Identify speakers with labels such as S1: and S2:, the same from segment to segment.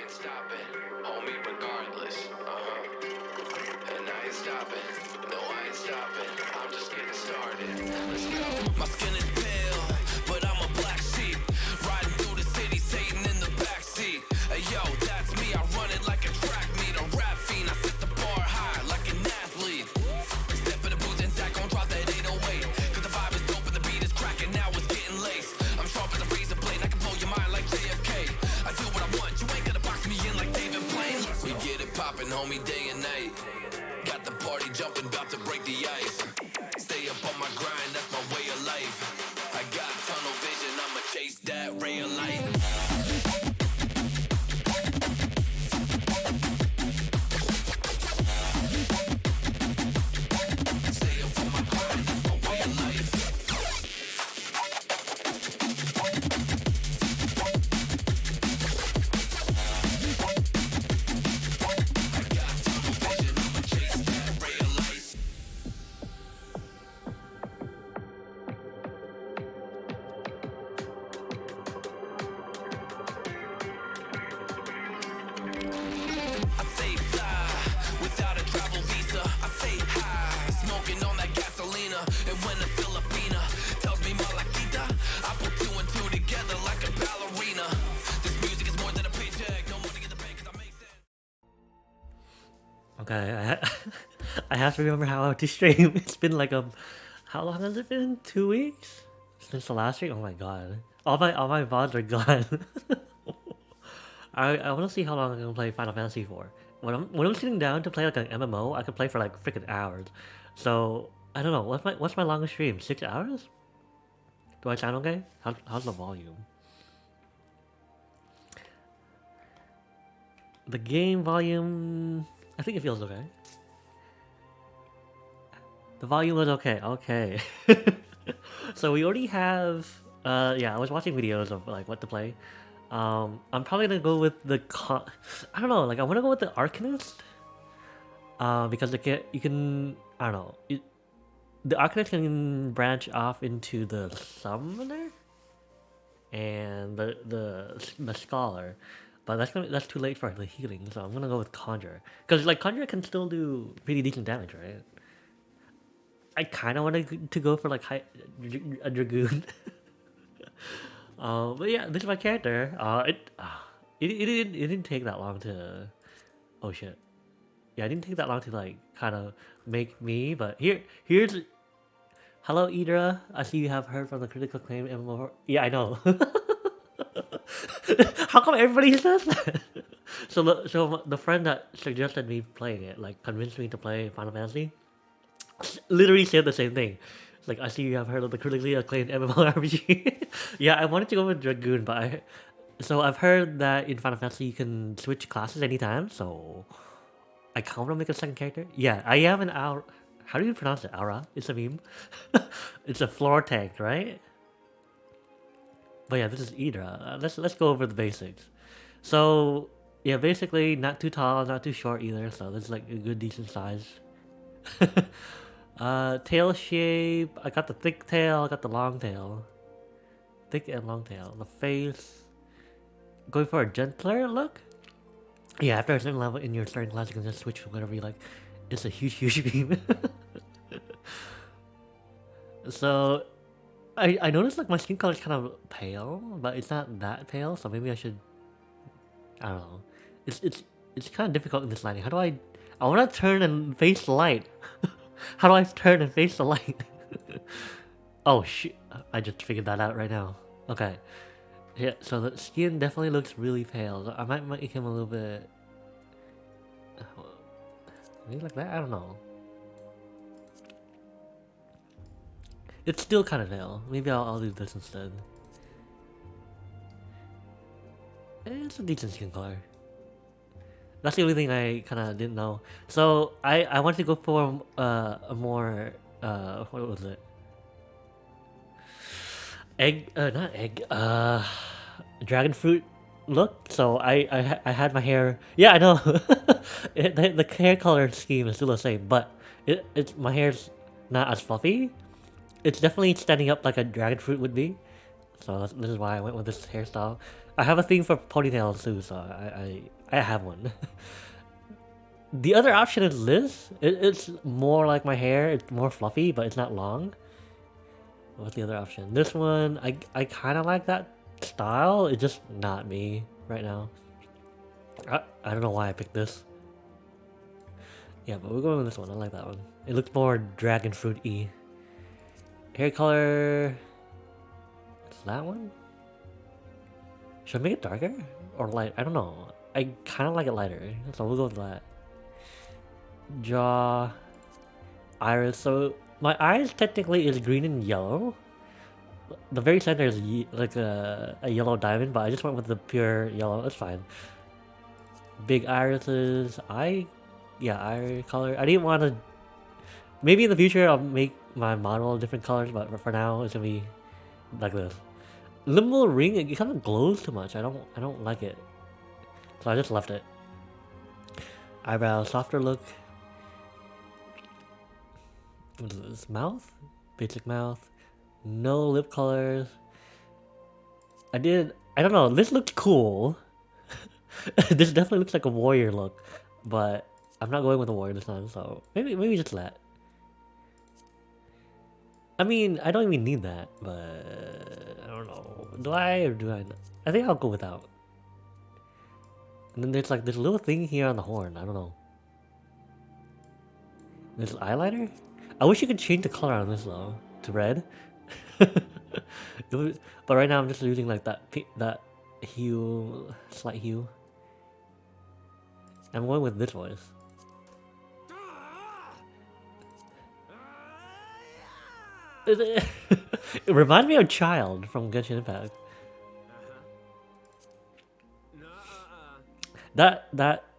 S1: ain't stopping, homie, regardless. And I ain't stopping, no, I ain't stopping. I'm just getting started. Let's go. My skin is pale, but I'm a black sheep. Riding through the city, Satan in the backseat. Hey yo, that's me, I run it like a track meet. A rap fiend, I set the bar high like an athlete. Step in the booth and Zach gon' drop that 808. Cause the vibe is dope and the beat is cracking, now it's getting laced. I'm sharp as a razor blade, I can blow your mind like JFK. I do what I want, you ain't gonna box me in like David Blaine. We get it poppin', homie, day and night. Got the party jumping, about to break the ice. Stay up on my grind, that's my way of life. I got tunnel vision, I'ma chase that ray of light. Stay up on my grind, that's my way of life. I got tunnel vision, I'ma chase that ray of light. I stay fly without a travel visa. I stay high, smoking on that gasolina. And when a Filipina tells me Malakita, I put two and two together like a ballerina. This music is more than a paycheck. No money in the bank 'cause I make sense.
S2: Okay, I have to remember how to stream. It's been like how long has it been? 2 weeks since the last stream. Oh my god, all my VODs are gone. I want to see how long I can play Final Fantasy for. When I'm sitting down to play like an MMO, I could play for like freaking hours. So I don't know. What's my longest stream? 6 hours? Do I sound okay? How's the volume? The game volume, I think it feels okay. The volume was okay. Okay. So we already have. Yeah, I was watching videos of like what to play. I'm probably gonna go with the I don't know. Like I want to go with the Arcanist. Because you can. I don't know. The Arcanist can branch off into the Summoner and the Scholar, but that's too late for the healing. So I'm gonna go with Conjure because like Conjure can still do pretty decent damage, right? I kind of wanted to go for like a Dragoon. But yeah, this is my character. It didn't take that long to. Oh shit. Yeah, it didn't take that long to like kind of make me. But here's. Hello, Idra. I see you have heard from the critical acclaim MMO. Yeah, I know. How come everybody says that? So the friend that suggested me playing it, like convinced me to play Final Fantasy, literally said the same thing. Like, I see you have heard of the critically acclaimed MMORPG. Yeah, I wanted to go with Dragoon, but I've heard that in Final Fantasy you can switch classes anytime, so I kind of want to make a second character. Yeah, I have an Aura. How do you pronounce it? Aura? It's a meme. It's a floor tank, right? But yeah, this is Idra. Let's go over the basics. So yeah, basically not too tall, not too short either. So this is like a good decent size. Tail shape. I got the thick tail. I got the long tail. Thick and long tail. The face. Going for a gentler look. Yeah, after a certain level in your starting class, you can just switch to whatever you like. It's a huge beam. So, I noticed like my skin color is kind of pale, but it's not that pale. So maybe I should. I don't know. It's kind of difficult in this lighting. How do I want to turn and face the light. How do I turn and face the light? Oh shit! I just figured that out right now. Okay. Yeah, so the skin definitely looks really pale. So I might make him a little bit. Maybe like that? I don't know. It's still kind of pale. Maybe I'll do this instead. It's a decent skin color. That's the only thing I kind of didn't know. So I wanted to go for a more what was it? Not egg. Dragon fruit look. So I had my hair. Yeah, I know. The hair color scheme is still the same, but my hair's not as fluffy. It's definitely standing up like a dragon fruit would be. So this is why I went with this hairstyle. I have a thing for ponytails too, so I have one. The other option is this. It's more like my hair. It's more fluffy, but it's not long. What's the other option? This one, I kind of like that style. It's just not me right now. I don't know why I picked this. Yeah, but we're going with this one. I like that one. It looks more dragon fruit-y. Hair color... It's that one? Should I make it darker? Or light? I don't know. I kind of like it lighter, so we'll go with that. Jaw... Iris. So, my eyes technically is green and yellow. The very center is like a yellow diamond, but I just went with the pure yellow. It's fine. Big irises. Yeah, iris color. I didn't want to... Maybe in the future I'll make my model different colors, but for now it's gonna be like this. Limbo ring, it kind of glows too much. I don't like it, so I just left it. Eyebrows, softer look. What is this? Mouth? Basic mouth. No lip colors. I don't know. This looks cool. This definitely looks like a warrior look, but I'm not going with a warrior this time. So maybe just that. I mean, I don't even need that, but I don't know. Do I or do I not? I think I'll go without. And then there's like this little thing here on the horn. I don't know. This eyeliner? I wish you could change the color on this though to red. But right now I'm just using like that hue, slight hue. I'm going with this voice. It reminds me of Child from Genshin Impact.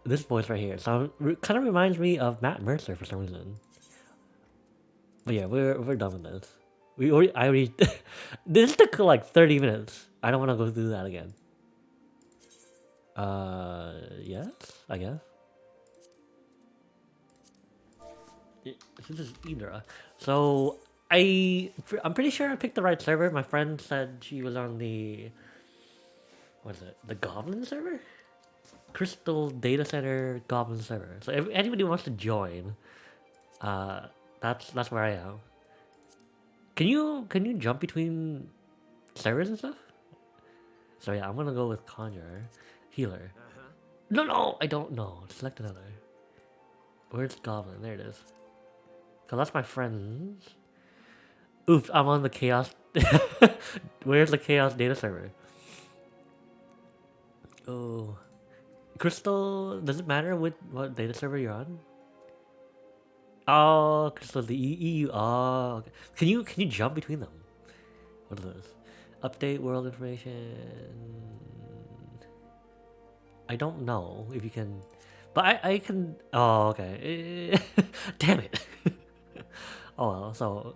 S2: This voice right here kind of reminds me of Matt Mercer for some reason. But yeah, we're done with this. I already this took like 30 minutes. I don't want to go through that again. Yes, I guess. This is Idra. So I'm pretty sure I picked the right server. My friend said she was on the... What is it? The Goblin server? Crystal Data Center Goblin server. So if anybody wants to join, that's where I am. Can you jump between servers and stuff? So yeah, I'm gonna go with Conjurer. Healer. No, I don't know. Select another. Where's Goblin? There it is. Cause that's my friend's. Oops, I'm on the Chaos. Where's the Chaos data server? Oh, Crystal. Does it matter what data server you're on? Oh, Crystal, the EU. Oh, okay. Can you jump between them? What is this? Update world information. I don't know if you can, but I can. Oh, okay. Damn it. Oh well. So.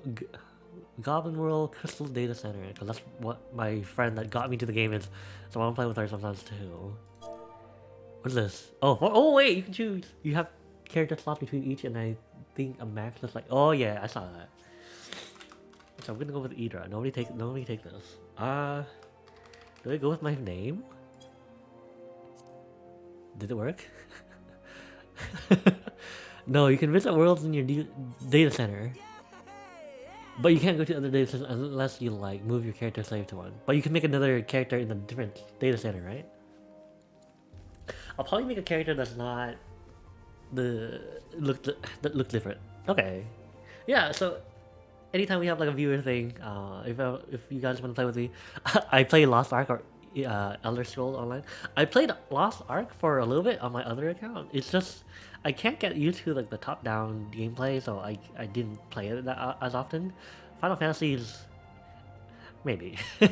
S2: Goblin World Crystal Data Center, because that's what my friend that got me to the game is. So I want to play with her sometimes too. What is this? Oh wait, you can choose. You have character slots between each, and I think a max is like. Oh yeah, I saw that. So I'm gonna go with Idra. Nobody take this. Do I go with my name? Did it work? No, you can visit worlds in your data center. But you can't go to other data centers unless you like move your character slave to one. But you can make another character in a different data center, right? I'll probably make a character that's not that looks different. Okay, yeah. So anytime we have like a viewer thing, if you guys want to play with me, I play Lost Ark or Elder Scrolls Online. I played Lost Ark for a little bit on my other account. It's just I can't get used to like the top-down gameplay, so I didn't play it as often. Final Fantasy is maybe. I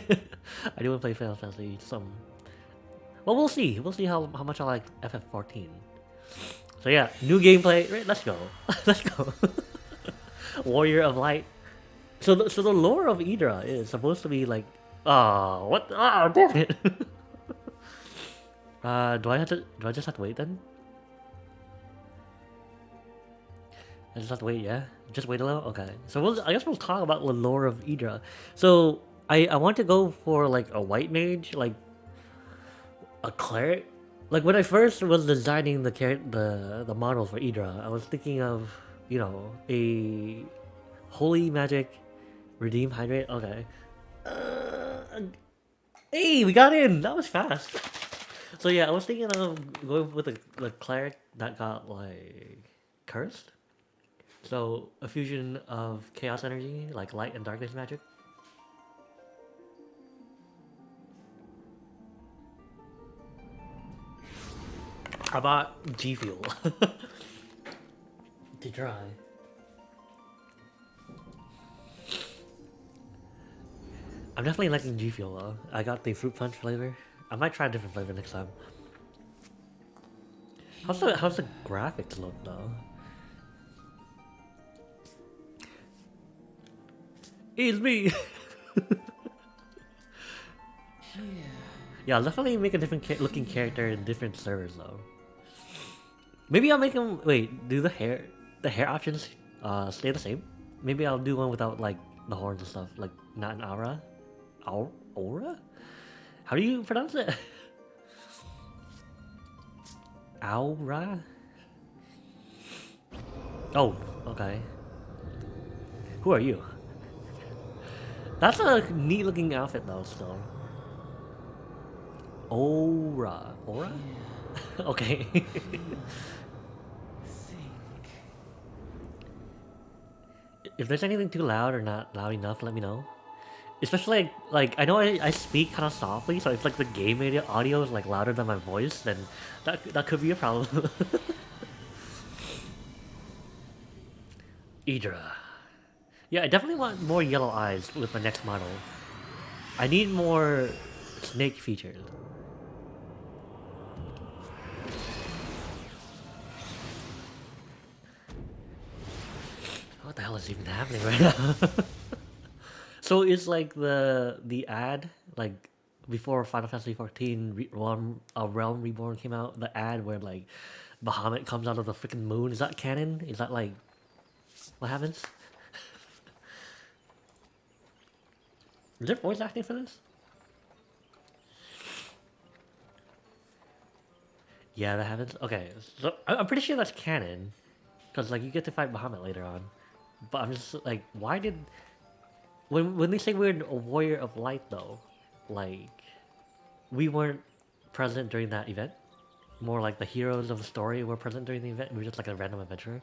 S2: do want to play Final Fantasy some. Well, we'll see. We'll see how much I like FF14. So yeah, new gameplay. Right, let's go. Let's go. Warrior of Light. So the lore of Idra is supposed to be like, oh, what? Oh, damn it. Do I just have to wait then? I just have to wait, yeah? Just wait a little? Okay. So I guess we'll talk about the lore of Idra. So I want to go for like a white mage, like a cleric. Like when I first was designing the models for Idra, I was thinking of, you know, a holy magic redeem hydrate. Okay. Hey, we got in. That was fast. So yeah, I was thinking of going with the cleric that got like cursed. So a fusion of chaos energy, like light and darkness magic. I bought G Fuel to try. I'm definitely liking G Fuel though. I got the fruit punch flavor. I might try a different flavor next time. How's the graphics look though? It's me. Yeah, I'll definitely make a different looking character in different servers though. Maybe I'll make him. Wait, do the hair options stay the same? Maybe I'll do one without like the horns and stuff, like not an aura. Aura? How do you pronounce it? Aura? Oh, okay. Who are you? That's a neat looking outfit though, still. Aura. Aura? Okay. If there's anything too loud or not loud enough, let me know. Especially like I know I speak kind of softly, so if like the game audio is like louder than my voice, then that could be a problem. Idra. Yeah, I definitely want more yellow eyes with my next model. I need more snake features. What the hell is even happening right now? So it's like the ad like before Final Fantasy XIV Realm Reborn came out. The ad where like Bahamut comes out of the freaking moon. Is that canon? Is that like what happens? Is there voice acting for this? Yeah, that happens. Okay, so I'm pretty sure that's canon, because like you get to fight Bahamut later on. But I'm just like, why did when they say we're a warrior of light though, like we weren't present during that event. More like the heroes of the story were present during the event. We were just like a random adventurer.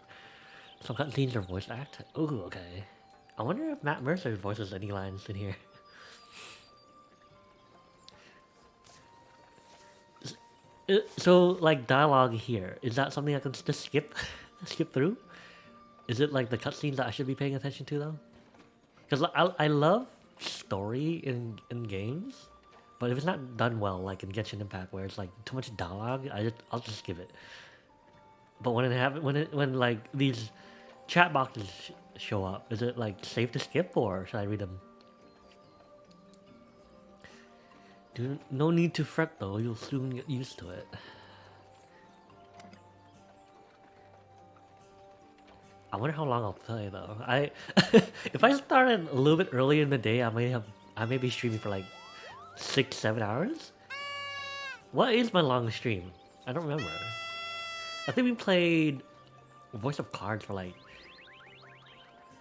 S2: Some cutscenes are voice act. Ooh, okay. I wonder if Matt Mercer voices any lines in here. So, like dialogue here, is that something I can just skip, skip through? Is it like the cutscenes that I should be paying attention to though? Because I love story in games, but if it's not done well, like in Genshin Impact, where it's like too much dialogue, I'll just skip it. But when like these chat boxes show up, is it like safe to skip or should I read them? No need to fret though, you'll soon get used to it. I wonder how long I'll play though. If I started a little bit early in the day, I may be streaming for like 6-7 hours. What is my longest stream? I don't remember. I think we played Voice of Cards for like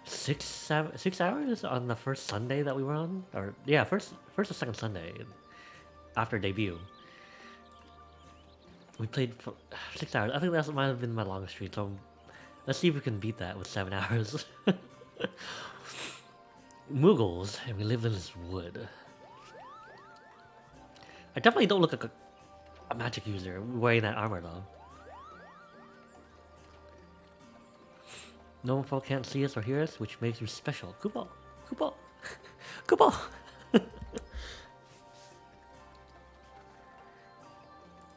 S2: 6 hours on the first Sunday that we were on, or yeah, first or second Sunday after debut. We played for 6 hours. I think that might have been my longest stream. So let's see if we can beat that with 7 hours. Muggles, and we live in this wood. I definitely don't look like a magic user wearing that armor though. No folk can't see us or hear us, which makes you special. Kupo! Kupo! Kupo!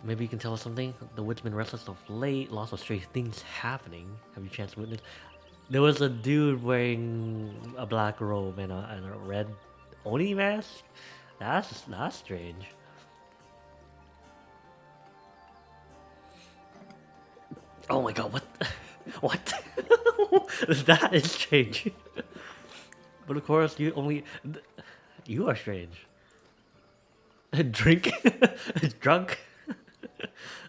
S2: Maybe you can tell us something? The woodsman restless of late, lots of strange things happening. Have you chance to witness? There was a dude wearing a black robe and a red Oni mask? That's strange. Oh my god, what? What? That is strange. But of course, you only... You are strange. Drink? Drunk?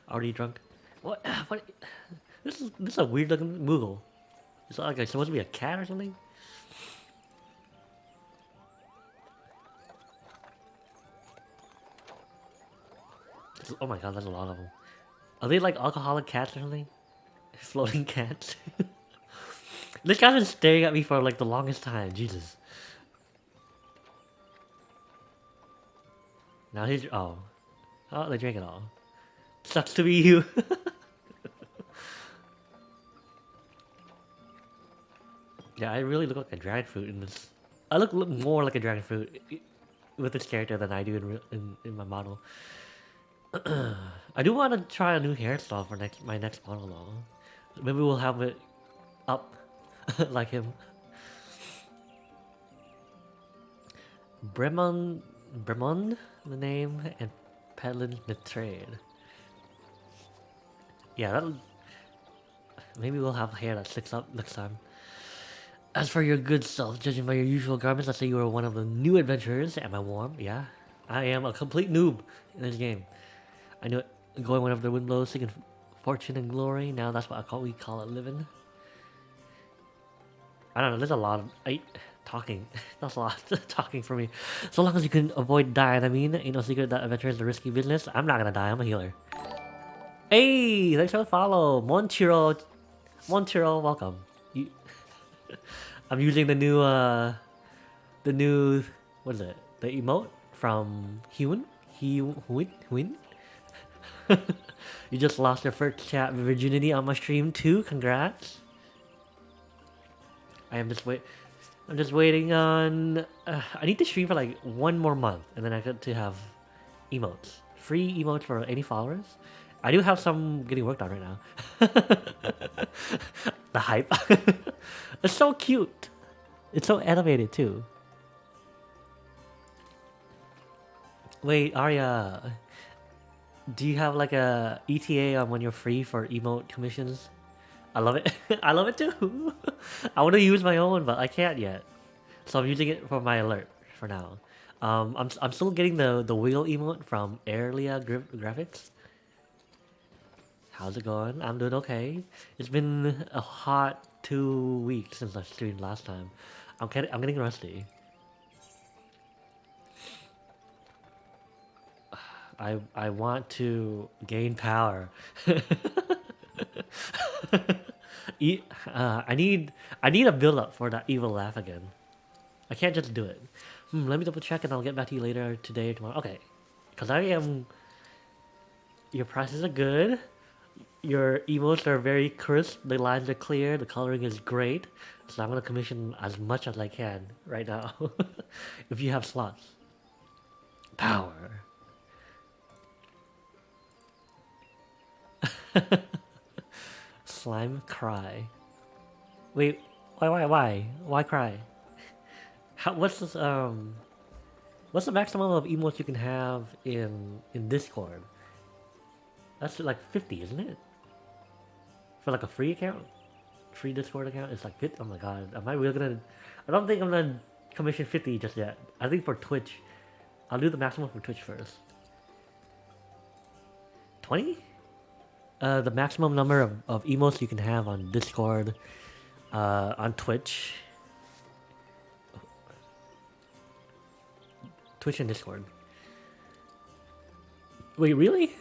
S2: Already drunk? What? What? This is a weird looking Moogle. Is that like supposed to be a cat or something? Oh my god, there's a lot of them. Are they like alcoholic cats or something? Floating cats? This guy's been staring at me for like the longest time. Jesus. Now he's... Oh. Oh, they drank it all. Sucks to be you. Yeah, I really look like a dragon fruit in this. I look more like a dragon fruit with this character than I do in my model. I do want to try a new hairstyle for my next model though. Maybe we'll have it up like him. Bremon, the name, and Peddling the trade. Yeah, that'll... Maybe we'll have hair that sticks up next time. As for your good self, judging by your usual garments, let's say you are one of the new adventurers. Am I warm? Yeah. I am a complete noob in this game. I know it. Going whenever the wind blows, seeking fortune and glory. Now that's what we call it living. I don't know, there's a lot of... talking. That's a lot talking for me. So long as you can avoid dying, I mean. Ain't no secret that adventure is a risky business. I'm not gonna die, I'm a healer. Hey, thanks for the follow. Monchiro, welcome. I'm using the new, what is it? The emote from Huin? You just lost your first chat virginity on my stream too, congrats. I'm just waiting on, I need to stream for like 1 more month, and then I get to have emotes. Free emotes for any followers. I do have some getting worked on right now. The hype. It's so cute. It's so animated too. Wait, Arya, do you have like a ETA on when you're free for emote commissions? I love it. I love it too. I want to use my own, but I can't yet. So I'm using it for my alert for now. I'm still getting the wheel emote from ydralagia graphics. How's it going? I'm doing okay. It's been a hot 2 weeks since I streamed last time. I'm getting rusty. I want to gain power. I need a build up for that evil laugh again. I can't just do it. Let me double check and I'll get back to you later today or tomorrow. Okay, because your prices are good. Your emotes are very crisp. The lines are clear. The coloring is great. So I'm gonna commission as much as I can right now. If you have slots. Power. Slime cry. Wait, why cry? What's this what's the maximum of emotes you can have in Discord? That's like 50, isn't it? For like a free account? Free Discord account? It's like 50. Oh my god. Am I really gonna... I don't think I'm gonna commission 50 just yet. I think for Twitch, I'll do the maximum for Twitch first. 20? The maximum number of emotes you can have on Discord, on Twitch. Twitch and Discord. Wait, really?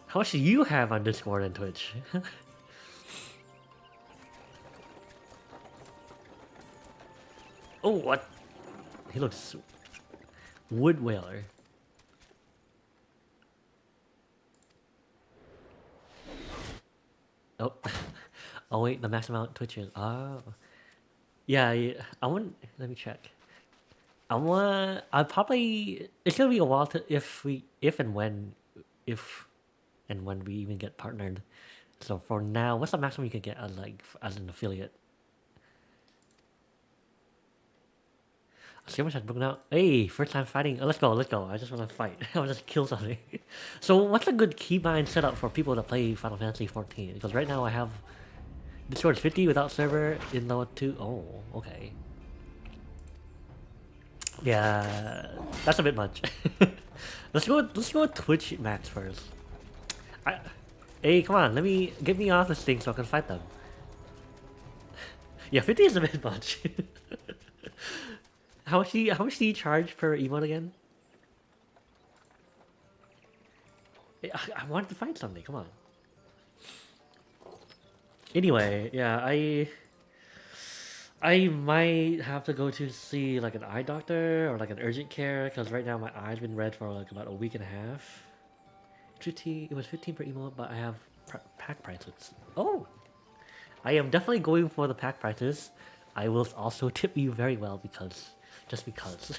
S2: How much do you have on Discord and Twitch? Oh, what? He looks... Wood Whaler. Oh. Oh wait, the max amount Twitch is... Oh. Yeah, I want... Let me check. I'll probably... It's gonna be a while to... If and when we even get partnered. So for now, what's the maximum you can get as an affiliate? See how much I've broken out. Hey, first time fighting. Oh, let's go. I just want to fight. I want to just kill something. So what's a good keybind setup for people that play Final Fantasy XIV? Because right now I have Discord is 50 without server in level 2. Oh, okay. Yeah, that's a bit much. Let's go with Twitch max first. Hey, come on, get me off this thing so I can fight them. Yeah, 50 is a bit much. How much do you charge per emote again? I wanted to find something, come on. Anyway, yeah, I might have to go to see like an eye doctor or like an urgent care because right now my eye's been red for like about a week and a half. 50, it was 15 per emote, but I have pack prices. Oh! I am definitely going for the pack prices. I will also tip you very well because, just because.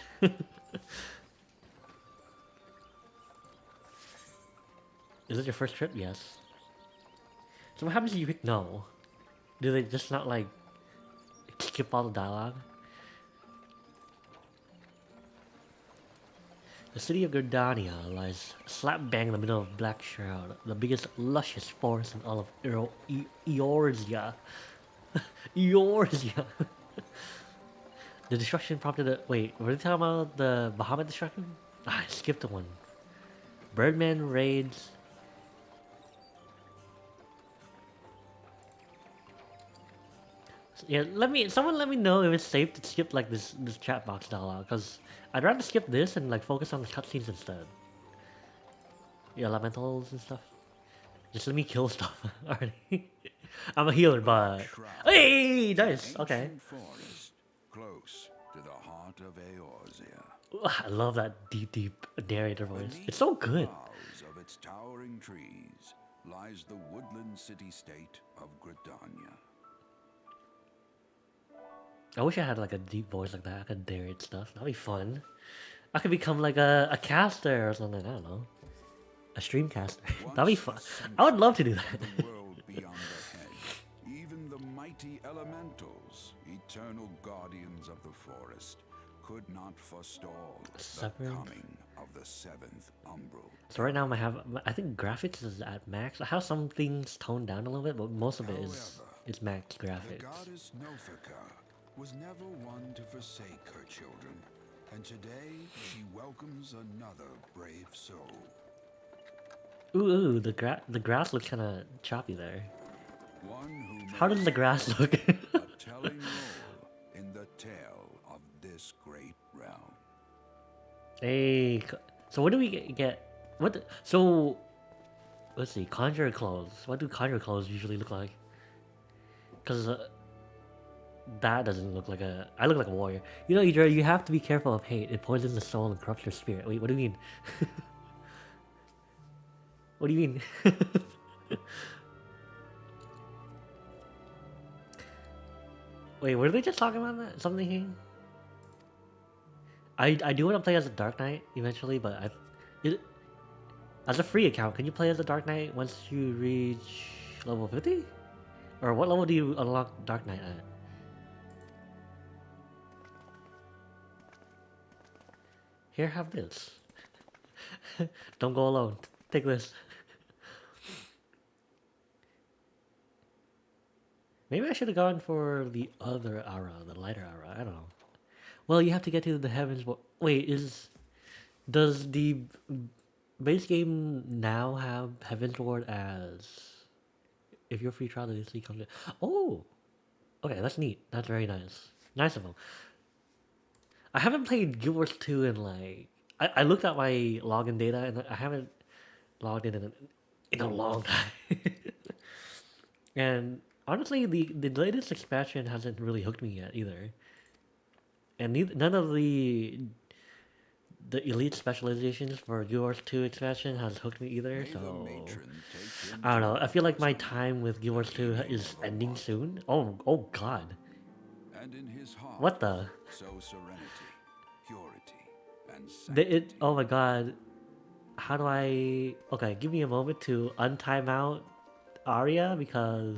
S2: Is it your first trip? Yes. So what happens if you pick no? Do they just not like skip all the dialogue? The city of Gardania lies slap bang in the middle of Black Shroud, the biggest luscious forest in all of Eorzea. Eorzea. The destruction prompted a... Wait, were they talking about the Bahamut destruction? Ah, I skipped one. Birdman raids... Yeah, someone let me know if it's safe to skip like this chat box dialogue, because I'd rather skip this and like focus on the cutscenes instead. The elementals and stuff. Just let me kill stuff already. I'm a healer, but hey, nice. Okay.
S3: Forest, close to the heart of Eorzea.
S2: I love that deep narrator voice. It's so good.
S3: Boughs of its towering trees lies the woodland city-state of Gridania.
S2: I wish I had like a deep voice like that. I could narrate stuff. That'd be fun. I could become like a caster or something. I don't know. A streamcaster. That'd be fun. I would love to do that.
S3: The world beyond the hedge, even the mighty elementals, eternal guardians of the forest, could not forestall the coming of the seventh umbral.
S2: So right now I think graphics is at max. I have some things toned down a little bit, but most of it is max graphics.
S3: The goddess Nofika was never one to forsake her children, and today she welcomes another brave soul.
S2: Ooh, the grass looks kind of choppy there.
S3: One who
S2: How does the grass look?
S3: a telling role in the tale of this great realm.
S2: Hey, so what do we get? So let's see, conjurer clothes. What do conjurer clothes usually look like? Because that doesn't look like a... I look like a warrior. You know, Idra, you have to be careful of hate. It poisons the soul and corrupts your spirit. Wait, what do you mean? What do you mean? Wait, were they just talking about that? Something? I do want to play as a Dark Knight eventually, but as a free account, can you play as a Dark Knight once you reach level 50? Or what level do you unlock Dark Knight at? Here, have this. Don't go alone. Take this. Maybe I should have gone for the other aura, the lighter aura. I don't know. Well, you have to get to the heavens. Wait, does the base game now have Heaven's Ward as if your free trial to this comes in? Oh, okay, that's neat. That's very nice. Nice of them. I haven't played Guild Wars 2 in like... I looked at my login data and I haven't logged in a long time. And honestly, the latest expansion hasn't really hooked me yet either. And none of the elite specializations for Guild Wars 2 expansion has hooked me either, so... I don't know, I feel like my time with Guild Wars 2 is ending soon. Oh god.
S3: And in his heart,
S2: What the?
S3: so serenity, purity, and sanctity.
S2: Oh my god. How do I... Okay, give me a moment to untime out Arya, because...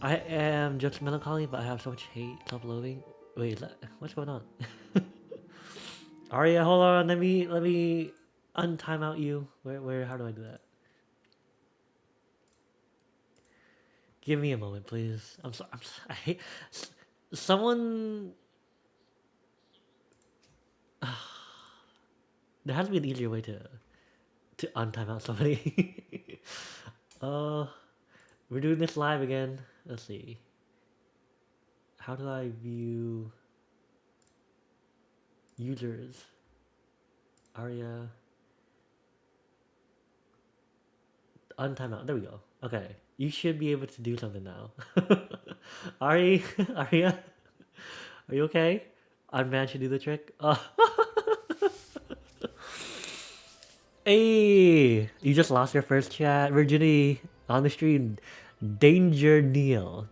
S2: I am just melancholy, but I have so much hate, self-loathing. Wait, what's going on? Arya, hold on, let me untime out you. How do I do that? Give me a moment, please. I hate someone. There has to be an easier way to untime out somebody. uh, we're doing this live again. Let's see. How do I view users? Aria. Untime out. There we go. Okay. You should be able to do something now. Aria, are you okay? Unman should do the trick. Hey, you just lost your first chat. Virginity on the stream. Danger Neil.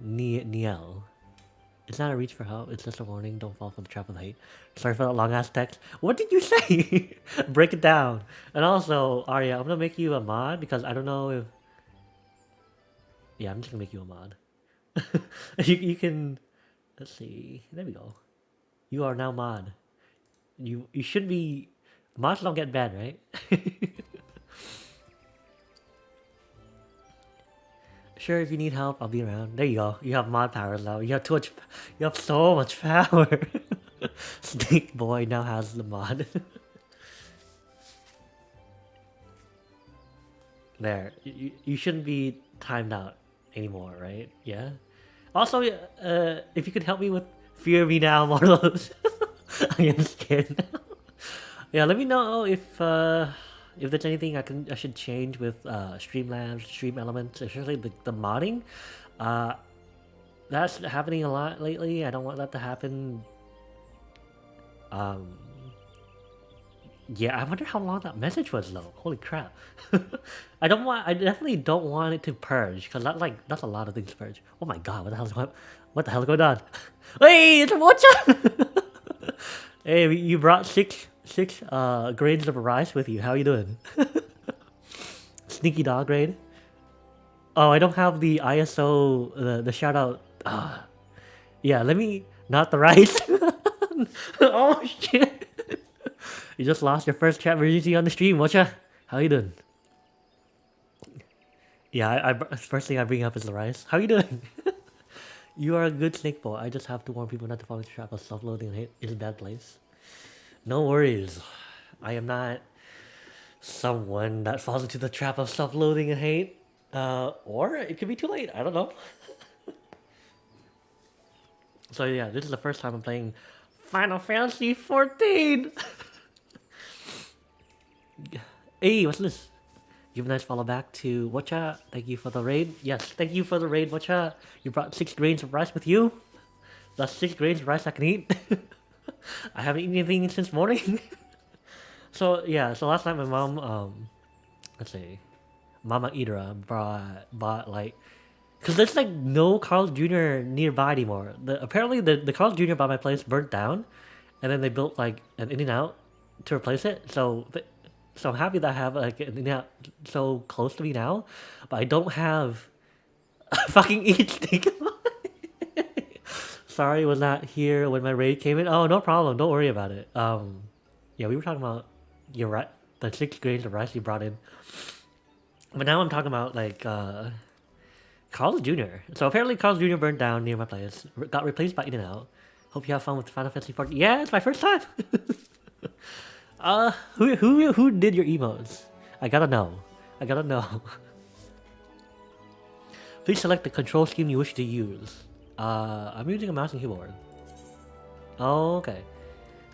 S2: It's not a reach for help. It's just a warning. Don't fall for the trap of hate. Sorry for that long ass text. What did you say? Break it down. And also, Arya, I'm gonna make you a mod because I don't know if. Yeah, I'm just gonna make you a mod. you can. Let's see. There we go. You are now mod. You should be. Mods don't get banned, right? Sure, if you need help, I'll be around. There you go. You have mod powers now. You have too much. You have so much power. Snake Boy now has the mod. There. You shouldn't be timed out anymore, right? Yeah. Also, if you could help me with Fear Me Now models, I am scared now. Yeah, let me know if there's anything I should change with Streamlabs, Stream Elements, especially the modding. That's happening a lot lately. I don't want that to happen. Yeah, I wonder how long that message was though. Holy crap! I definitely don't want it to purge because that's a lot of things to purge. Oh my god, what the hell is going on? Hey, it's a Mocha! Hey, you brought six grains of rice with you. How you doing? Sneaky dog grade. Oh, I don't have the ISO, the shout out. Yeah, let me not the rice. Oh shit! You just lost your first chat virginity on the stream. Whatcha? How you doing? Yeah, first thing I bring up is the rice. How you doing? You are a good snake boy. I just have to warn people not to fall into the trap of self-loathing and hate. It's a bad place. No worries. I am not someone that falls into the trap of self-loathing and hate. Or it could be too late. I don't know. So yeah, this is the first time I'm playing Final Fantasy XIV. Hey, what's this? Give a nice follow back to Watcha. Thank you for the raid. Yes, thank you for the raid, Watcha. You brought 6 grains of rice with you. That's 6 grains of rice I can eat. I haven't eaten anything since morning. So yeah, so last night my mom, let's see, Mama Idra bought like, cause there's like no Carl's Jr. nearby anymore. Apparently the Carl's Jr. by my place burnt down, and then they built like an In-N-Out to replace it. So I'm happy that I have like an In-N-Out so close to me now, but I don't have a fucking eat steak. Sorry, was not here when my raid came in. Oh, no problem. Don't worry about it. Yeah, we were talking about the 6 grains of rice you brought in. But now I'm talking about like Carl's Jr. So apparently Carl's Jr. burned down near my place. Got replaced by In-N-Out. Hope you have fun with Final Fantasy XIV. Yeah, it's my first time. Who did your emotes? I gotta know. Please select the control scheme you wish to use. I'm using a mouse and keyboard. Oh, okay.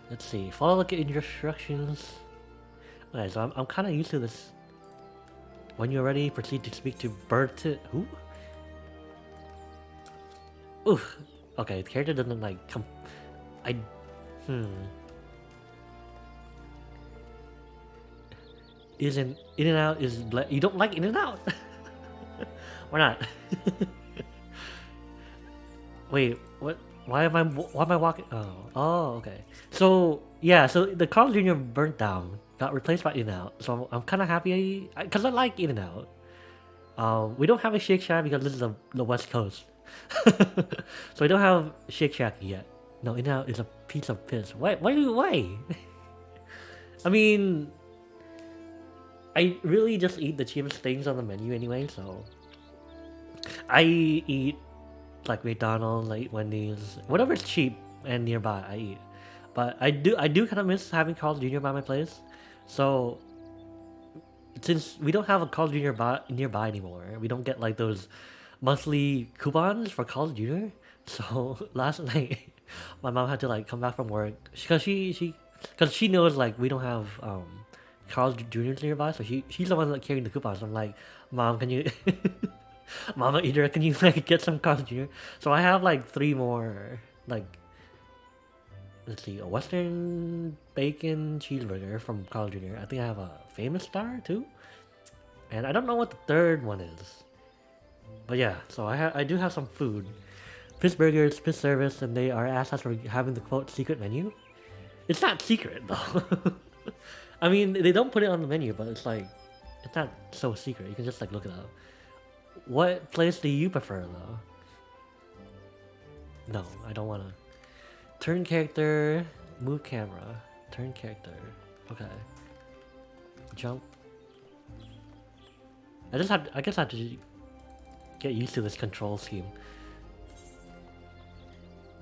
S2: Let's see. Follow the instructions. Okay, so I'm kind of used to this. When you're ready, proceed to speak to Bert. Who? Oof. Okay, the character doesn't like come. Isn't In-N-Out is you don't like In-N-Out? Why not? Wait, what? Why am I walking? Oh, okay. So yeah, so the Carl Jr. burnt down, got replaced by In-N-Out. So I'm kind of happy because I like In-N-Out. We don't have a Shake Shack because this is the West Coast, so we don't have Shake Shack yet. No, In-N-Out is a piece of piss. Why? I mean, I really just eat the cheapest things on the menu anyway, so. I eat like McDonald's, I eat Wendy's, whatever's cheap and nearby, I eat. But I do kind of miss having Carl's Jr. by my place. So since we don't have a Carl's Jr. Nearby anymore, we don't get like those monthly coupons for Carl's Jr. So last night, my mom had to like come back from work because she knows like we don't have Carl's Jr. nearby, so she's the one like carrying the coupons. I'm like, Mom, can you, Mama Idra, can you like get some Carl's Jr.? So I have like 3 more like. Let's see, a Western bacon cheeseburger from Carl Jr. I think I have a famous star too, and I don't know what the 3rd one is. But yeah, so I do have some food, fish burgers, fish service, and they are asked us for having the quote secret menu. It's not secret though. I mean, they don't put it on the menu, but it's like it's not so secret. You can just like look it up. What place do you prefer though? No, I don't wanna. Turn character, move camera, turn character. Okay. Jump. I guess I have to get used to this control scheme.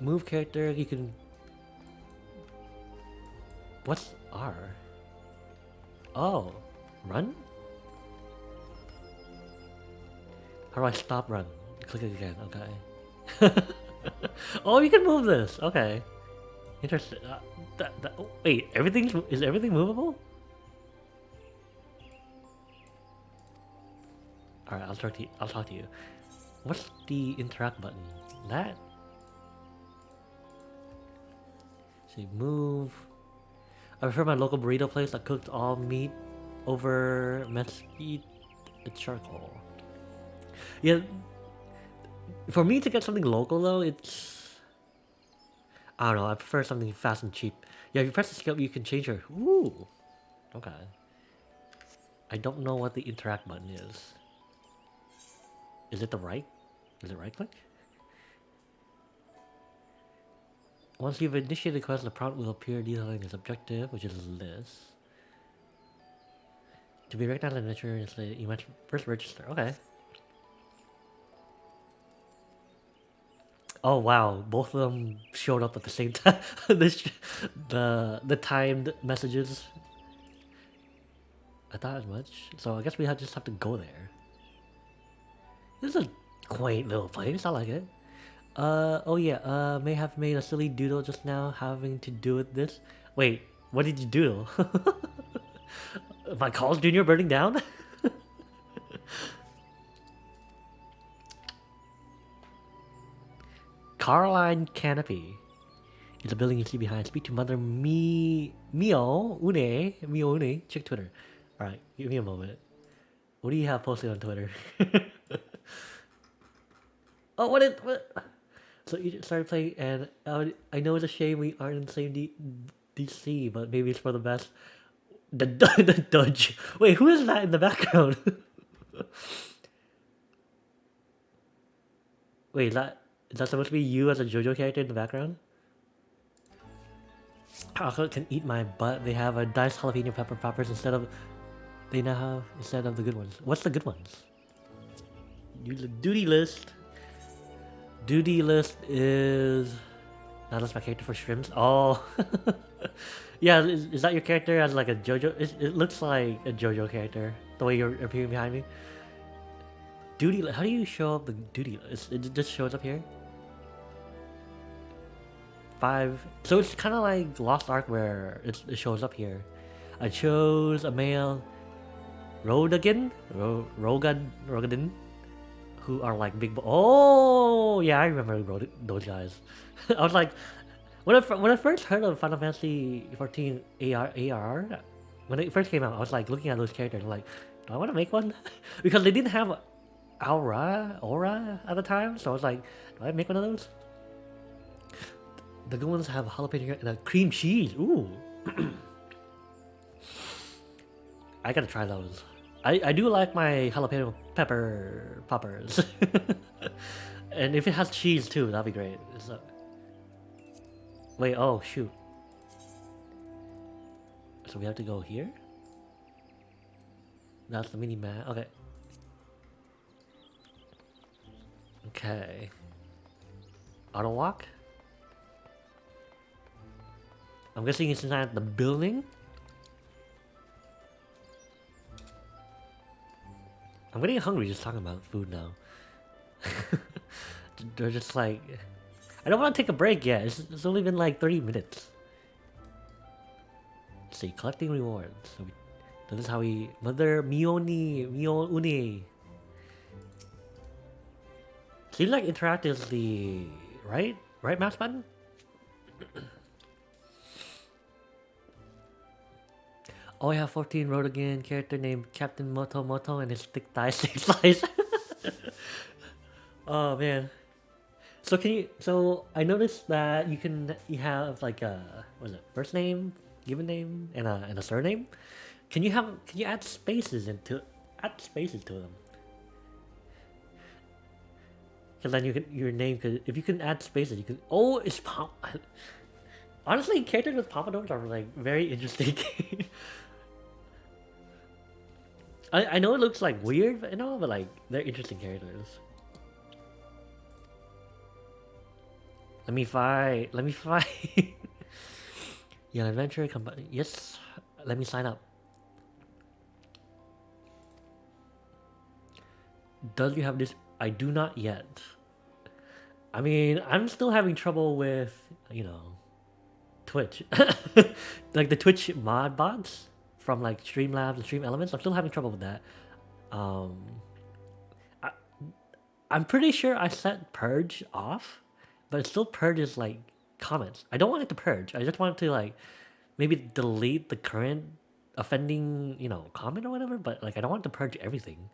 S2: Move character, you can. What's R? Oh, run? How do I stop run? Click it again, okay. Oh, you can move this. Okay, interesting. Wait, is everything movable? All right, I'll talk to you. What's the interact button? That. See, move. I prefer my local burrito place that cooked all meat over mesquite charcoal. Yeah. For me to get something local though, it's... I don't know, I prefer something fast and cheap. Yeah, if you press the skill, you can change your... Ooh! Okay. I don't know what the interact button is. Is it the right? Is it right click? Once you've initiated the quest, the prompt will appear detailing its objective, which is this. To be recognized in nature, you must first register. Okay. Oh wow, both of them showed up at the same time. The timed messages. I thought as much. So I guess we just have to go there. This is a quaint little place. I like it. Oh yeah. May have made a silly doodle just now, having to do with this. Wait, what did you doodle? My Carl's Jr. burning down. Carline Canopy is a building you see behind. Speak to Mother Mio Une. Check Twitter. Alright, give me a moment. What do you have posted on Twitter? Oh, what? So you just started playing, and I know it's a shame we aren't in the same DC, but maybe it's for the best. The Dodge. Wait, who is that in the background? Wait, is that supposed to be you as a JoJo character in the background? Chocolate can eat my butt. They have a diced jalapeno pepper poppers instead of the good ones. What's the good ones? Duty list. Duty list is not as my character for shrimps. Oh, yeah. Is that your character as like a JoJo? It looks like a JoJo character the way you're appearing behind me. Duty. How do you show up the duty list? It just shows up here. 5. So it's kind of like Lost Ark where it shows up here. I chose a male Rogadin, who are like big. Oh yeah, I remember those guys. I was like, when I first heard of Final Fantasy XIV AR, when it first came out, I was like looking at those characters, like, do I want to make one? Because they didn't have aura at the time, so I was like, do I make one of those? The good ones have jalapeno and a cream cheese. Ooh. I gotta try those. I do like my jalapeno pepper poppers. And if it has cheese too, that'd be great. Wait, oh shoot. So we have to go here? That's the mini map. Okay. Okay. Auto walk? I'm guessing it's inside the building? I'm getting hungry just talking about food now. They're just like... I don't want to take a break yet. It's only been like 30 minutes. Let's see, collecting rewards. So this is how we... Mother Mione. Seems like interact is the... Right mouse button? Oh, I have 14 wrote again. Character named Captain Moto and his thick thigh slice. Oh man. So can you? So I noticed that you have like a what is it? First name, given name, and a surname. Can you add spaces to them? Because then your name could, if you can add spaces, you can. Oh, it's honestly, characters with pompadours are like very interesting. I know it looks like weird, but like they're interesting characters. Let me fight. Yeah, adventure company. Yes, let me sign up. Does you have this? I do not yet. I mean, I'm still having trouble with, Twitch. Like the Twitch mod bots from like Streamlabs and Stream Elements. I'm still having trouble with that. I'm pretty sure I set purge off, but it still purges like comments. I don't want it to purge. I just want it to like maybe delete the current offending, comment or whatever, but like I don't want it to purge everything.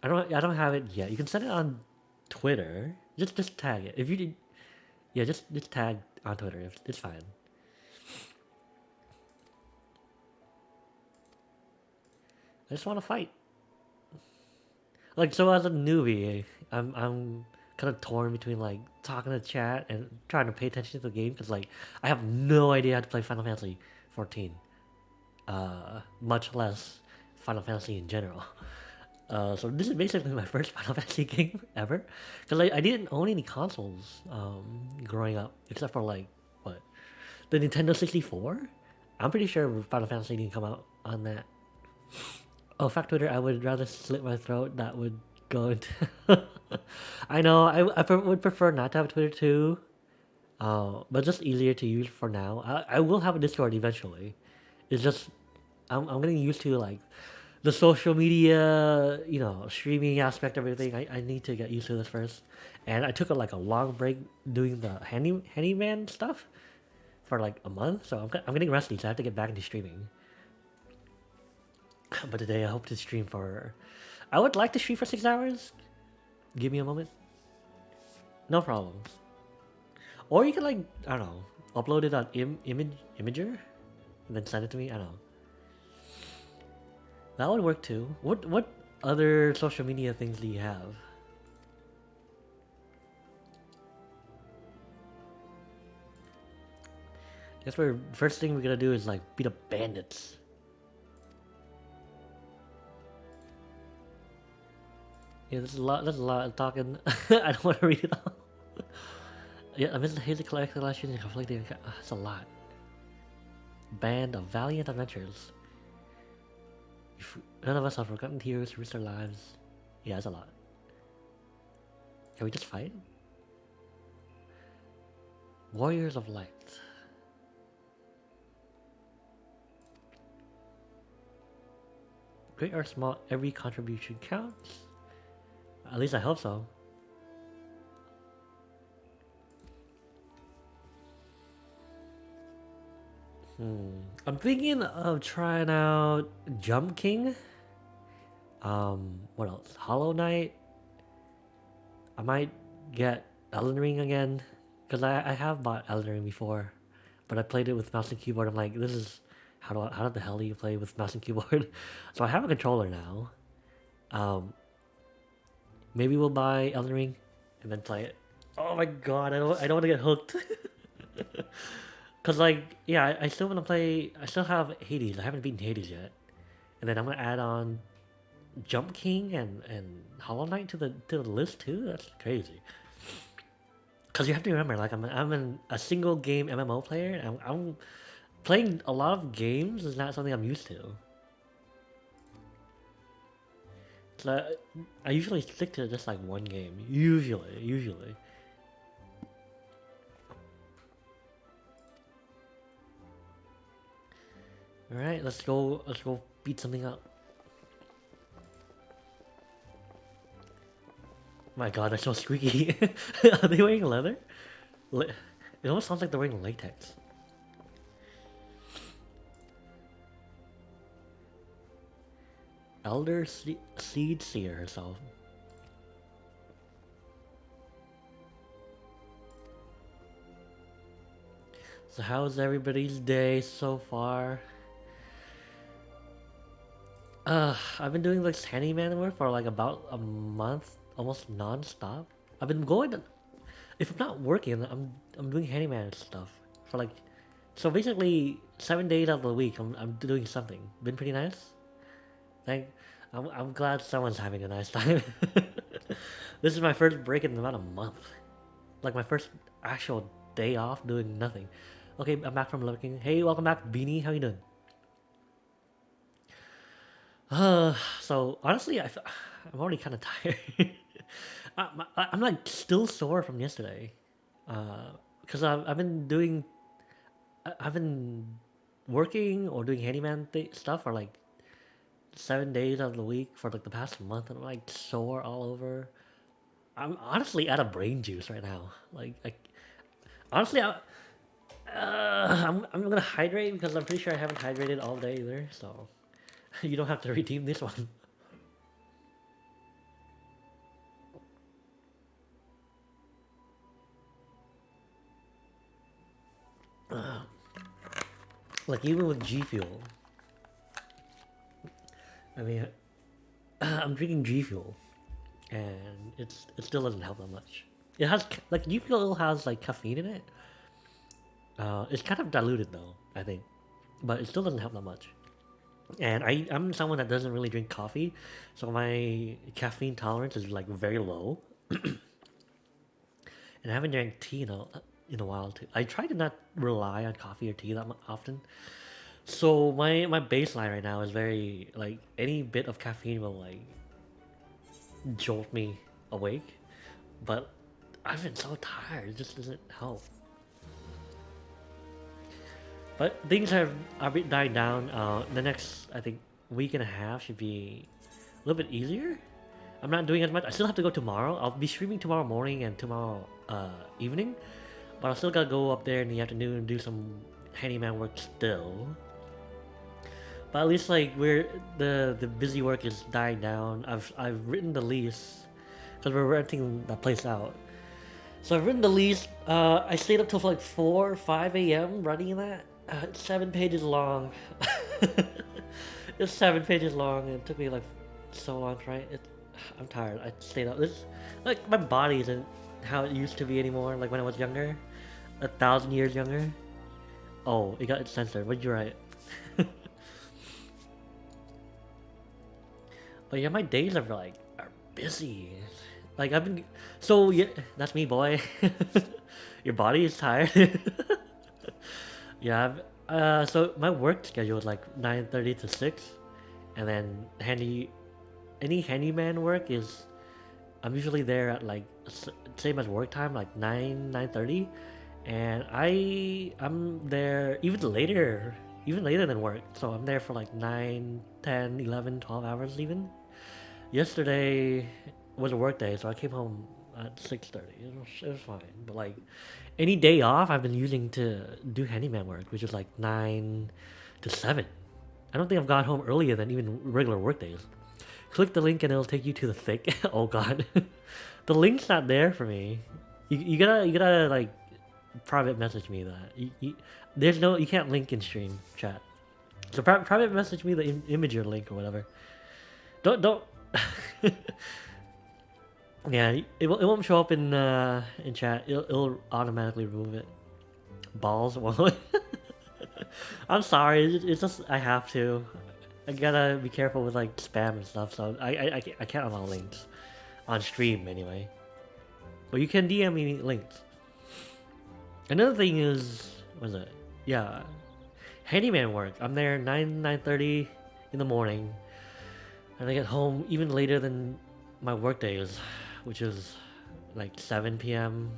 S2: I don't have it yet. You can set it on Twitter. Just tag it. If you did, yeah, just tag on Twitter. It's fine. I just want to fight. Like, so as a newbie, I'm kind of torn between like talking to chat and trying to pay attention to the game because like I have no idea how to play Final Fantasy XIV. Much less Final Fantasy in general. So this is basically my first Final Fantasy game ever, because I didn't own any consoles growing up, except for like the Nintendo 64. I'm pretty sure Final Fantasy didn't come out on that. Oh, fact Twitter, I would rather slit my throat. That would go into... I know, I would prefer not to have Twitter too, but just easier to use for now. I will have a Discord eventually. It's just I'm getting used to like the social media, streaming aspect of everything. I need to get used to this first. And I took a long break doing the handyman stuff for like a month, so I'm getting rusty, so I have to get back into streaming. But today I hope to stream for... I would like to stream for 6 hours. Give me a moment. No problems. Or you can like, I don't know, upload it on Imager and then send it to me. I don't know. That would work too. What other social media things do you have? Guess first thing we're gonna do is like beat up bandits. Yeah, there's a lot of talking. I don't want to read it all. Yeah, I missed the Hazy Collector last year and conflicting. That's a lot. Band of Valiant Adventures. None of us have forgotten tears, risked our lives. Yeah, that's a lot. Can we just fight? Warriors of Light. Great or small, every contribution counts. At least I hope so. I'm thinking of trying out Jump King. What else? Hollow Knight. I might get Elden Ring again, because I have bought Elden Ring before, but I played it with mouse and keyboard. I'm like, this is how the hell do you play with mouse and keyboard? So I have a controller now. Maybe we'll buy Elden Ring and then play it. Oh my god, I don't want to get hooked. Cause like, yeah, I still want to play. I still have Hades. I haven't beaten Hades yet, and then I'm gonna add on Jump King and Hollow Knight to the list too. That's crazy. Cause you have to remember, like a single game MMO player. And I'm playing a lot of games is not something I'm used to. So I usually stick to just like one game. Usually. All right, let's go beat something up. My God, they're so squeaky. Are they wearing leather? It almost sounds like they're wearing latex. Elder Seed Seer herself. So how's everybody's day so far? I've been doing this handyman work for like about a month, almost non-stop. I've been going. If I'm not working, I'm doing handyman stuff for like. So basically, 7 days out of the week, I'm doing something. Been pretty nice. I'm glad someone's having a nice time. This is my first break in about a month. Like my first actual day off doing nothing. Okay, I'm back from looking. Hey, welcome back, Beanie. How you doing? So honestly, I'm already kind of tired. I'm like still sore from yesterday, because I've been working or doing handyman stuff for like 7 days out of the week for like the past month, and I'm like sore all over. I'm honestly out of brain juice right now. Honestly, I'm gonna hydrate because I'm pretty sure I haven't hydrated all day either. So you don't have to redeem this one. Like even with G Fuel, I mean, I'm drinking G Fuel, and it still doesn't help that much. It has like G Fuel has like caffeine in it. It's kind of diluted though, I think, but it still doesn't help that much. And I'm someone that doesn't really drink coffee, so my caffeine tolerance is like very low. And I haven't drank tea in a while too. I try to not rely on coffee or tea that often. So my baseline right now is very like any bit of caffeine will like jolt me awake, but I've been so tired. It just doesn't help. But things are a bit dying down. The next, I think, week and a half should be a little bit easier. I'm not doing as much. I still have to go tomorrow. I'll be streaming tomorrow morning and tomorrow evening. But I still gotta go up there in the afternoon and do some handyman work still. But at least like the busy work is dying down. I've written the lease because we're renting that place out. So I've written the lease. I stayed up till like 4 or 5 a.m. writing that. It's 7 pages long. It's 7 pages long, and it took me like so long to write it. I'm tired. I stayed up. This like my body isn't how it used to be anymore. Like when I was younger, 1,000 years younger. Oh, it got censored. What did you write? But yeah, my days are busy. Like I've been. So yeah, that's me, boy. Your body is tired. Yeah. So my work schedule is like 9:30 to 6, and then any handyman work is. I'm usually there at like same as work time, like 9:30, and I'm there even later than work. So I'm there for like 9, 10, 11, 12 hours even. Yesterday was a work day, so I came home at 6:30. It was fine, but like any day off, I've been using to do handyman work, which is like 9 to 7. I don't think I've got home earlier than even regular work days. Click the link and it'll take you to the thick. Oh god, the link's not there for me. You gotta like private message me that. You can't link in stream chat. So private message me the imager link or whatever. Don't. Yeah, it won't show up in chat. It'll automatically remove it. Balls won't. I'm sorry. It's just I have to. I gotta be careful with like spam and stuff, so I can't allow links on stream anyway. But you can DM me links. Another thing is, what is it? Yeah, handyman work. I'm there 9:30 in the morning, and I get home even later than my work day is, which is like 7 p.m.,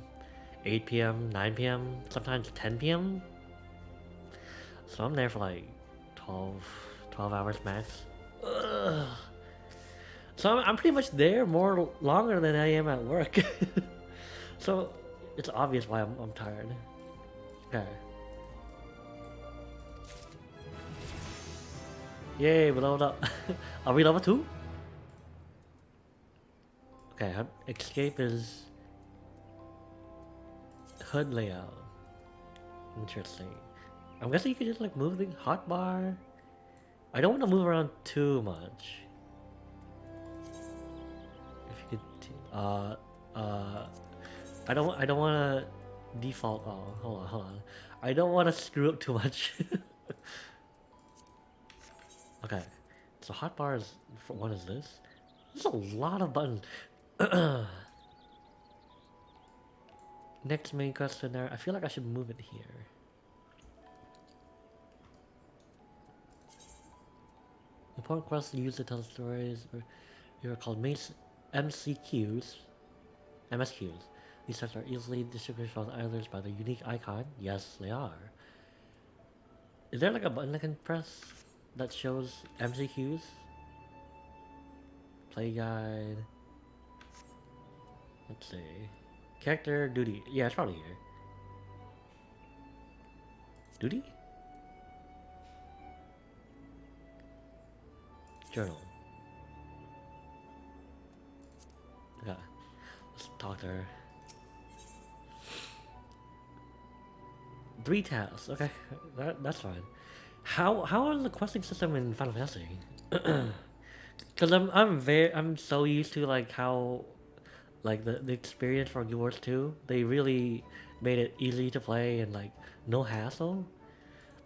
S2: 8 p.m., 9 p.m., sometimes 10 p.m. So I'm there for like 12 hours max. Ugh. So I'm pretty much there more longer than I am at work. So it's obvious why I'm tired. Okay. Yay, we leveled up. Are we level 2? Okay, escape is HUD layout. Interesting. I'm guessing you could just like move the hotbar. I don't want to move around too much. If you could, I don't want to default. Oh, hold on. I don't want to screw up too much. Okay, so hotbar is for what is this? There's a lot of buttons. Next main question there. I feel like I should move it here. Important quests used to tell stories. Are called MCQs. MSQs. These sets are easily distinguished from others by the unique icon. Yes, they are. Is there like a button I can press that shows MCQs? Play guide. Let's see. Character duty. Yeah, it's probably here. Duty? Journal. Okay. Let's talk to her. 3 tasks. Okay, that's fine. How is the questing system in Final Fantasy? Because I'm so used to like how like the experience for Guild Wars 2, they really made it easy to play and like no hassle.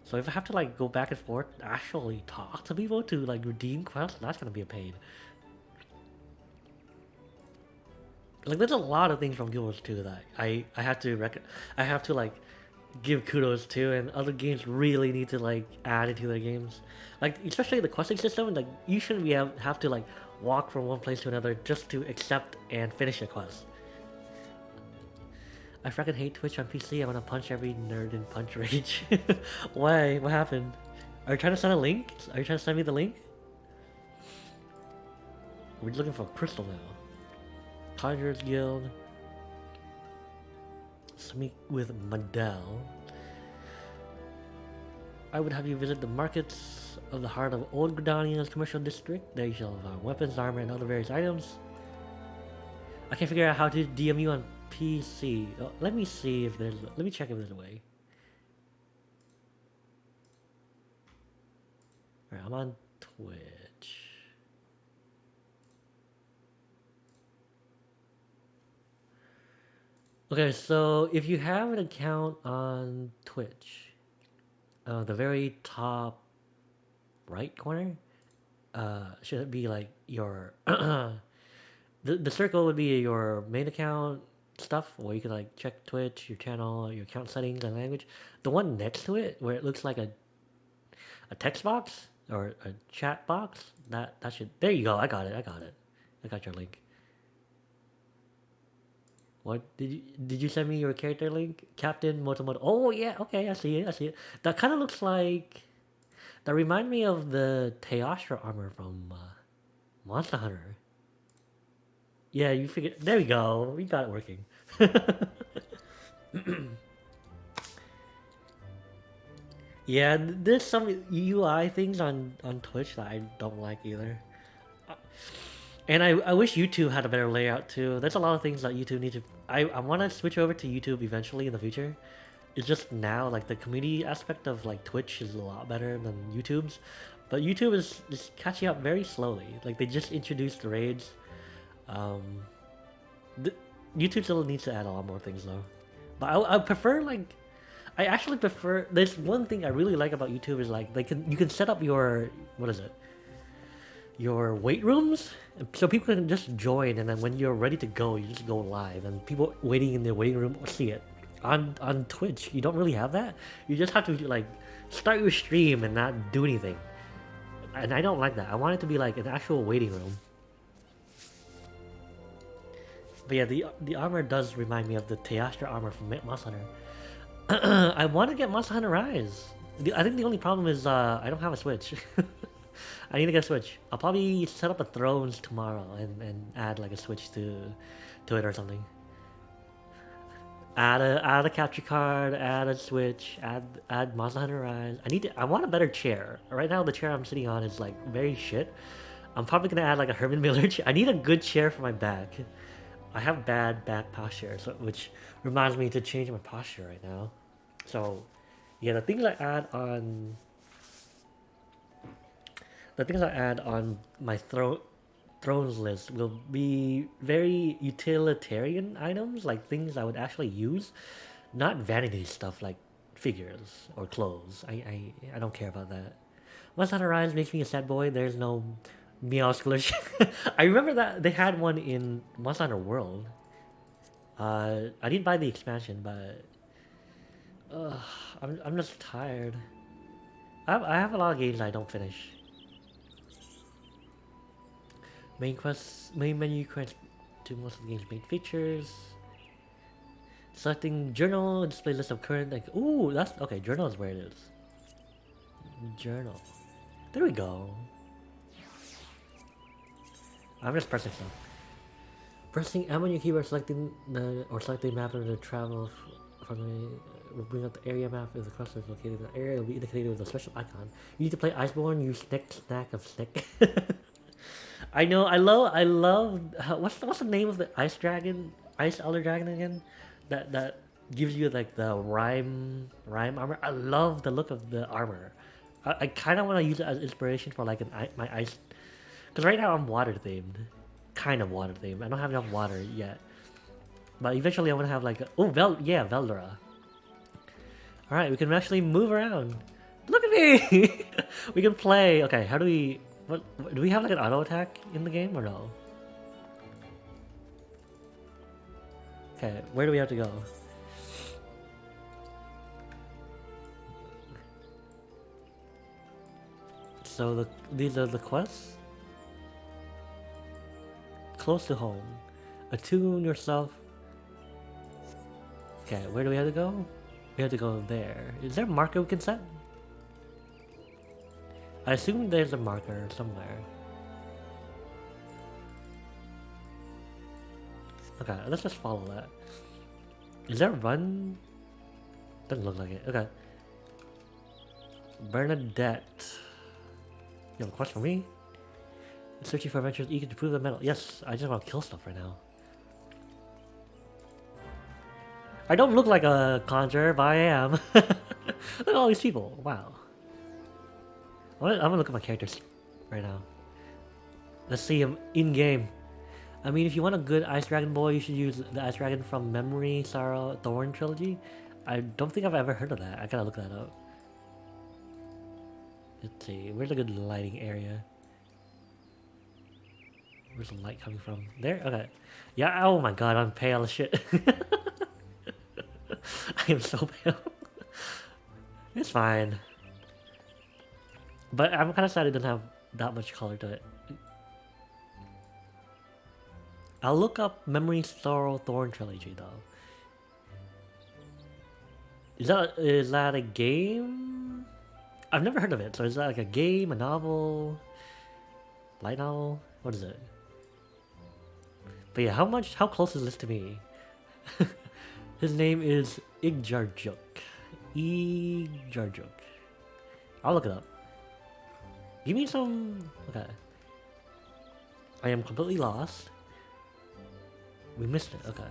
S2: So if I have to like go back and forth, actually talk to people to like redeem quests, that's gonna be a pain. Like there's a lot of things from Guild Wars 2 that I have to like give kudos to, and other games really need to like add into their games. Like especially the questing system, like you shouldn't be have to like walk from one place to another just to accept and finish a quest. I freaking hate Twitch on PC. I want to punch every nerd in Punch Rage. Why? What happened? Are you trying to send a link? Are you trying to send me the link? We're looking for Crystal now. Conjurer's Guild. Speak with Madel. I would have you visit the markets of the heart of Old Gridania's commercial district. There you shall find weapons, armor, and other various items. I can't figure out how to DM you on PC. Oh, let me see if there's. Let me check if there's a way. Alright, I'm on Twitch. Okay, so if you have an account on Twitch, the very top right corner, should it be like your the circle would be your main account stuff, where you can like check Twitch, your channel, your account settings, and language. The one next to it, where it looks like a text box or a chat box, that should. There you go. I got it. I got your link. What did you send me your character link? Captain Motomoto. Oh yeah, okay, I see it. That kind of looks like. That remind me of the Teostra armor from Monster Hunter. Yeah, you figured. There we go. We got it working. Yeah, there's some UI things on Twitch that I don't like either. And I wish YouTube had a better layout too. There's a lot of things that YouTube needs to. I want to switch over to YouTube eventually in the future. It's just now like the community aspect of like Twitch is a lot better than YouTube's, but YouTube is catching up very slowly. Like they just introduced the raids. YouTube still needs to add a lot more things though. But I prefer like. I actually prefer. There's one thing I really like about YouTube is like you can set up your what is it? your weight rooms, so people can just join, and then when you're ready to go, you just go live, and people waiting in their waiting room will see it. On Twitch, you don't really have that. You just have to like start your stream and not do anything, and I don't like that. I want it to be like an actual waiting room. But yeah, the armor does remind me of the Teastra armor from Monster Hunter. I want to get Monster Hunter Rise. I think the only problem is I don't have a Switch. I need to get a Switch. I'll probably set up a Thrones tomorrow and add like a Switch to it or something. Add a capture card, add a Switch, add Monster Hunter Rise. I want a better chair. Right now the chair I'm sitting on is like very shit. I'm probably gonna add like a Herman Miller chair. I need a good chair for my back. I have bad back posture, which reminds me to change my posture right now. So yeah, the things I add on my Thrones list will be very utilitarian items, like things I would actually use, not vanity stuff like figures or clothes. I don't care about that. Monster Hunter Rise makes me a sad boy. There's no Meowsclish. I remember that they had one in Monster Hunter World. I didn't buy the expansion, but I'm just tired. I have a lot of games I don't finish. Main menu corrects to most of the game's main features. Selecting journal, display list of current, like, ooh, that's okay. Journal is where it is. Journal. There we go. I'm just pressing stuff. Pressing M on your keyboard, selecting the map of the travel from the will bring up the area map. If the cluster is located in the area, it will be indicated with a special icon. You need to play Iceborne. Use snack of snack. I know. I love. What's the name of the ice elder dragon again? That gives you like the rhyme armor. I love the look of the armor. I kind of want to use it as inspiration for like my ice. Because right now I'm water themed. Kind of water themed. I don't have enough water yet. But eventually I want to have like Veldora. Alright, we can actually move around. Look at me! We can play. Okay, how do we... What do we have like an auto attack in the game or no? Okay, where do we have to go? So these are the quests? Close to home. Attune yourself. Okay, where do we have to go? We have to go there. Is there a marker we can set? I assume there's a marker somewhere. Okay, let's just follow that. Is there a run? Doesn't look like it. Okay. Bernadette. You have a quest for me? Searching for adventures eager to prove the metal. Yes, I just want to kill stuff right now. I don't look like a conjurer, but I am. Look at all these people. Wow. I'm gonna look at my characters right now. Let's see him in game. I mean, if you want a good Ice Dragon boy, you should use the Ice Dragon from Memory, Sorrow, Thorn trilogy. I don't think I've ever heard of that. I gotta look that up. Let's see. Where's a good lighting area? Where's the light coming from? There? Okay. Yeah, oh my god, I'm pale as shit. I am so pale. It's fine. But I'm kind of sad it doesn't have that much color to it. I'll look up Memory, Sorrow, Thorn trilogy though. Is that a game? I've never heard of it. So is that like a game, a novel, light novel? What is it? But yeah, how close is this to me? His name is Ydrarjuk. Ydrarjuk. I'll look it up. Give me some... Okay. I am completely lost. We missed it. Okay.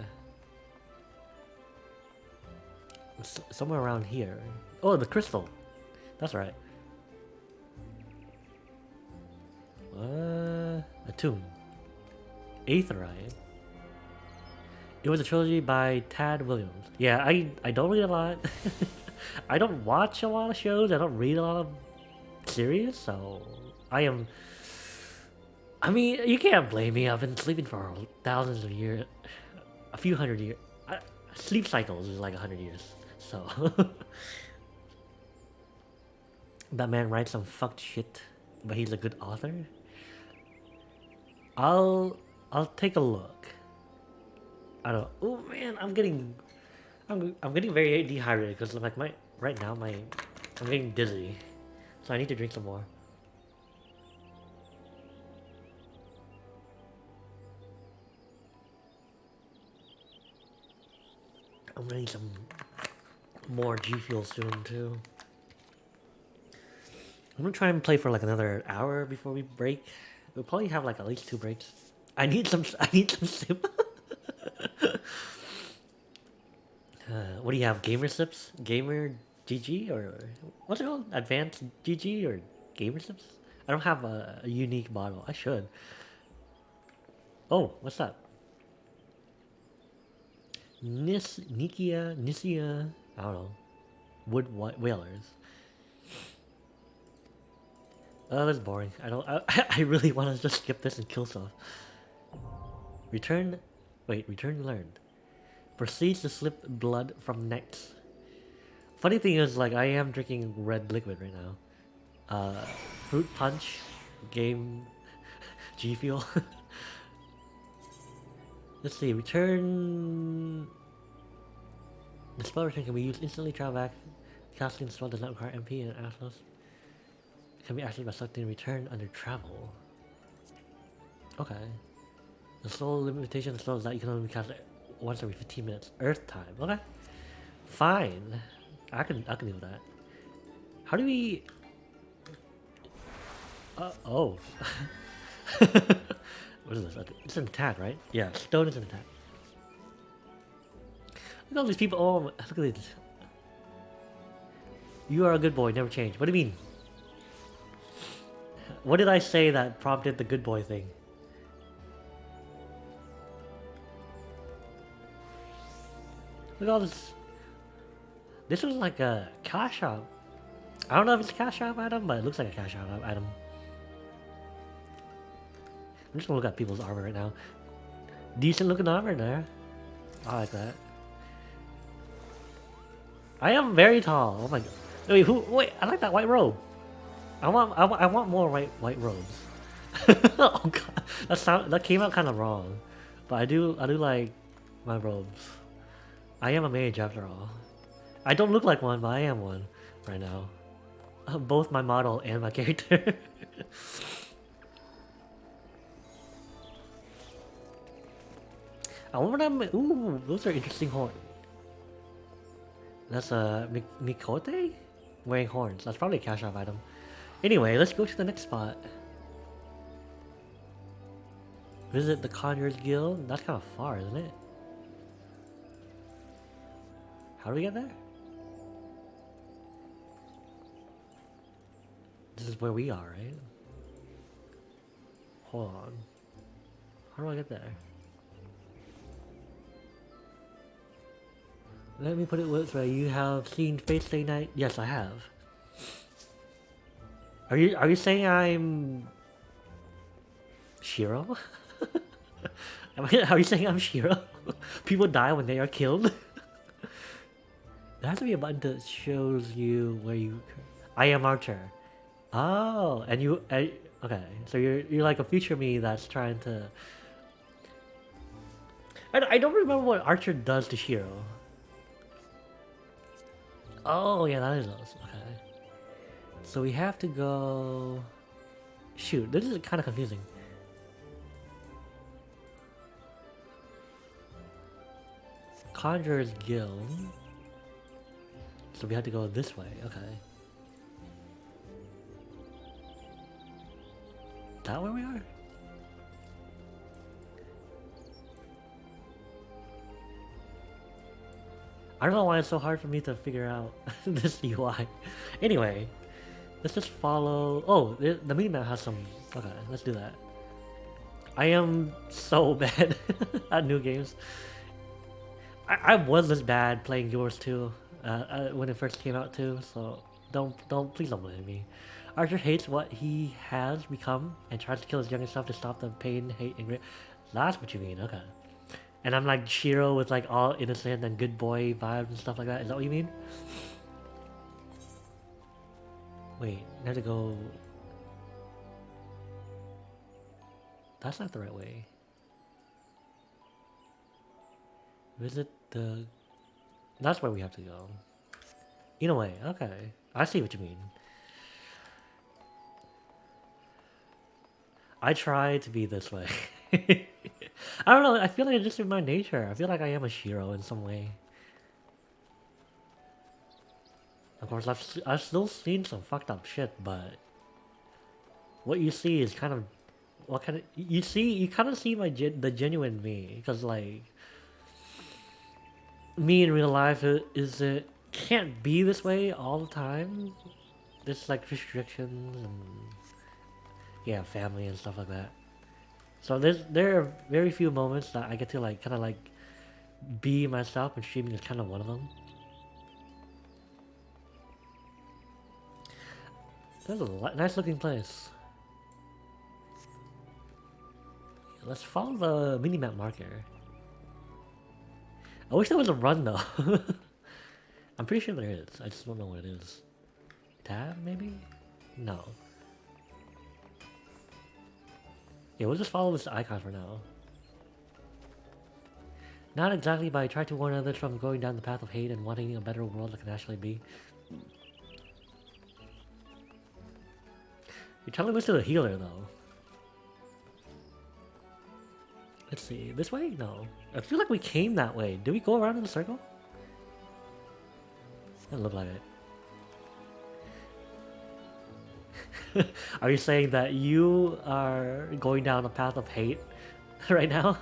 S2: Somewhere around here. Oh, the crystal. That's right. A tomb. Aetherite. It was a trilogy by Tad Williams. Yeah, I don't read a lot. I don't watch a lot of shows. I don't read a lot of series, so I am I mean, you can't blame me. I've been sleeping for thousands of years, a few hundred years. Sleep cycles is like 100 years. So that man writes some fucked shit, but he's a good author. I'll take a look. I don't. Oh man, I'm getting very dehydrated because like right now I'm getting dizzy, so I need to drink some more. I'm gonna need some more G Fuel soon too. I'm gonna try and play for like another hour before we break. We'll probably have like at least 2 breaks. I need some sleep. What do you have? Gamer sips? Gamer GG? Or what's it called? Advanced GG or gamer sips? I don't have a unique bottle. I should. Oh, what's that? Nisia, I don't know. Wood whalers. Oh, that's boring. I really want to just skip this and kill stuff. Return learned. Proceeds to slip blood from necks. Funny thing is, like, I am drinking red liquid right now. Fruit punch, game, G Fuel. Let's see, return... The spell return can be used instantly, travel back. Casting the spell does not require MP and Atlas. It can be activated by selecting return under travel. Okay. The slow limitation of the spell is that you can only cast it once every 15 minutes. Earth time. Okay. Fine. I can deal with that. How do we... oh. What is this? It's an attack, right? Yeah, stone is an attack. Look at all these people. Oh, look at this. You are a good boy, never change. What do you mean? What did I say that prompted the good boy thing? Look at all this. This was like a cash shop. I don't know if it's a cash shop item, but it looks like a cash shop item. I'm just gonna look at people's armor right now. Decent looking armor there. I like that. I am very tall. Oh my god. Wait, wait, I like that white robe. I want more white robes. Oh god. That came out kind of wrong. But I do like my robes. I am a mage after all. I don't look like one, but I am one right now. Both my model and my character. I wonder what ooh, those are interesting horns. That's a Mikote? Wearing horns. That's probably a cash off item. Anyway, let's go to the next spot. Visit the Conjurer's Guild. That's kind of far, isn't it? How do we get there? This is where we are, right? Hold on. How do I get there? Let me put it this way. You have seen Fate Stay Night? Yes, I have. Are you saying I'm Shiro? Are you saying I'm Shiro? People die when they are killed. There has to be a button that shows you where you. I am Archer. Oh, and you. Okay, so you're like a future me that's trying to. I don't remember what Archer does to Shiro. Oh yeah, that is us. Okay. So we have to go. Shoot, this is kind of confusing. Conjurer's Guild. So we have to go this way. Okay. Is that where we are? I don't know why it's so hard for me to figure out this UI. Anyway, let's just follow. Oh, the minimap has some. Okay, let's do that. I am so bad at new games. I was this bad playing yours too when it first came out too. So please don't blame me. Archer hates what he has become and tries to kill his younger self to stop the pain, hate, and regret. That's what you mean, okay. And I'm like Shiro with like all innocent and good boy vibes and stuff like that. Is that what you mean? Wait, I have to go. That's not the right way. Visit the. That's where we have to go. In a way, okay. I see what you mean. I try to be this way. I don't know, I feel like it's just in my nature. I feel like I am a Shiro in some way. Of course, I've still seen some fucked up shit, but what you see is kind of what kind of you kind of see the genuine me, because like me in real life it can't be this way all the time. There's like restrictions and yeah, family and stuff like that. So there are very few moments that I get to like kind of like be myself, and streaming is kind of one of them. That's a nice looking place. Let's follow the minimap marker. I wish there was a run though. I'm pretty sure there is. I just don't know what it is. Tab maybe? No. Yeah, we'll just follow this icon for now. Not exactly, but I try to warn others from going down the path of hate and wanting a better world that can actually be. You're telling this to the healer, though. Let's see. This way? No. I feel like we came that way. Did we go around in a circle? Doesn't look like it. Are you saying that you are going down a path of hate right now?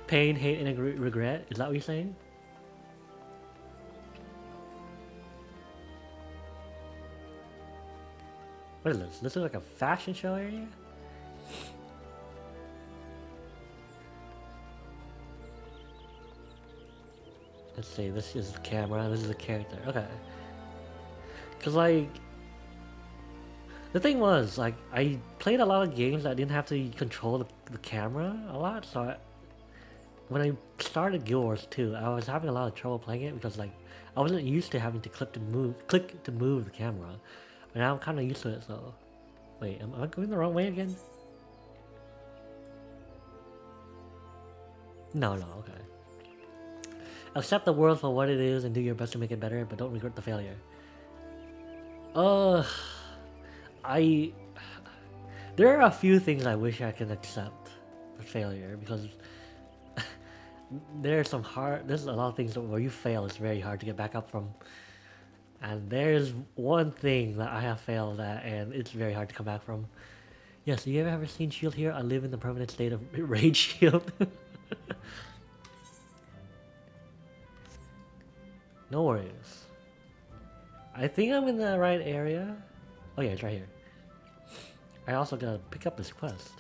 S2: Pain, hate, and regret? Is that what you're saying? What is this? This looks like a fashion show area? Let's see, this is the camera, this is the character. Okay. Cause like the thing was, like, I played a lot of games that didn't have to control the camera a lot, so when I started Guild Wars 2, I was having a lot of trouble playing it because like I wasn't used to having to click to move the camera. But now I'm kind of used to it, so... Wait, am I going the wrong way again? No, okay. Accept the world for what it is and do your best to make it better, but don't regret the failure. There are a few things I wish I could accept the failure, because there's a lot of things where you fail, it's very hard to get back up from. And there's one thing that I have failed at, and it's very hard to come back from. Yes, you ever seen Shield here? I live in the permanent state of Rage Shield. No worries. I think I'm in the right area. Oh yeah, it's right here. I also gotta pick up this quest.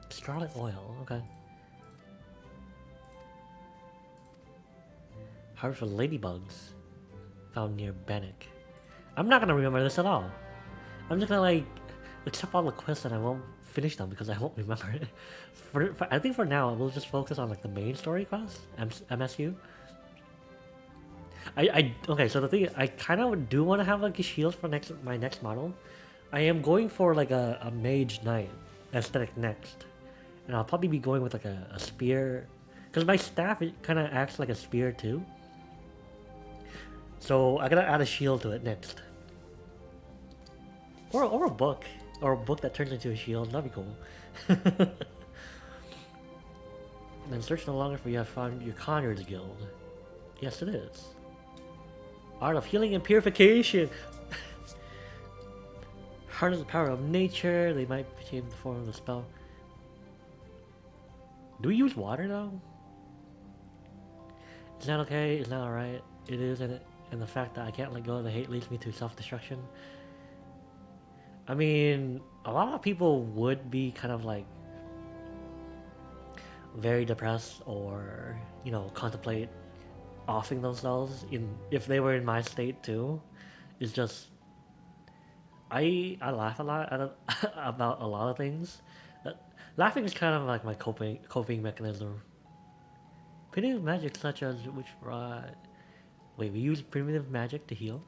S2: Scarlet oil, okay. Harvest for ladybugs. Found near Bannock. I'm not gonna remember this at all. I'm just gonna like accept all the quests and I won't finish them because I won't remember it. I think for now we'll just focus on like the main story quest, MSU. Okay, so the thing is, I kind of do want to have like a shield for my next model. I am going for like a mage knight aesthetic next, and I'll probably be going with like a spear, because my staff it kind of acts like a spear too. So I gotta add a shield to it next, or a book that turns into a shield. That'd be cool. And then search no longer for you have found your Conjure's Guild. Yes, it is. Art of healing and purification. Harness the power of nature. They might change the form of the spell. Do we use water though? Is that okay? Is that alright? It is, and the fact that I can't let go of the hate leads me to self-destruction. I mean, a lot of people would be kind of like very depressed, or, you know, contemplate offing themselves in if they were in my state too. It's just I laugh a lot at about a lot of things. Laughing is kind of like my coping mechanism. Primitive magic such as which wait, we use primitive magic to heal?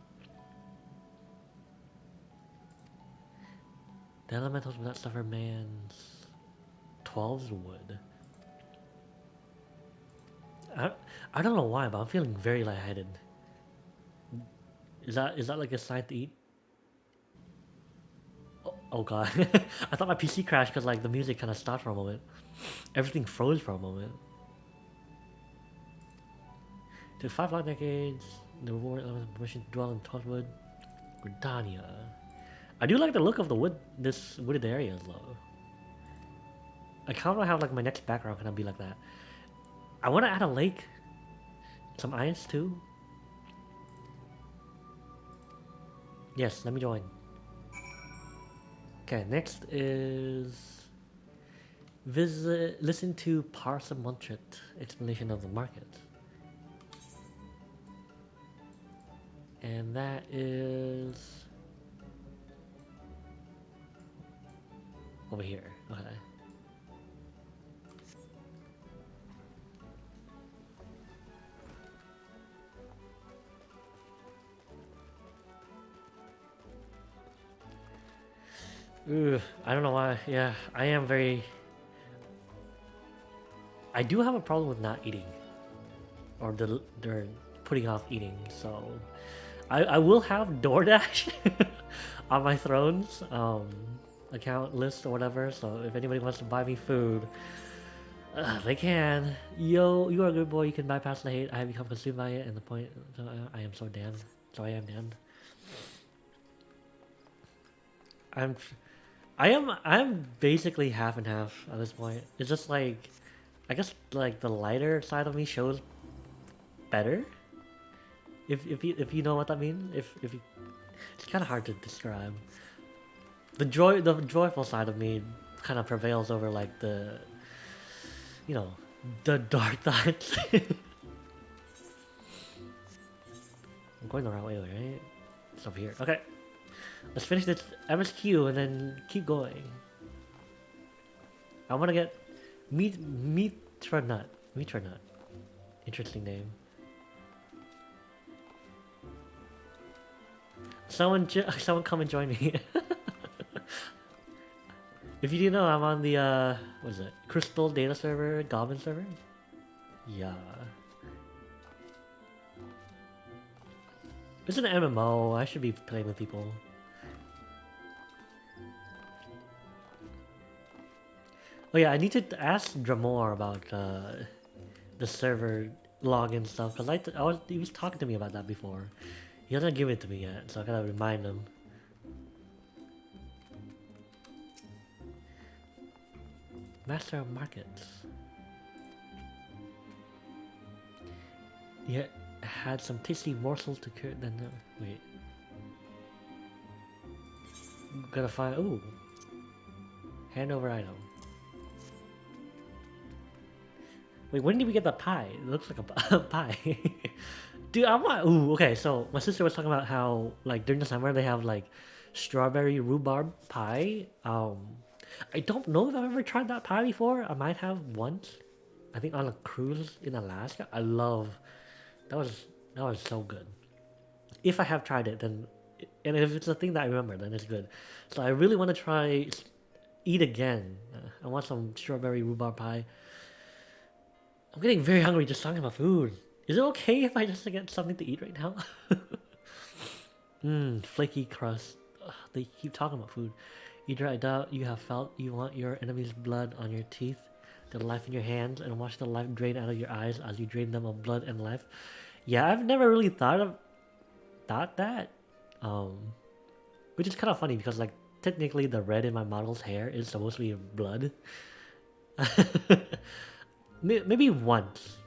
S2: The elementals will not suffer man's 12's wood. I don't know why, but I'm feeling very lightheaded. Is that like a sign to eat? Oh god. I thought my PC crashed because like the music kind of stopped for a moment. Everything froze for a moment. Took 5 long decades. The reward of permission to dwell in Totwood. Gridania. I do like the look of the wood. This wooded area though. I kind of have like my next background gonna be like that. I want to add a lake. Some ice too. Yes, let me join. Okay, next is listen to Parsamontret explanation of the market. And that is over here. Okay. I don't know why. Yeah, I am very... I do have a problem with not eating. Or they're putting off eating, so... I will have DoorDash on my Thrones account list or whatever, so if anybody wants to buy me food, they can. Yo, you are a good boy, you can bypass the hate. I have become consumed by it, and the point... I am so damned. So I am damned. I'm basically half and half at this point. It's just like, I guess like the lighter side of me shows better. If you know what that means. If you, it's kind of hard to describe. The joyful side of me kind of prevails over like the, you know, the dark thoughts. I'm going the right way, right? It's over here. Okay. Let's finish this MSQ and then keep going. I want to get Mitranut. Interesting name. Someone come and join me. If you didn't know, I'm on the what is it? Crystal Data Server, Goblin server. Yeah. It's an MMO. I should be playing with people. Oh yeah, I need to ask Dramor about the server login stuff because he was talking to me about that before. He hasn't given it to me yet, so I gotta remind him. Master of Markets. Yeah, had some tasty morsels to cure. Then wait, gotta find. Ooh, hand over item. Wait, when did we get the pie? It looks like a pie. Dude, I want... Ooh, okay, so my sister was talking about how, like, during the summer they have, like, strawberry rhubarb pie. I don't know if I've ever tried that pie before. I might have once. I think on a cruise in Alaska. I love... That was so good. If I have tried it, then... And if it's a thing that I remember, then it's good. So I really want to try... Eat again. I want some strawberry rhubarb pie. I'm getting very hungry just talking about food. Is it okay if I just get something to eat right now? Flaky crust. Ugh, they keep talking about food. Either I doubt you have felt you want your enemy's blood on your teeth, the life in your hands, and watch the life drain out of your eyes as you drain them of blood and life. Yeah, I've never really thought that. Which is kind of funny because like technically the red in my model's hair is supposed to be blood. Maybe once.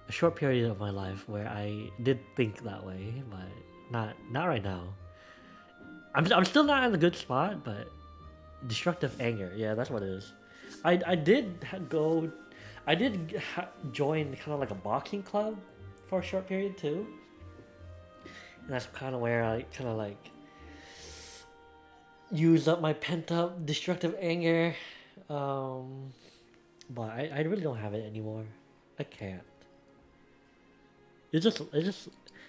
S2: A short period of my life where I did think that way, but not right now. I'm still not in a good spot, but destructive anger. Yeah, that's what it is. I did go. I did join kind of like a boxing club for a short period too, and that's kind of where I kind of like use up my pent up destructive anger. But I really don't have it anymore. I can't. It's just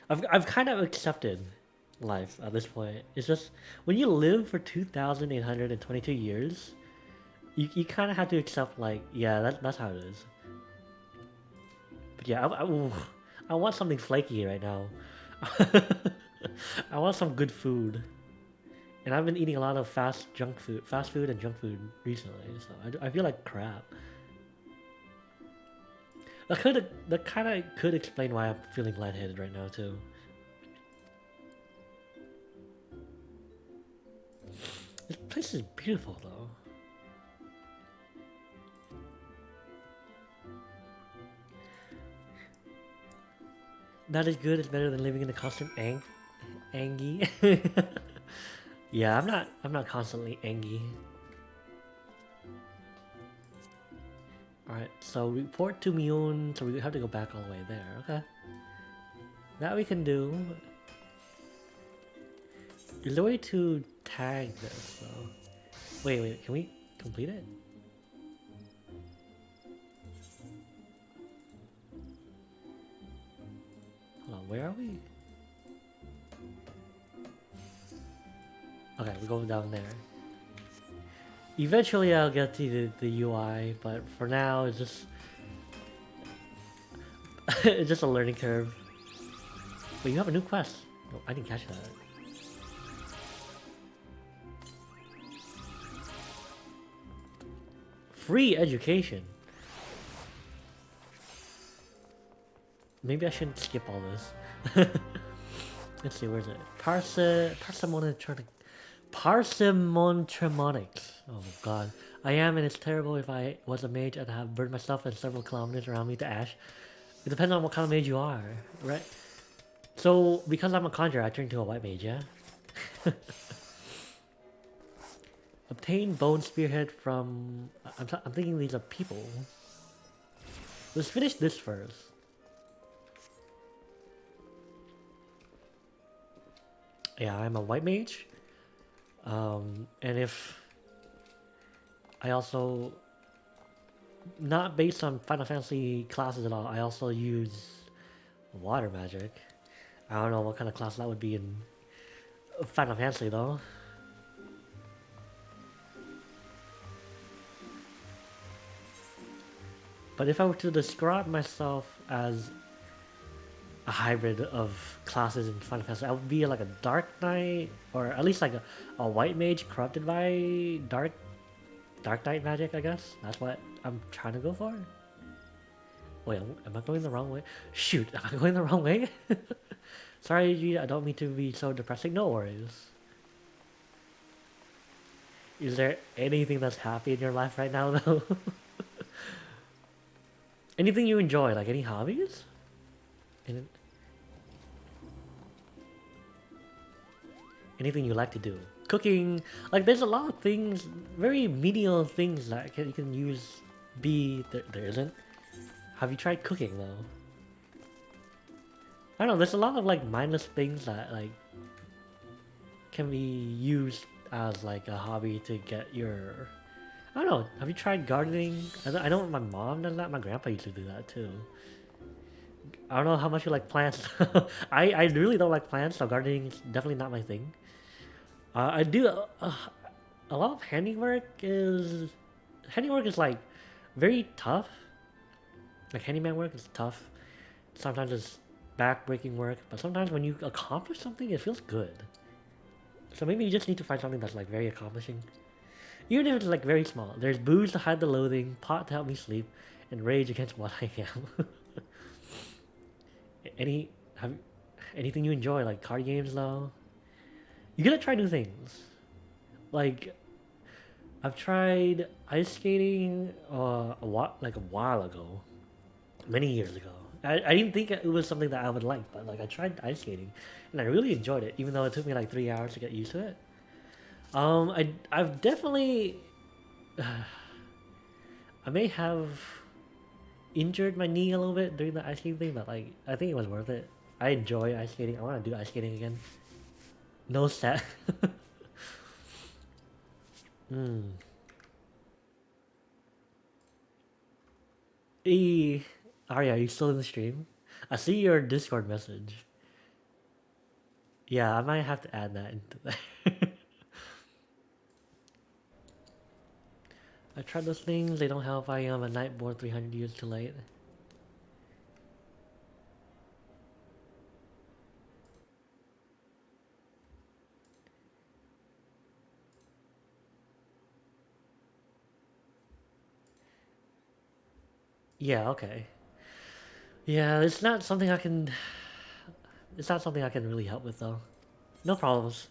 S2: I've kind of accepted life at this point. It's just when you live for 2,822 years, you kind of have to accept like, yeah, that's how it is. But yeah, I want something flaky right now. I want some good food. And I've been eating a lot of fast food and junk food recently, so I feel like crap. That kind of could explain why I'm feeling lightheaded right now too. This place is beautiful though. Not as good. It's better than living in a constant angy. Yeah, I'm not constantly angry. Alright, so report to Myun, so we have to go back all the way there, okay. That we can do. There's a way to tag this though. Wait, can we complete it? Hold on, where are we? Okay, we're going down there. Eventually I'll get to the UI, but for now it's just it's just a learning curve. But you have a new quest. Oh, I didn't catch that. Free education. Maybe I shouldn't skip all this. Let's see, where's it? Parsimonics. Oh god. I am, and it's terrible. If I was a mage, I'd have burned myself and several kilometers around me to ash. It depends on what kind of mage you are, right? So, because I'm a conjurer, I turn into a white mage, yeah? Obtain bone spearhead from... I'm thinking these are people. Let's finish this first. Yeah, I'm a white mage. And if I also, not based on Final Fantasy classes at all, I also use water magic. I don't know what kind of class that would be in Final Fantasy though. But if I were to describe myself as a hybrid of classes in Final Fantasy, I would be like a Dark Knight, or at least like a white mage corrupted by Dark Knight magic, I guess. That's what I'm trying to go for. Wait, am I going the wrong way? Shoot, am I going the wrong way? Sorry, G, I don't mean to be so depressing. No worries. Is there anything that's happy in your life right now, though? Anything you enjoy, like any hobbies? Anything you like to do? Cooking, like there's a lot of things, very menial things that you can use. There isn't. Have you tried cooking though? I don't know, there's a lot of like mindless things that like can be used as like a hobby to get your... I don't know, have you tried gardening? I know my mom does that, my grandpa used to do that too. I don't know how much you like plants. I really don't like plants, so gardening is definitely not my thing. I do a lot of handiwork is like very tough. Like handyman work is tough. Sometimes it's back-breaking work, but sometimes when you accomplish something, it feels good. So maybe you just need to find something that's like very accomplishing. Even if it's like very small. There's booze to hide the loathing, pot to help me sleep, and rage against what I am. Anything you enjoy, like card games though? You gotta try new things. Like, I've tried ice skating a while ago, many years ago. I didn't think it was something that I would like, but like I tried ice skating, and I really enjoyed it, even though it took me like 3 hours to get used to it. I've definitely, I may have injured my knee a little bit during the ice skating thing, but like I think it was worth it. I enjoy ice skating. I want to do ice skating again. No set. Hey, Arya, are you still in the stream? I see your Discord message. Yeah, I might have to add that into there. I tried those things, they don't help. I am a night born 300 years too late. Yeah, okay. Yeah, it's not something I can... It's not something I can really help with though. No problems.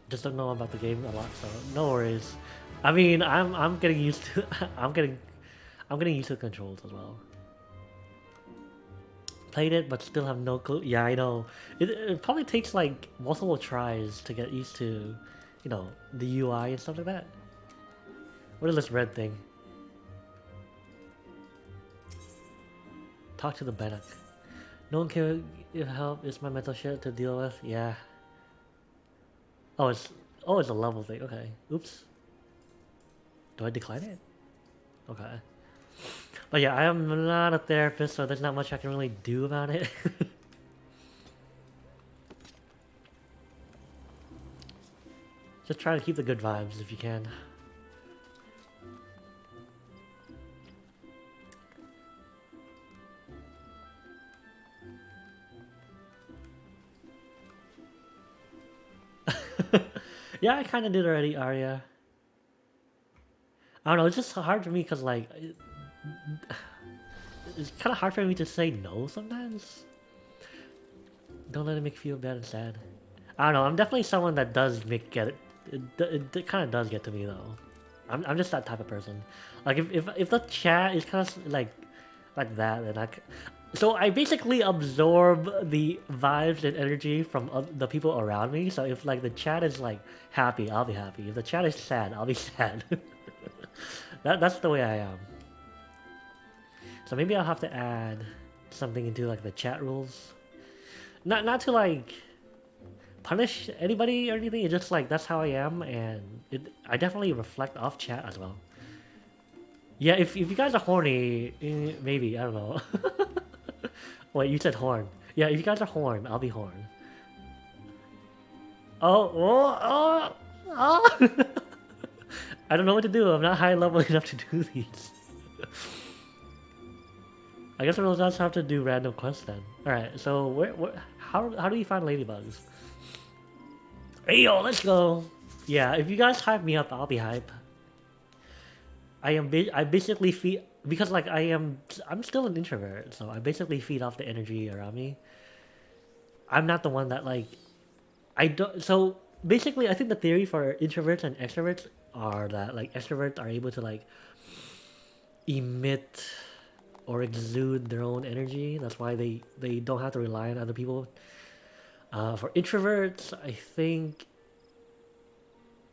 S2: Just don't know about the game a lot, so no worries. I mean, I'm getting used to I'm getting used to the controls as well. Played it, but still have no clue. Yeah, I know. It probably takes like multiple tries to get used to, you know, the UI and stuff like that. What is this red thing? Talk to the Bannock. No one can give help. It's my mental shit to deal with. Yeah. Oh, it's a level thing. Okay. Oops. Do I decline it? Okay. But yeah, I am not a therapist, so there's not much I can really do about it. Just try to keep the good vibes if you can. Yeah, I kind of did already, Arya. I don't know, it's just hard for me because, like, it's kind of hard for me to say no sometimes. Don't let it make you feel bad and sad. I don't know, I'm definitely someone that does get it. It kind of does get to me though. I'm just that type of person. Like if the chat is kind of like that, then so I basically absorb the vibes and energy from the people around me. So if like the chat is like happy, I'll be happy. If the chat is sad, I'll be sad. That's the way I am. So maybe I'll have to add something into like the chat rules. Not to like punish anybody or anything. It's just like that's how I am, and I definitely reflect off chat as well. Yeah, if you guys are horny, maybe, I don't know. Wait, you said horn. Yeah, if you guys are horn, I'll be horn. Oh. I don't know what to do. I'm not high level enough to do these. I guess we'll just have to do random quests then. Alright, so how do you find ladybugs? Hey yo, let's go! Yeah, if you guys hype me up, I'll be hype. I basically feed, because like I'm still an introvert, so I basically feed off the energy around me. I'm not the one that like so basically I think the theory for introverts and extroverts are that like extroverts are able to like emit or exude their own energy. That's why they don't have to rely on other people. For introverts, I think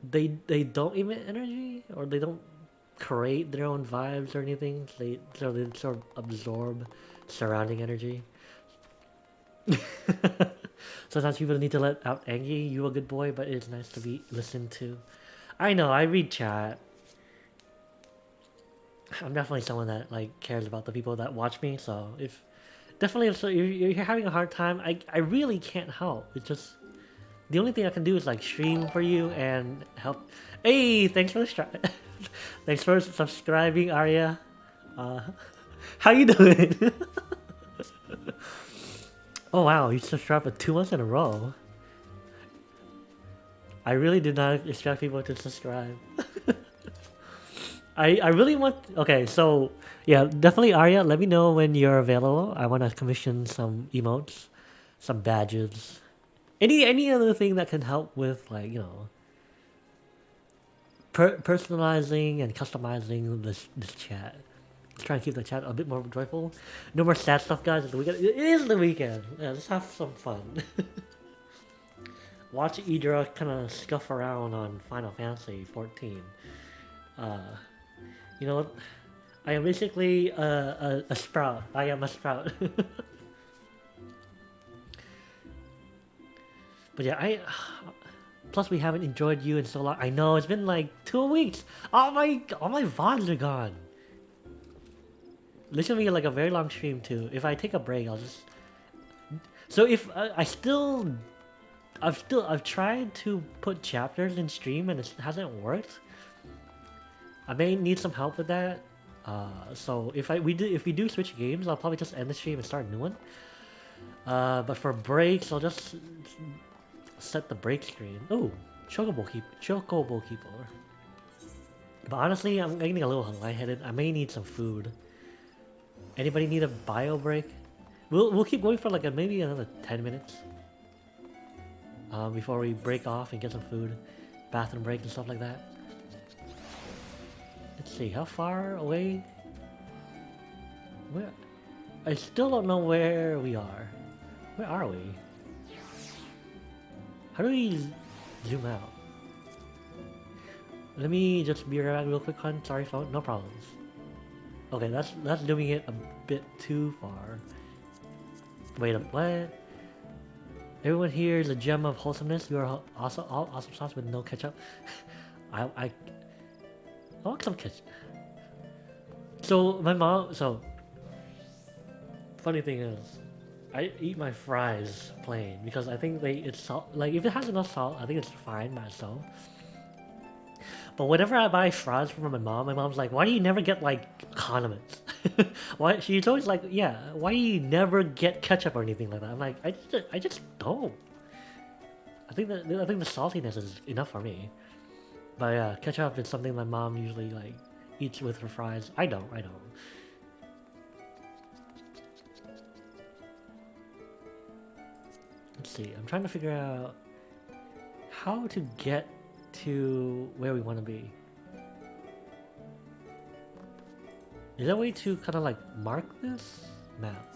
S2: they don't emit energy, or they don't create their own vibes or anything. They sort of absorb surrounding energy. Sometimes people need to let out anger. You a good boy, but it's nice to be listened to. I know, I read chat. I'm definitely someone that like cares about the people that watch me, so if you're having a hard time, I really can't help. It's just the only thing I can do is like stream for you and help. Hey, thanks for thanks for subscribing, Arya. How you doing? Oh wow, you subscribed for 2 months in a row. I really did not expect people to subscribe. I really want... Okay, so... Yeah, definitely, Arya, let me know when you're available. I want to commission some emotes, some badges. Any other thing that can help with, like, you know... personalizing and customizing this chat. Let's try and keep the chat a bit more joyful. No more sad stuff, guys. It's the weekend. It is the weekend. Yeah, let's have some fun. watch Idra kind of scuff around on Final Fantasy 14. You know what? I am basically a sprout. I am a sprout. But yeah, plus we haven't enjoyed you in so long. I know, it's been like 2 weeks. All my VODs are gone. This is gonna be like a very long stream too. If I take a break, I'll just. So if I've tried to put chapters in stream and it hasn't worked. I may need some help with that. So if we do switch games, I'll probably just end the stream and start a new one. But for breaks, I'll just set the break screen. Oh, Chocobo Keeper. But honestly, I'm getting a little lightheaded. I may need some food. Anybody need a bio break? We'll keep going for like maybe another 10 minutes. Before we break off and get some food, bathroom break and stuff like that. Let's see, how far away? Where? I still don't know where we are. Where are we? How do we zoom out? Let me just be right back real quick, hon. Sorry, phone. No problems. Okay, that's doing it a bit too far. Wait a what? Everyone here is a gem of wholesomeness. You are also all awesome sauce with no ketchup. I want some ketchup. So my mom. So funny thing is, I eat my fries plain because I think it's salt. Like if it has enough salt, I think it's fine by itself. But whenever I buy fries from my mom's like, "Why do you never get like condiments?" Why? She's always like, "Yeah, why do you never get ketchup or anything like that?" I'm like, I just don't. I think the saltiness is enough for me. But yeah, ketchup is something my mom usually like eats with her fries. I don't. Let's see. I'm trying to figure out how to get to where we want to be. Is there a way to kind of like mark this map?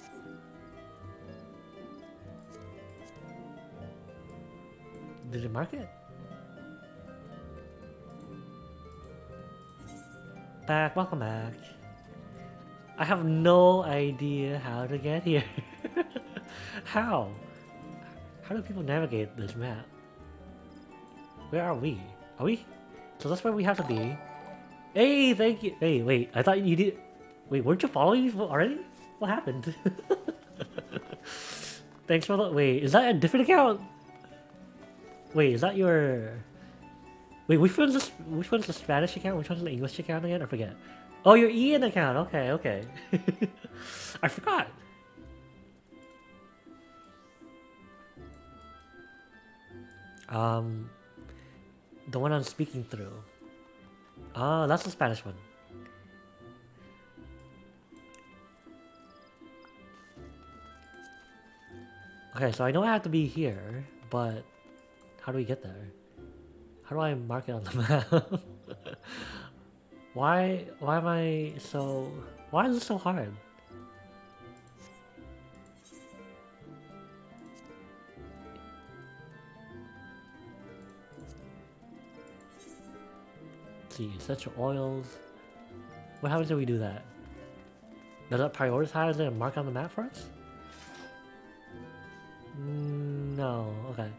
S2: Did it mark it? Welcome back. I have no idea how to get here. How? How do people navigate this map? Where are we? Are we? So that's where we have to be. Hey, thank you. Hey, wait. I thought you did. Wait, weren't you following me already? What happened? Thanks for the. Wait, is that a different account? Wait, is that your? Wait, which one's the Spanish account? Which one's the English account again? I forget. Oh, your Ian account. Okay. I forgot. The one I'm speaking through. Oh, that's the Spanish one. Okay, so I know I have to be here, but how do we get there? How do I mark it on the map? Why am I so... Why is it so hard? Let's see, essential oils. What happens if we do that? Does that prioritize it and mark on the map for us? No, okay.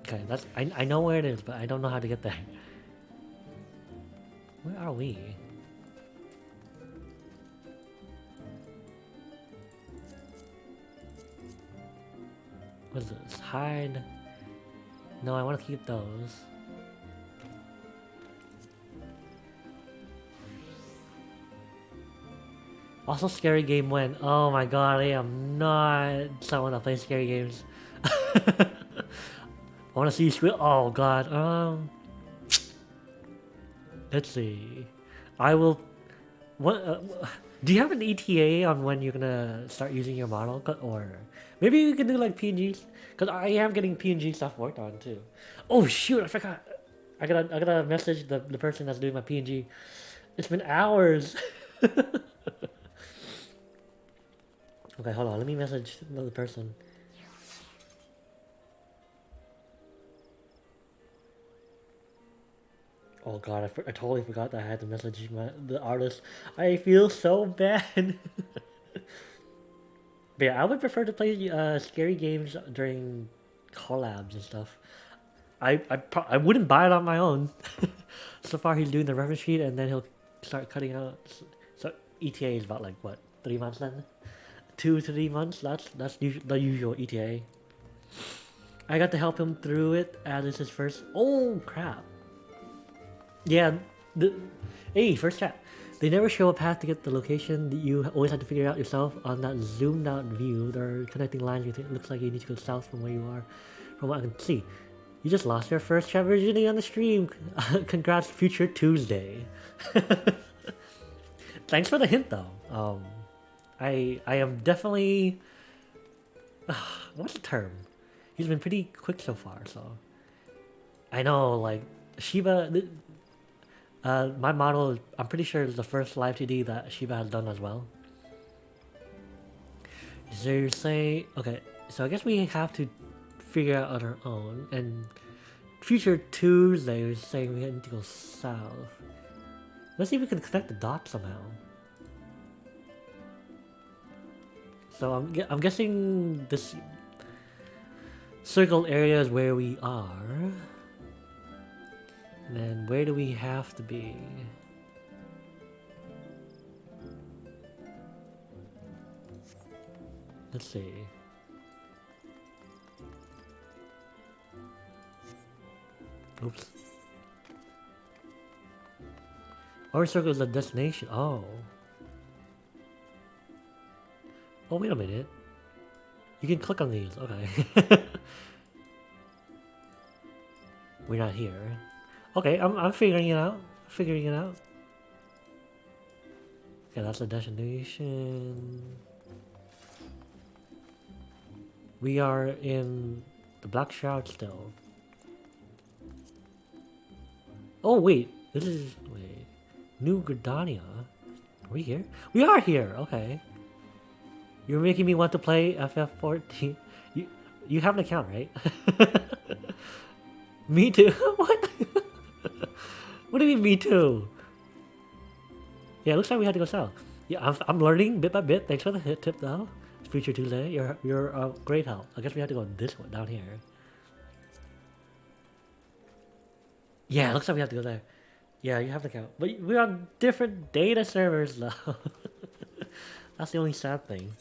S2: Okay, that's I know where it is, but I don't know how to get there. Where are we? What is this? Hide. No, I want to keep those. Also, scary game when. Oh my god, I am not someone that plays scary games. I want to see you squeal. Oh god. Let's see. I will. What? Do you have an ETA on when you're gonna start using your model, or maybe you can do like PNGs? Cause I am getting PNG stuff worked on too. Oh shoot! I forgot. I gotta message the person that's doing my PNG. It's been hours. Okay, hold on. Let me message another person. Oh god, I totally forgot that I had to message the artist. I feel so bad. But yeah, I would prefer to play scary games during collabs and stuff. I wouldn't buy it on my own. So far, he's doing the reference sheet, and then he'll start cutting out. So ETA is about like what, 3 months then? 2 to 3 months. That's the usual ETA. I got to help him through it as it's his first. Oh crap! Yeah, hey, first chat. They never show a path to get the location. You always have to figure it out yourself. On that zoomed out view, there are connecting lines. It looks like you need to go south from where you are. From what I can see, you just lost your first chat virginity on the stream. Congrats, future Tuesday. Thanks for the hint, though. I am definitely. What's the term? He's been pretty quick so far, so. I know, like Shiba. My model, I'm pretty sure is the first live TD that Shiba has done as well. So you're saying, okay, so I guess we have to figure out on our own, and future Tuesday is saying we need to go south. Let's see if we can connect the dots somehow. So I'm guessing this circle area is where we are. And then where do we have to be? Let's see. Oops. Our circle is the destination. Oh. Oh, wait a minute. You can click on these. Okay. We're not here. Okay, I'm figuring it out. Figuring it out. Okay, that's the destination. We are in the Black Shroud still. Oh wait, this is New Gridania. Are we here? We are here. Okay. You're making me want to play FF14. You have an account, right? Me too. What? What do you mean, me too? Yeah, it looks like we had to go south. Yeah, I'm learning bit by bit. Thanks for the tip, though. It's Future Tuesday. You're a great help. I guess we have to go this one down here. Yeah, it looks like we have to go there. Yeah, you have the account, but we're on different data servers, though. That's the only sad thing.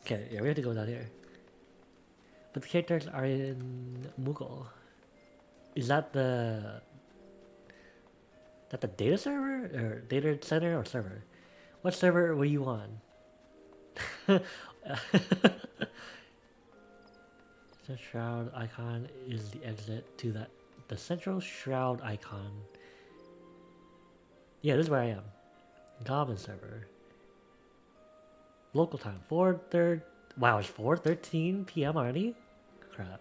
S2: Okay, yeah, we have to go down here. But the characters are in Mughal. Is that the data server or data center or server? What server were you on? The shroud icon is the exit to the central shroud icon. Yeah, this is where I am. Goblin server. Local time 4:30. Wow, it's 4:13 p.m. already. Crap.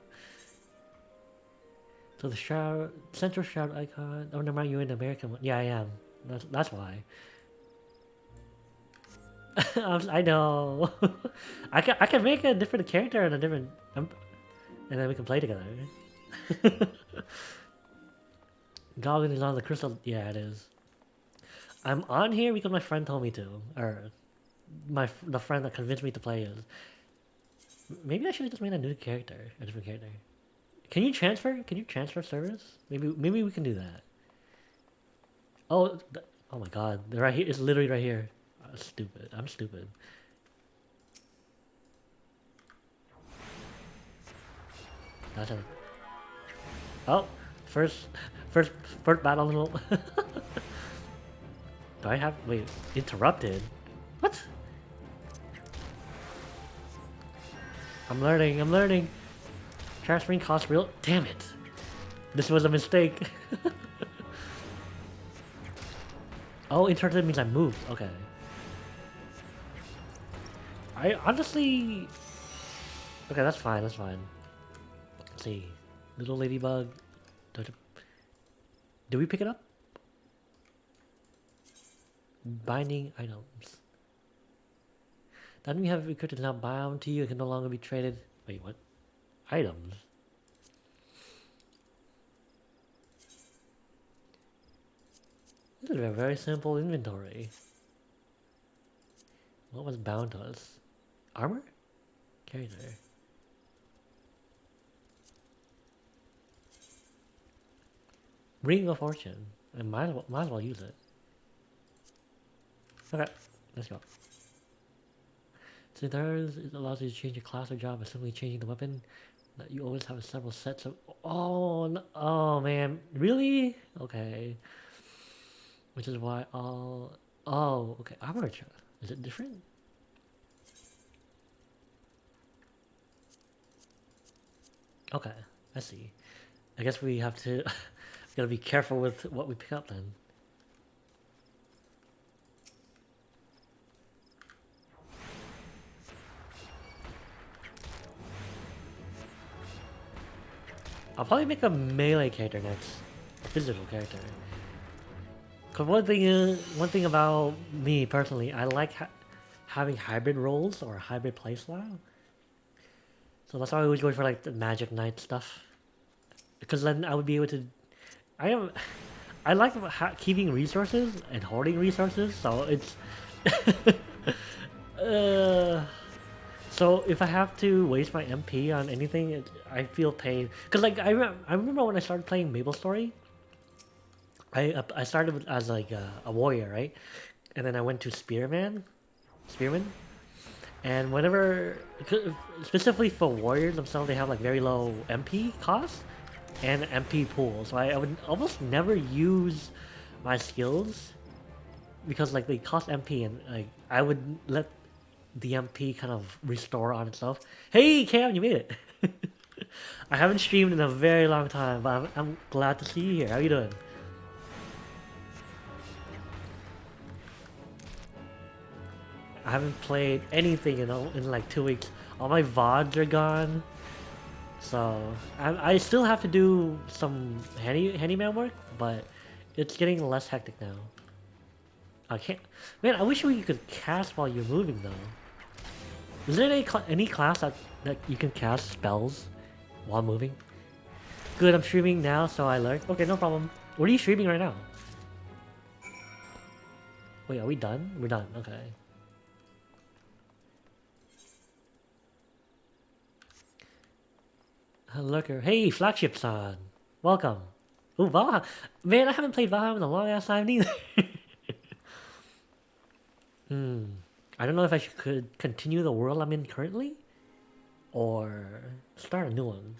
S2: So the shroud, central shroud icon. Oh, never mind. You're in the American one. Yeah, I am. That's why. I know. I can make a different character and a different, and then we can play together. Goblin is on the crystal. Yeah, it is. I'm on here because my friend told me to, or the friend that convinced me to play is. Maybe I should have just made a new character, a different character. Can you transfer? Can you transfer servers? Maybe we can do that. Oh, oh my God! They're right here. It's literally right here. Oh, stupid. I'm stupid. That's a. Oh, first battle. Do I have interrupted? What? I'm learning. Transferring costs real. Damn it! This was a mistake. Oh, interrupted means I moved. Okay. I honestly. Okay, that's fine. Let's see. Little ladybug. Did we pick it up? Binding items. Then we have recruited now bound to you and can no longer be traded. Wait, what? Items. This is a very simple inventory. What was bound to us? Armor? Character. Ring of Fortune. I might as well use it. Okay, let's go. So it allows you to change your class or job by simply changing the weapon. That you always have several sets of. Oh, no, oh man, really? Okay. Which is why all. Oh, okay. Armor. Is it different? Okay, I see. I guess we have to. Gotta be careful with what we pick up then. I'll probably make a melee character next, a physical character. Cause one thing about me personally, I like having hybrid roles or hybrid playstyle. So that's why I always go for like the Magic Knight stuff, because then I would be able to. I like keeping resources and hoarding resources, so it's. So if I have to waste my MP on anything, I feel pain. Cause like I remember when I started playing MapleStory, I started as like a warrior, right? And then I went to Spearman, and whenever specifically for warriors themselves, they have like very low MP cost and MP pool. So I would almost never use my skills because like they cost MP, and like I would let the MP kind of restore on itself. Hey Cam, you made it. I haven't streamed in a very long time, but I'm glad to see you here. How you doing? I haven't played anything in like 2 weeks. All my VODs are gone. So I still have to do some handyman work, but it's getting less hectic now. I can't. Man, I wish we could cast while you're moving though. Is there any class that you can cast spells while moving? Good, I'm streaming now, so I learned. Okay, no problem. What are you streaming right now? Wait, are we done? We're done. Okay. Lurker. Hey, Flagship-san. Welcome. Oh, Valheim. Man, I haven't played Valheim in a long ass time neither. I don't know if I could continue the world I'm in currently, or start a new one.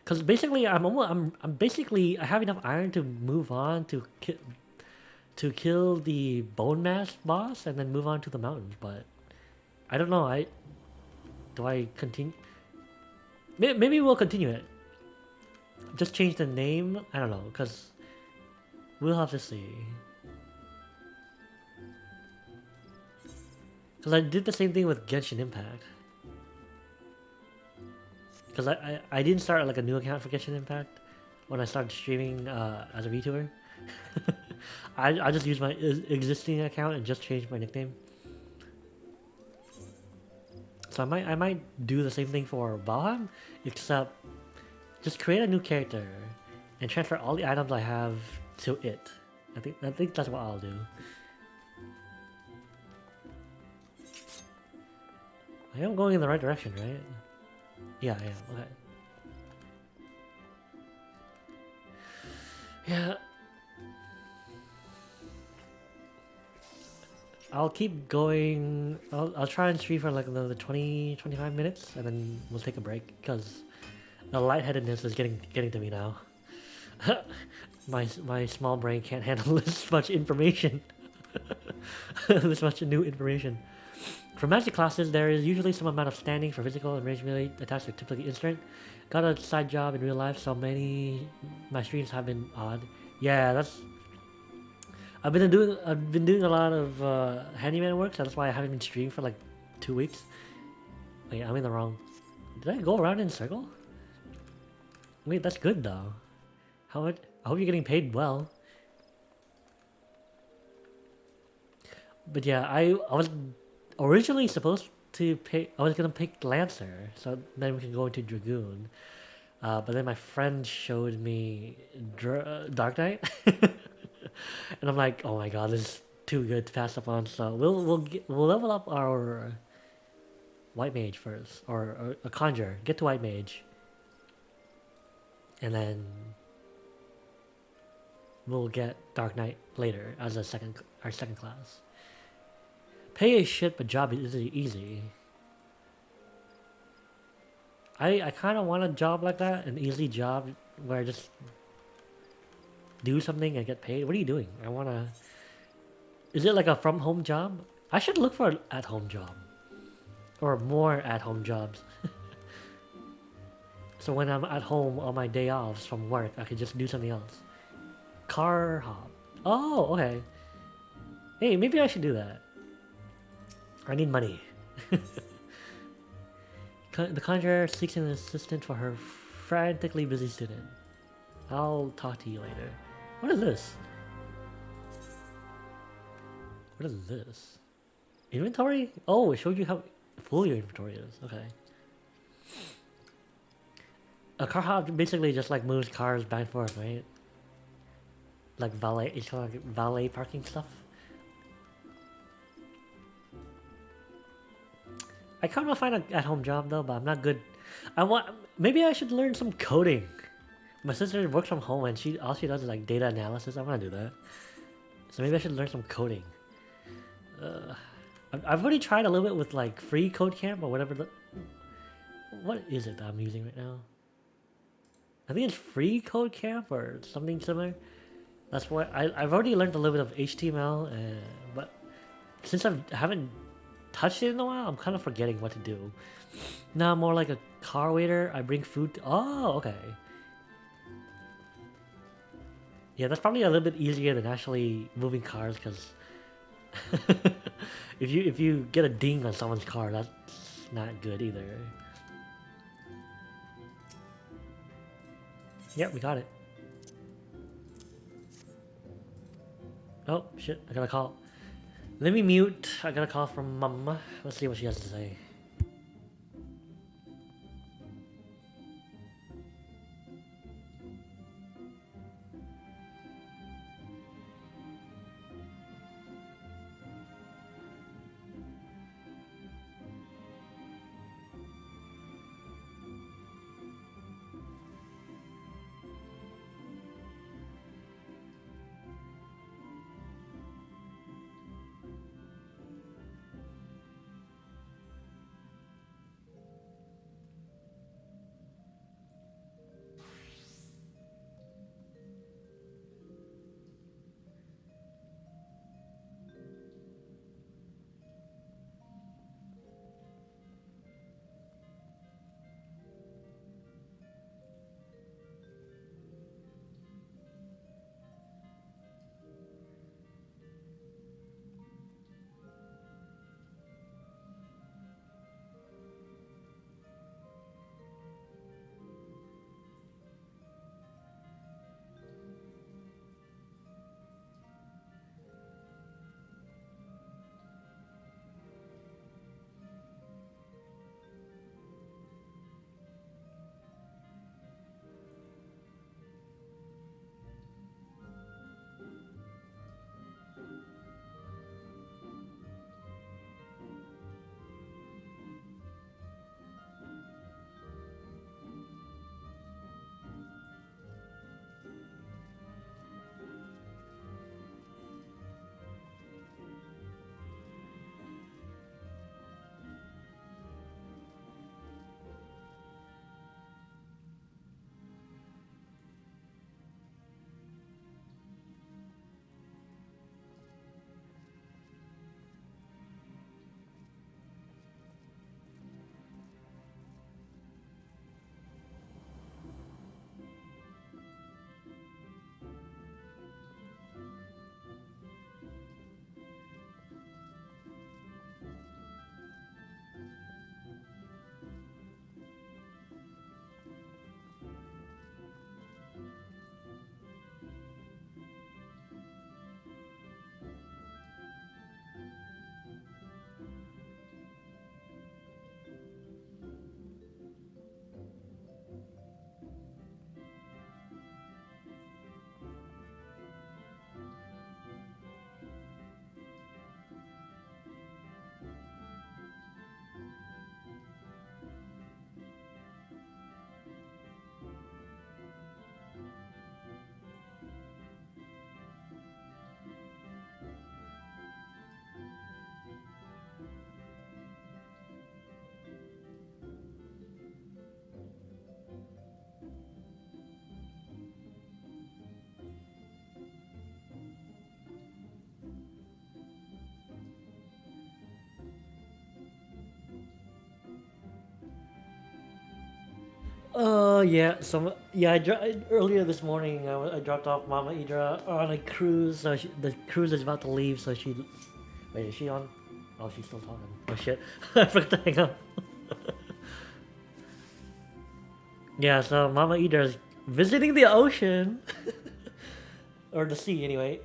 S2: Cause basically, I'm basically I have enough iron to move on to kill the bone mass boss and then move on to the mountains. But I don't know. Do I continue? Maybe we'll continue it. Just change the name. I don't know, cause we'll have to see. Because I did the same thing with Genshin Impact. Because I didn't start like a new account for Genshin Impact when I started streaming as a VTuber. I just used my existing account and just changed my nickname. So I might do the same thing for Valheim, except just create a new character and transfer all the items I have to it. I think that's what I'll do. I am going in the right direction, right? Yeah, I am. Okay. Yeah. I'll keep going. I'll try and stream for like another 20-25 minutes, and then we'll take a break because the lightheadedness is getting to me now. my small brain can't handle this much information. This much new information. For magic classes, there is usually some amount of standing for physical and range melee attacks are typically instant. Got a side job in real life, so my streams have been odd. Yeah, that's. I've been doing a lot of handyman work, so that's why I haven't been streaming for like 2 weeks. Wait, I'm in the wrong. Did I go around in a circle? Wait, that's good though. I hope you're getting paid well. But yeah, I was originally supposed I was gonna pick Lancer, so then we can go into Dragoon. But then my friend showed me Dark Knight, and I'm like, oh my god, this is too good to pass up on. So we'll level up our White Mage first, or a Conjure. Get to White Mage, and then we'll get Dark Knight later as our second class. Pay is shit, but job is easy. I kind of want a job like that, an easy job where I just do something and get paid. What are you doing? I want to... Is it like a from home job? I should look for an at home job. Or more at home jobs. So when I'm at home on my day offs from work, I could just do something else. Car hop. Oh, okay. Hey, maybe I should do that. I need money. The conjurer seeks an assistant for her frantically busy student. I'll talk to you later. What is this? What is this? Inventory? Oh, it showed you how full your inventory is. Okay. A car hop basically just like moves cars back and forth, right? Like valet, it's kind of like valet parking stuff. I kind of find an at-home job though, but I'm not good. Maybe I should learn some coding. My sister works from home and all she does is like data analysis. I want to do that. So maybe I should learn some coding. I've already tried a little bit with like free code camp or whatever. What is it that I'm using right now? I think it's free code camp or something similar. That's what I've already learned a little bit of HTML, but since I haven't touched it in a while, I'm kind of forgetting what to do. Now I'm more like a car waiter. I bring food to... Oh, okay. Yeah, that's probably a little bit easier than actually moving cars, because if you get a ding on someone's car, that's not good either. Yep, we got it. Oh shit! I got a call. Let me mute. I got a call from Mama. Let's see what she has to say. Oh yeah, earlier this morning I dropped off Mama Idra on a cruise. So the cruise is about to leave. So she, wait, is she on? Oh, she's still talking. Oh shit, I forgot to hang up. Yeah, so Mama Idra is visiting the ocean or the sea anyway.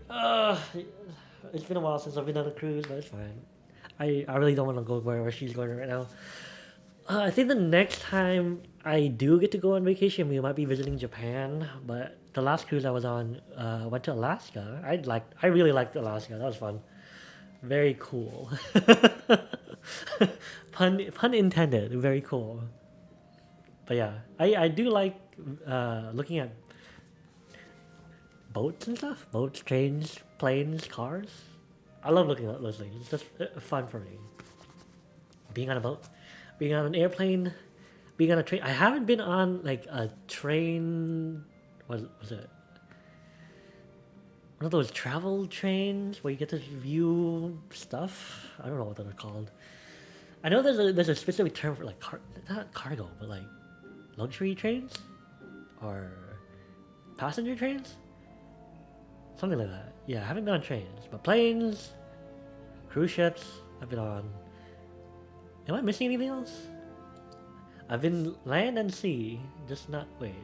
S2: It's been a while since I've been on a cruise, but it's fine. I really don't want to go wherever she's going right now. I think the next time I do get to go on vacation, we might be visiting Japan. But the last cruise I was on, went to Alaska. I really liked Alaska. That was fun. Very cool. Pun intended. Very cool. But yeah, I do like looking at boats and stuff. Boats, trains, planes, cars. I love looking at those things. It's just fun for me. Being on a boat, being on an airplane, being on a train. I haven't been on like a train. Was it one of those travel trains where you get to view stuff? I don't know what they're called. I know there's a specific term for like not cargo, but like luxury trains or passenger trains, something like that. Yeah, I haven't been on trains, but planes, cruise ships. I've been on. Am I missing anything else? I've been land and sea, just not wait.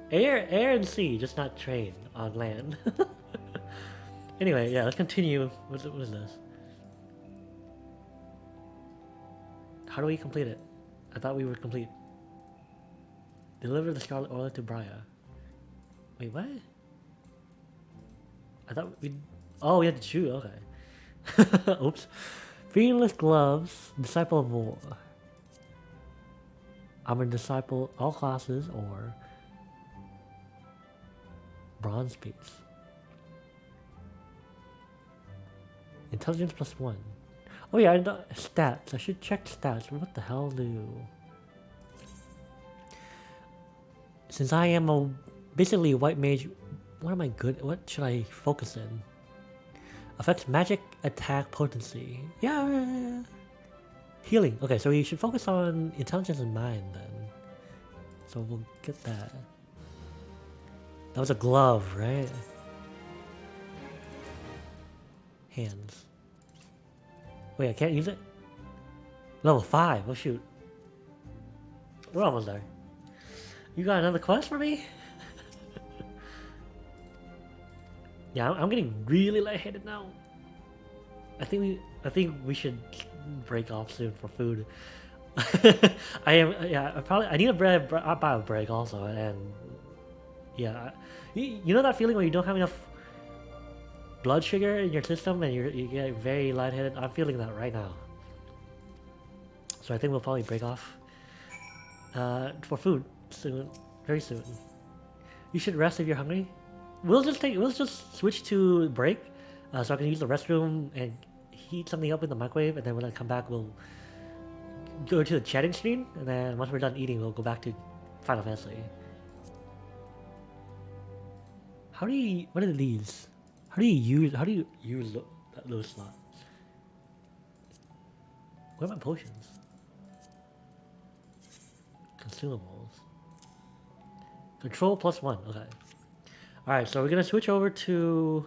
S2: Air and sea, just not train on land. Anyway, yeah, let's continue. What is this? How do we complete it? I thought we were complete. Deliver the scarlet oil to Briar. Wait, what? I thought we. Oh, we had to choose. Okay. Oops. Fearless gloves. Disciple of war. I'm a disciple all classes or bronze piece. Intelligence +1. Oh yeah, stats. I should check stats. What the hell do? Since I am basically a white mage, what am I good? What should I focus in? Affects magic attack potency. Yeah. Healing. Okay, so we should focus on intelligence and mind then. So we'll get that. That was a glove, right? Hands. Wait, I can't use it? Level 5. Oh shoot. We're almost there. You got another quest for me? Yeah, I'm getting really lightheaded now. I think we should break off soon for food. I need a bio break also, and yeah, you know that feeling when you don't have enough blood sugar in your system and you get very lightheaded. I'm feeling that right now. So I think we'll probably break off for food soon, very soon. You should rest if you're hungry. We'll just switch to break, so I can use the restroom and heat something up in the microwave, and then when I come back, we'll go to the chatting screen, and then once we're done eating, we'll go back to Final Fantasy. What are these? How do you use those slots? What are my potions? Consumables. Control +1, okay. Alright, so we're gonna switch over to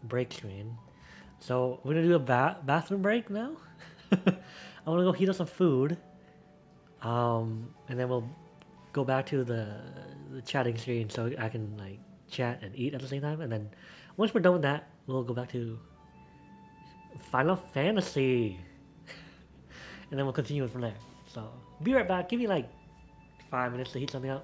S2: break screen. So we're gonna do a bathroom break now. I wanna go heat up some food. And then we'll go back to the chatting screen so I can like chat and eat at the same time. And then once we're done with that, we'll go back to Final Fantasy. And then we'll continue from there. So be right back. Give me like 5 minutes to heat something up.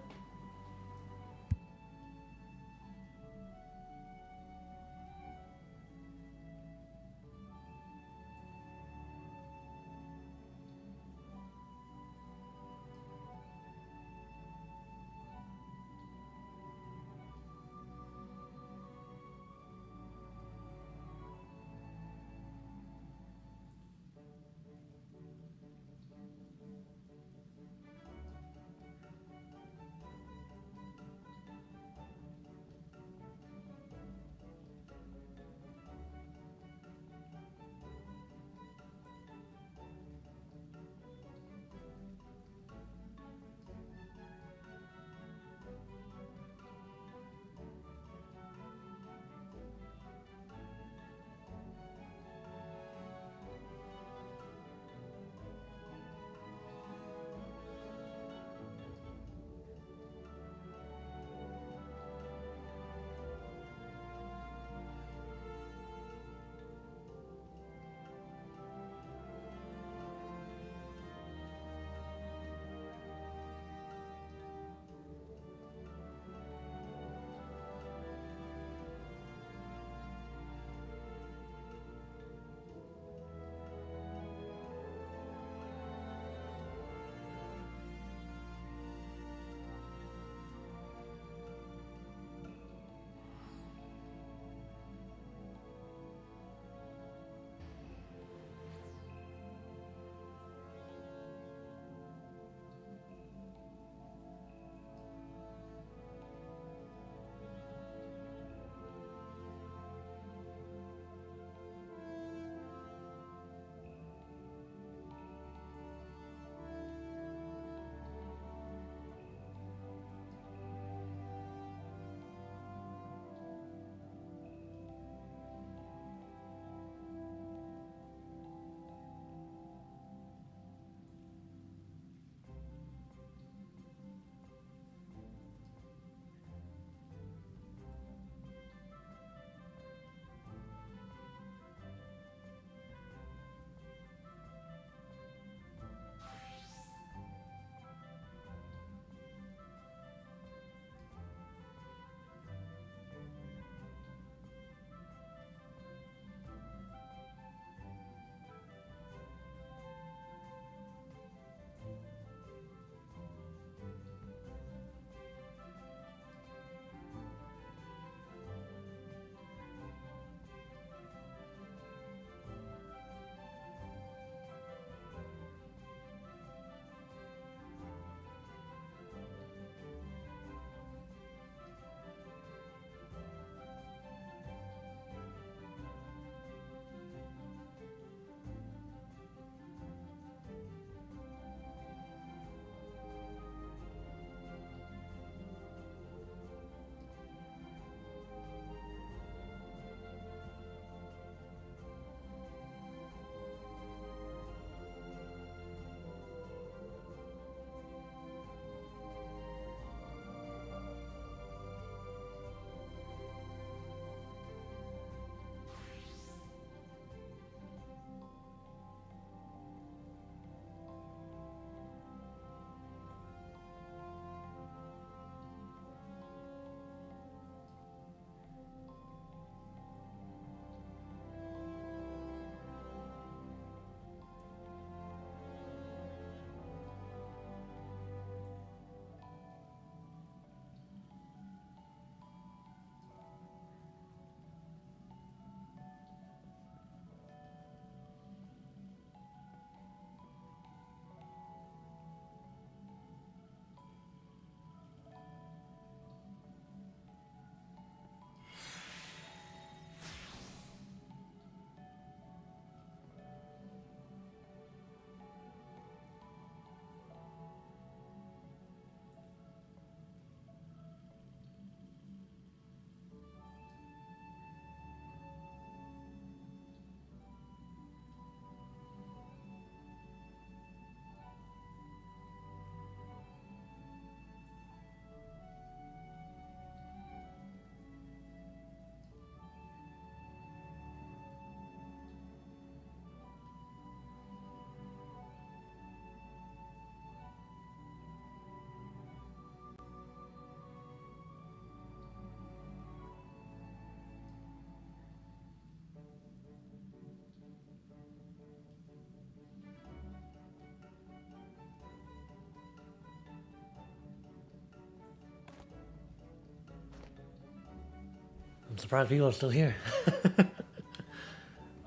S2: I'm surprised people are still here.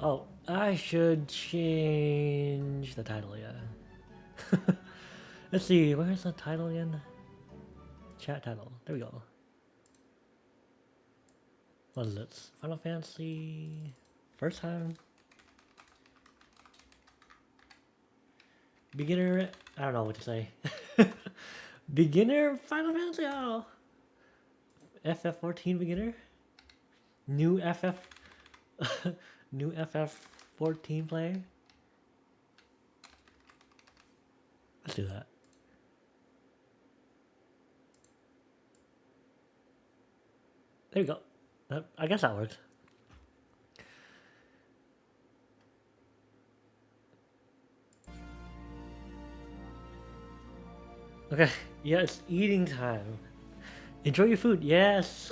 S2: Oh, I should change the title, yeah. Let's see, where's the title again? Chat title. There we go. What is it? Final Fantasy... First time? Beginner... I don't know what to say. Beginner Final Fantasy? Oh. FF14 beginner? New FF... New FF14 player? Let's do that. There you go. I guess that works. Okay, yeah, it's eating time. Enjoy your food, yes!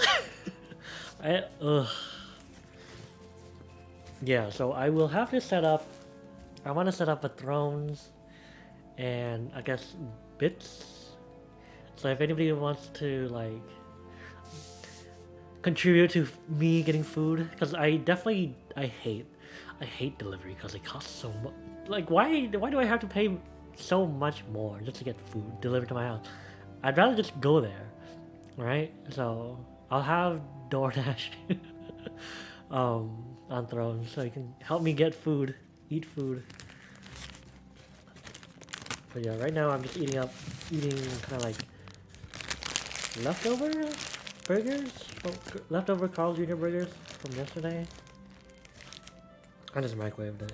S2: Yeah, so I will have to set up... I want to set up a thrones and I guess bits. So if anybody wants to like contribute to me getting food, because I hate delivery because it costs so much. Like why do I have to pay so much more just to get food delivered to my house? I'd rather just go there, right? So I'll have DoorDash on Throne so you can help me get food, eat food. But yeah, right now I'm just eating kind of like leftover burgers, leftover Carl Jr. burgers from yesterday. I just microwaved it.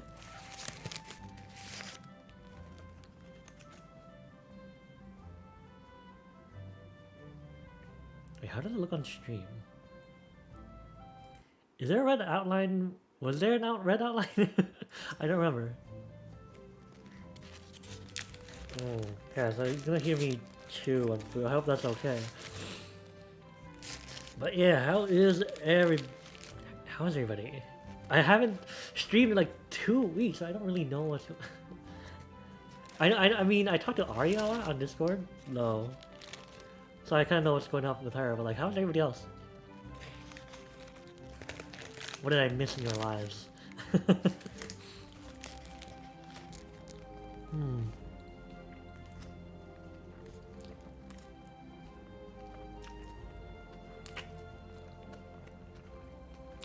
S2: Wait, how does it look on stream? Is there a red outline? Was there an red outline? I don't remember. Oh, yeah, so you're gonna hear me chew on food. I hope that's okay. But yeah, how is everybody? I haven't streamed in like 2 weeks, so I don't really know what's... I mean, I talked to Arya a lot on Discord. No. So I kind of know what's going on with her, but like, how's everybody else? What did I miss in your lives?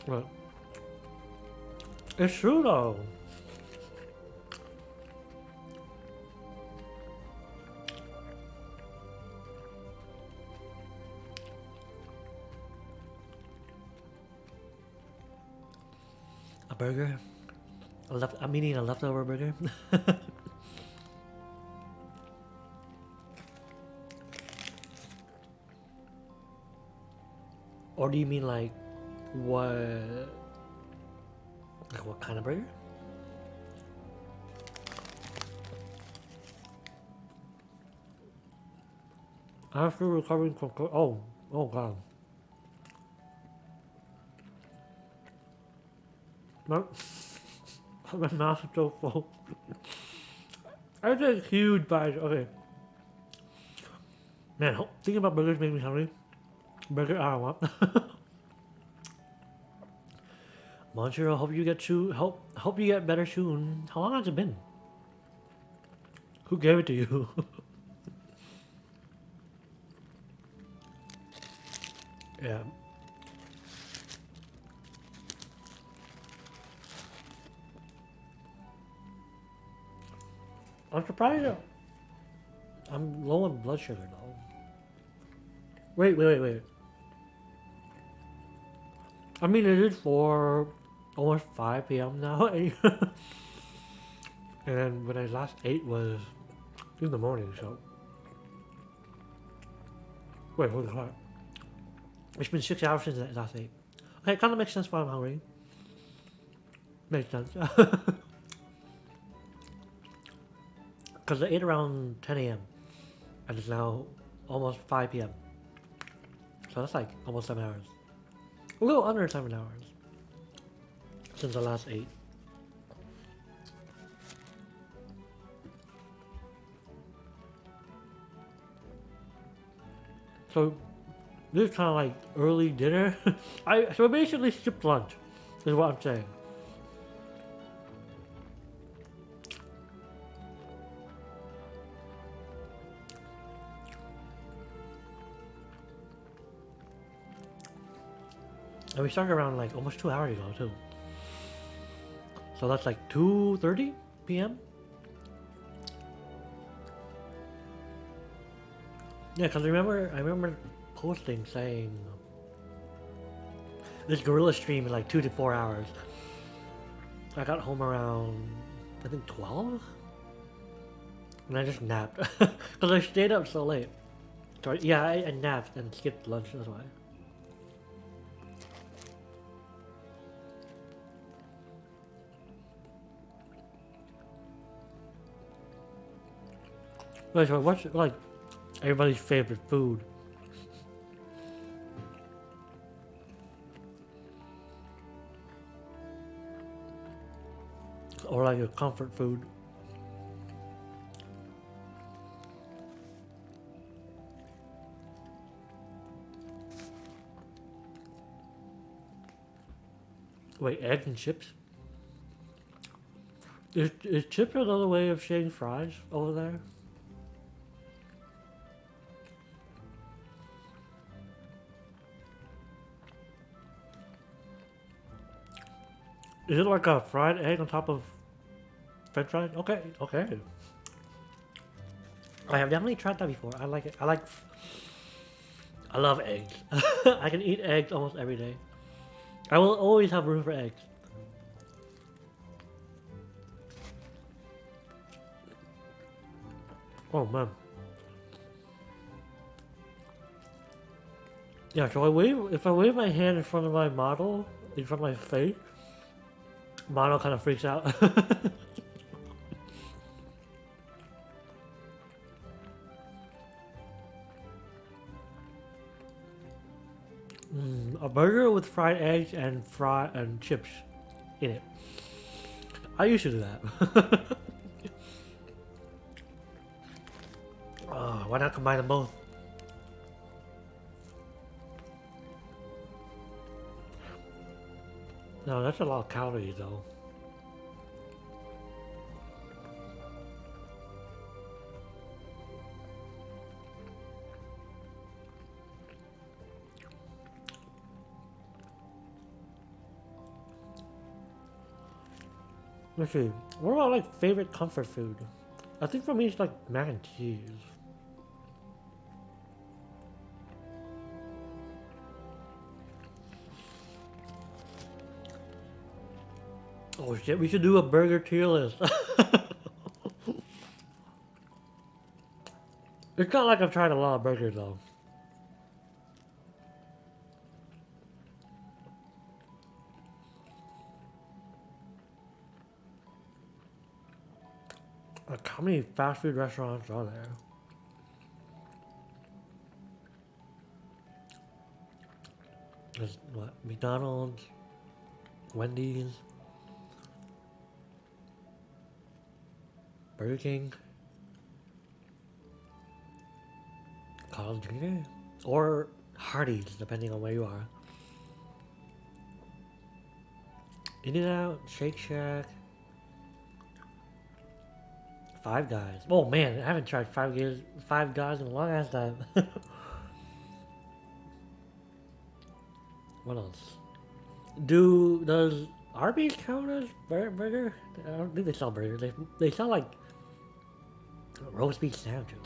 S2: What? It's true though. A burger? I'm eating a leftover burger. Or do you mean like what? Like what kind of burger? I'm still recovering from oh god. My mouth is so full. I did a huge bite. Okay. Man, thinking about burgers makes me hungry. Burger, I don't want. Montreal, hope you get better soon. How long has it been? Who gave it to you? Yeah. I'm surprised. I'm low on blood sugar though. Wait. I mean, it is almost 5 p.m. now. And when I last ate was in the morning, so. Wait, holy crap. It's been 6 hours since I last ate. Okay, it kind of makes sense why I'm hungry. Makes sense. Because I ate around 10 a.m. and it's now almost 5 p.m. So that's like almost 7 hours. A little under 7 hours since I last ate. So This is kind of like early dinner. So I basically skipped lunch, is what I'm saying. And we started around like almost 2 hours ago too. So that's like 2:30 p.m. Yeah, because I remember posting saying this gorilla stream in like 2 to 4 hours. I got home around I think 12, and I just napped because I stayed up so late. So yeah, I napped and skipped lunch. That's why. Wait, so what's like everybody's favorite food? Or like your comfort food? Wait, eggs and chips? Is chips another way of saying fries over there? Is it like a fried egg on top of French fries? Okay, okay. I have definitely tried that before. I like it. I love eggs. I can eat eggs almost every day. I will always have room for eggs. Oh man. Yeah, so if I wave my hand in front of my model, in front of my face, model kind of freaks out. A burger with fried eggs and chips in it. I used to do that. Why not combine them both? No, that's a lot of calories though. Let's see. What about like favorite comfort food? I think for me it's like mac and cheese. Oh shit, we should do a burger tier list. It's not like I've tried a lot of burgers though. Like how many fast food restaurants are there? There's what? McDonald's, Wendy's, Burger King, Carl's Jr., or Hardee's, depending on where you are. In-N-Out, Shake Shack, Five Guys. Oh man, I haven't tried Five Guys in a long ass time. What else? Does Arby's count as burger? I don't think they sell burgers. They sell like roast beef sandwiches.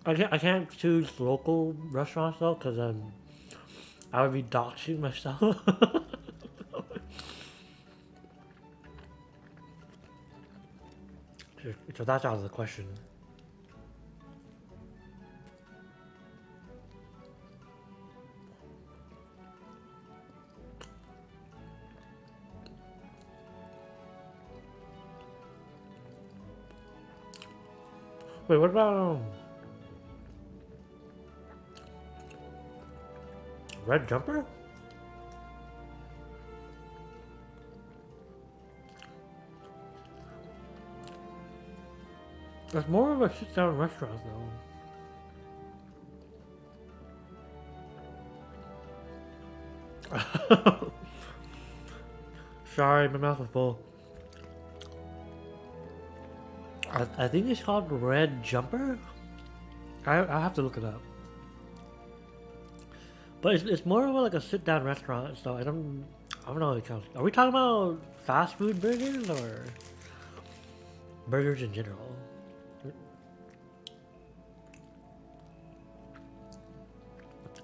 S2: I can't choose local restaurants though, cause I would be doxing myself. So that's out of the question. Wait, what about Red Jumper? It's more of a sit-down restaurant though. Sorry, my mouth is full. I think it's called Red Jumper. I have to look it up. But it's more of like a sit-down restaurant, so I don't know what it counts. Are we talking about fast food burgers or burgers in general?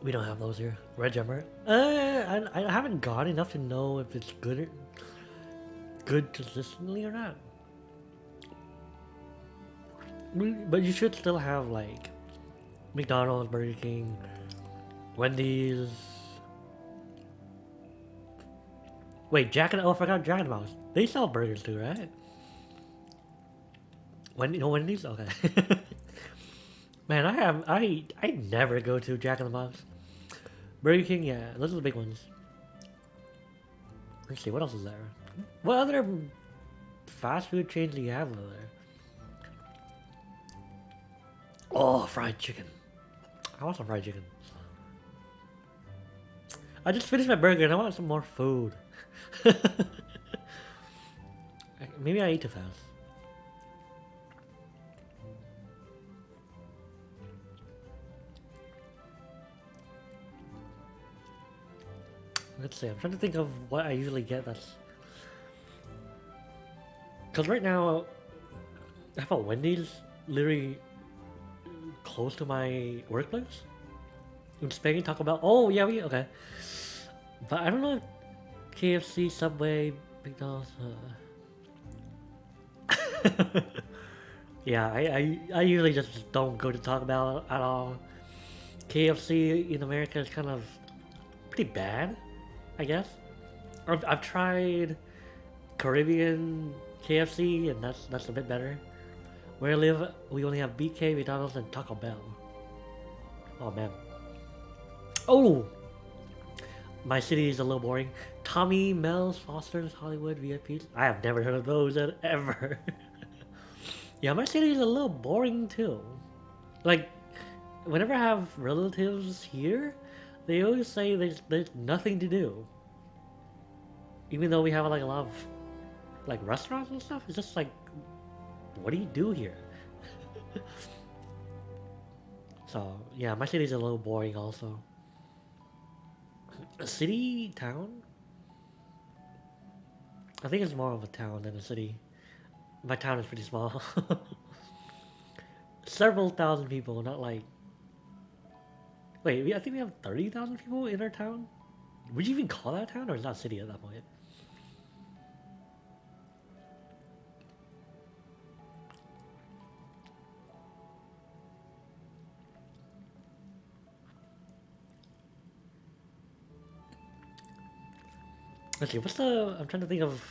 S2: We don't have those here. Red Jumper. I haven't gone enough to know if it's good consistently or not. But you should still have like McDonald's, Burger King, Wendy's. Wait, I forgot Jack in the Box. They sell burgers too, right? Wendy's? Okay. Man, I never go to Jack in the Box. Burger King, yeah, those are the big ones. Let's see, what else is there? What other fast food chains do you have over there? Oh, fried chicken. I want some fried chicken. I just finished my burger and I want some more food. Maybe I ate too fast. Let's see, I'm trying to think of what I usually get that's... Because right now, I have a Wendy's literally close to my workplace. In Spain, Taco Bell. Oh, yeah, okay. But I don't know if KFC, Subway, McDonald's... Yeah, I usually just don't go to Taco Bell at all. KFC in America is kind of pretty bad, I guess. I've tried Caribbean KFC, and that's a bit better. Where I live, we only have BK, McDonald's, and Taco Bell. Oh man. Oh! My city is a little boring. Tommy, Mel's, Foster's, Hollywood, VIPs. I have never heard of those ever. Yeah, my city is a little boring too. Like, whenever I have relatives here, they always say there's nothing to do. Even though we have like a lot of like restaurants and stuff, it's just like, what do you do here? So yeah, my city's a little boring also. A city, town? I think it's more of a town than a city. My town is pretty small. Several thousand people, not like... Wait, I think we have 30,000 people in our town? Would you even call that a town, or is that a city at that point? Let's see, what's the... I'm trying to think of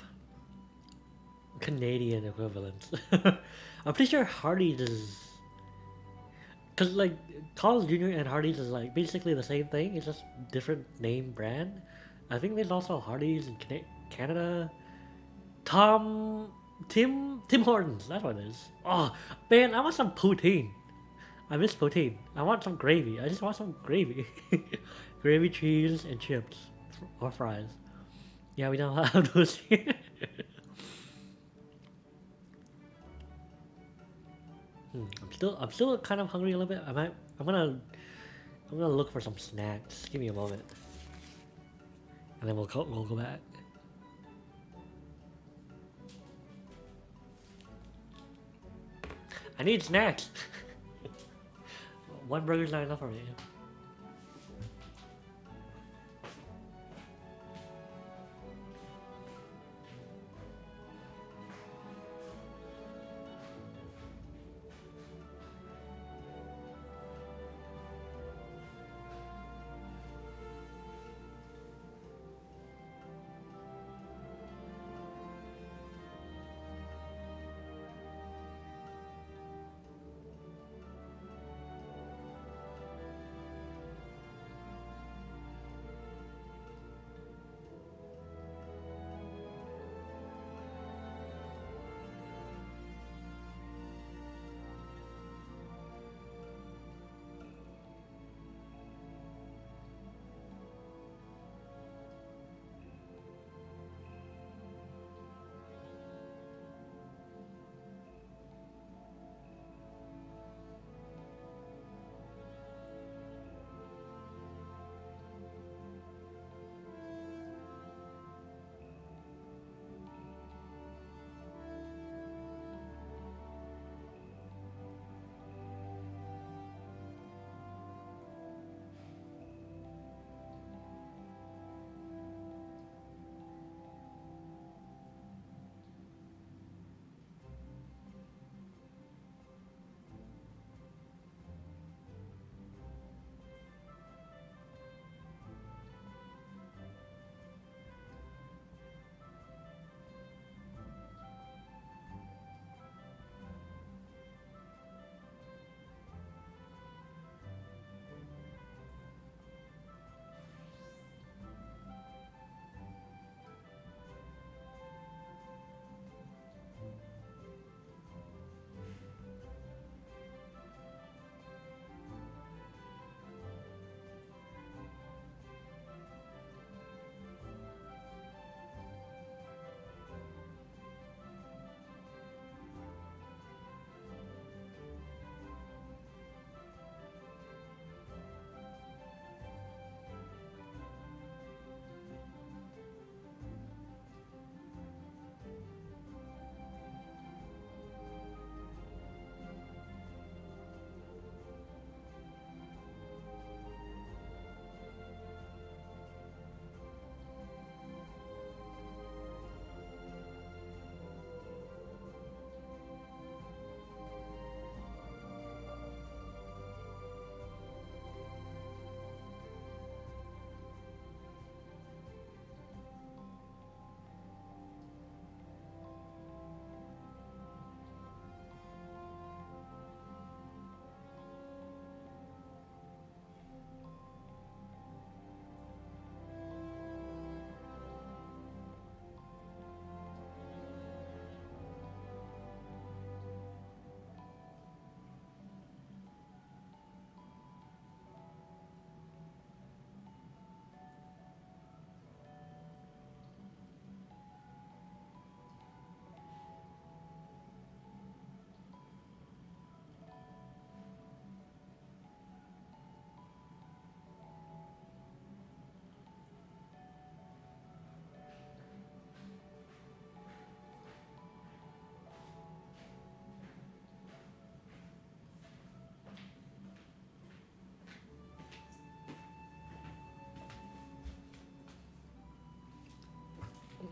S2: Canadian equivalents. I'm pretty sure Hardee's is... Because, like, Carl's Jr. and Hardee's is, like, basically the same thing. It's just different name brand. I think there's also Hardee's in Canada. Tim Hortons, that's what it is. Oh, man, I want some poutine. I miss poutine. I want some gravy. I just want some gravy. Gravy, cheese, and chips. Or fries. Yeah, we don't have those here. I'm still kind of hungry a little bit. I'm gonna look for some snacks. Give me a moment, and then we'll go back. I need snacks. One burger's not enough for me.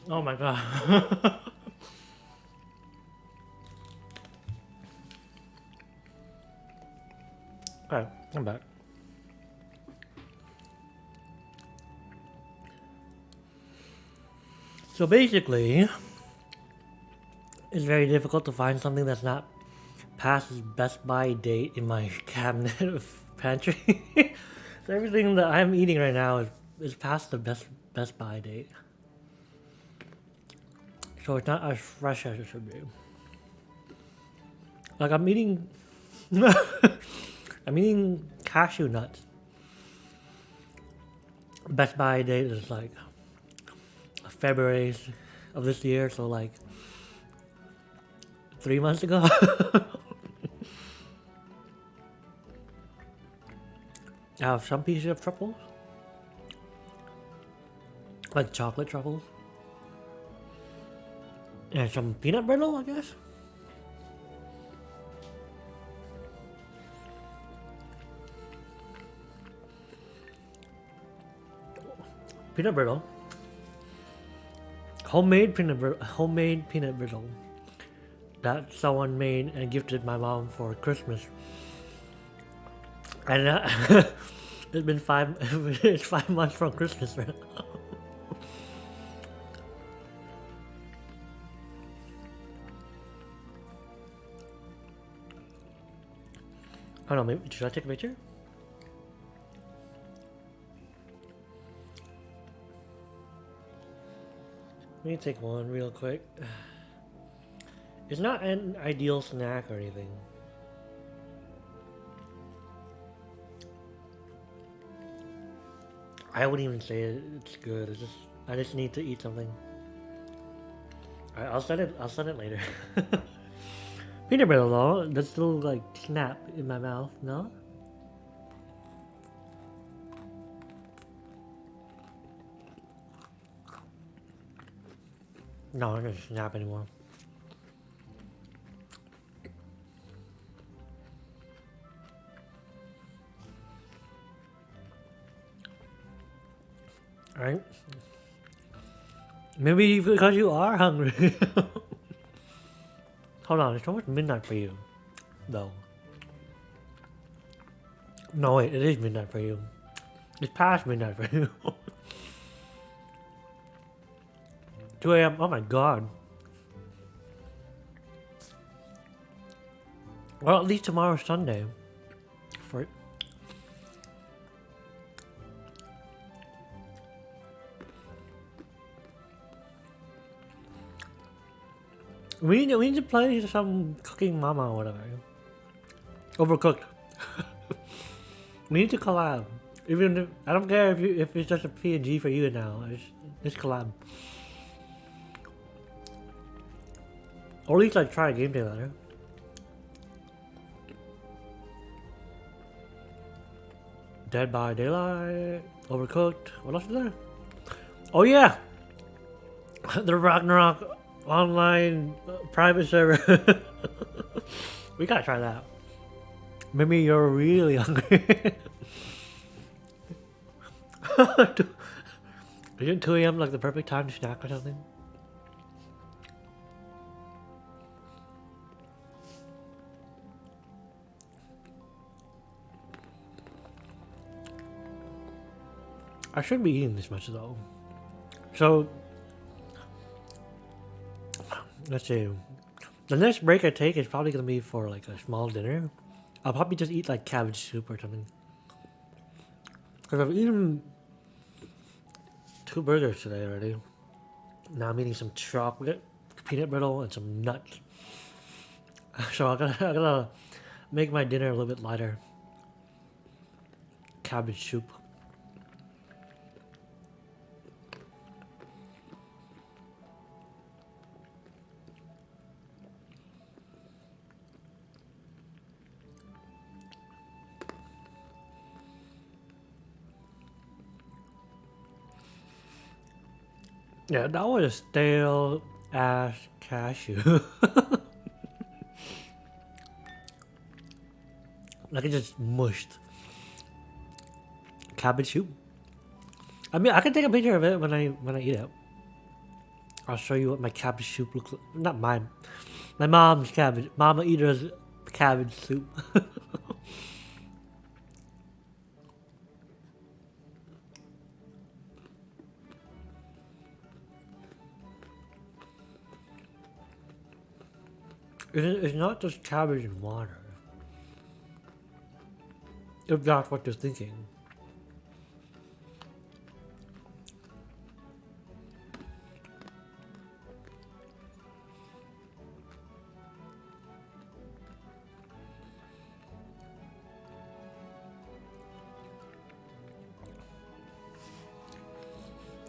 S2: Oh my god. Alright, I'm back. So basically, it's very difficult to find something that's not past its Best Buy date in my cabinet of pantry. So everything that I'm eating right now is past the Best Buy date. So it's not as fresh as it should be. Like I'm eating I'm eating cashew nuts. Best Buy date is like February of this year, so like 3 months ago. I have some pieces of truffles, like chocolate truffles, and some peanut brittle, I guess. Peanut brittle, homemade peanut brittle that someone made and gifted my mom for Christmas. And it's been it's 5 months from Christmas right now. I don't know, maybe should I take a picture? Let me take one real quick. It's not an ideal snack or anything. I wouldn't even say it's good. It's just I just need to eat something. Alright, I'll send it later. Peanut brittle though, that's still like snap in my mouth, no? No, it doesn't snap anymore. Alright. Maybe because you are hungry. Hold on, it's almost midnight for you. Though. No wait, it is midnight for you. It's past midnight for you. 2 a.m. Oh my god. Well, at least tomorrow's Sunday. For we need to play some Cooking Mama or whatever. Overcooked. We need to collab. Even if, I don't care if it's just a PNG for you now. Just collab. Or at least like try a game together. Dead by Daylight, Overcooked. What else is there? Oh yeah, the Ragnarok online private server. We gotta try that. Maybe you're really hungry. Isn't 2 a.m. like the perfect time to snack or something? I shouldn't be eating this much though. So, let's see. The next break I take is probably gonna be for like a small dinner. I'll probably just eat like cabbage soup or something. Because I've eaten 2 burgers today already. Now I'm eating some chocolate, peanut brittle, and some nuts. So I gotta make my dinner a little bit lighter. Cabbage soup. Yeah, that was a stale ass cashew. Like it just mushed. Cabbage soup. I mean, I can take a picture of it when I eat it. I'll show you what my cabbage soup looks like. Not mine. My mom's cabbage. Mama Eater's cabbage soup. It's not just cabbage and water. If that's what you're thinking.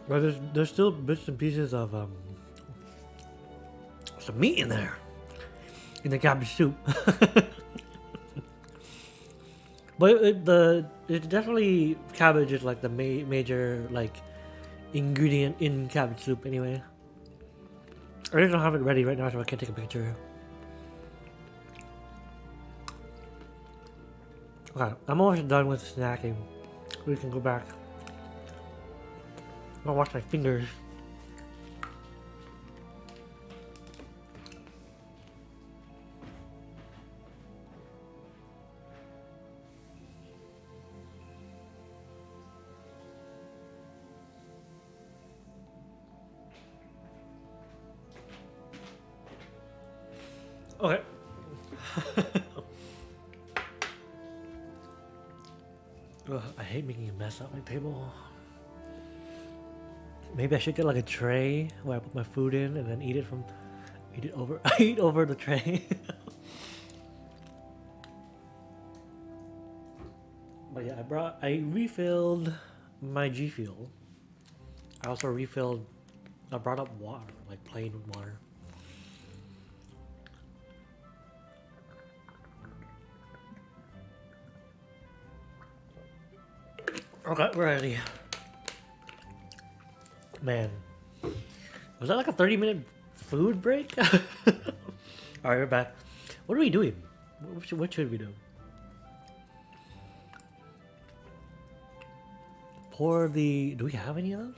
S2: But there's still bits and pieces of some meat in there. In the cabbage soup. But it's definitely cabbage is like the major like ingredient in cabbage soup anyway. I just don't have it ready right now, so I can't take a picture. Okay, I'm almost done with snacking. We can go back. I'm gonna wash my fingers. Okay. Ugh, I hate making a mess at my table. Maybe I should get like a tray where I put my food in and then eat it over I eat over the tray. But yeah, I refilled my G Fuel. I also I brought up water, like plain water. Okay, we're ready. Man, was that like a 30-minute food break? Alright, we're back. What are we doing? What should we do? Pour the... Do we have any of those?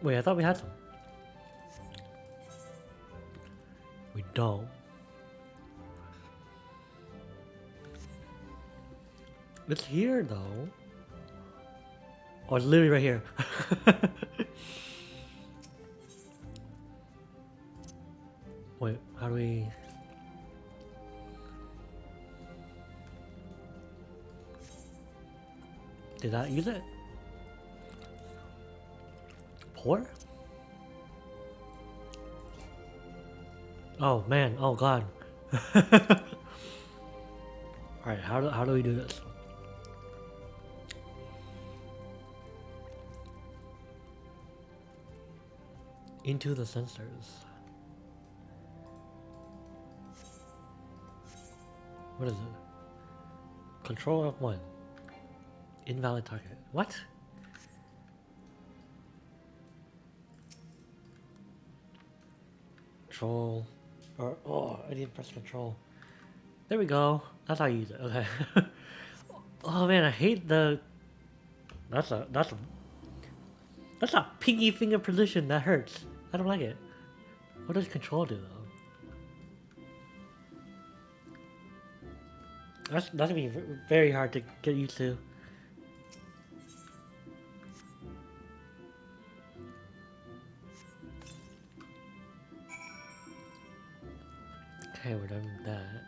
S2: Wait, I thought we had some. We don't. It's here though. Oh, it's literally right here. Wait, how do we... Did that use it? Pour? Oh man, oh god. Alright, how do we do this? Into the sensors. What is it? Control F1. Invalid target. What? Control. Or, oh, I didn't press control. There we go. That's how you use it. Okay. Oh man, I hate the... That's a pinky finger position. That hurts. I don't like it. What does control do though? That's gonna be very hard to get used to. Okay, we're done with that.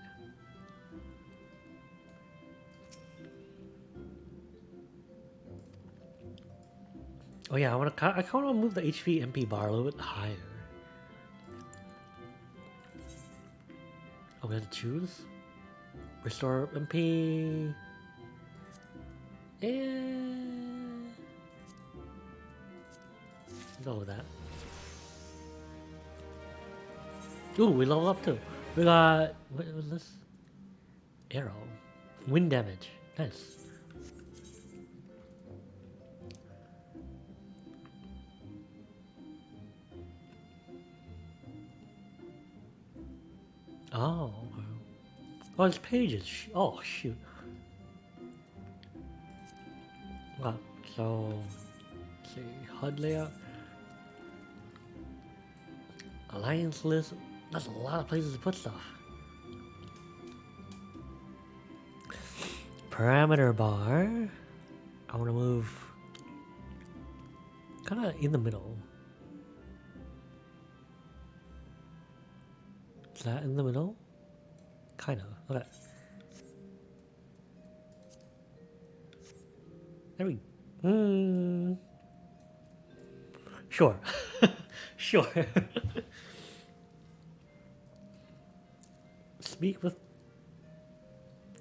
S2: Oh yeah, I kind of want to move the HP MP bar a little bit higher. Oh, we have to choose? Restore MP... And... Go with that. Ooh, we level up too. We got... What was this? Arrow. Wind damage. Nice. Oh, okay. Oh, it's pages. Oh, shoot. Wow. So, let's see. HUD layout. Alliance list. That's a lot of places to put stuff. Parameter bar. I want to move kind of in the middle. Is that in the middle? Kind of. Okay. There we go. Sure. Sure. Speak with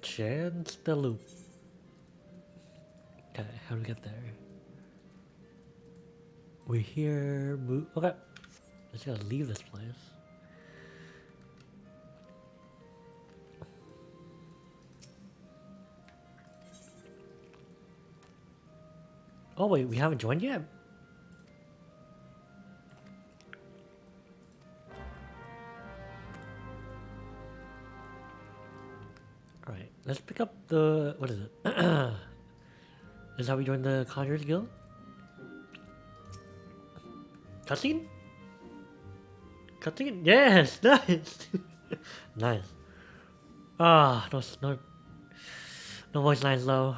S2: Chance the Loop. Okay, how do we get there? We're here. Okay. Just gotta leave this place. Oh wait, we haven't joined yet? Alright, let's pick up the... what is it? This is how we join the Conjurers Guild? Cutscene? Cutscene? Yes! Nice! Nice. Ah, no voice lines though.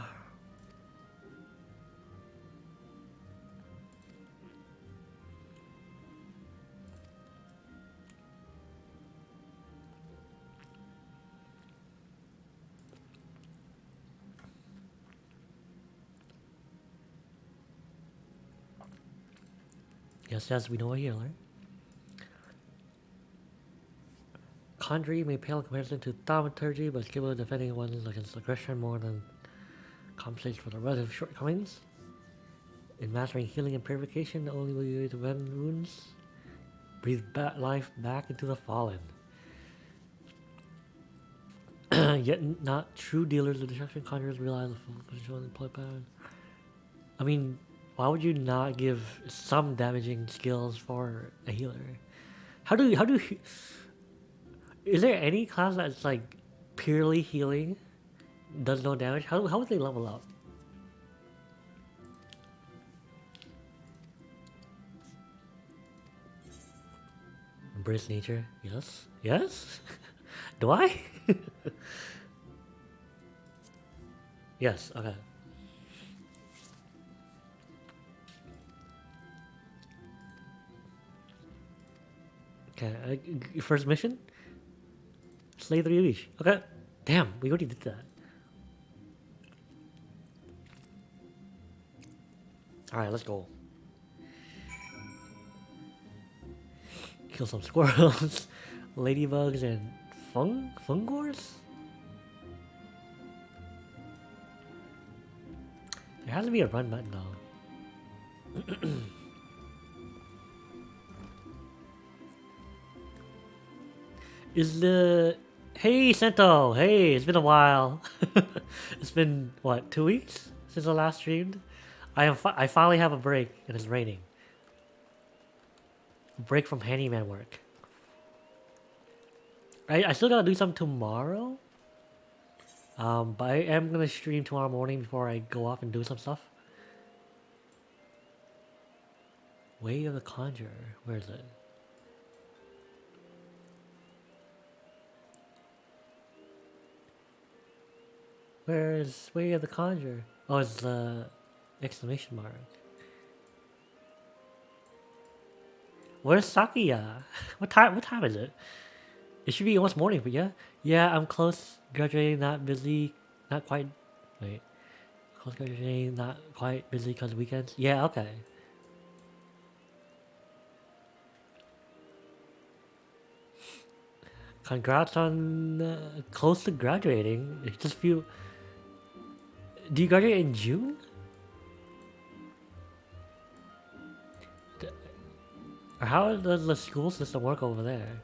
S2: Yes, we know a healer. Conjuring may pale in comparison to thaumaturgy, but is capable of defending one's against aggression more than compensates for the relative shortcomings. In mastering healing and purification, the only way to mend wounds, breathe life back into the fallen. Yet not true dealers of destruction, conjurers realize the full potential and play pattern. I mean, why would you not give some damaging skills for a healer? How do you, is there any class that's like purely healing, does no damage? How would they level up? Embrace nature. Yes. Yes. Do I? Yes. Okay. Okay. First mission. Slay 3 of each. Okay. Damn, we already did that. Alright, let's go. Kill some squirrels, ladybugs, and fungors? There has to be a run button though. Is the... Hey, Sento! Hey, it's been a while. It's been, what, 2 weeks since I last streamed? I finally have a break, and it's raining. A break from handyman work. I still gotta do some tomorrow. But I am gonna stream tomorrow morning before I go off and do some stuff. Way of the Conjurer. Where is it? Where is Way of the Conjurer? Oh, it's the exclamation mark. Where's Sakuya? What time is it? It should be almost morning, but yeah. Yeah, I'm close. Graduating, not busy. Not quite. Wait. Close graduating, not quite busy because weekends. Yeah, okay. Congrats on close to graduating. It just feel... Do you graduate in June? Or how does the school system work over there?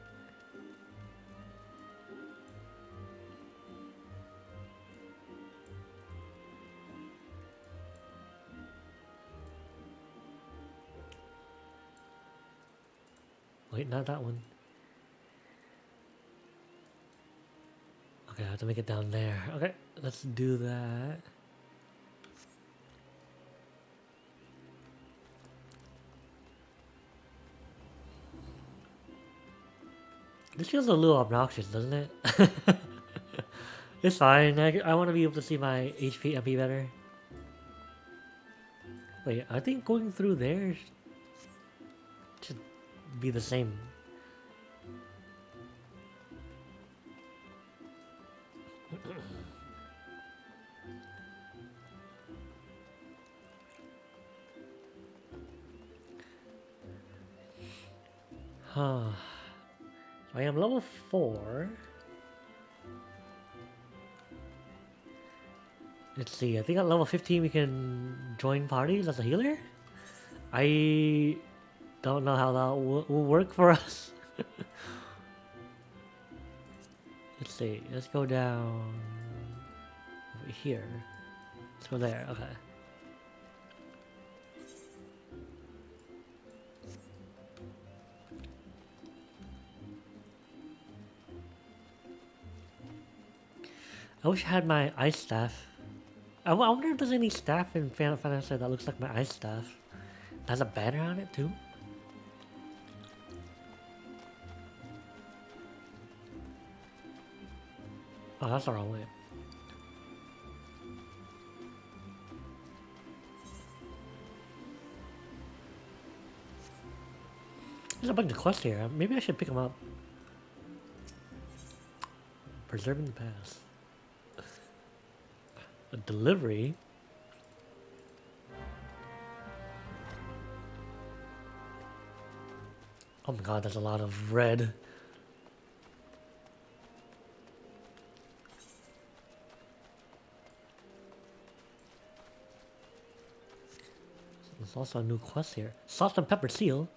S2: Wait, not that one. Okay, I have to make it down there. Okay, let's do that. This feels a little obnoxious, doesn't it? It's fine. I want to be able to see my HP MP better. Wait, I think going through there should be the same. Huh. So I am level 4. Let's see, I think at level 15 we can join parties as a healer? I don't know how that will work for us. Let's see, let's go down over here. Let's go there, okay. I wish I had my ice staff. I wonder if there's any staff in Final Fantasy that looks like my ice staff. It has a banner on it too? Oh, that's the wrong way. There's a bunch of quests here. Maybe I should pick them up. Preserving the past. A delivery? Oh my god, there's a lot of red. There's also a new quest here. Salt and pepper seal?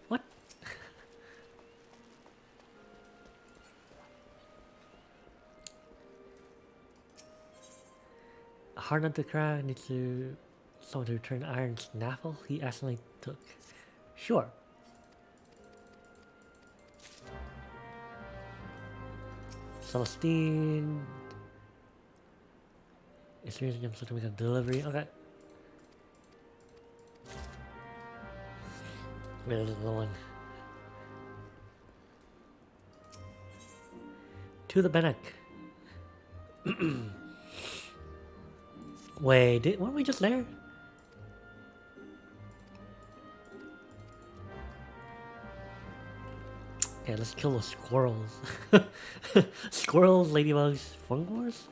S2: What? Hard nut to crack needs to someone to return iron snaffle he accidentally took. Sure. Celestine. Experiencing him to make a delivery. Okay. Wait, there's another one. To the Bannock. Wait, weren't we just there? Okay, let's kill the squirrels. Squirrels, ladybugs, fungors?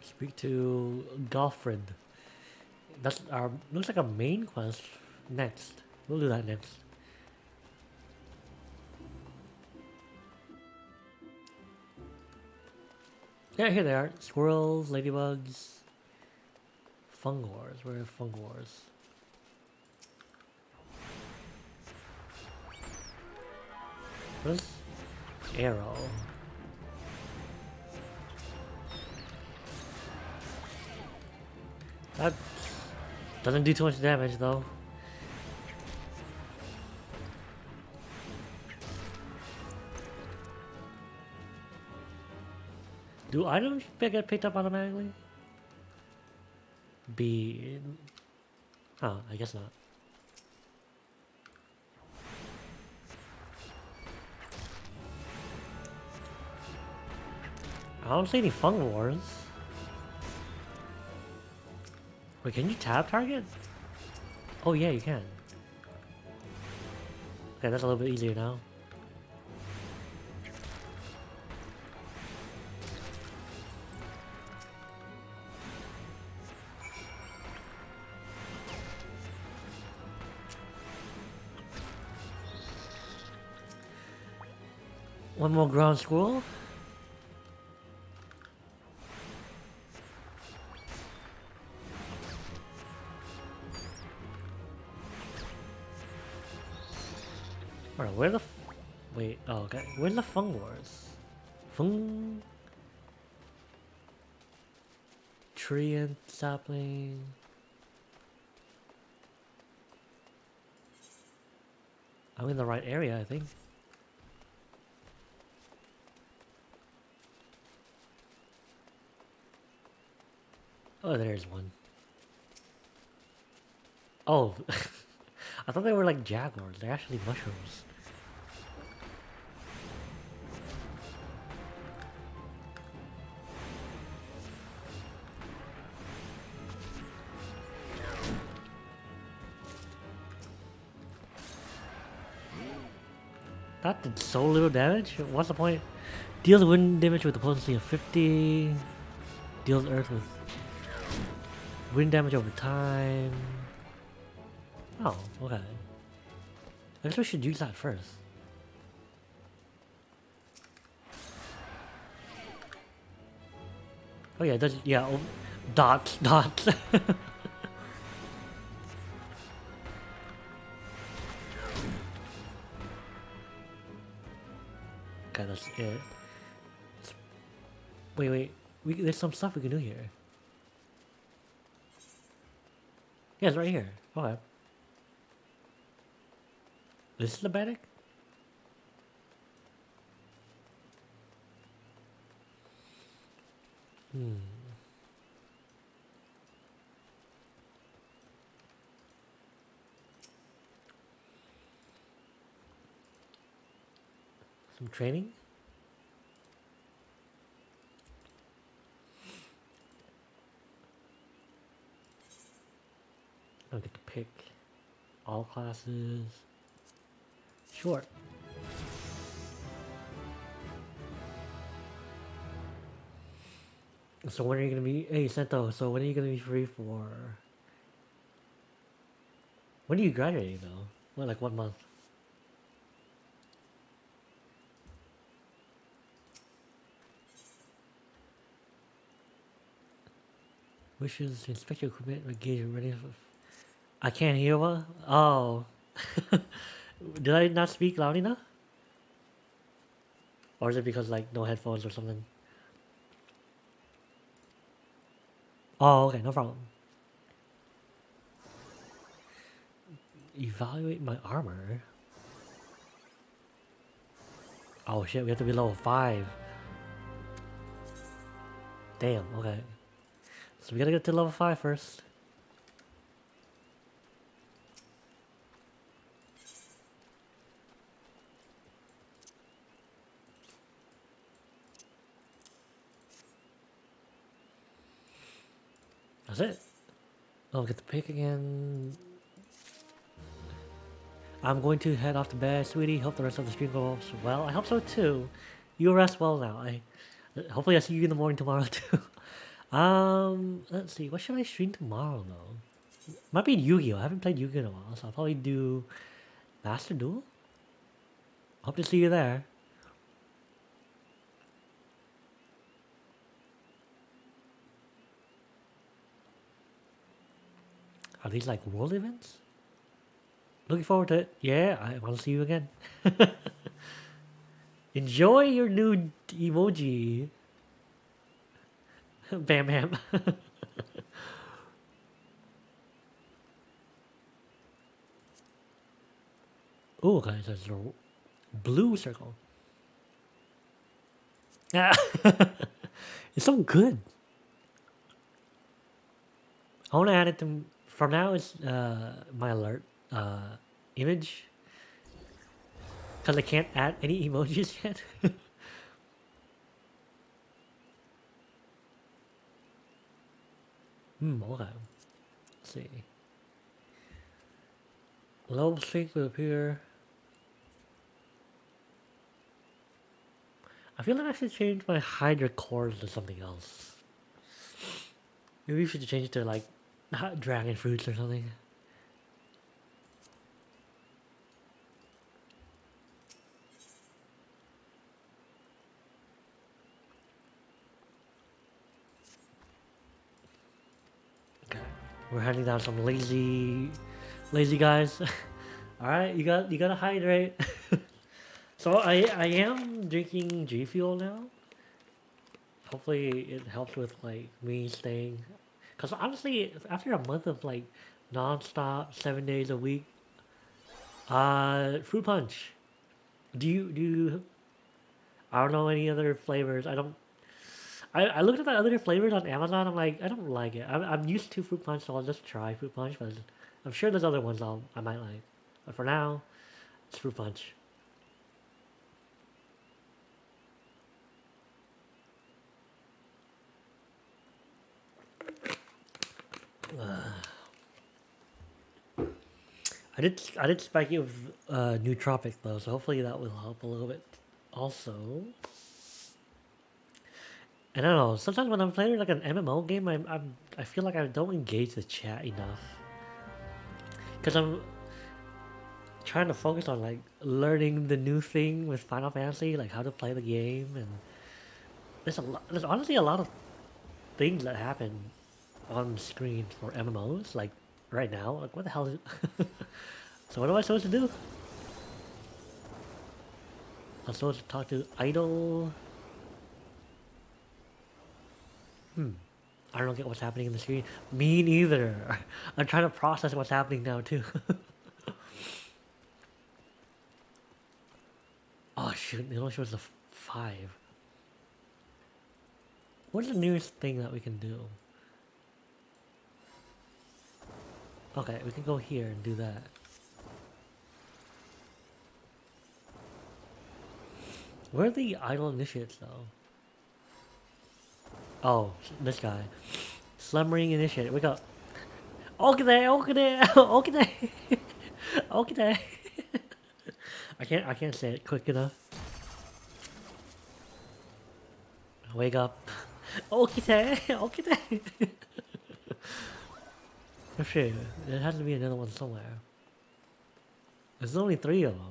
S2: Speak to Goffred. That's our looks like our main quest next. We'll do that next. Yeah, here they are. Squirrels, ladybugs, fungors. Where are fungors? What is arrow? That doesn't do too much damage though. Do items get picked up automatically? B. Oh, I guess not. I don't see any fung wars. Wait, can you tab target? Oh yeah, you can. Okay, that's a little bit easier now. One more ground squirrel. Alright, where the wait, oh okay. Where's the fung wars? Fung tree and sapling. I'm in the right area, I think. Oh, there's one. Oh, I thought they were like jaguars. They're actually mushrooms. That did so little damage. What's the point? Deals wind damage with a potency of 50. Deals earth with wind damage over time. Oh, okay. I guess we should use that first. Oh yeah, it does. Yeah, oh, dots, dots. Okay, that's it. Wait, wait. There's some stuff we can do here. Yeah, it's right here. Okay. This is the attic? Some training? I'll get to pick all classes. Sure. So when are you gonna be? Hey Sento, so when are you gonna be free for? When are you graduating though? What, like what month? Wishes, inspect your equipment, engage ready for... I can't hear what? Oh. Did I not speak loud enough? Or is it because like no headphones or something? Oh, okay, no problem. Evaluate my armor. Oh shit, we have to be level 5. Damn, okay. So we gotta get to level 5 first. That's it. Oh, get the pick again. I'm going to head off to bed, sweetie. Hope the rest of the stream goes well. I hope so too. You rest well now. Hopefully I see you in the morning tomorrow too. Let's see. What should I stream tomorrow though? Might be Yu-Gi-Oh. I haven't played Yu-Gi-Oh in a while, so I'll probably do Master Duel. Hope to see you there. Are these like world events? Looking forward to it. Yeah, I want to see you again. Enjoy your new emoji. Bam bam. Oh, guys, there's a blue circle. Yeah. It's so good. I want to add it to... For now, it's my alert image. Because I can't add any emojis yet. Okay. Let's see. Low sync will appear. I feel like I should change my Hydra cores to something else. Maybe we should change it to like dragon fruits or something. Okay. We're heading down some lazy guys. All right, you gotta hydrate. So I am drinking G Fuel now. Hopefully it helps with like me staying. Cause honestly, after a month of like non-stop 7 days a week, Fruit punch. Do you? I don't know any other flavors. I looked at the other flavors on Amazon. I'm like, I don't like it. I'm used to fruit punch, so I'll just try fruit punch. But I'm sure there's other ones I might like. But for now, it's fruit punch. I did spike you with nootropic though, so hopefully that will help a little bit. Also, and I don't know. Sometimes when I'm playing like an MMO game, I feel like I don't engage the chat enough because I'm trying to focus on like learning the new thing with Final Fantasy, like how to play the game, and there's honestly a lot of things that happen on screen for MMOs, like right now. Like what the hell is So what am I supposed to do? I'm supposed to talk to Idol. I don't get what's happening in the screen. Me neither. I'm trying to process what's happening now too. Oh shoot, it only shows the 5. What's the nearest thing that we can do? Okay, we can go here and do that. Where are the idle initiates though? Oh, this guy. Slumbering initiate. Wake up. Okay, okay, okay, okay. I can't say it quick enough. Wake up. Okay, okay. Oh shit, there has to be another one somewhere. There's only 3 of them.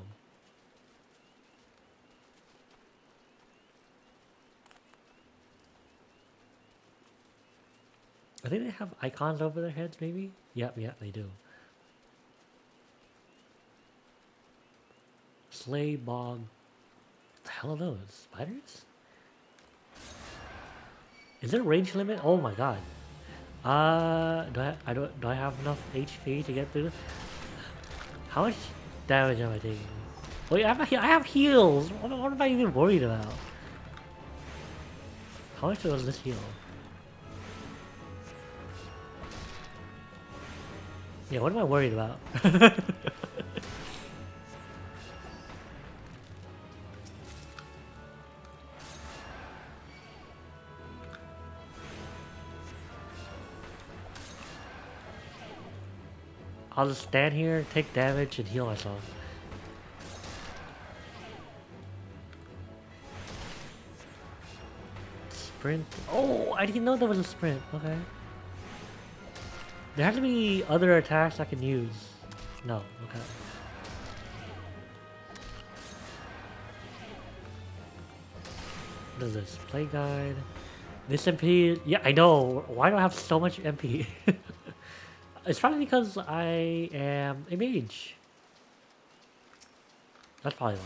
S2: I think they have icons over their heads, maybe? Yep, they do. Slay bog. What the hell are those? Spiders? Is there a range limit? Oh my god. Do I have enough HP to get through this? How much damage am I taking? Wait, I have heals! What am I even worried about? How much does this heal? Yeah, what am I worried about? I'll just stand here, take damage, and heal myself. Sprint. Oh, I didn't know there was a sprint. Okay. There has to be other attacks I can use. No, okay. What is this? Play guide. This MP. Yeah, I know. Why do I have so much MP? It's probably because I am a mage. That's probably why.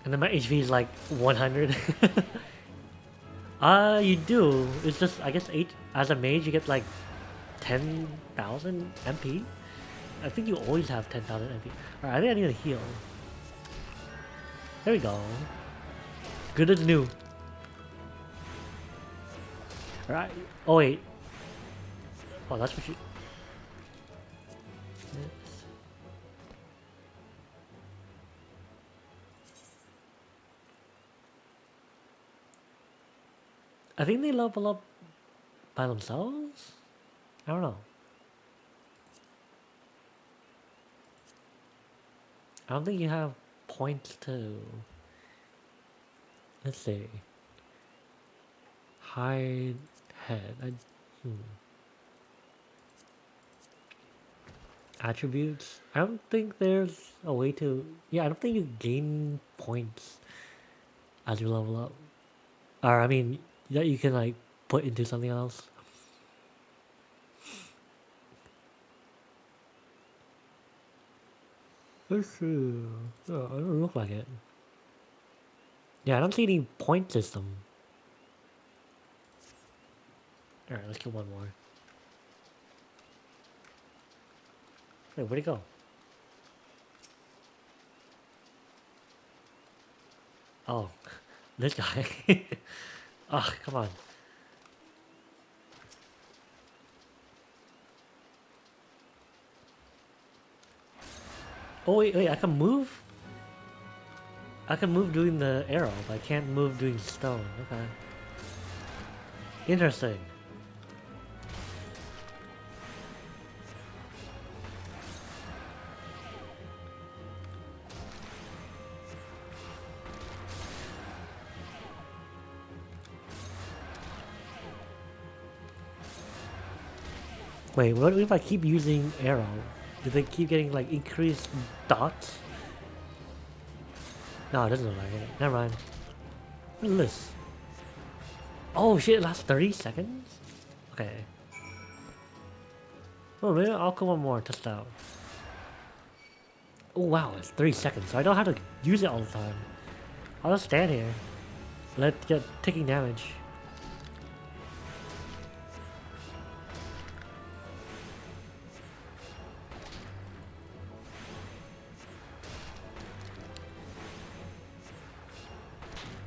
S2: And then my HP is like 100. You do. It's just, I guess, as a mage, you get like 10,000 MP. I think you always have 10,000 MP. Alright, I think I need to heal. There we go. Good as new. Alright. Oh, wait. Oh, that's what you... I think they level up by themselves? I don't know. I don't think you have points to... Let's see. Hide head. Attributes. I don't think there's a way to... Yeah, I don't think you gain points as you level up. Or, I mean, that you can, like, put into something else. Let's see. Oh, I don't look like it. Yeah, I don't see any point system. Alright, let's kill one more. Wait, where'd he go? Oh, this guy. Oh, come on. Oh, wait, I can move? I can move doing the arrow, but I can't move doing stone. Okay. Interesting. Wait, what if I keep using arrow? Do they keep getting like increased dots? No, it doesn't look like it. Never mind. What is this? Oh shit, it lasts 30 seconds? Okay. Oh, maybe I'll come one more, test it out. Oh wow, it's 3 seconds, so I don't have to use it all the time. I'll just stand here. Let it get taking damage.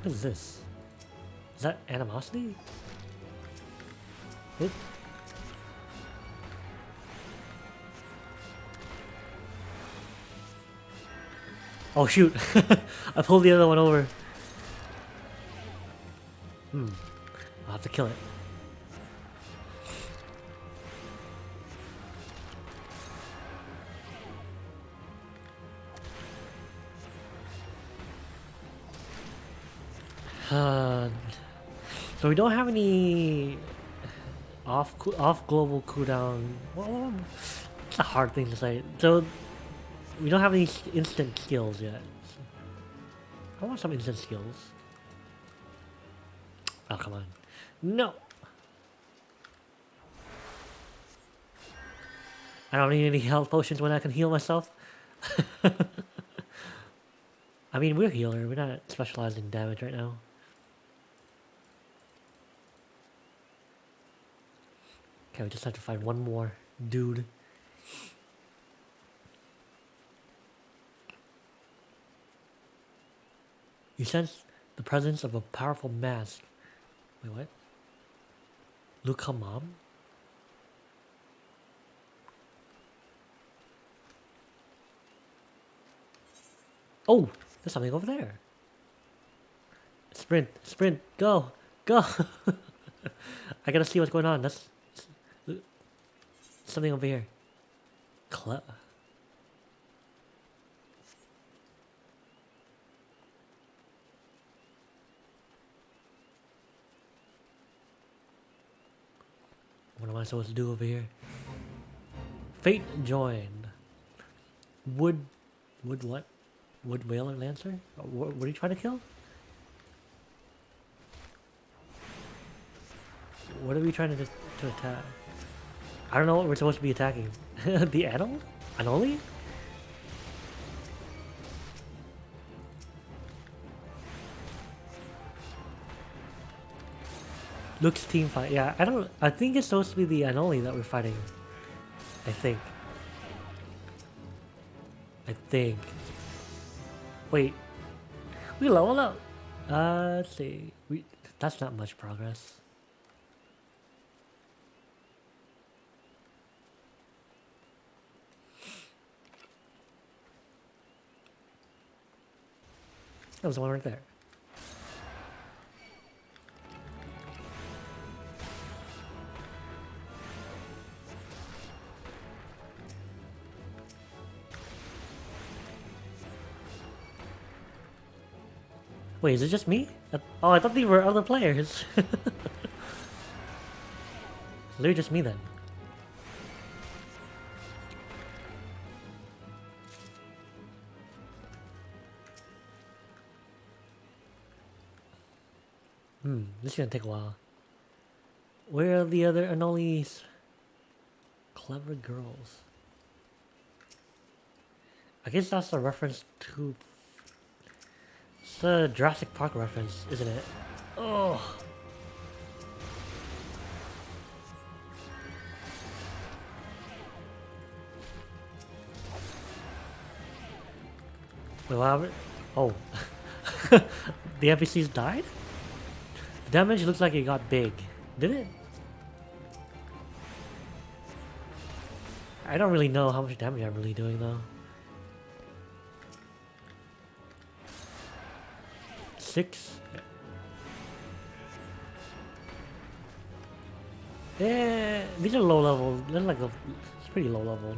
S2: What is this? Is that animosity? It? Oh shoot! I pulled the other one over. I'll have to kill it. So we don't have any off global cooldown. Well, it's a hard thing to say. So we don't have any instant skills yet. I want some instant skills. Oh come on, no! I don't need any health potions when I can heal myself. I mean, we're a healer. We're not specialized in damage right now. Okay, we just have to find one more dude. You sense the presence of a powerful mask. Wait, what? Luca Mom? Oh, there's something over there. Sprint, sprint, go, go. I gotta see what's going on. That's something over here. What am I supposed to do over here? Fate joined. Wood what? Wood Whaler Lancer? What are you trying to kill? What are we trying to attack? I don't know what we're supposed to be attacking. The animal? Anoli? Looks team fight. Yeah, I think it's supposed to be the Anoli that we're fighting. I think. Wait. We leveled up. Let's see. That's not much progress. That was the one right there. Wait, is it just me? Oh, I thought these were other players. They're just me then. This is gonna take a while. Where are the other Anolis? Clever girls. I guess that's a reference to It's a Jurassic Park reference, isn't it? Oh. Wait, what happened? Oh. The NPCs died? Damage looks like it got big. Did it? I don't really know how much damage I'm really doing though. 6? Yeah, these are low level. They're like it's pretty low level.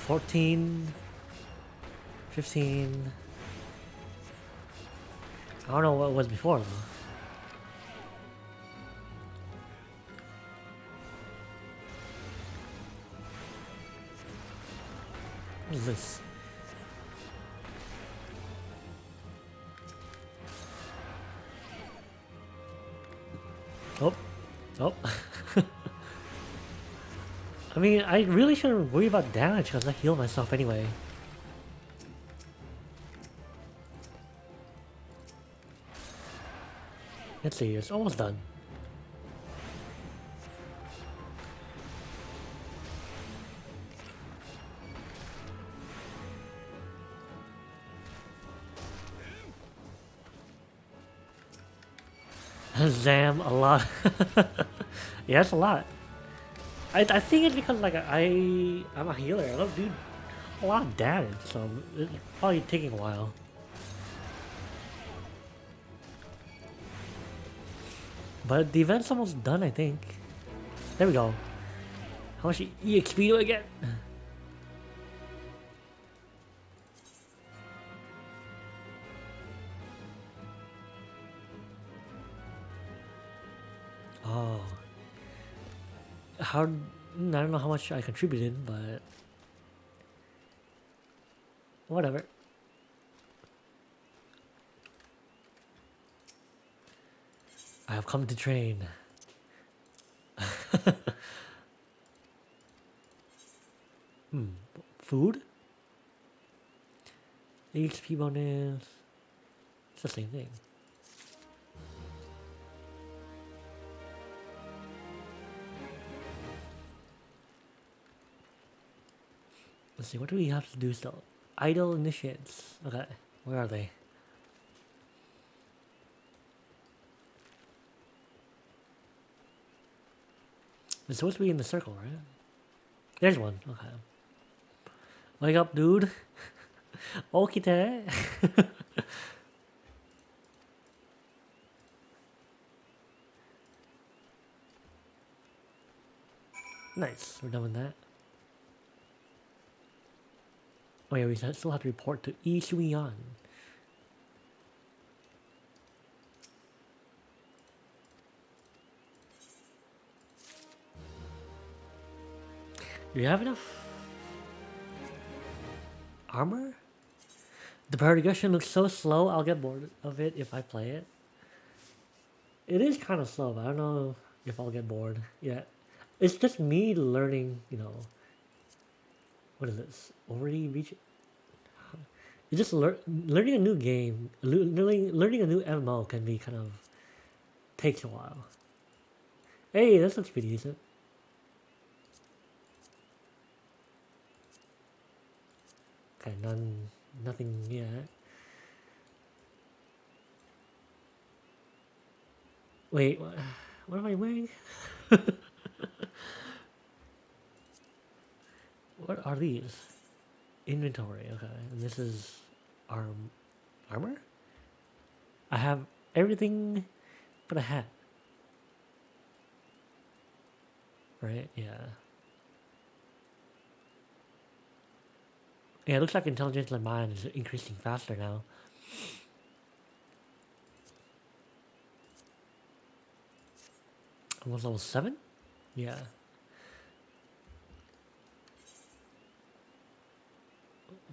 S2: $14, $15. I don't know what it was before though. What is this? Oh, oh. I mean, I really shouldn't worry about damage because I heal myself anyway. Let's see, it's almost done. Zam, a lot. Yeah, it's a lot. I think it's because like I'm a healer. I don't do a lot of damage, so it's probably taking a while. But the event's almost done, I think. There we go. How much EXP do I get? Oh. How... I don't know how much I contributed, but... whatever. I have come to train. Food? XP bonus. It's the same thing. Let's see, what do we have to do still? Idle initiates. Okay, where are they? It's supposed to be in the circle, right? There's one. Okay. Wake up, dude. Okite. Nice. We're done with that. Oh yeah, we still have to report to Ishuyan. Do you have enough armor? The progression looks so slow, I'll get bored of it if I play it. It is kind of slow, but I don't know if I'll get bored yet. It's just me learning, you know... what is this? Already reach... it's just learning a new game, learning a new MMO can be kind of... takes a while. Hey, this looks pretty decent. Okay, nothing yet. Wait, what am I wearing? What are these? Inventory, okay. And this is armor? I have everything but a hat. Right? Yeah. Yeah, it looks like intelligence like mine is increasing faster now. Almost level 7? Yeah.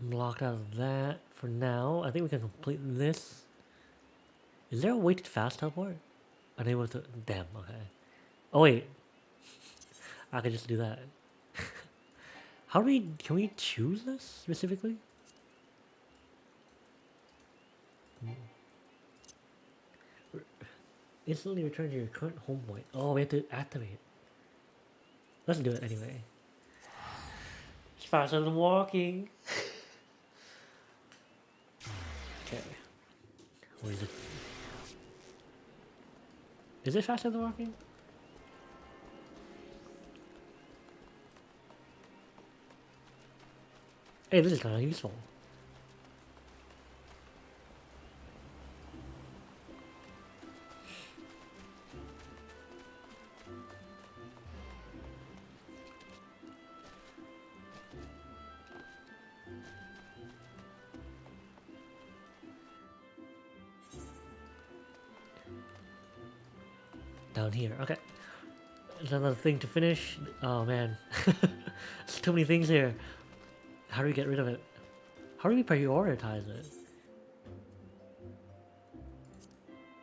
S2: I'm locked out of that for now. I think we can complete this. Is there a way to fast teleport? Unable to... damn, okay. Oh wait. I could just do that. How do we, can we choose this specifically? Instantly return to your current home point. Oh, we have to activate. Let's do it anyway. It's faster than walking. Okay. What is it? Is it faster than walking? Hey, this is kind of useful. Down here, okay. There's another thing to finish. Oh man, there's too many things here. How do we get rid of it? How do we prioritize it?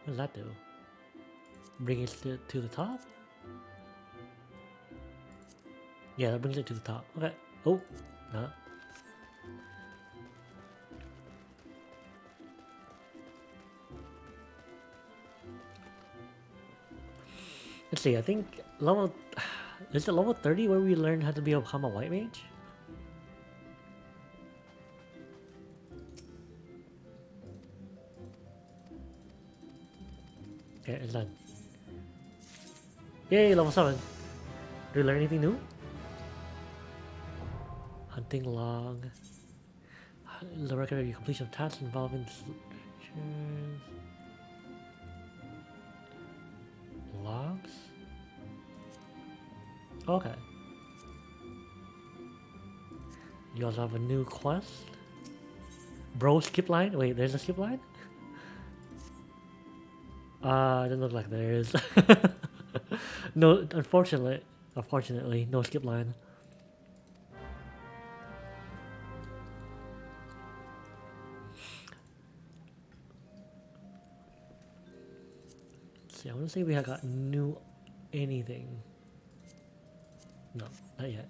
S2: What does that do? Bring it to the top? Yeah, that brings it to the top. Okay. Oh, no. Let's see, I think level... Is it level 30 where we learn how to become a white mage? Okay, it's done. Yay, level 7. Did we learn anything new? Hunting log. The record of your completion of tasks involving logs? Okay. You also have a new quest. Bro, skip line? Wait, there's a skip line? Doesn't look like there is. No, unfortunately, no skip line. Let's see, I want to see if we have got new anything. No, not yet.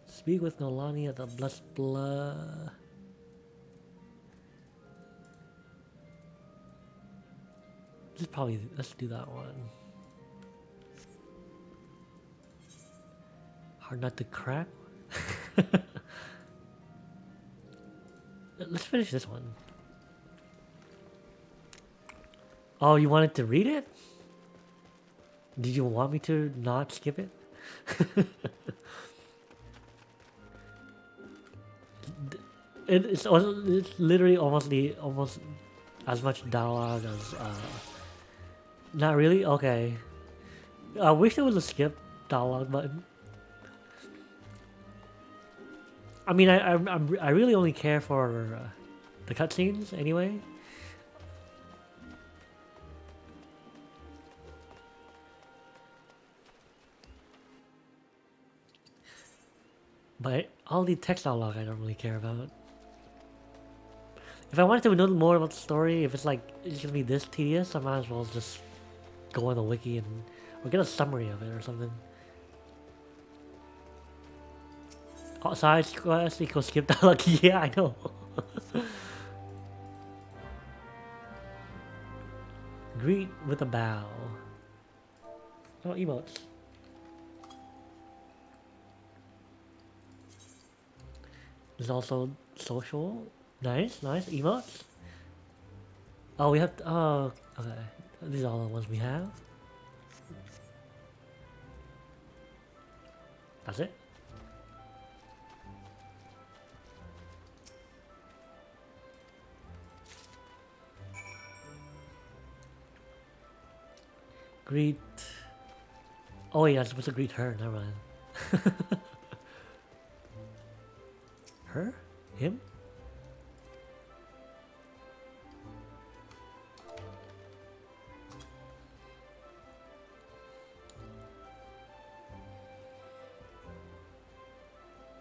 S2: Speak with Nolani at the Blood. Let's do that one. Hard not to crack. Let's finish this one. Oh, you wanted to read it? Did you want me to not skip it? It's literally almost as much dialogue as not really. Okay, I wish there was a skip dialogue button. I mean, I really only care for the cutscenes anyway. But all the text dialogue I don't really care about. If I wanted to know more about the story, if it's gonna be this tedious, I might as well just go on the wiki or get a summary of it or something. Oh, side quest equals skip dialogue. Yeah, I know. Greet with a bow. Oh, emotes. There's also social. Nice emotes. Oh, we have to, oh, okay. These are all the ones we have. That's it. Greet. Oh yeah, I'm supposed to greet her. Never mind. Her? Him?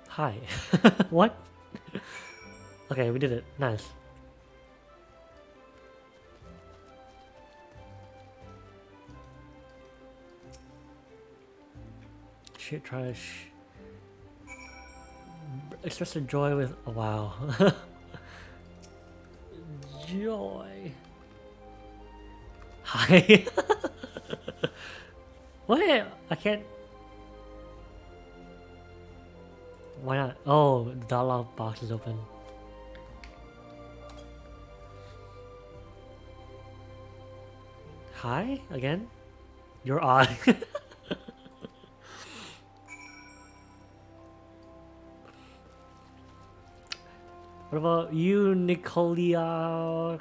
S2: Hi. What? Okay, we did it. Nice. Shit trash. Express the joy with oh, wow. Joy. Hi. What? I can't. Why not? Oh, the dialogue box is open. Hi again? You're odd. What about you, Nicolia?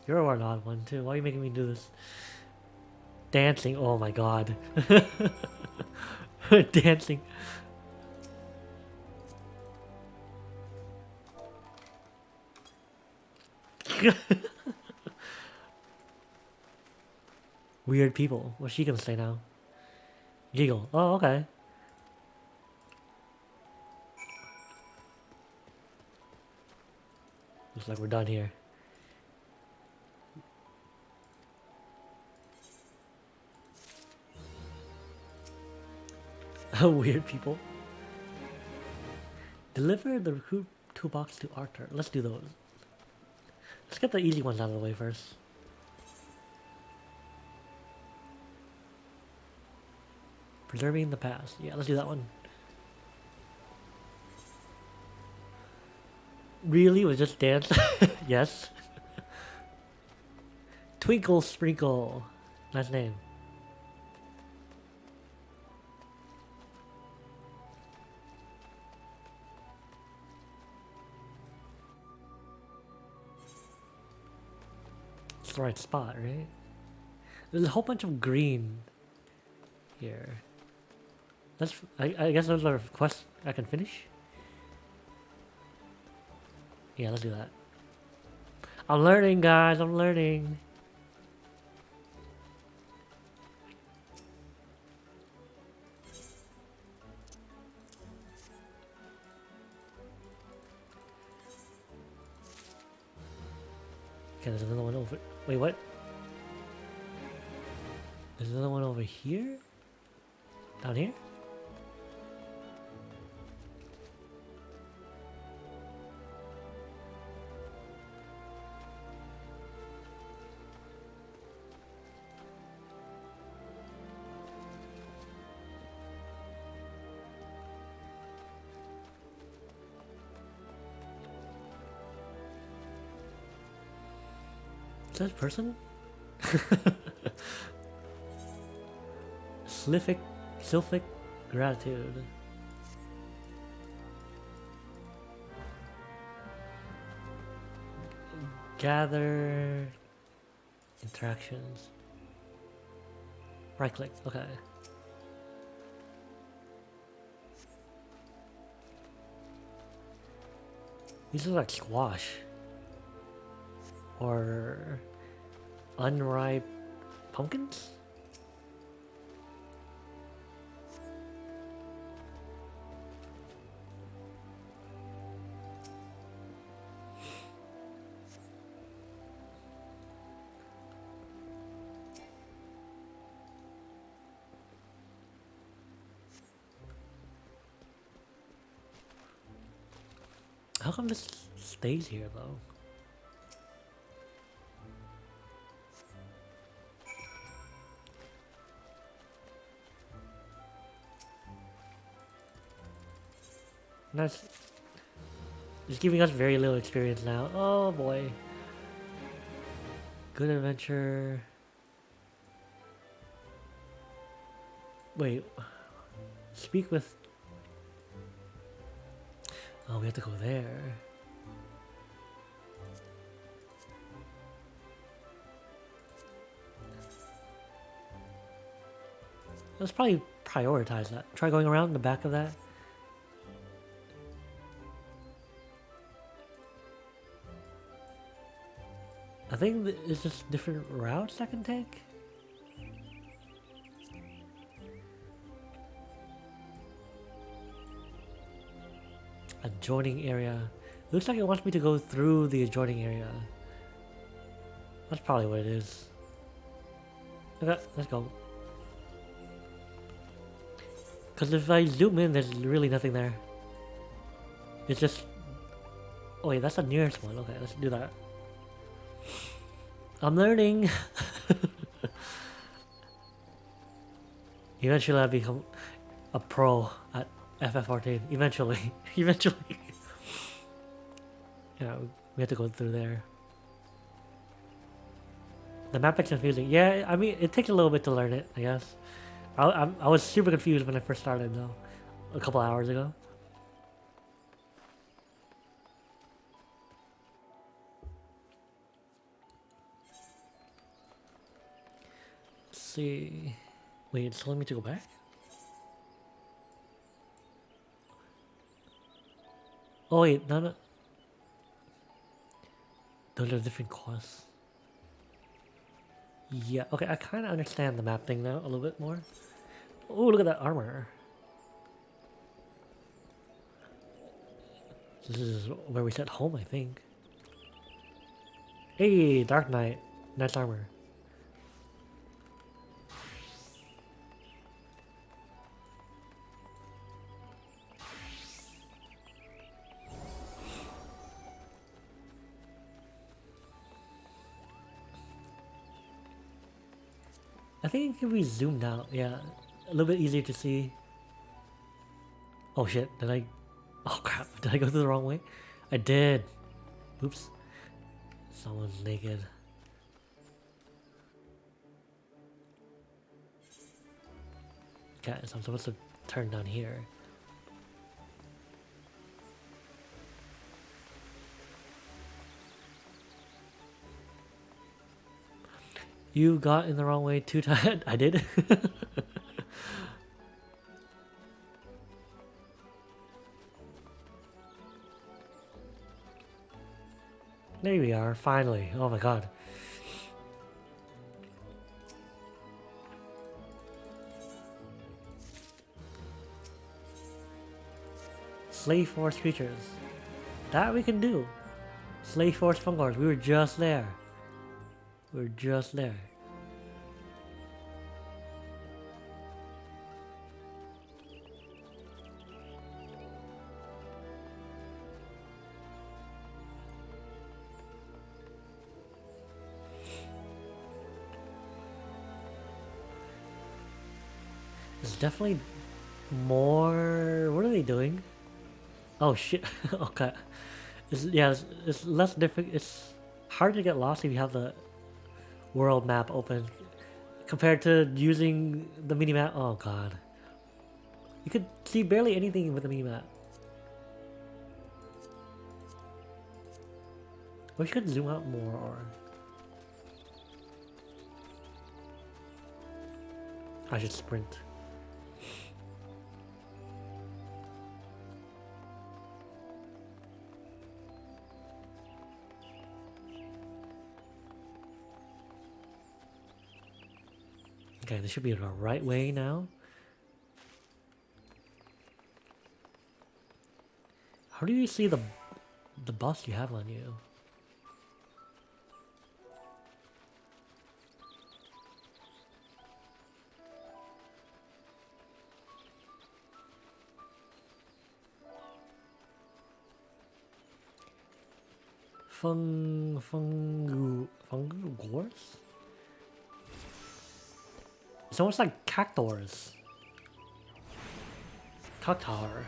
S2: You're an odd one too. Why are you making me do this? Dancing. Oh my god. Dancing. Weird people. What's she gonna say now? Giggle. Oh, okay. Looks like we're done here. Weird people. Deliver the recruit toolbox to Arthur. Let's do those. Let's get the easy ones out of the way first. Preserving the past. Yeah, let's do that one. Really? Was just dance? Yes. Twinkle Sprinkle. Nice name. It's the right spot, right? There's a whole bunch of green here. I guess those are quests I can finish. Yeah, let's do that. I'm learning, guys. I'm learning. Okay, there's another one over. Wait, what? There's another one over here? Down here? Is that a person? Sylphic gratitude. Gather interactions. Right click, okay. These are like squash. Or unripe pumpkins? How come this stays here though? That's it's giving us very little experience now. Oh boy. Good adventure. Wait. Speak with. Oh, we have to go there. Let's probably prioritize that. Try going around the back of that. I think it's just different routes I can take. Adjoining area. Looks like it wants me to go through the adjoining area. That's probably what it is. Okay, let's go. Because if I zoom in, there's really nothing there. It's just... Oh wait, that's the nearest one. Okay, let's do that. I'm learning! Eventually I'll become a pro at FF14. Eventually. Eventually. Yeah, we have to go through there. The map is confusing. Yeah, I mean, it takes a little bit to learn it, I guess. I was super confused when I first started, though. A couple hours ago. Let's see... Wait, it's telling me to go back? Oh wait, no. Those are different quests. Yeah, okay, I kind of understand the map thing now a little bit more. Oh, look at that armor. This is where we set home, I think. Hey, Dark Knight. Nice armor. I think it can be zoomed out, yeah. A little bit easier to see. Oh shit, did I... Oh crap, did I go through the wrong way? I did. Oops. Someone's naked. Okay, so I'm supposed to turn down here. You got in the wrong way 2 times. I did. There we are, finally. Oh my god. Slave Force creatures. That we can do. Slave Force Fungors. We were just there. We're just there. It's definitely more... What are they doing? Oh shit. Okay. It's less difficult. It's hard to get lost if you have the world map open compared to using the minimap. Oh god. You could see barely anything with the minimap. We should zoom out more or... I should sprint. Okay, this should be the right way now. How do you see the boss you have on you? Fungors? It's almost like cactors. Cactar.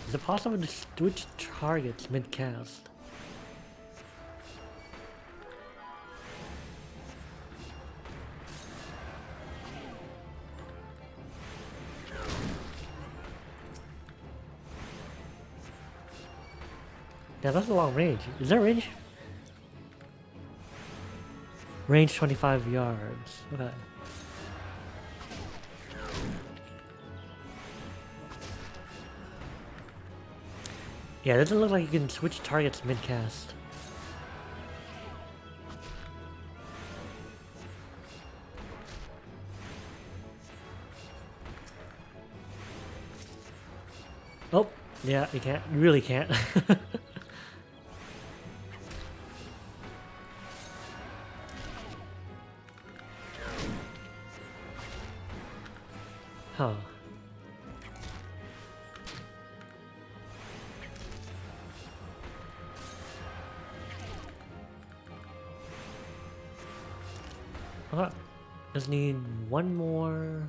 S2: Is it possible to switch targets mid-cast? Yeah, that's a long range. Is there range? Range 25 yards. Okay. Yeah, it doesn't look like you can switch targets mid-cast. Oh, yeah, you can't. You really can't. Huh. Okay. Just need one more.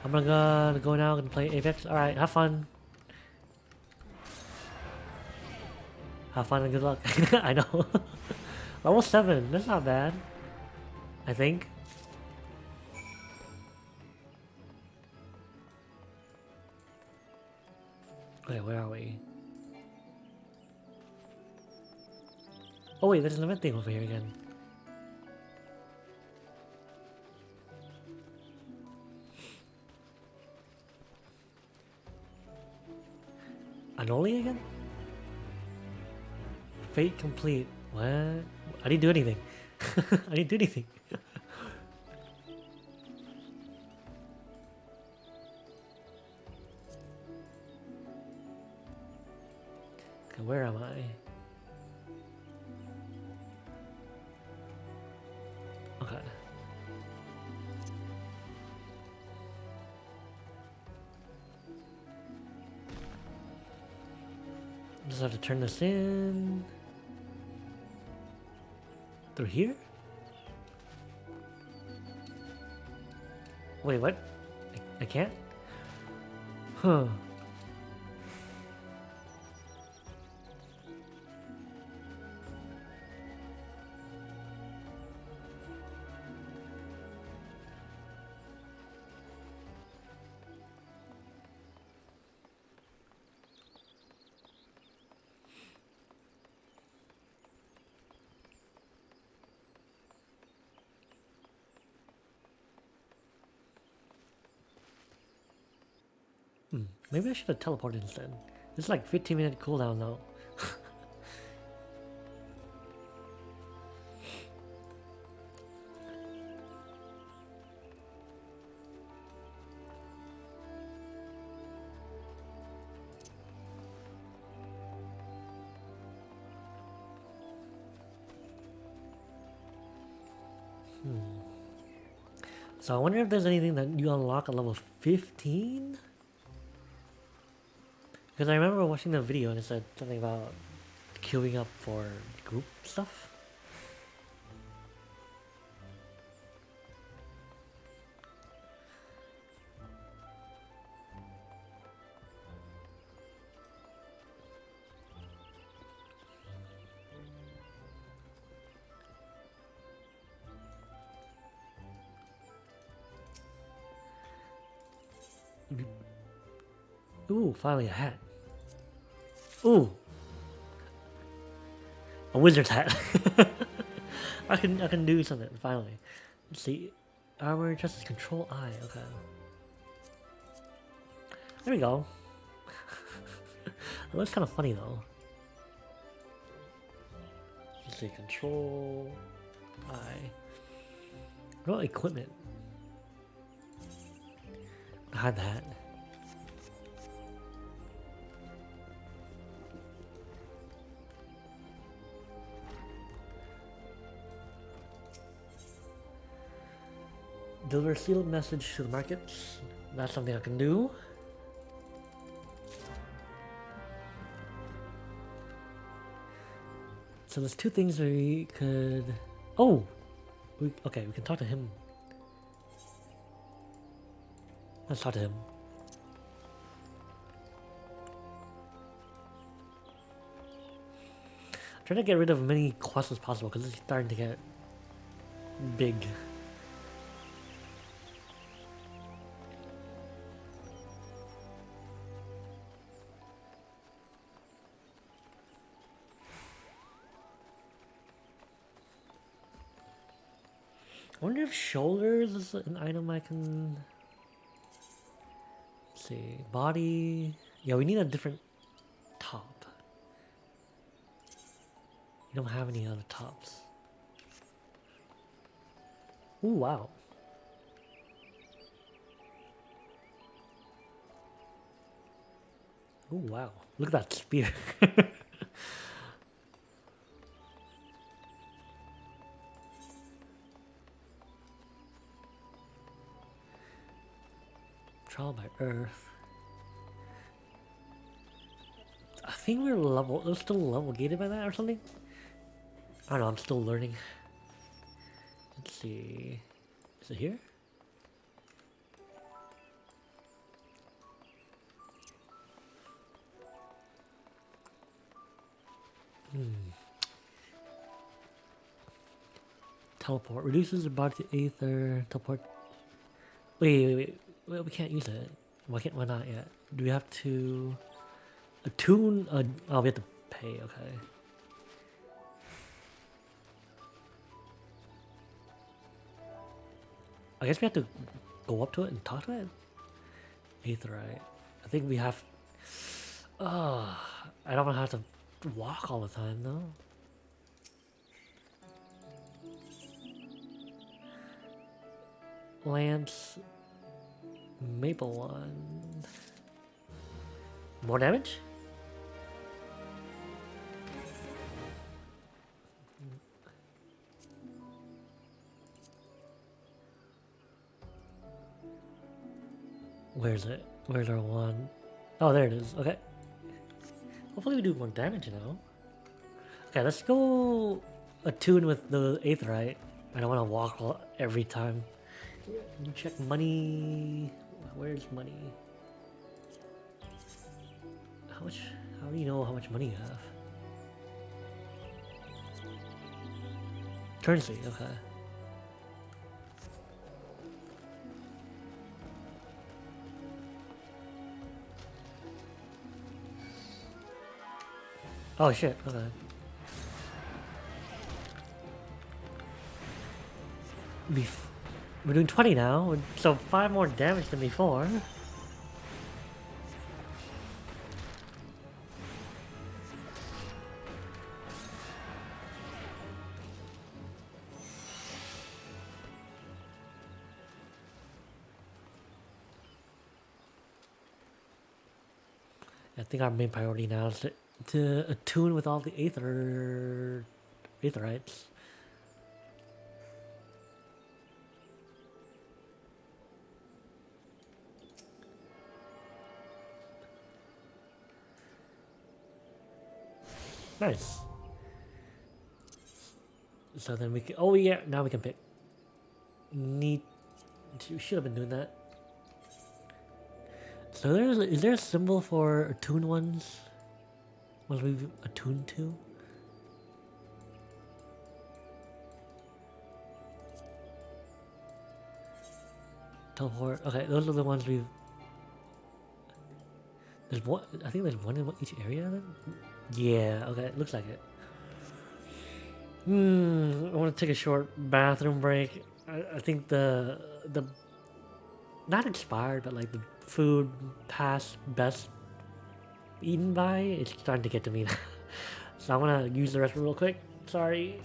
S2: I'm gonna go now and play Apex. Alright, have fun. Have fun and good luck. I know. Level 7, that's not bad. I think. Okay, where are we? Oh wait, there's an event thing over here again. Anoli again? Fate complete. What? I didn't do anything. I didn't do anything. Okay, where am I? Okay. Just have to turn this in. Through here? Wait, what? I can't? Huh. Maybe I should have teleported instead. It's like 15-minute cooldown though. So I wonder if there's anything that you unlock at level 15? Because I remember watching the video and it said something about queuing up for group stuff. Ooh, finally a hat. Ooh, a wizard's hat. I can do something finally. Let's see, armor, justice, control, eye. Okay, there we go. It looks kind of funny though. Let's see, control, eye. What about equipment? I had that. Deliver sealed message to the markets. That's something I can do. So there's two things we could... Oh! Okay, we can talk to him. Let's talk to him. I'm trying to get rid of as many quests as possible because it's starting to get big. I wonder if shoulders is an item I can... Let's see, body... Yeah, we need a different top. We don't have any other tops. Ooh, wow. Ooh, wow. Look at that spear. Trial by Earth. I think we're still level gated by that or something. I don't know, I'm still learning. Let's see. Is it here? Teleport. Reduces the body to Aether. Teleport. Wait, we can't use it. Why not yet? Do we have to attune? Oh, we have to pay, okay. I guess we have to go up to it and talk to it? Aetherite. I think we have... I don't want to have to walk all the time, though. Lance... Maple one. More damage? Where's it? Where's our one? Oh, there it is. Okay. Hopefully we do more damage now. Okay, let's go attune with the Aetherite. I don't want to walk every time. You check money. Where's money? How much? How do you know how much money you have? Currency, okay. Oh shit, okay. We're doing 20 now, so 5 more damage than before. I think our main priority now is to attune with all the Aetherites. Nice. So then we can. Oh yeah, now we can pick. We should have been doing that. So is there a symbol for attuned ones? Ones we've attuned to? Teleport. Okay, those are the ones we've. There's one. I think there's one in each area. Then. Yeah. Okay. Looks like it. I want to take a short bathroom break. I think the not expired, but like the food past best eaten by, it's starting to get to me. So I want to use the restroom real quick. Sorry.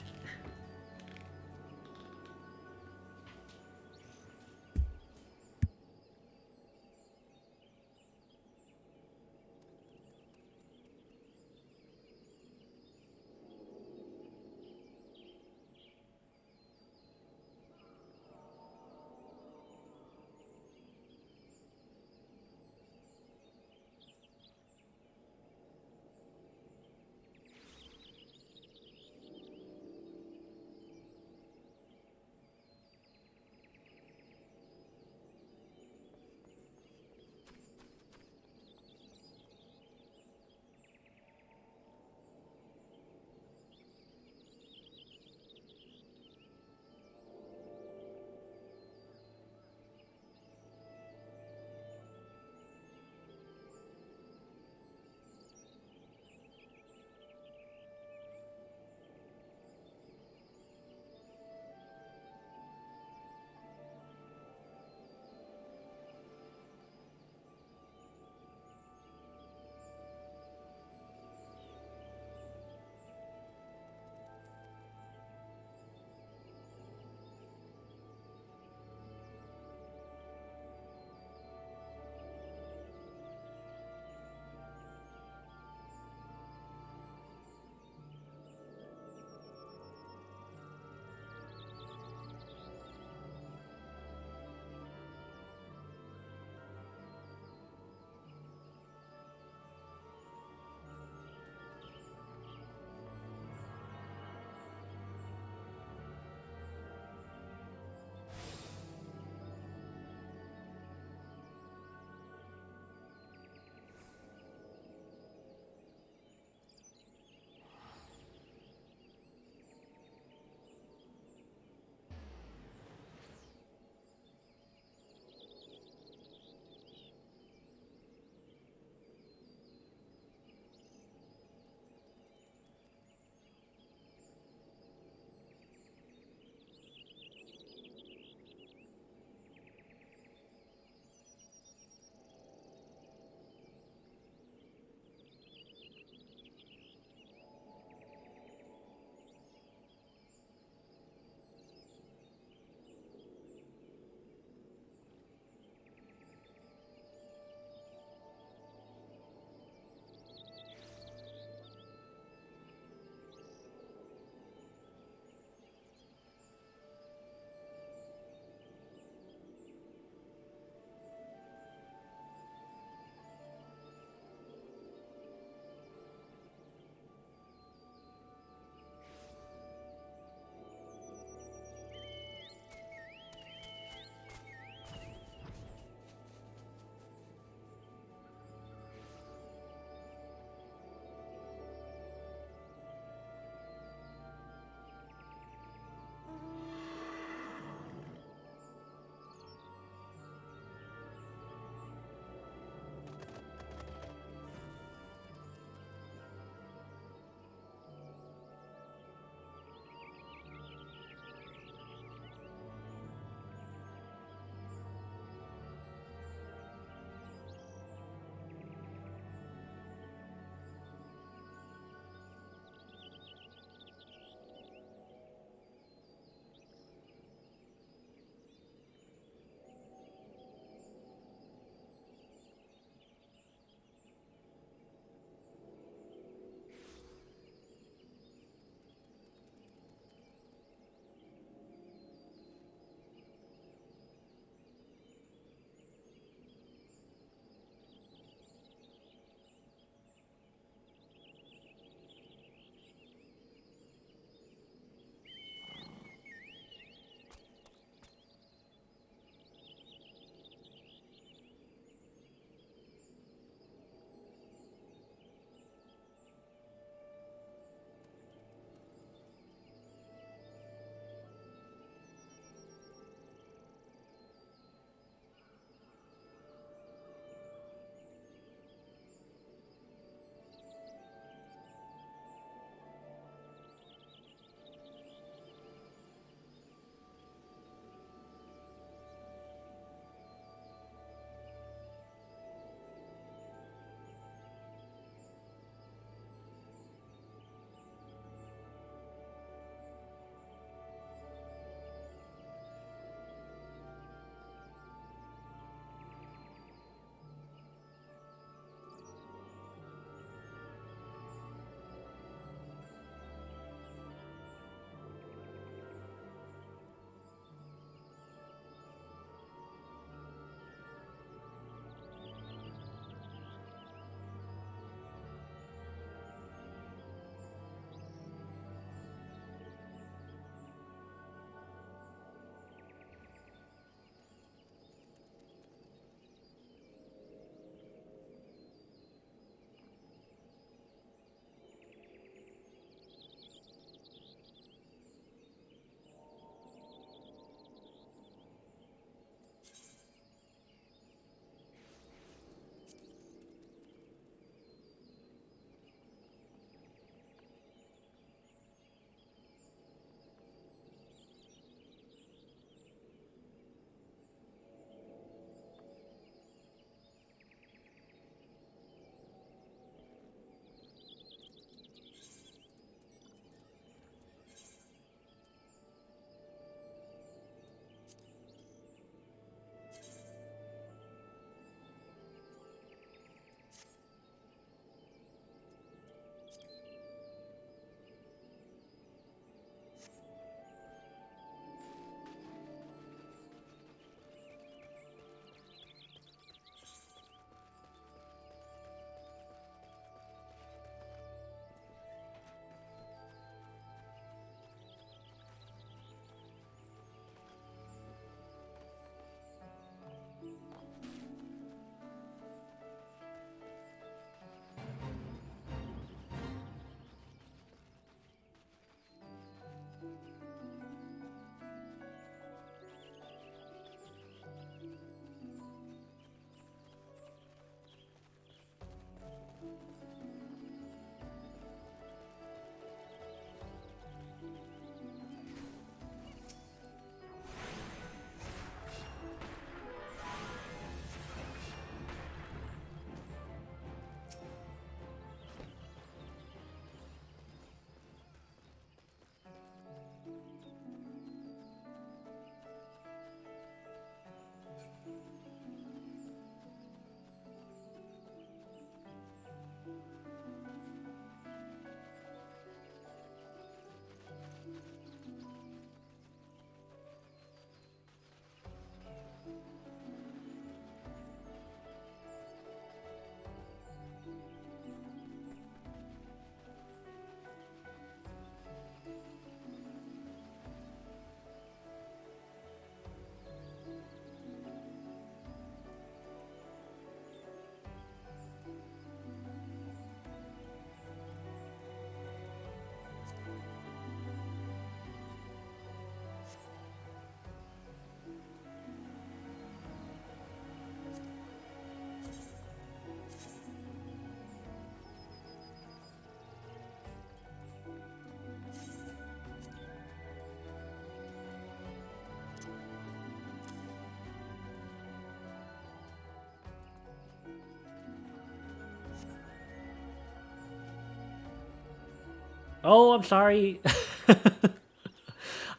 S2: Oh, I'm sorry.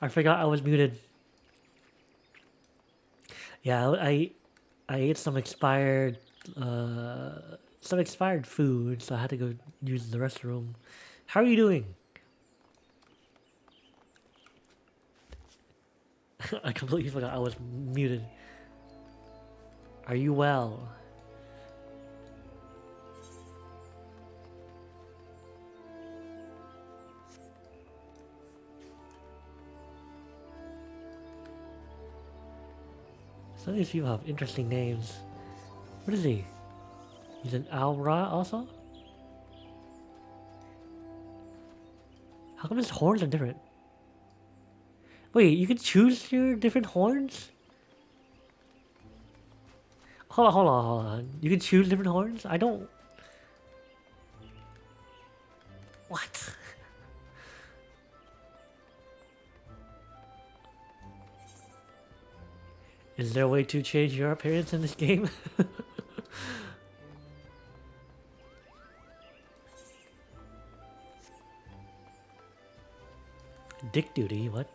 S2: I forgot I was muted. Yeah, I ate some expired food, so I had to go use the restroom. How are you doing? I completely forgot I was muted. Are you well? Some of these people have interesting names. What is he? He's an Alra also? How come his horns are different? Wait, you can choose your different horns? Hold on. You can choose different horns? I don't... What? Is there a way to change your appearance in this game? Dick duty, what?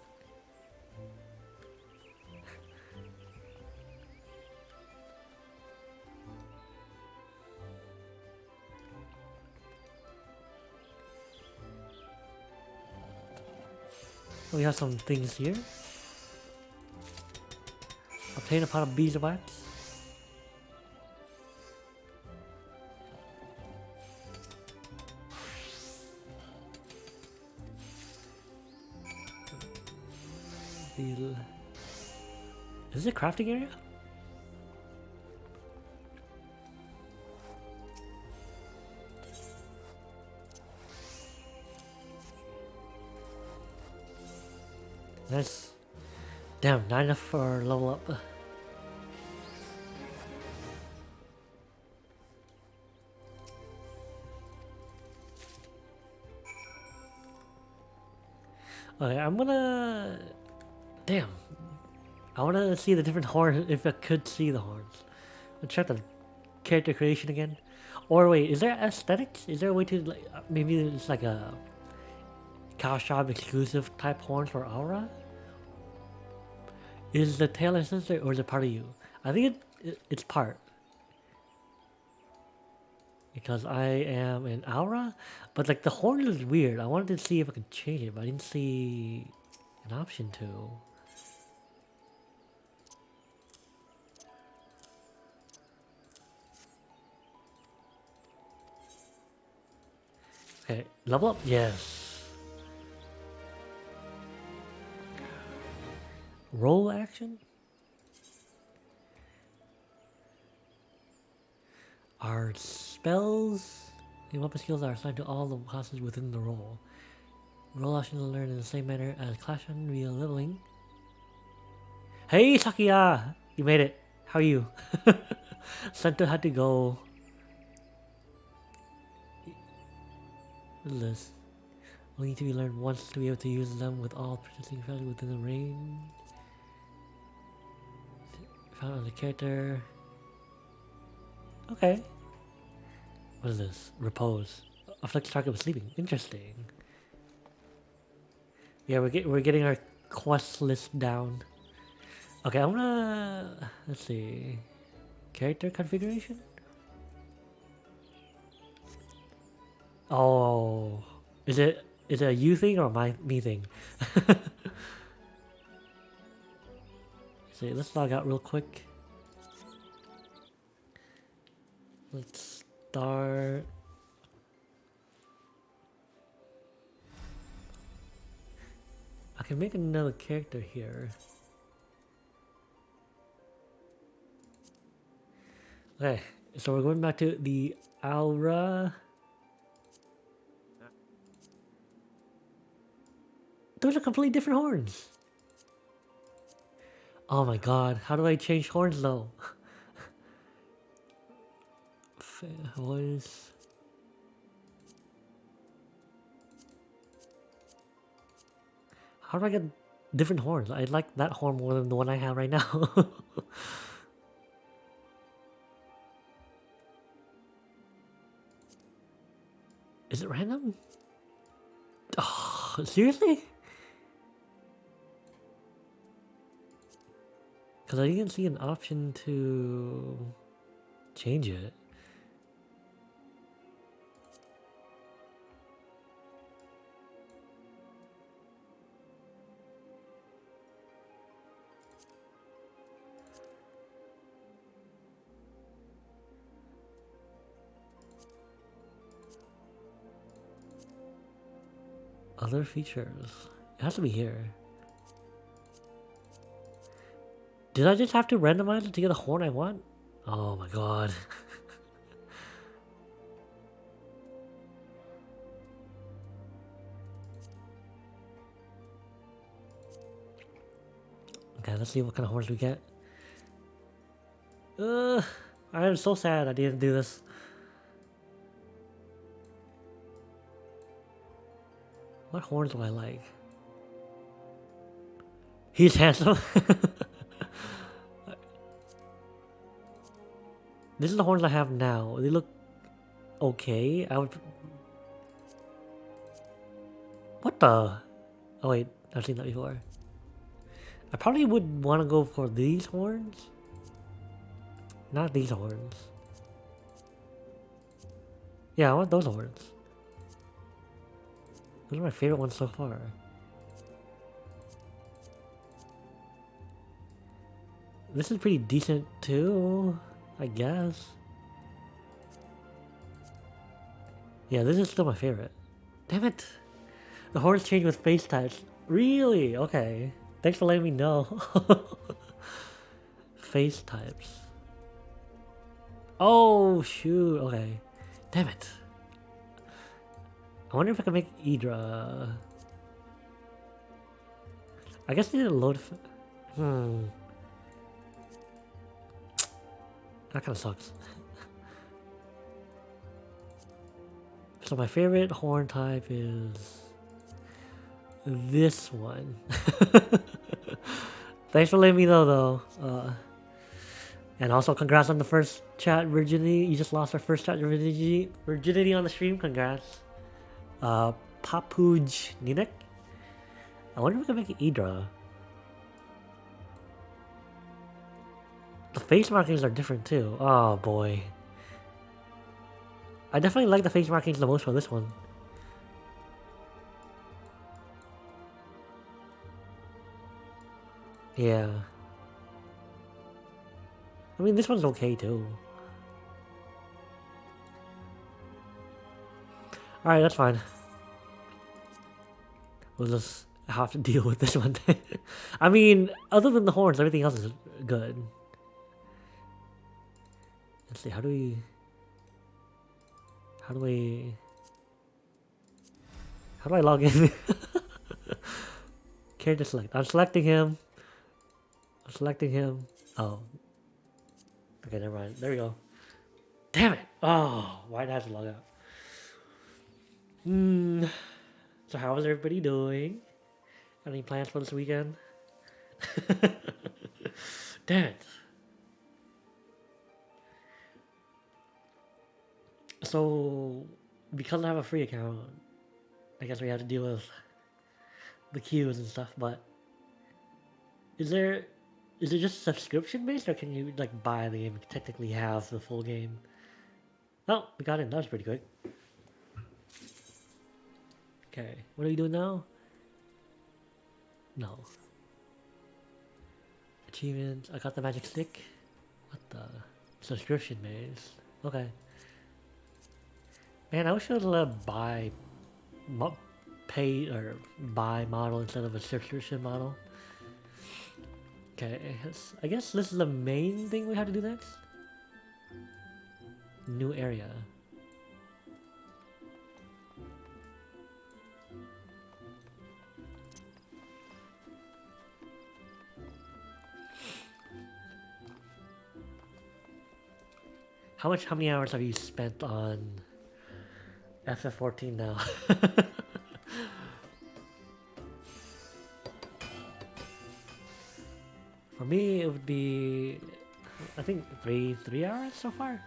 S2: We have some things here. Obtain a pot of beeswax. Is this a crafting area? Nice. Damn, not enough for level up. Okay, I'm gonna... Damn. I wanna see the different horns, if I could see the horns. I'll check the character creation again. Or wait, is there aesthetics? Is there a way to, like, maybe it's like a cow shop exclusive type horns for Aura? Is the tail accessory or is it part of you? I think it's part. Because I am an Aura, but like the horn is weird. I wanted to see if I could change it, but I didn't see an option to. Okay, level up? Yes. Roll action? Our spells and weapon skills are assigned to all the classes within the role. Roll actions are learned in the same manner as class action via leveling. Hey Sakia! You made it. How are you? Sento had to go. What is this? Only need to be learned once to be able to use them with all persisting values within the range. Found on the character. Okay. What is this? Repose. Afflicts target with sleeping. Interesting. Yeah, we're getting our quest list down. Okay, I'm gonna... Let's see. Character configuration? Oh... Is it a you thing or me thing? See, let's log out real quick. Let's start... I can make another character here. Okay, so we're going back to the Aura. Those are completely different horns. Oh my god, how do I change horns though? Voice. How do I get different horns? I like that horn more than the one I have right now. Is it random? Oh, seriously? Because I didn't see an option to change it. Other features. It has to be here. Did I just have to randomize it to get a horn I want? Oh my god. Okay, let's see what kind of horns we get. I am so sad I didn't do this. What horns do I like? He's handsome. This is the horns I have now. They look okay. I would. What the? Oh wait, I've seen that before. I probably would want to go for these horns. Not these horns. Yeah, I want those horns. Those are my favorite ones so far. This is pretty decent too, I guess. Yeah, this is still my favorite. Damn it! The horns change with face types. Really? Okay. Thanks for letting me know. Face types. Oh, shoot. Okay. Damn it. I wonder if I can make Ydra. I guess I need to load. That kind of sucks. So my favorite horn type is this one. Thanks for letting me know though. And also congrats on the first chat virginity. You just lost our first chat virginity on the stream. Congrats. Papuj Ninek. I wonder if we can make an Ydra. The face markings are different too. Oh boy. I definitely like the face markings the most for this one. Yeah. I mean, this one's okay too. Alright, that's fine. We'll just have to deal with this one. I mean, other than the horns, everything else is good. Let's see, how do I log in? Character select. I'm selecting him. Oh. Okay, never mind. There we go. Damn it! Oh, why did I have to log out? So how is everybody doing? Got any plans for this weekend? Damn it. So, because I have a free account, I guess we have to deal with the queues and stuff, but is it just subscription based, or can you like buy the game and technically have the full game? Oh, we got in. That was pretty quick. Okay, what are we doing now? No. Achievements. I got the magic stick. What the? Subscription base. Okay. Man, I wish I was allowed to buy, pay or buy model instead of a subscription model. Okay, I guess this is the main thing we have to do next. New area. How many hours have you spent on FF14 now? For me, it would be, I think 3 hours so far.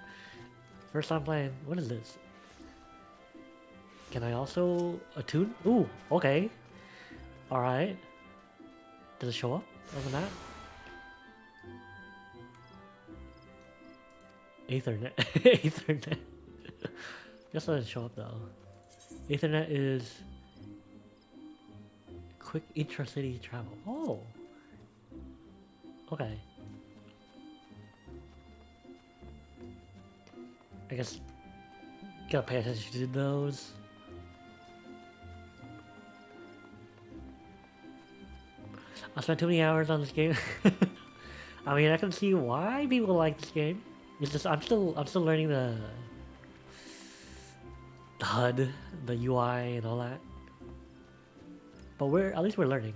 S2: First time playing. What is this? Can I also attune? Ooh, okay. Alright. Does it show up on that? Ethernet. Ethernet. Guess it doesn't show up though. Ethernet is quick intra-city travel. Oh. Okay. I guess gotta pay attention to those. I spent too many hours on this game. I mean, I can see why people like this game. It's just I'm still learning the HUD, the UI, and all that. But at least we're learning.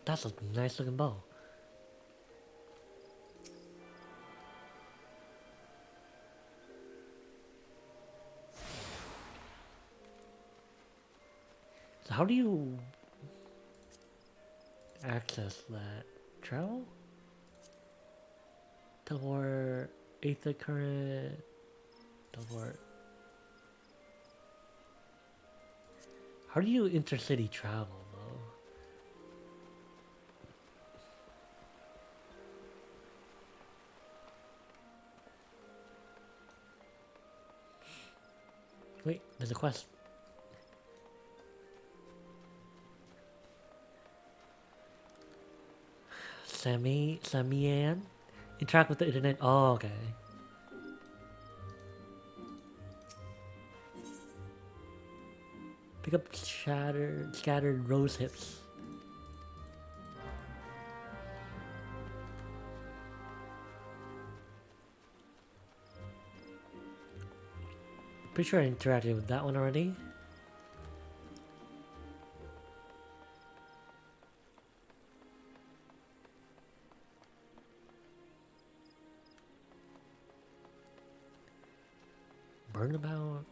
S2: That's a nice looking bow. So how do you access that? Travel? Teleport, ether current, teleport. How do you intercity travel though? Wait, there's a quest. Samian? Interact with the internet. Oh, okay. Pick up scattered rose hips. Pretty sure I interacted with that one already. Burnabout.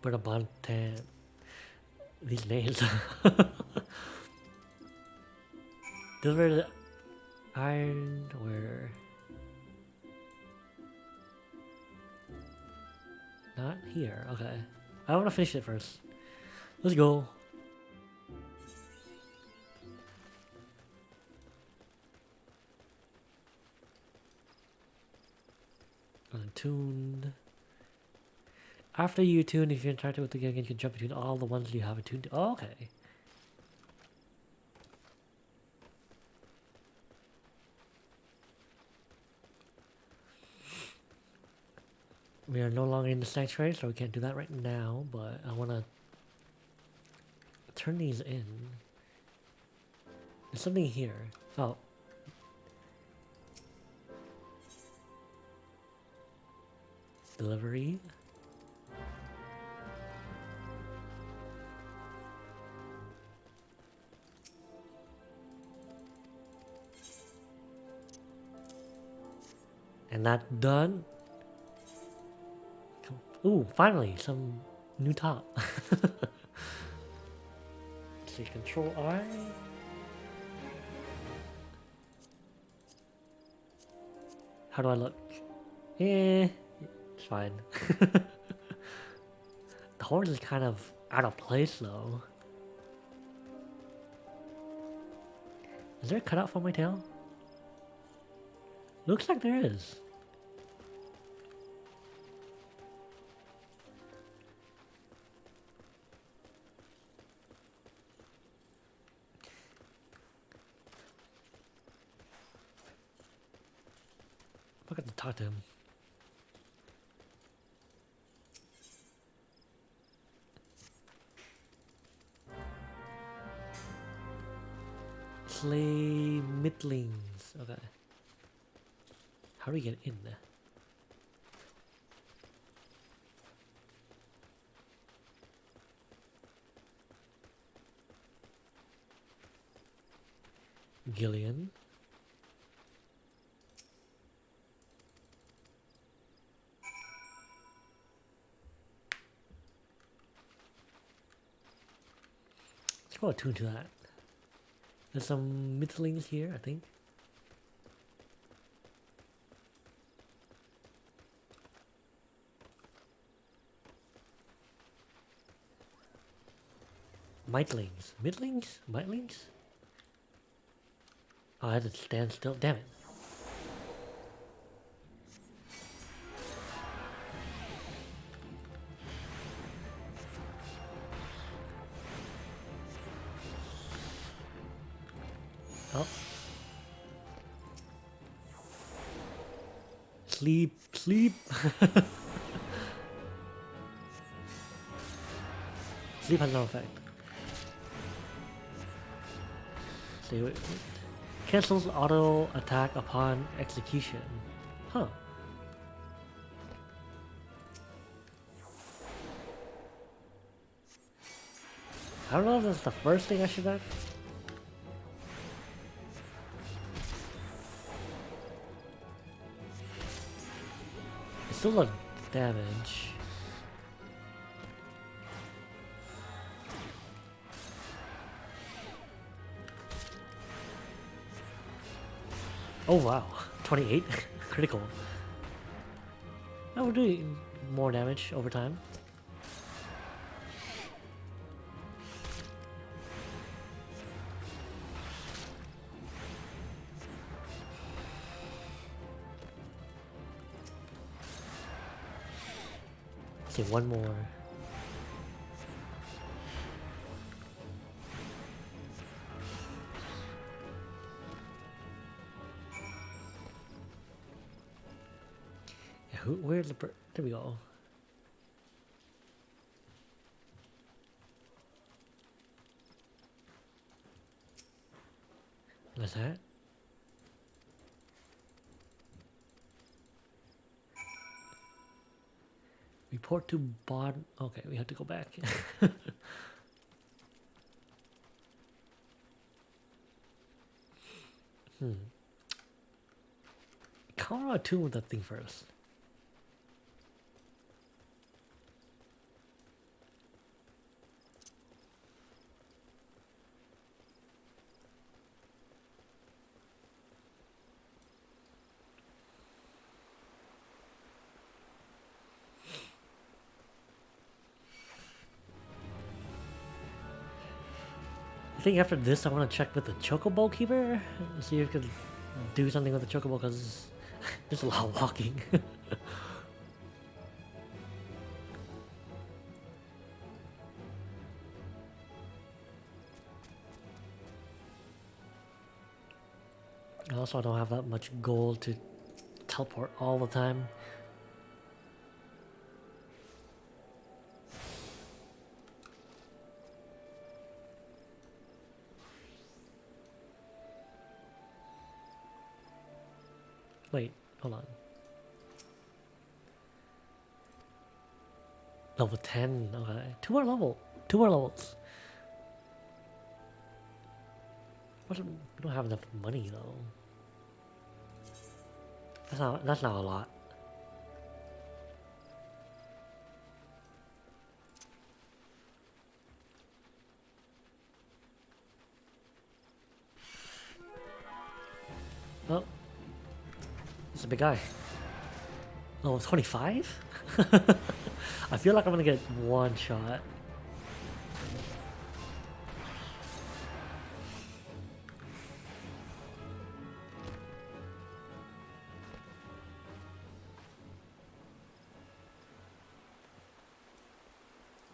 S2: Burnabontan. These names. Deliver the iron where. Not here. Okay. I want to finish it first. Let's go. Untuned. After you tune, if you interact with the game, you can jump between all the ones you have attuned to. Oh, okay. We are no longer in the sanctuary, so we can't do that right now, but I want to turn these in. There's something here. Oh. Delivery. And that's done. Ooh, finally, some new top. Let's see, Control I. How do I look? Eh, it's fine. The horse is kind of out of place though. Is there a cutout for my tail? Looks like there is. I got to talk to him. Slay middlings. Okay. How do we get in there? Gillian. Let's go attune to that. There's some middlings here, I think. Mitlings. Mitlings? Mitlings? Oh, I had to stand still. Damn it. Oh. Sleep, sleep. Sleep has no effect. See, wait. Cancels auto attack upon execution. Huh. I don't know if that's the first thing I should have. It still does damage. Oh wow, 28 critical. Oh, we're doing more damage over time. Let's see, one more. Yeah, where's the bird? There we go. What's that? Report to bot. Okay, we have to go back. Can't run two with that thing first. I think after this, I want to check with the Chocobo Keeper and see if we could do something with the Chocobo because there's a lot of walking. Also, I don't have that much gold to teleport all the time. Wait, hold on. Level 10, okay. Two more levels. We don't have enough money though. That's not a lot. Oh. It's a big guy. Oh, 25? I feel like I'm gonna get one shot.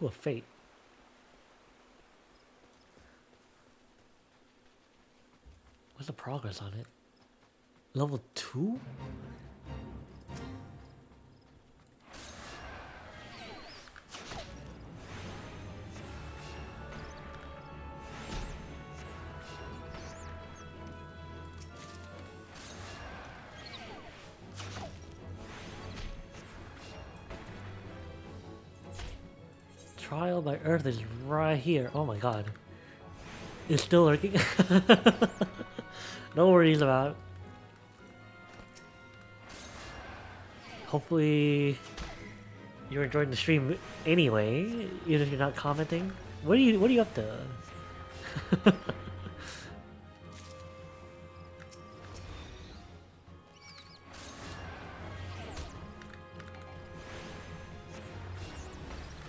S2: Ooh, a fate. What's the progress on it? Level 2? Trial by Earth is right here. Oh my god. It's still lurking. No worries about it. Hopefully you're enjoying the stream anyway, even if you're not commenting. What are you up to?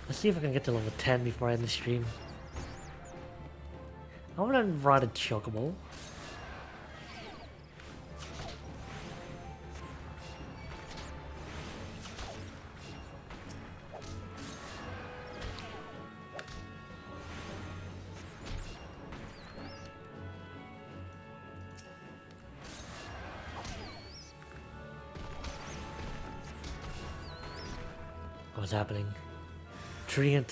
S2: Let's see if I can get to level 10 before I end the stream. I want to ride a chocobo. What's happening? Treant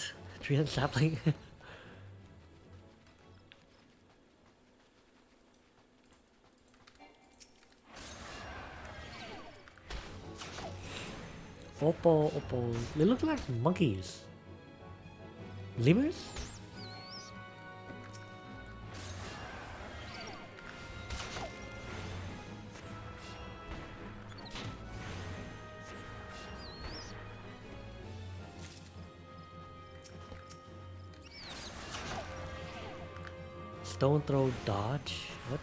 S2: sapling. Oppo. They look like monkeys. Lemurs? Stone throw dodge? What?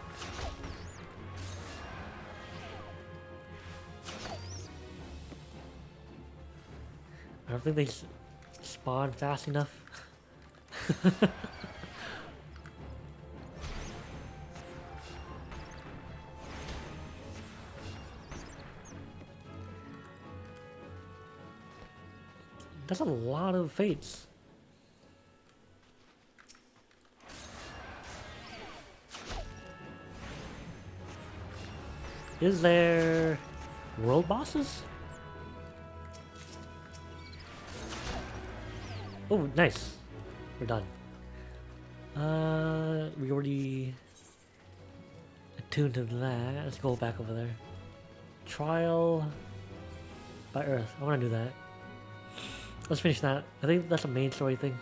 S2: I don't think they spawn fast enough. That's a lot of fates. Is there world bosses? Oh, nice. We're done. We already attuned to that. Let's go back over there. Trial by Earth. I want to do that. Let's finish that. I think that's a main story thing.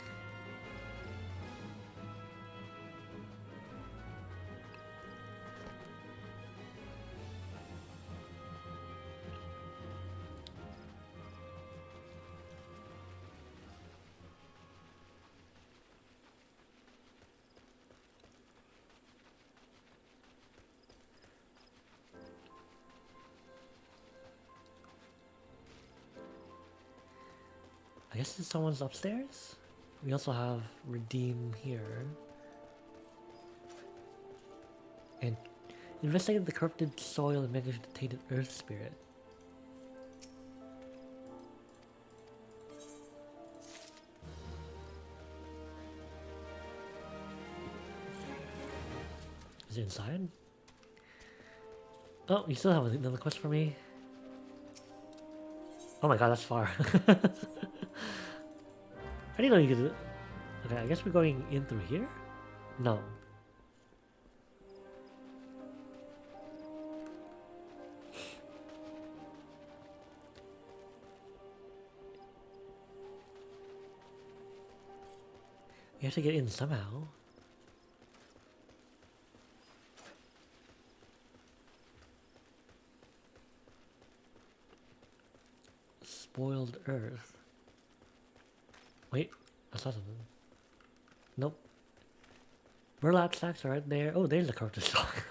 S2: I guess someone's upstairs? We also have Redeem here. And investigate the corrupted soil and vegetated earth spirit. Is it inside? Oh, you still have another quest for me? Oh my god, that's far. I didn't know you could... Okay, I guess we're going in through here? No. You have to get in somehow. Spoiled Earth. Wait, I saw something. Nope. Burlap sacks are right there. Oh, there's the corrupted stock.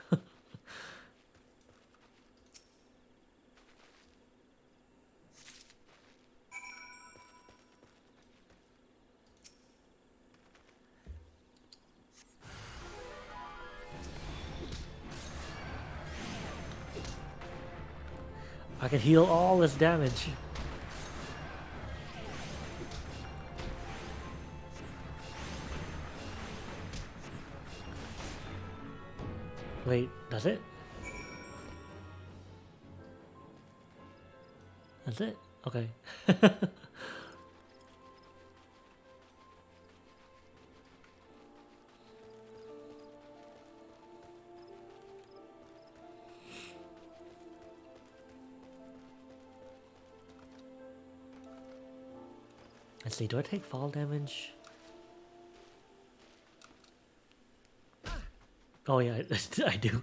S2: I can heal all this damage. Wait, does it? That's it? Okay. Let's see, do I take fall damage? Oh yeah, I do.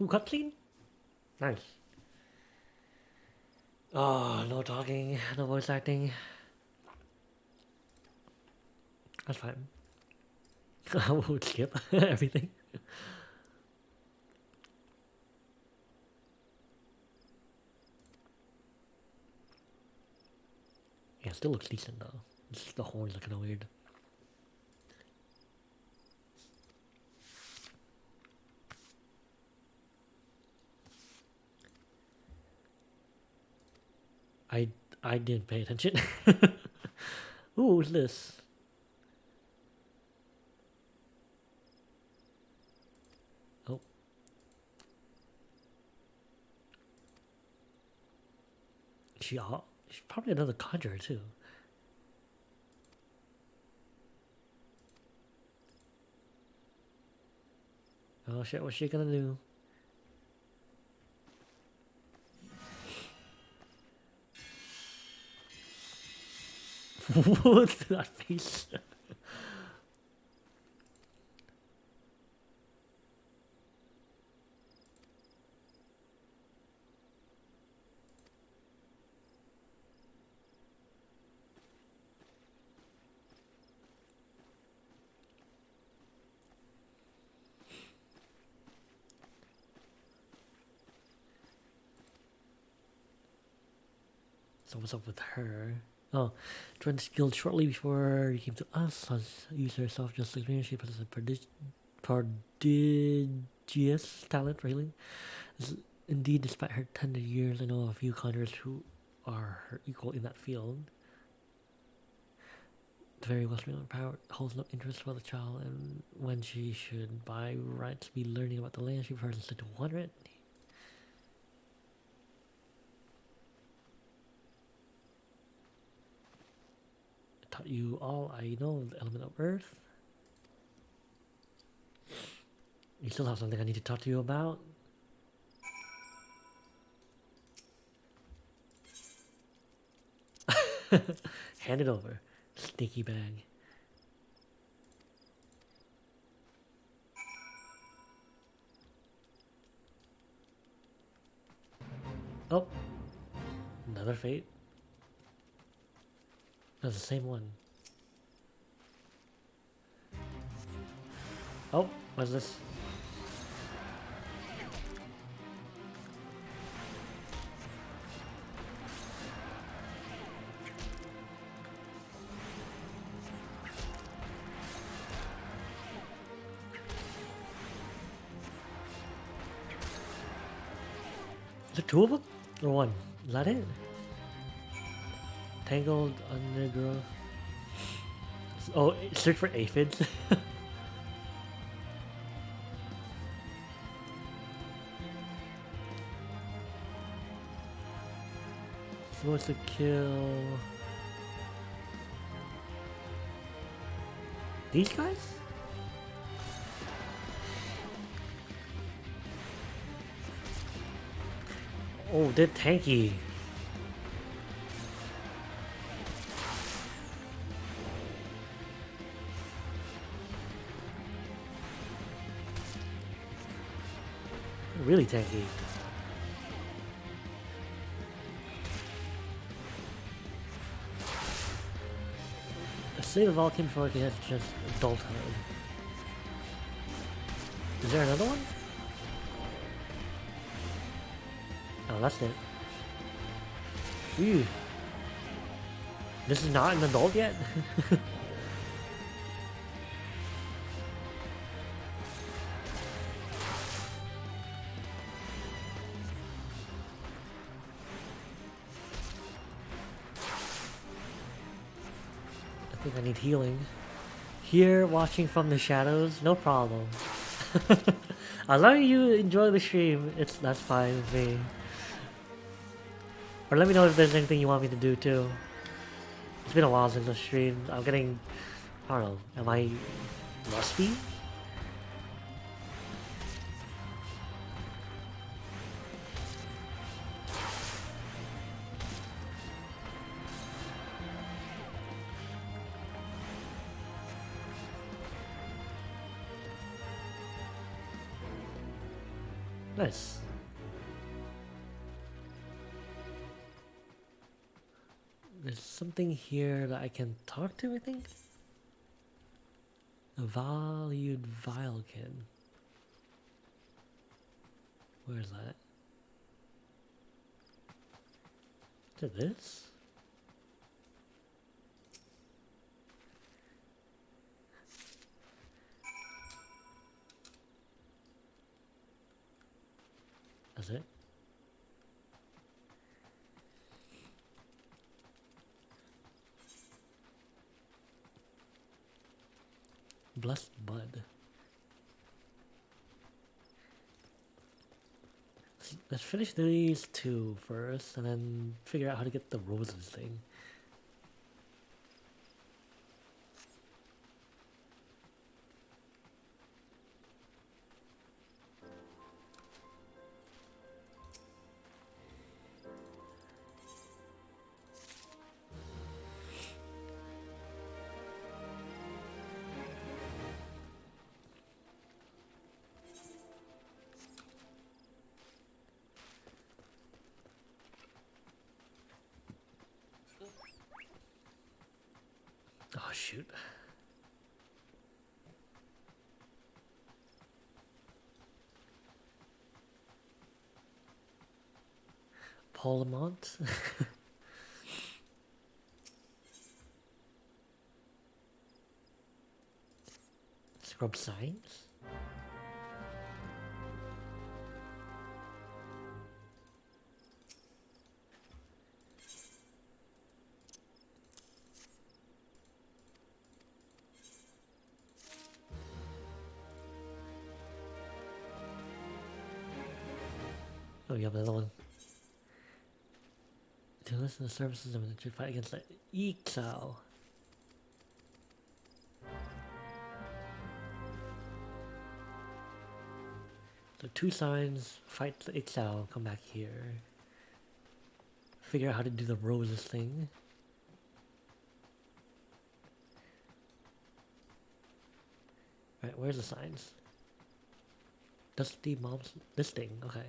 S2: Ooh, cutscene? Nice. Oh, no talking, no voice acting. That's fine. I would skip everything. Yeah, still looks decent though. Just the horns are kind of weird. I didn't pay attention. Ooh, what's this? Oh. She's probably another conjurer too. Oh shit, what's she gonna do? What's that face? So what's up with her? Oh, joined this guild shortly before you came to us. Has used her self-just experience. She possesses a prodigious talent for healing. Indeed, despite her tender years, I know of a few conjurers who are her equal in that field. The very Western power holds no interest for the child, and when she should by rights be learning about the land, she prefers instead to wander it. Taught you all I know of the element of earth. You still have something I need to talk to you about? Hand it over. Sneaky bag. Oh. Another fate. That's the same one. Oh, what's this? Is there two of them? Or one? Is that it? Tangled undergrowth. Oh, search for aphids. Supposed to kill these guys? Oh, they're tanky. Really tanky. A state of Vulcan before it has just adulthood. Is there another one? Oh, that's it. Ew. This is not an adult yet? I think I need healing. Here, watching from the shadows, no problem. As long as you enjoy the stream, that's fine with me. Or let me know if there's anything you want me to do too. It's been a while since I streamed. I'm getting, I don't know, am I rusty? Nice. There's something here that I can talk to, I think? A valued Vilekin. Where's that? Is it this? That's it. Blessed Bud. Let's finish these two first, and then figure out how to get the roses thing. Oh shoot. Paulamont. Scrub signs. Oh, you have another one. To listen to the services of the fight against the Ixal. So 2 signs, fight the Ixal, come back here. Figure out how to do the roses thing. Right, where's the signs? Dusty Mom's listing, okay.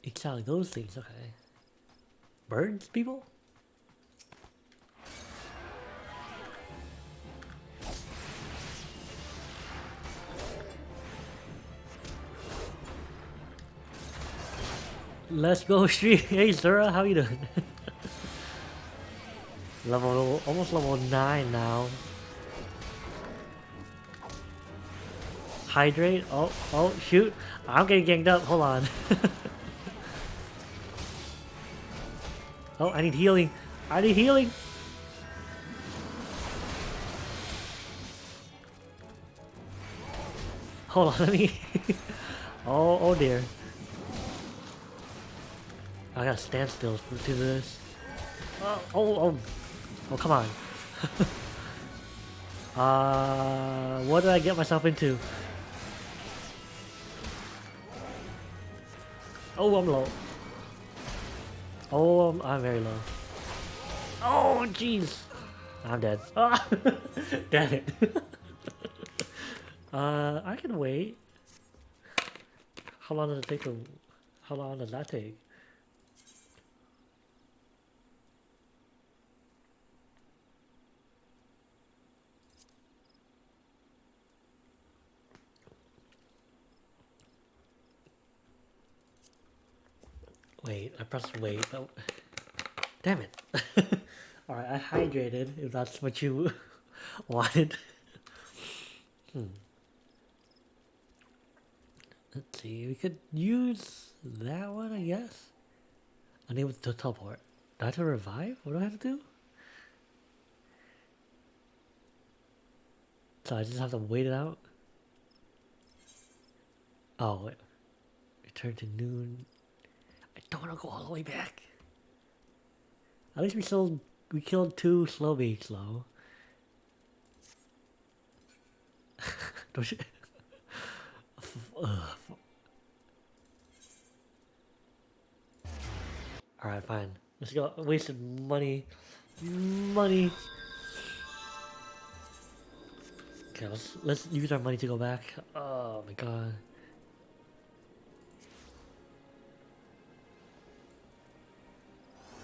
S2: Exactly, those things, okay. Birds, people? Let's go street. Hey Zura, how you doing? Almost level 9 now. Hydrate, oh shoot. I'm getting ganged up, hold on. Oh, I need healing. I need healing. Hold on, let me. Oh dear. I gotta stand still to do this. Oh, come on. What did I get myself into? Oh, I'm low. Oh, I'm very low. Oh, jeez. I'm dead. Ah, damn it. I can wait. How long does it take to... How long does that take? Wait, I pressed wait. Oh. Damn it. Alright, I hydrated, if that's what you wanted. Let's see, we could use that one, I guess. Unable to teleport. Do I have to revive? What do I have to do? So I just have to wait it out? Oh, wait. Return to noon. I don't want to go all the way back. At least we killed 2 slow being slow. Don't you? Alright, fine. Let's go. Wasted money. Money. Okay, let's use our money to go back. Oh my god.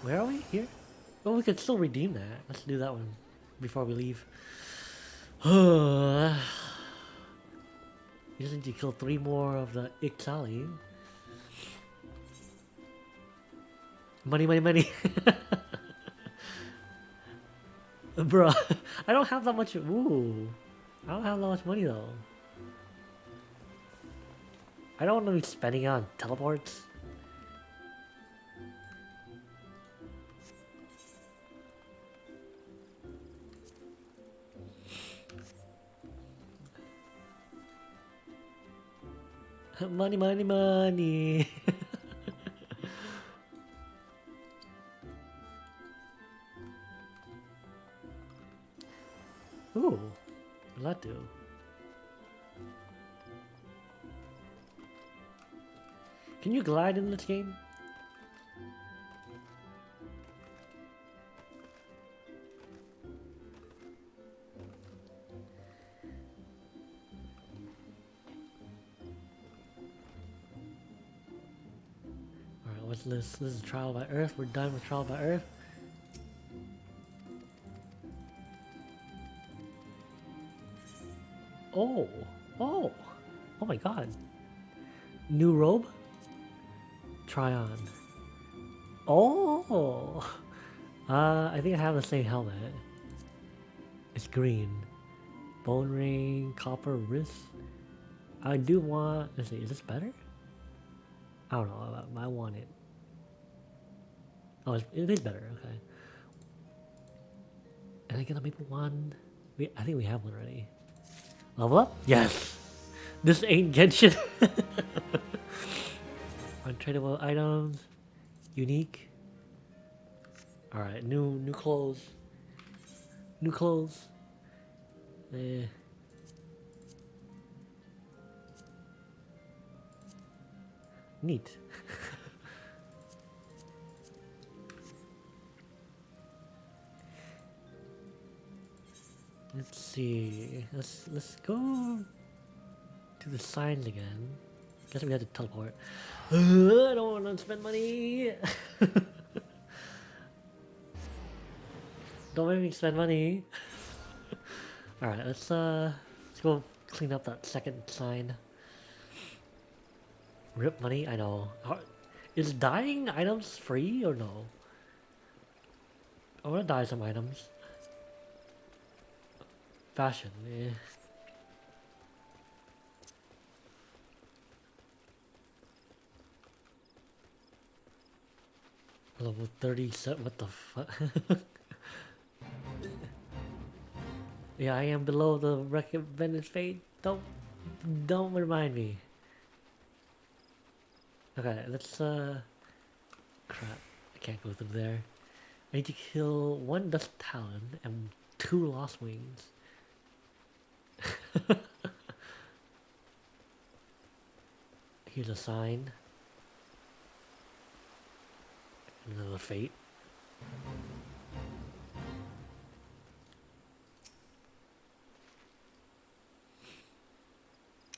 S2: Where are we? Here? Oh, we could still redeem that. Let's do that one before we leave. You just need to kill 3 more of the Ixali. Money, money, money. Bro, I don't have that much. Ooh. I don't have that much money though. I don't want to be spending it on teleports. Money, money, money. Ooh, what'll that do? Can you glide in this game? Alright, what's this? This is Trial by Earth. We're done with Trial by Earth. Oh, oh, oh my god. New robe? Try on. Oh! I think I have the same helmet. It's green. Bone ring, copper wrist. I do want, let's see, is this better? I don't know, I want it. Oh, it is better, okay. And I get a maple one. I think we have one already. Level up? Yes! This ain't Genshin. Untradeable items. Unique. Alright, new clothes. New clothes. Neat. Let's see. Let's go to the signs again. Guess we have to teleport. I don't want to spend money. Don't make me spend money. All right, let's go clean up that second sign. Rip money. I know. Is dying items free or no? I want to dye some items. Fashion. Eh. Level 37, what the fuck? Yeah, I am below the recommended fate. Don't remind me. Okay, let's crap, I can't go through there. I need to kill 1 Dust Talon and 2 Lost Wings. Here's a sign. Another fate.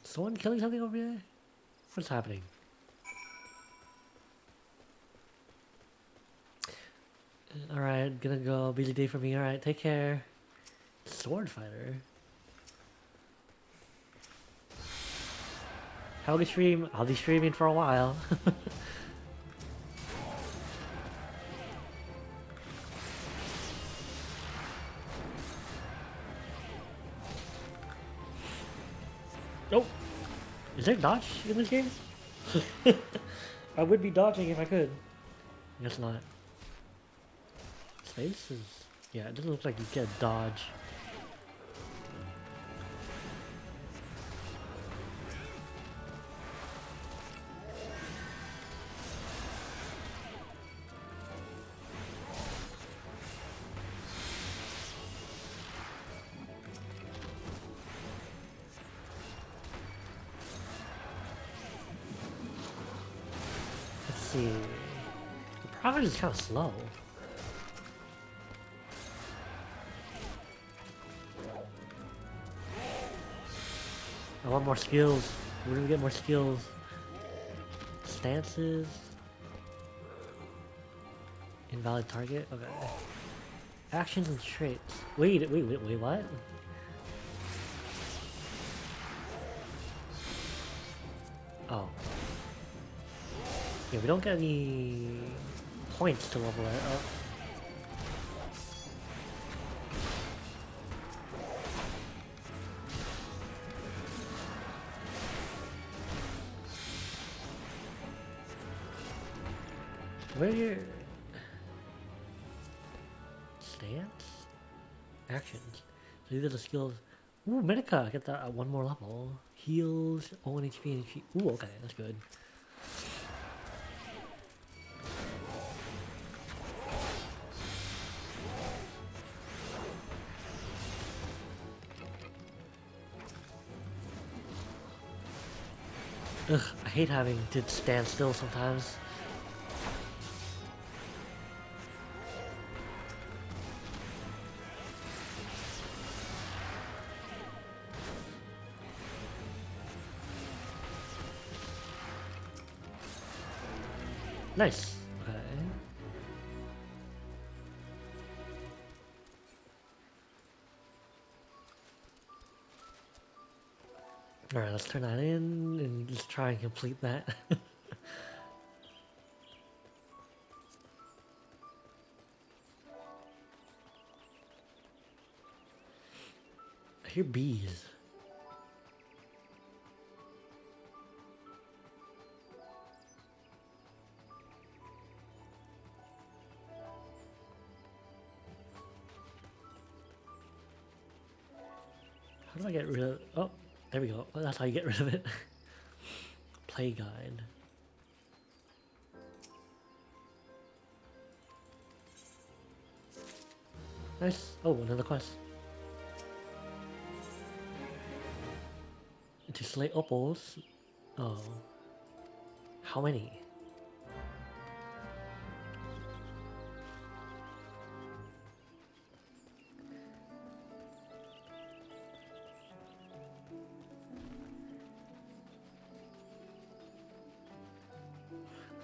S2: Someone killing something over there? What's happening? Alright, gonna go. Busy day for me. Alright, take care. Sword fighter. How we stream? I'll be streaming for a while. Oh! Is there dodge in this game? I would be dodging if I could. Guess not. Space is... yeah, it doesn't look like you get dodge. Let's see. The progress is kind of slow. I want more skills. Where do we get more skills? Stances. Invalid target? Okay. Actions and traits. Wait, what? Oh. Yeah, we don't get any points to level it up. Where are your stance? Actions. So these are the skills. Ooh, Medica! Get that at one more level. Heals, own HP and HP. Ooh, okay, that's good. Ugh, I hate having to stand still sometimes. Nice. Okay. Alright, let's turn that in and just try and complete that. I hear bees. How do I get rid of... Oh, there we go. Oh, that's how you get rid of it. Play guide. Nice. Oh, another quest. To slay oppos. Oh. How many?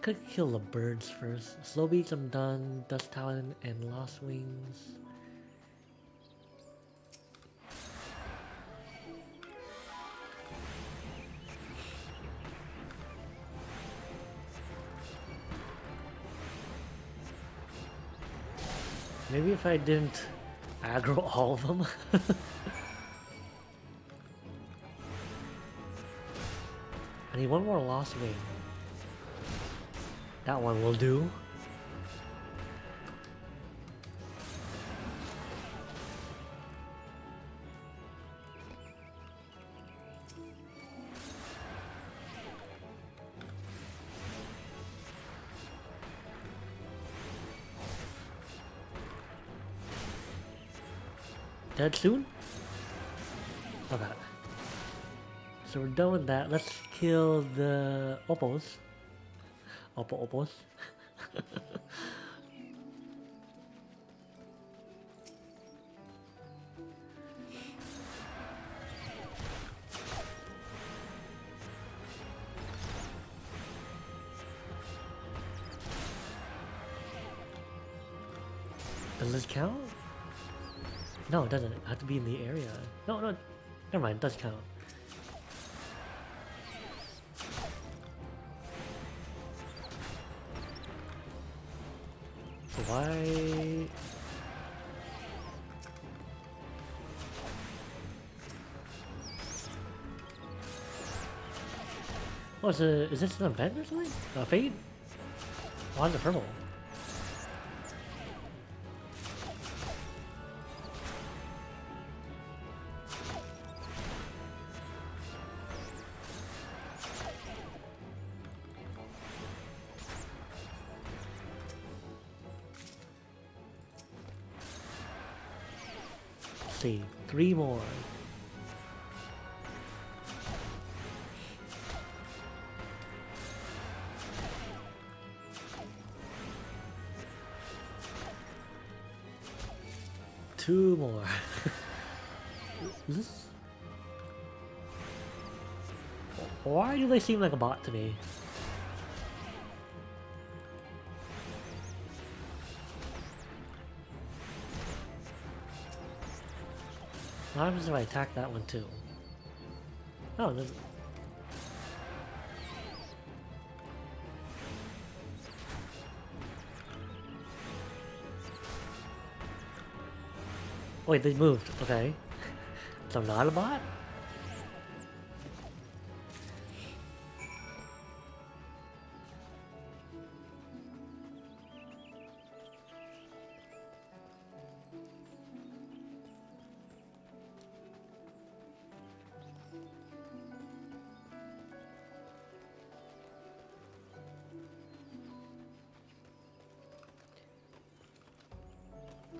S2: Could kill the birds first. Slow beats I'm done. Dust Talon and Lost Wings. Maybe if I didn't aggro all of them. I need one more Lost Wing. That one will do. Dead soon? Okay. So we're done with that. Let's kill the oppos. Oppos. Does this count? No, it doesn't. I have to be in the area. No, no. Never mind. It does count. So why... Oh, is this an event or something? A fade? Why is it purple? Let's see, 3 more. Two more. Is this... Why do they seem like a bot to me? What happens if I attack that one too? Oh, Wait, they moved. Okay. So not a bot?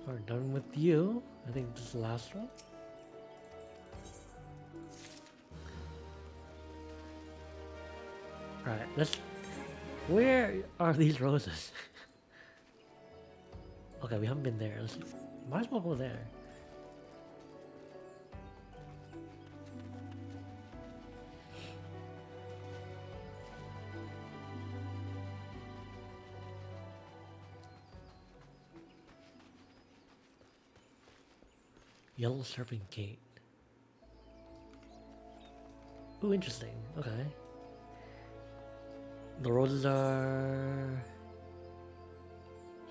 S2: We're done with you. I think this is the last one. Alright, let's... Where are these roses? Okay, we haven't been there. Let's... Might as well go there. Yellow Serpent Gate. Ooh, interesting. Okay. The roses are...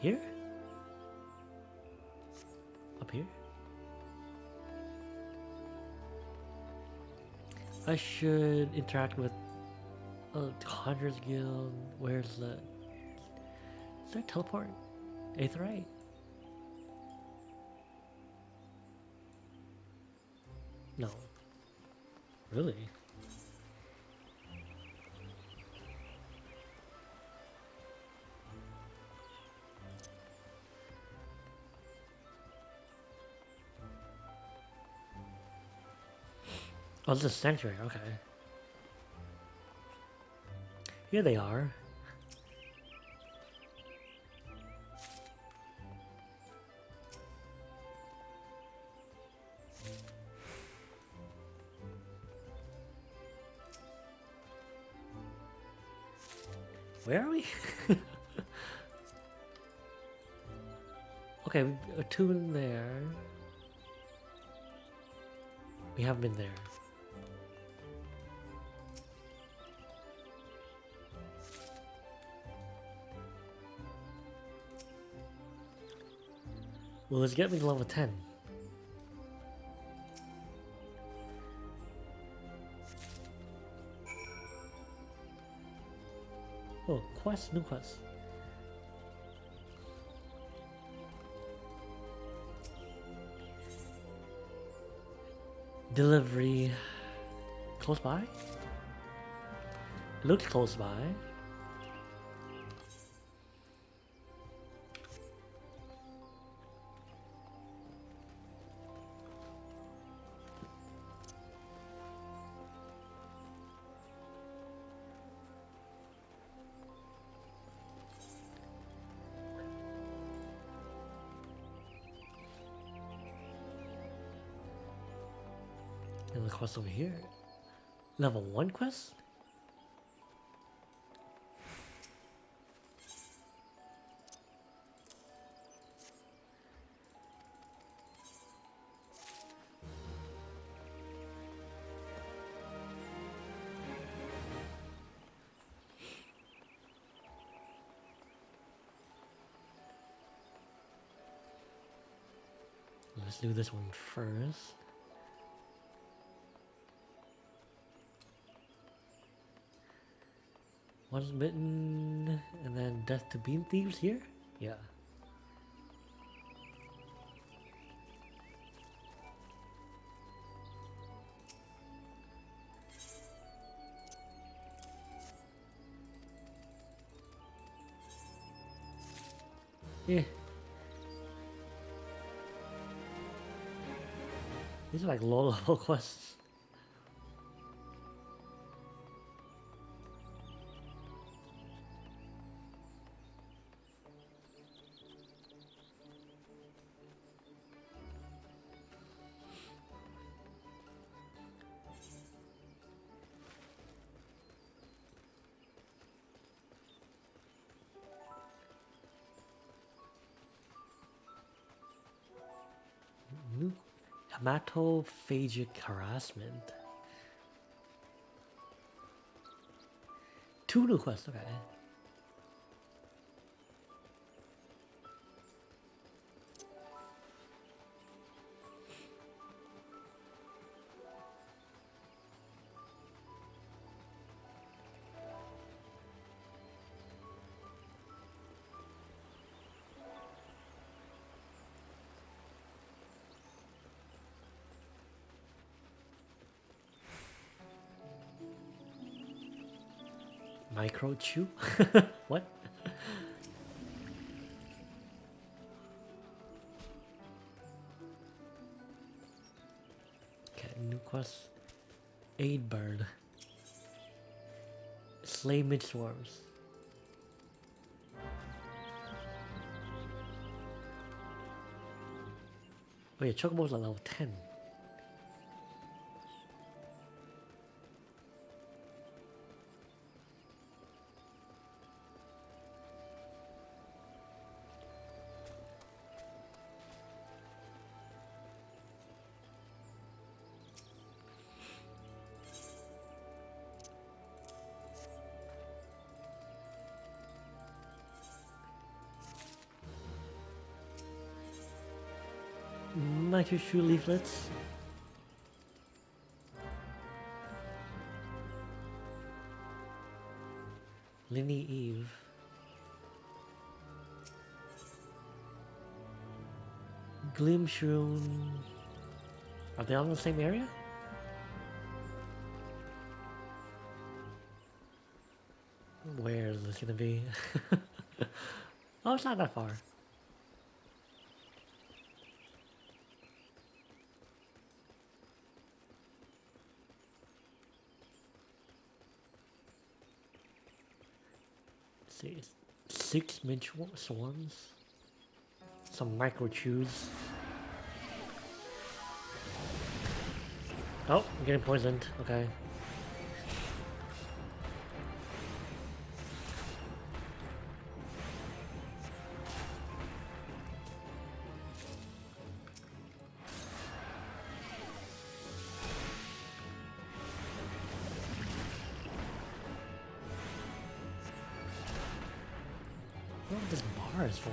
S2: here? Up here? I should interact with Conjurer's Guild. Where's the... Is there a teleport? Aetherite? No. Really? Oh, it's a sanctuary, okay. Here they are. Where are we? Okay, a two in there. We haven't been there. Well, let's get me to level 10. Oh, quest, new quest. Delivery. Close by? Looks close by. And the quest over here. Level 1 quest? Let's do this one first. Once bitten, and then death to bean thieves here? Yeah. Yeah. These are like low level quests. New hematophagic harassment. 2 new quests, okay. Micro chew? What? Okay, new quest. Aid bird. Slay mid swarms. Wait, Chocobo's at level 10. Nitro shoe leaflets. Linny Eve. Glimshroom. Are they all in the same area? Where is this gonna be? Oh, it's not that far. Let's see, 6 mid swarms. Some micro chews. Oh, I'm getting poisoned. Okay. I don't know what this bar is for.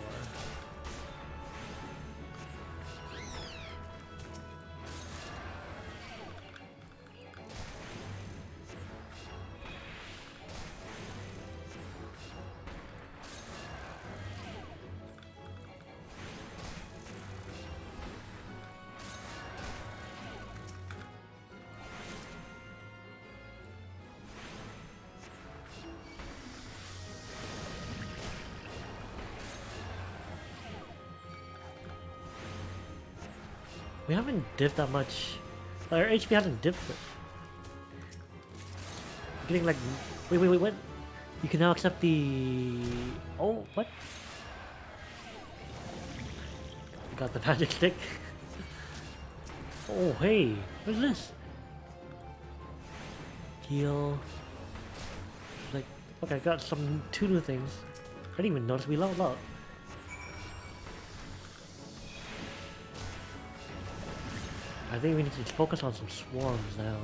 S2: We haven't dipped that much. Our HP hasn't dipped. Getting like, wait, what? You can now accept the. Oh, what? Got the magic stick. Oh, hey, what is this? Heal. Like, okay, I got some 2 new things. I didn't even notice we leveled up. I think we need to focus on some swarms now.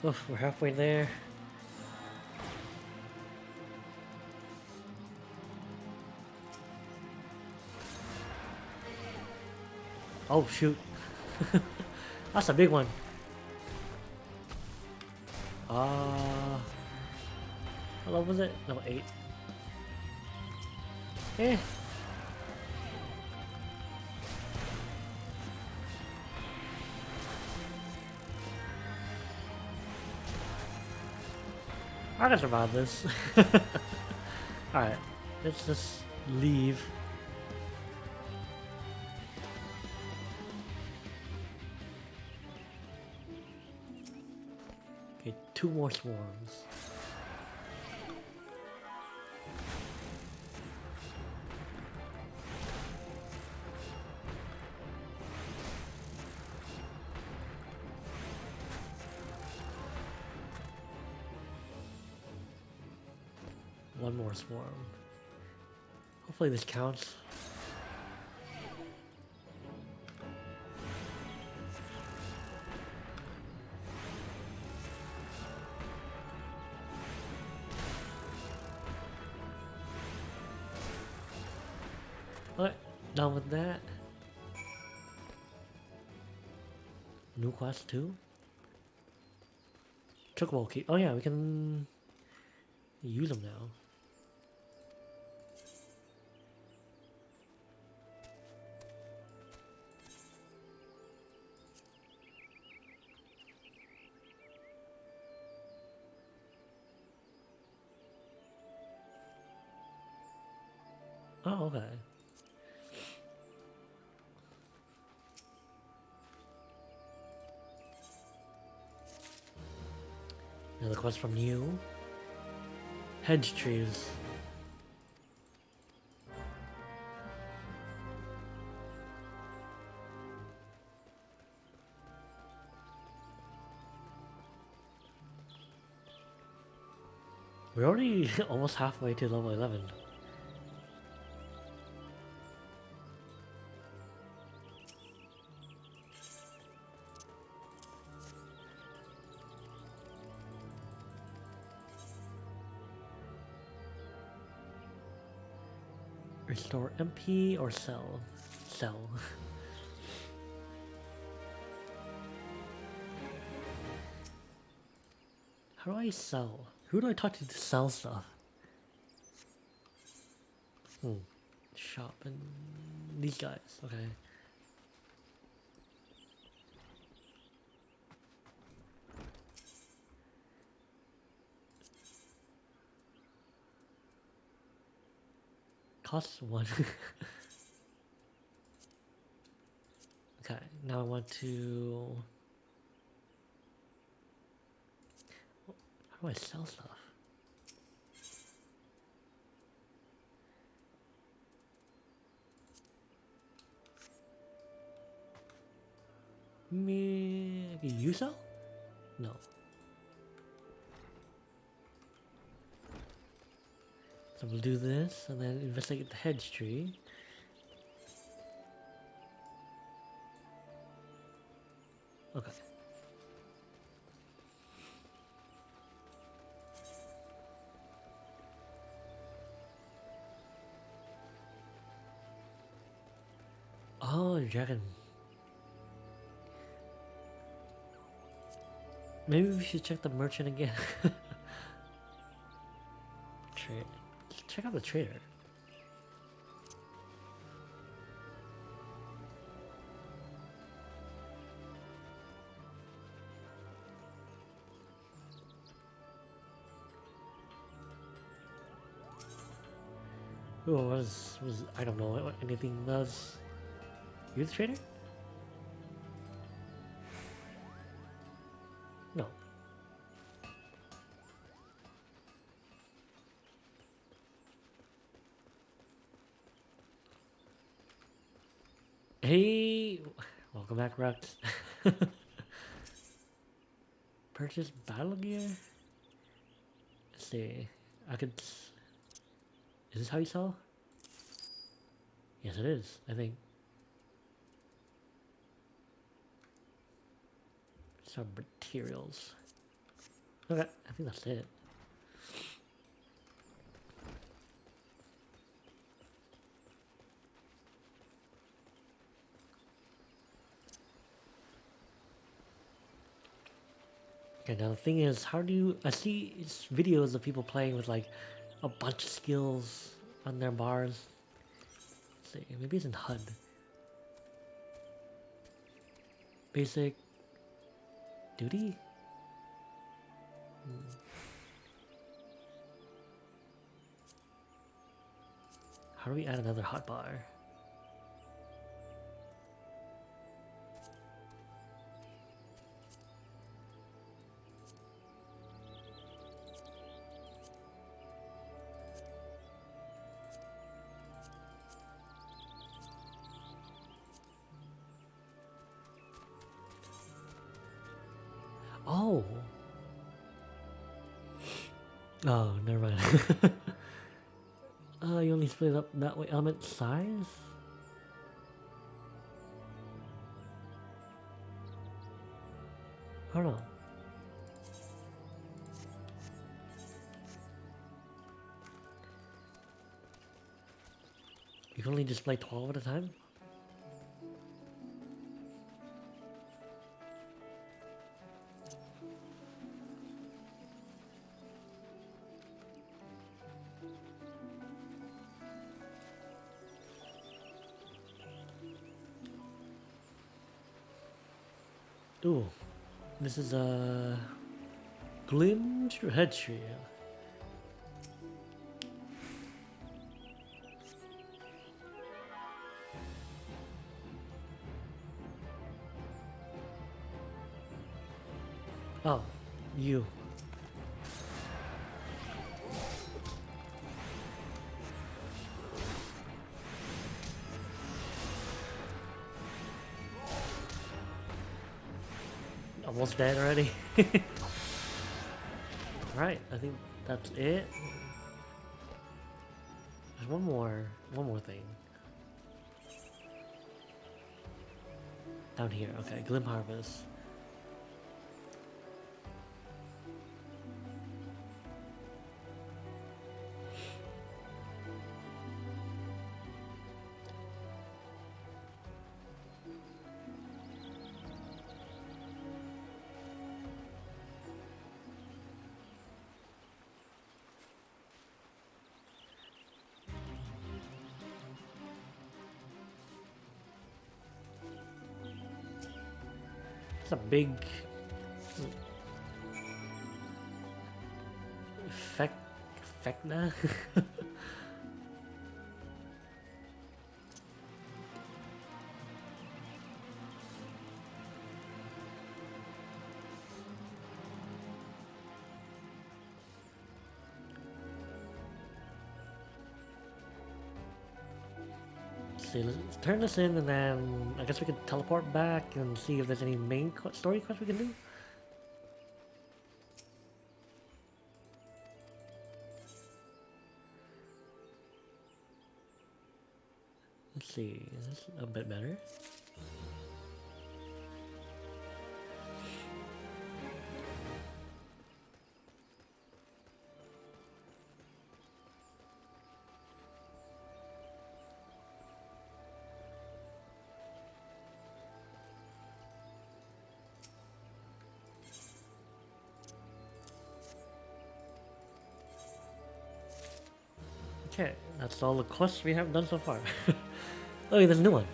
S2: Oof, we're halfway there. Oh shoot. That's a big one. What level was it? No, 8. Eh. I can survive this. Alright, let's just leave. Okay, 2 more swarms. One more swarm. Hopefully this counts. Alright, done with that. New quest 2. Chocobo key. Oh yeah, we can use them now. Oh, okay. Another quest from you. Hedge trees. We're already almost halfway to level 11. Restore MP or sell? Sell. How do I sell? Who do I talk to sell stuff? Shop and these guys, okay. Costs 1. Okay, now I want to... How do I sell stuff? Me... You sell? No. So we'll do this and then investigate the hedge tree. Okay. Oh, dragon. Maybe we should check the merchant again. Trade. Check out the trader. Ooh, was I don't know what anything does. You the trader? No. Hey, welcome back, Rex. Purchase battle gear. Let's see. I could. Is this how you sell? Yes, it is. I think. Some materials. Okay, I think that's it. Okay, now the thing is, how do you... I see videos of people playing with like a bunch of skills on their bars. Let's see, maybe it's in HUD. Basic... Duty? How do we add another hotbar? Oh! Oh, never mind. You only split it up that way. Element size? I don't know. You can only display 12 at a time? Ooh, this is a glimpse head tree. Oh, you. Almost dead already. Alright, I think that's it. There's one more thing. Down here, okay, Glim Harvest. It's a big Fecna. See, let's turn this in and then I guess we could teleport back and see if there's any main story quest we can do. Let's see, is this a bit better? Okay, that's all the quests we have done so far. Oh, yeah, there's a new one.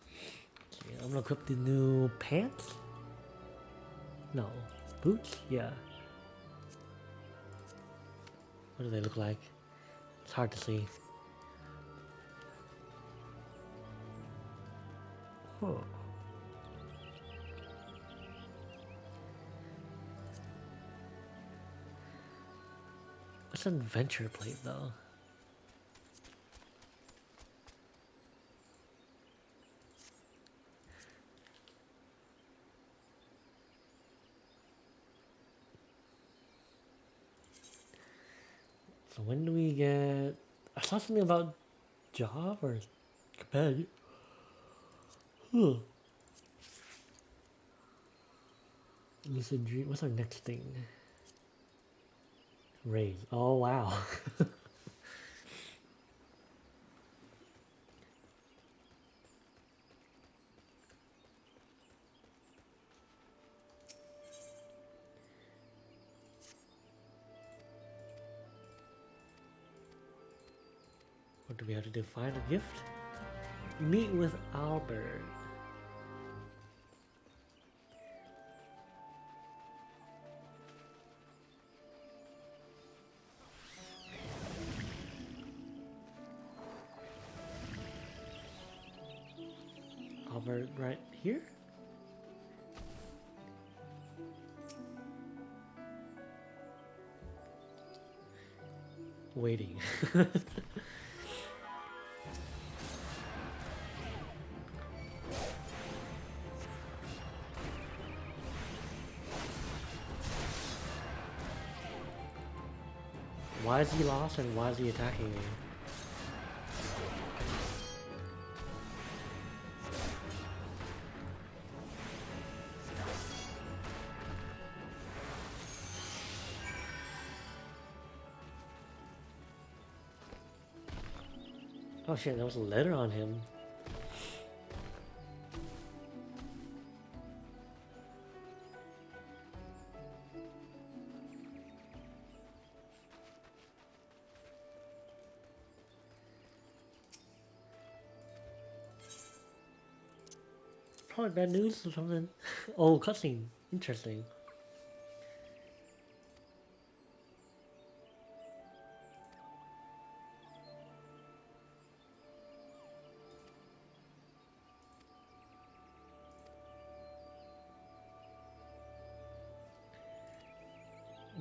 S2: Okay, I'm gonna equip the new pants? No. Boots? Yeah. What do they look like? It's hard to see. Huh. What's an adventure plate though? So when do we get... I saw something about job or competitive. Huh. Lucid dream. What's our next thing? Raise. Oh wow. What do we have to do? Find a gift? Meet with Albert. Albert right here? Waiting. Why is he lost and why is he attacking me? Oh shit, there was a letter on him. Probably bad news or something. Oh, cutscene. Interesting.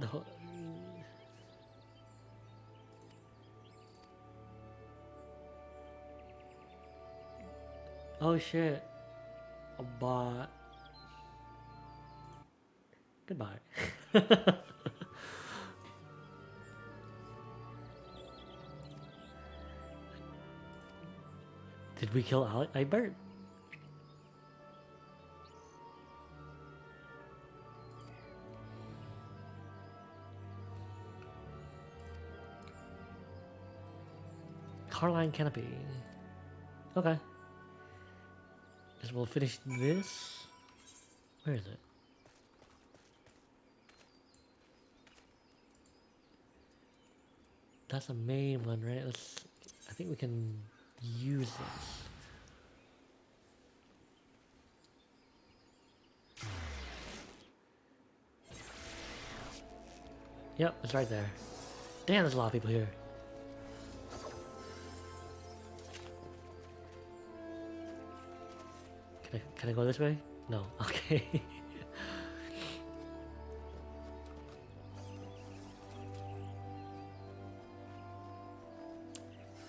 S2: The whole... Oh shit. A bot. Goodbye. Did we kill Albert? Carline Canopy. Okay. Guess we'll finish this. Where is it? That's the main one, right? I think we can use this. Yep, it's right there. Damn, there's a lot of people here. Can I go this way? No. Okay.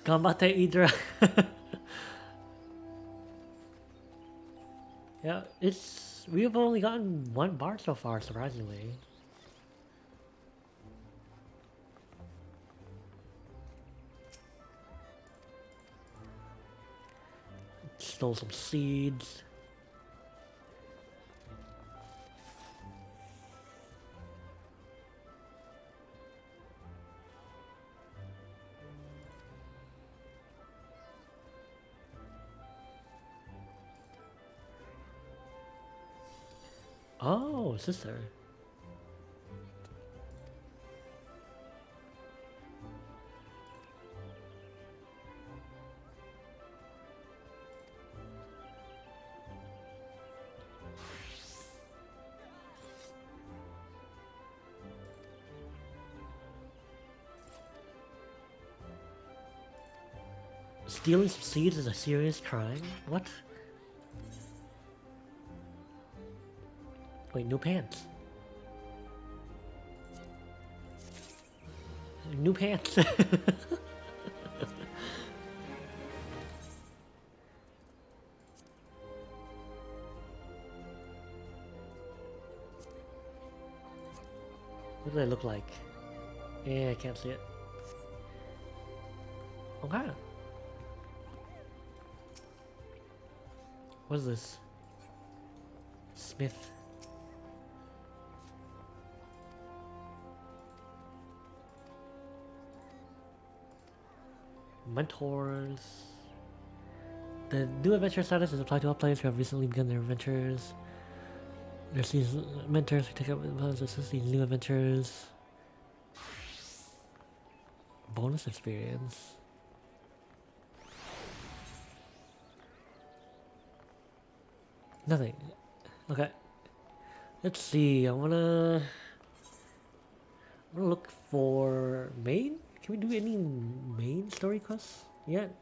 S2: Gambate Idra. Yeah, we've only gotten one bar so far, surprisingly. Stole some seeds. Oh, sister. Stealing some seeds is a serious crime? What? Wait, new pants. New pants. What do they look like? Yeah, I can't see it. Okay. What is this? Smith. Mentors. The new adventure status is applied to all players who have recently begun their adventures. There's these mentors who take up to assist these new adventures. Bonus experience. Nothing. Okay. Let's see. I wanna look for main. Can we do any main story quests yet?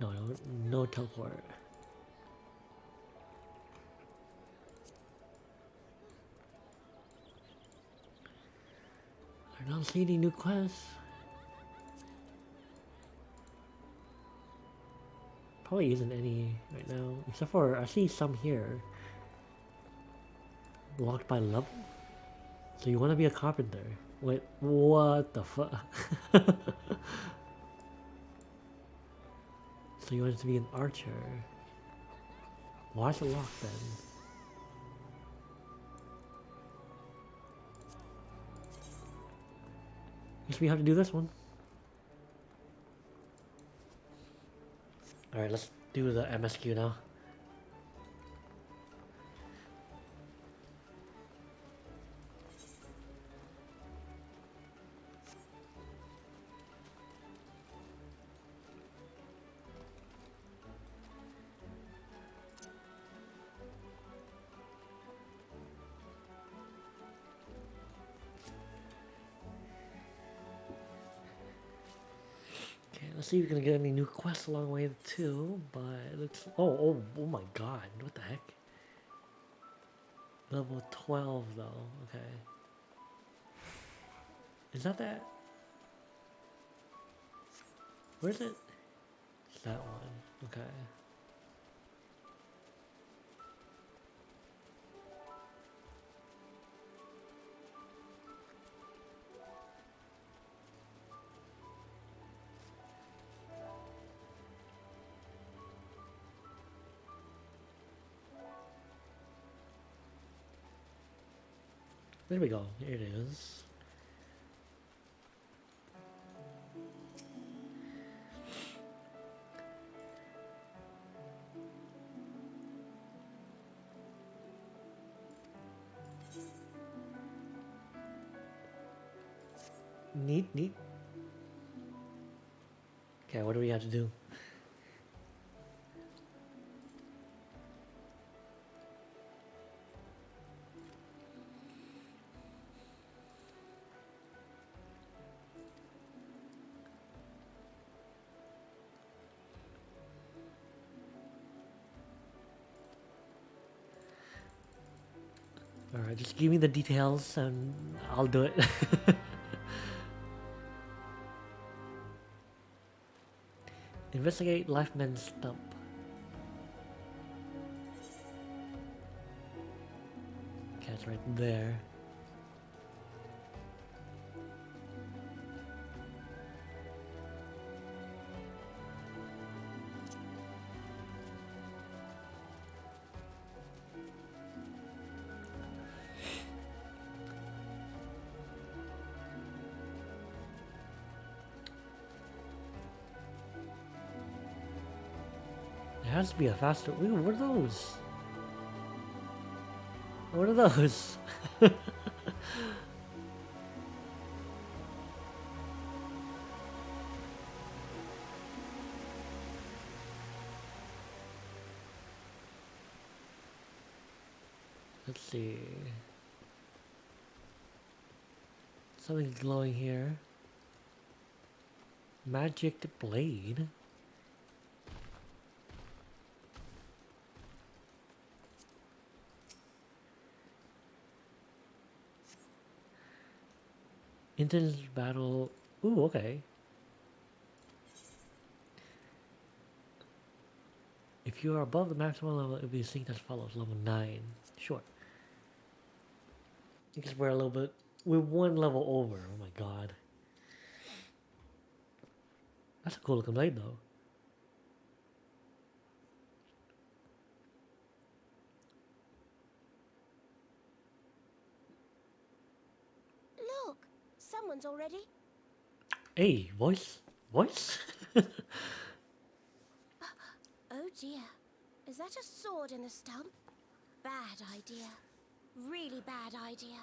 S2: No, no teleport. I don't see any new quests. Probably isn't any right now, except for I see some here. Locked by level? So you want to be a carpenter? Wait, what the fuck? So you wanted to be an archer. Why is it locked then? Guess we have to do this one. Alright, let's do the MSQ now. Okay, let's see if we can get any new quests along the way too, but let's... Oh my god, what the heck? Level 12 though, okay. Is that? Where is it? It's that one, okay. There we go, here it is. Neat. Okay, what do we have to do? Alright, just give me the details and I'll do it. Investigate Lifeman's stump. Okay, it's right there. There has to be a faster... Ooh, what are those? What are those? Let's see. Something glowing here. Magic blade. Intense battle. Ooh, okay. If you are above the maximum level, it will be synced as follows. Level 9. Sure. Because we're a little bit... We're one level over. Oh my god. That's a cool looking blade though.
S4: Look! Someone's already...
S2: Hey, voice? Voice?
S4: Oh dear. Is that a sword in the stump? Bad idea. Really bad idea.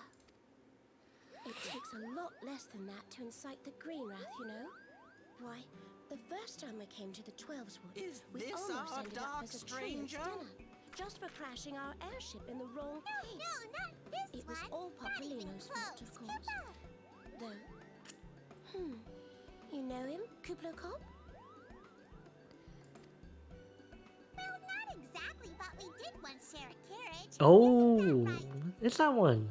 S4: It takes a lot less than that to incite the green wrath, you know? Why, the first time I came to the 12's wood, we almost ended up as a tree of dinner, just for crashing our airship in the wrong place.
S5: No, not this
S4: It was
S5: one.
S4: all
S5: Not even
S4: Popolino's fault, of
S5: close.
S4: course. Though, you know him, Kuplo Cop?
S5: Well, not exactly, but we did once share a carriage.
S2: Oh,
S5: Isn't that right?
S2: it's that one.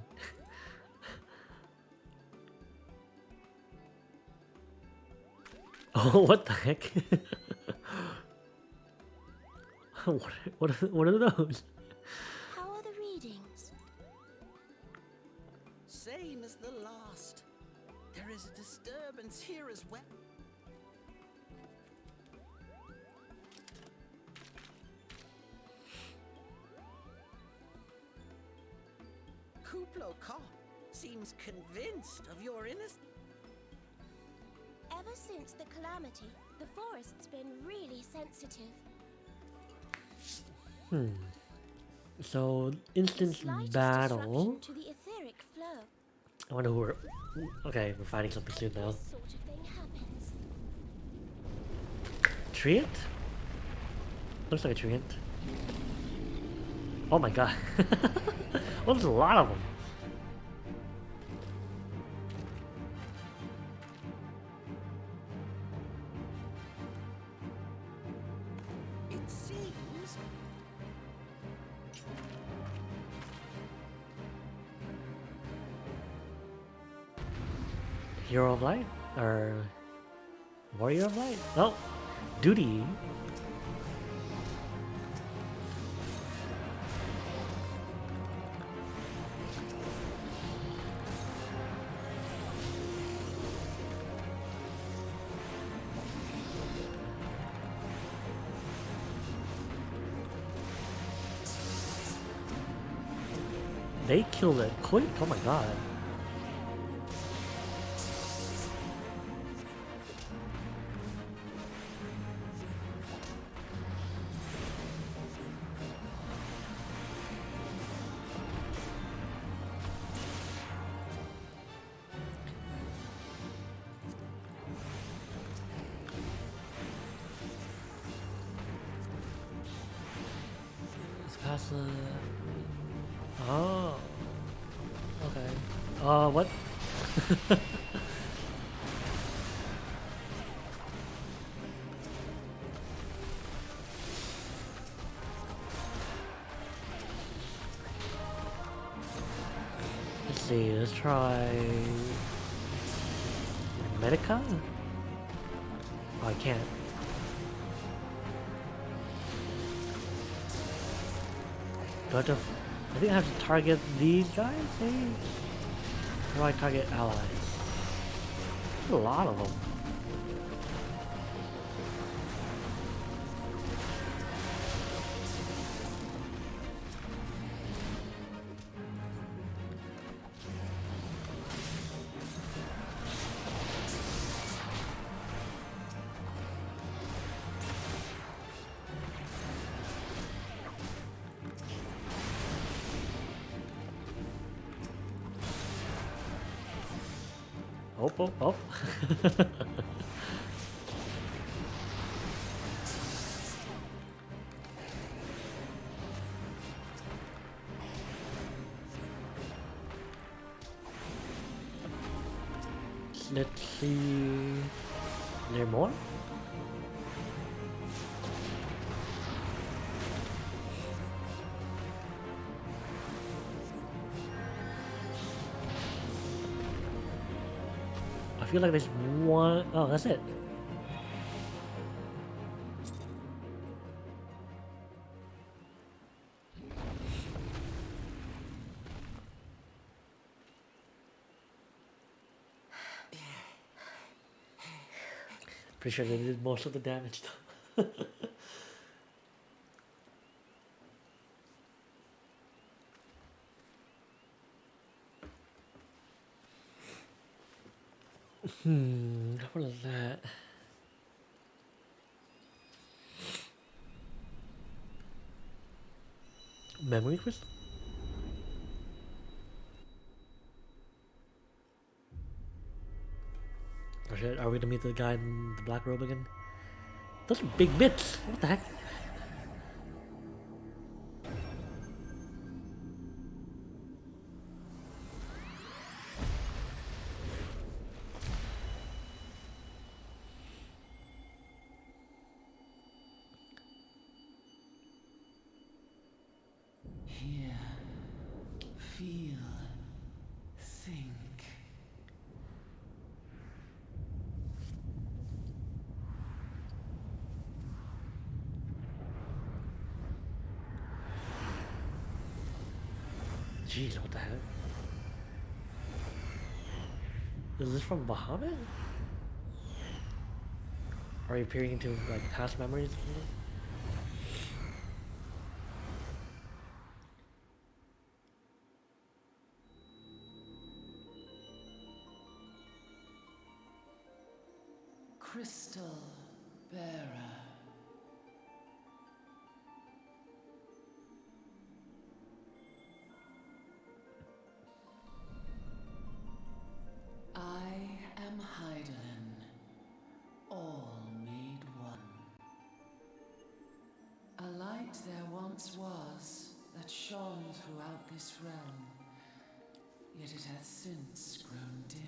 S2: Oh, what the heck? what are those?
S4: How are the readings?
S6: Say same as the last. There is a disturbance here as well. Kuplo Ka seems convinced of your innocence.
S4: Ever since the calamity, the forest's been really sensitive.
S2: So instant
S4: Slightest
S2: battle.
S4: disruption to the etheric flow.
S2: I wonder who we're. Okay, we're fighting something soon now.
S4: This sort of thing happens.
S2: Treant? Looks like a treant. Oh my god. Oh, there's a lot of them.
S6: It seems
S2: Hero of Light? Or Warrior of Light? No. Duty. They killed it quick. Oh my god. It's past the. Oh. Okay. What? Let's see, let's try Medica? Oh, I can't. Do I have to, I think I have to target these guys, maybe? Or do I target allies? There's a lot of them. Oh. Let's see. Is there more? I feel like there's one. Oh, that's it. Pretty sure they did most of the damage though. What is that? Memory crystal? Or shit, are we gonna meet the guy in the black robe again? Those are big bits! What the heck?
S6: hear, feel, think.
S2: Jeez, what the heck? Is this from Bahamut? Are you peering into like past memories? Or something?
S7: Crystal Bearer. I am Hydaelyn, all made one. A light there once was that shone throughout this realm, yet it hath since grown dim.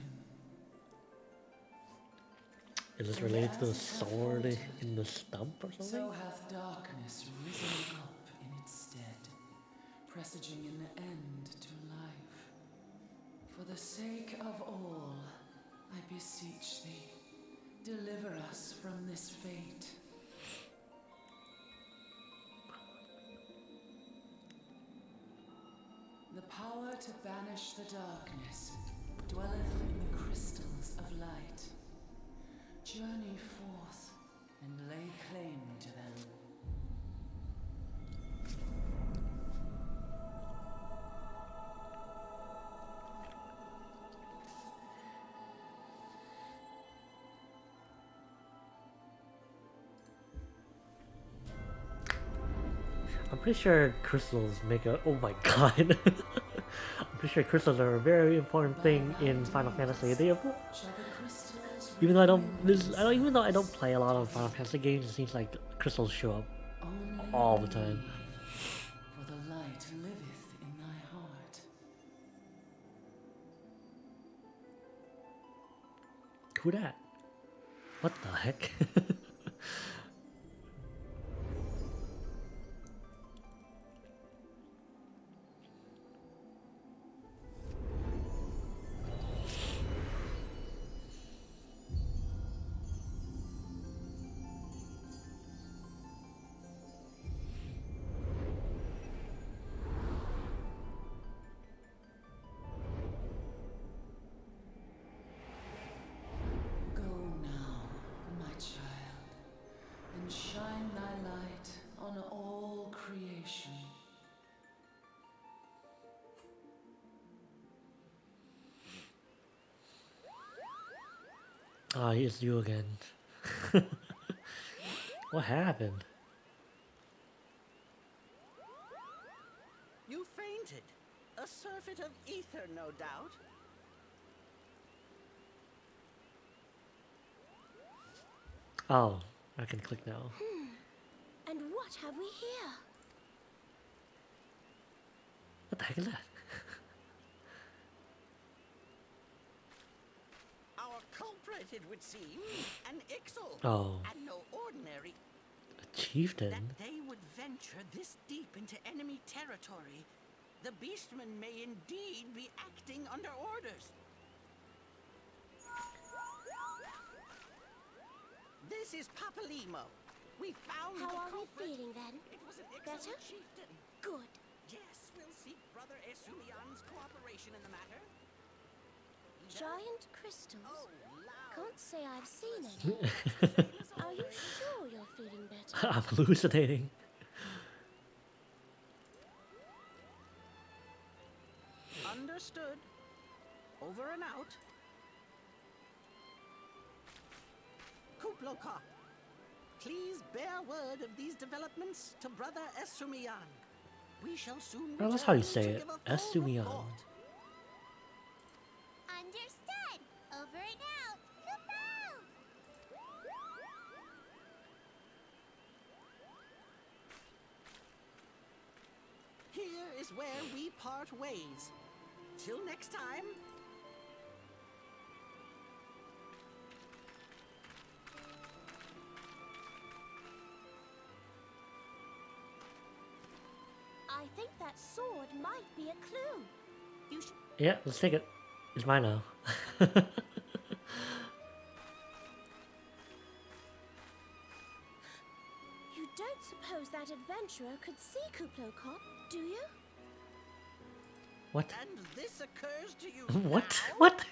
S2: Is this related to the sword in the stump or something?
S7: So hath darkness risen up in its stead, presaging an end to life. For the sake of all, I beseech thee, deliver us from this fate. The power to banish the darkness dwelleth in the crystals of light. Journey forth and lay claim to them.
S2: I'm pretty sure crystals make a. Oh my god. I'm pretty sure crystals are a very important thing in Final Fantasy. Even though even though I don't play a lot of Final Fantasy games, it seems like crystals show up all the time.
S7: For the light liveth in thy heart.
S2: Who dat? What the heck?
S7: Shine thy light on all creation.
S2: Ah, it's you again. What happened?
S6: You fainted. A surfeit of ether, no doubt.
S2: Oh, I can click now.
S4: And what have we here?
S2: What the heck is that?
S6: Our culprit, it would seem, an Ixal.
S2: Oh.
S6: And no ordinary.
S2: A chieftain?
S6: That they would venture this deep into enemy territory, the beastmen may indeed be acting under orders. This is Papalimo. We found
S4: How
S6: the
S4: are we
S6: culprit.
S4: feeling then?
S6: It was an
S4: Better?
S6: excellent chieftain.
S4: Good.
S6: Yes, we'll seek Brother Esumian's cooperation in the matter.
S4: Giant crystals?
S6: Oh, loud.
S4: Can't say I've seen any. Are you sure you're feeling better?
S2: I'm hallucinating.
S6: Understood. Over and out. Kuplokop, please bear word of these developments to Brother Esumian. We shall soon
S2: Well, that's how you
S6: return
S2: say
S6: to
S2: it.
S6: give a full
S2: Esumian.
S6: report.
S5: Understood. Over and out. Kupo!
S6: Here is where we part ways. Till next time.
S4: I think that sword might be a clue. You should.
S2: Yeah, let's take it. It's mine now.
S4: You don't suppose that adventurer could see Kuplokop, do you?
S2: What?
S6: And this occurs to you
S2: What?
S6: now?
S2: What?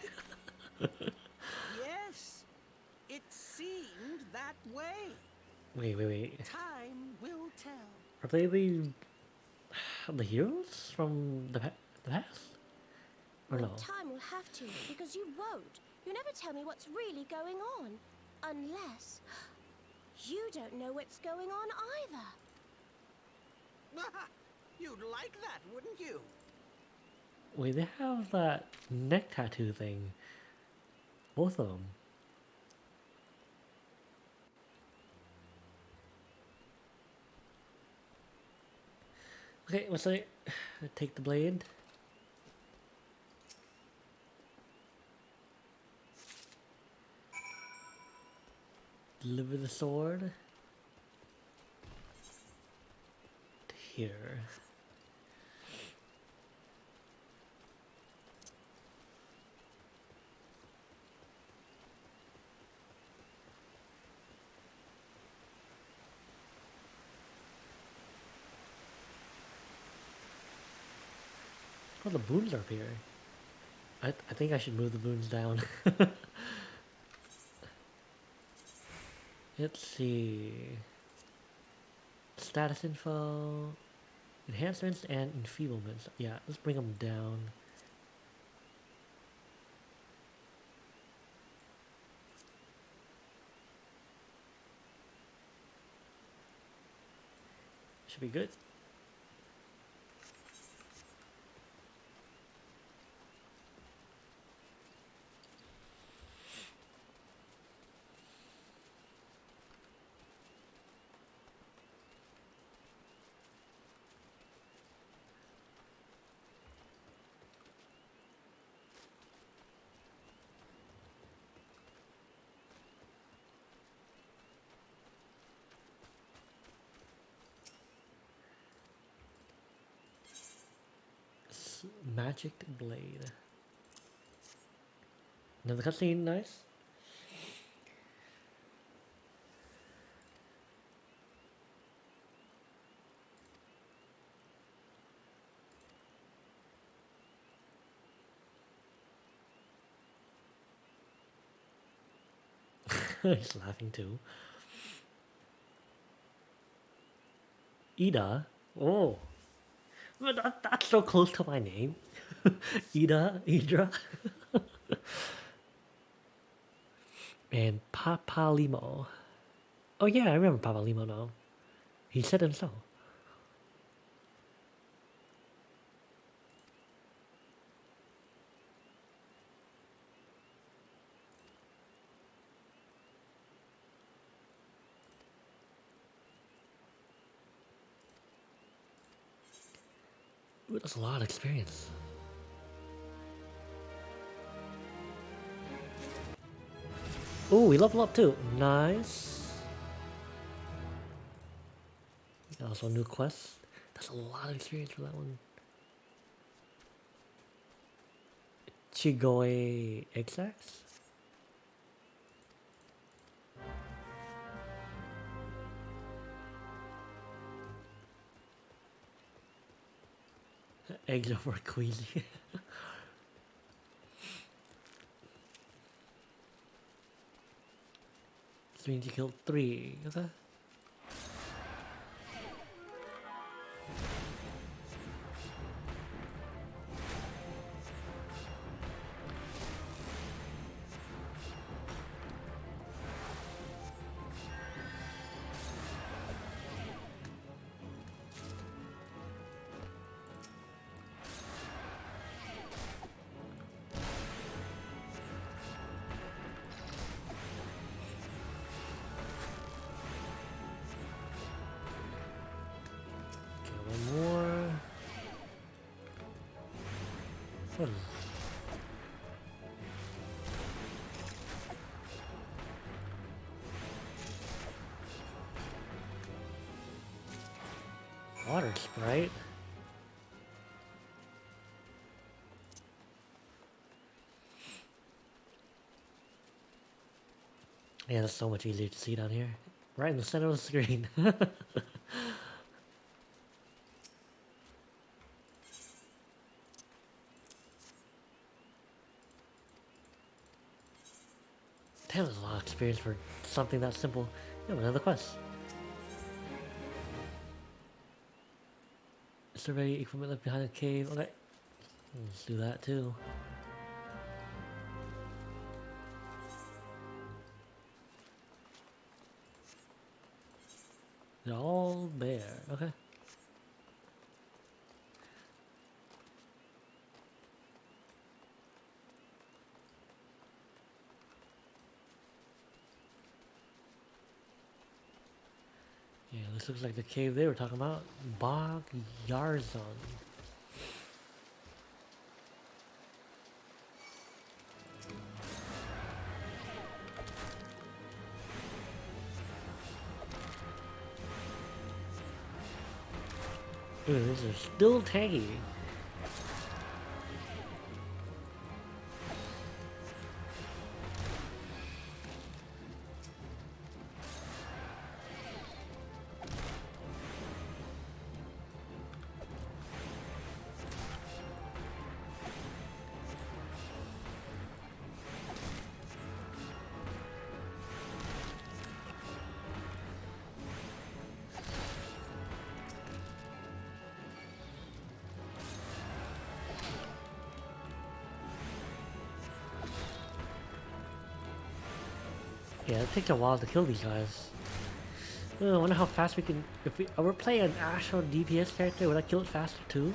S2: Wait.
S6: Time will tell.
S2: Are they the heroes from the past? Or
S4: Well,
S2: no?
S4: time will have to, because you won't. You never tell me what's really going on. Unless you don't know what's going on either.
S6: You'd like that, wouldn't you?
S2: Wait, they have that neck tattoo thing. Both of them. Okay, what's it? Take the blade. Deliver the sword. To here. Oh, the boons are up here. I think I should move the boons down. Let's see. Status info, enhancements, and enfeeblements. Yeah, let's bring them down. Should be good. Magic blade. Another cutscene, nice. He's laughing too. Ida? Oh. But that's so close to my name. Idra. And Papalimo. Oh yeah, I remember Papalimo now. He said himself. Ooh, that's a lot of experience. Ooh, we level up too. Nice. Also, new quest. That's a lot of experience for that one. Chigoe exacts? Eggs over queasy. This means you killed 3. Okay. One more. Fun. Water sprite. Yeah, that's so much easier to see down here. Right in the center of the screen. Damn, that's a lot of experience for something that simple. Yeah, another quest. Survey equipment left behind the cave. Okay. Let's do that too. They're all there. Okay. Yeah, this looks like the cave they were talking about. Bog Yarzon. Ooh, this is still tanky. Yeah, it takes a while to kill these guys. I wonder how fast we can. If we were playing an actual DPS character, would I kill it faster too?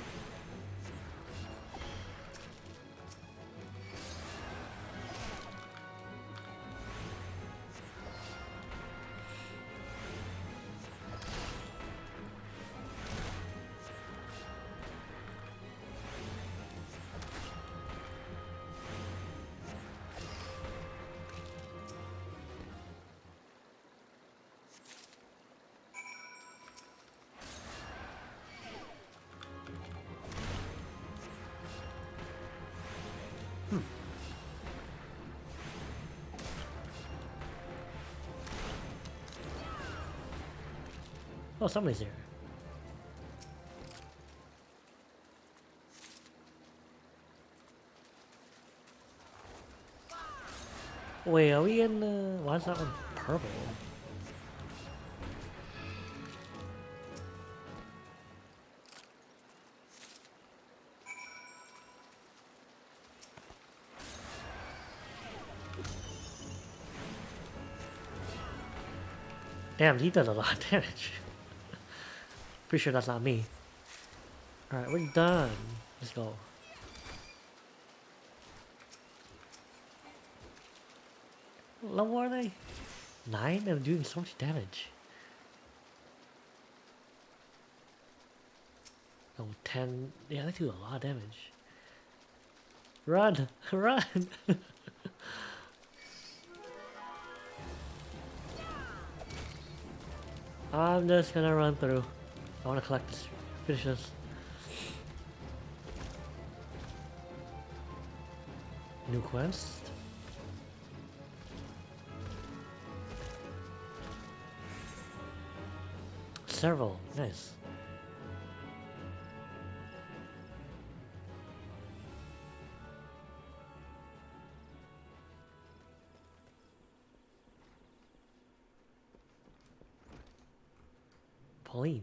S2: Oh, somebody's here. Wait, are we in why is that one purple? Damn, he does a lot of damage. Pretty sure that's not me. Alright, we're done. Let's go. What level are they? 9? They're doing so much damage. Oh, 10. Yeah, they do a lot of damage. Run! Run! I'm just gonna run through. I wanna collect this. Finish this. New quest? Several. Nice. Pauline.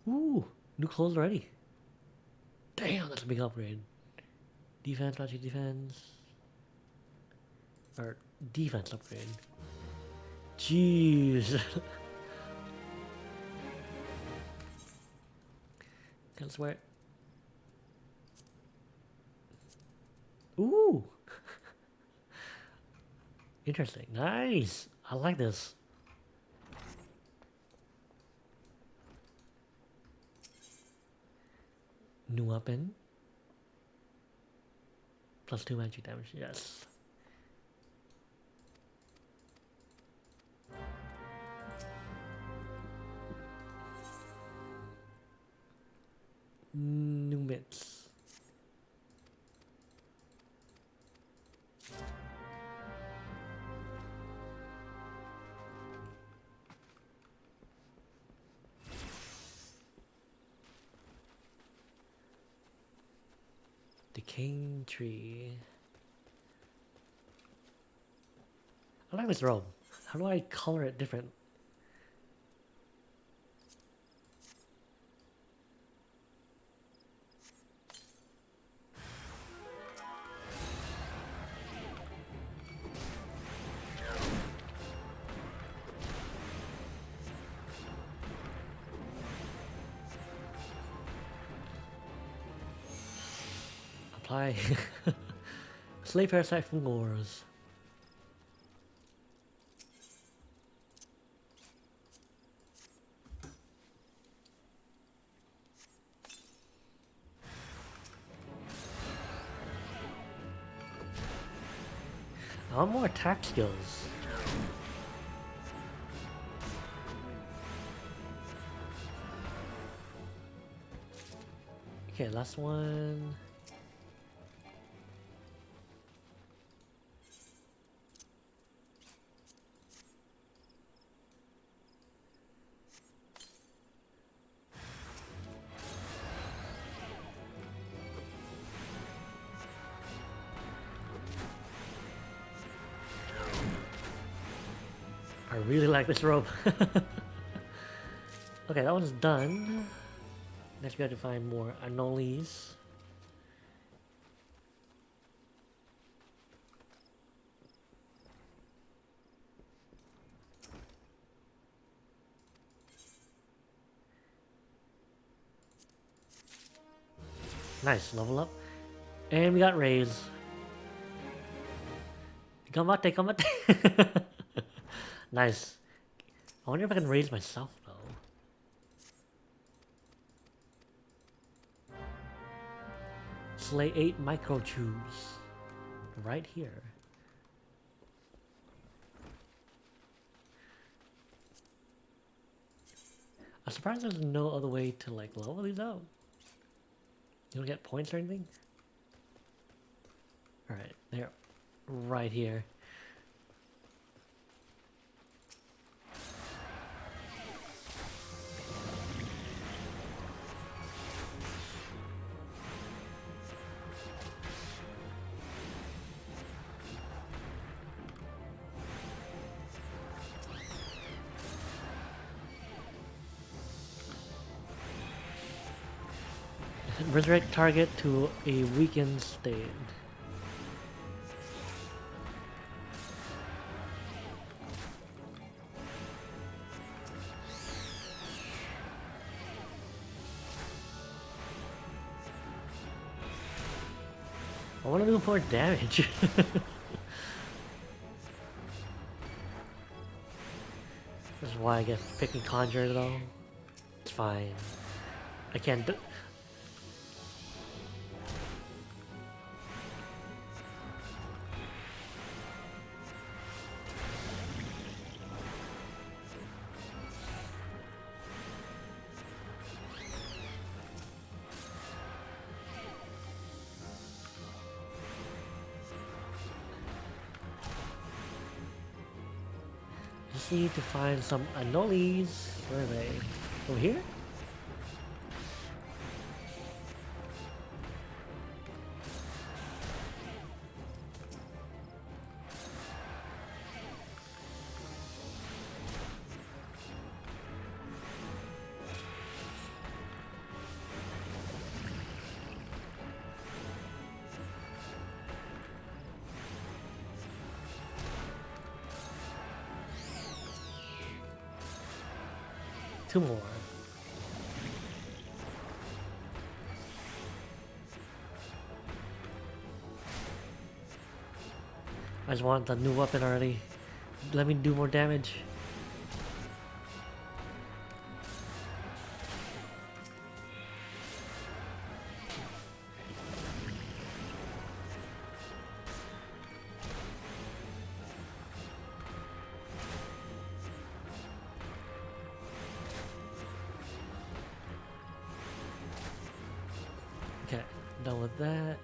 S2: Ooh, new clothes already. Damn, that's a big upgrade. Defense, magic defense. Or defense upgrade. Jeez. Can't swear. Ooh. Interesting. Nice. I like this. New weapon. +2 magic damage. Yes. New mitts. Decaying tree. I like this robe. How do I color it different? Apply. Slay parasite from gores. I want more attack skills. Okay, last one. I really like this rope. Okay, that one's done. Next we have to find more anomalies. Nice, level up. And we got raise. Gamate, gamate. Nice. I wonder if I can raise myself though. Slay 8 micro chews. Right here. I'm surprised there's no other way to like level these out. You don't get points or anything? Alright, they're right here. Resurrect target to a weakened state. I want to do more damage. This is why I guess picking Conjure though. It's fine. I can't do. Just need to find some anomalies. Where are they? Over here? Two more. I just want the new weapon already. Let me do more damage. Okay, done with that.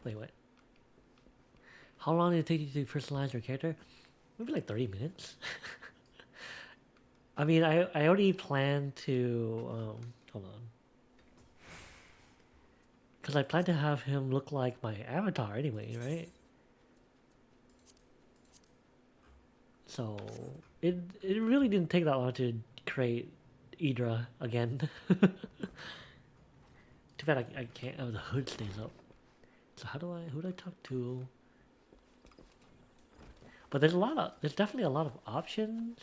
S2: Wait, what? How long did it take you to personalize your character? Maybe like 30 minutes. I mean, I already planned to hold on. Because I plan to have him look like my avatar anyway, right? So it really didn't take that long to create Ydra again. Too bad I can't. Oh, the hood stays up. So who do I talk to? But there's definitely a lot of options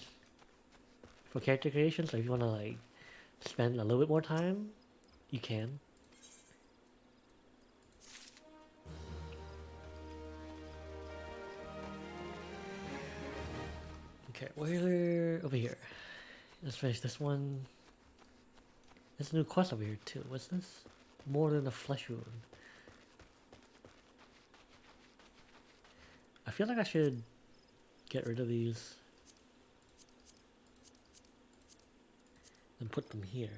S2: for character creation. So if you want to like spend a little bit more time, you can. Okay, where over here? Let's finish this one. There's a new quest over here too. What's this? More than a flesh wound. I feel like I should get rid of these and put them here.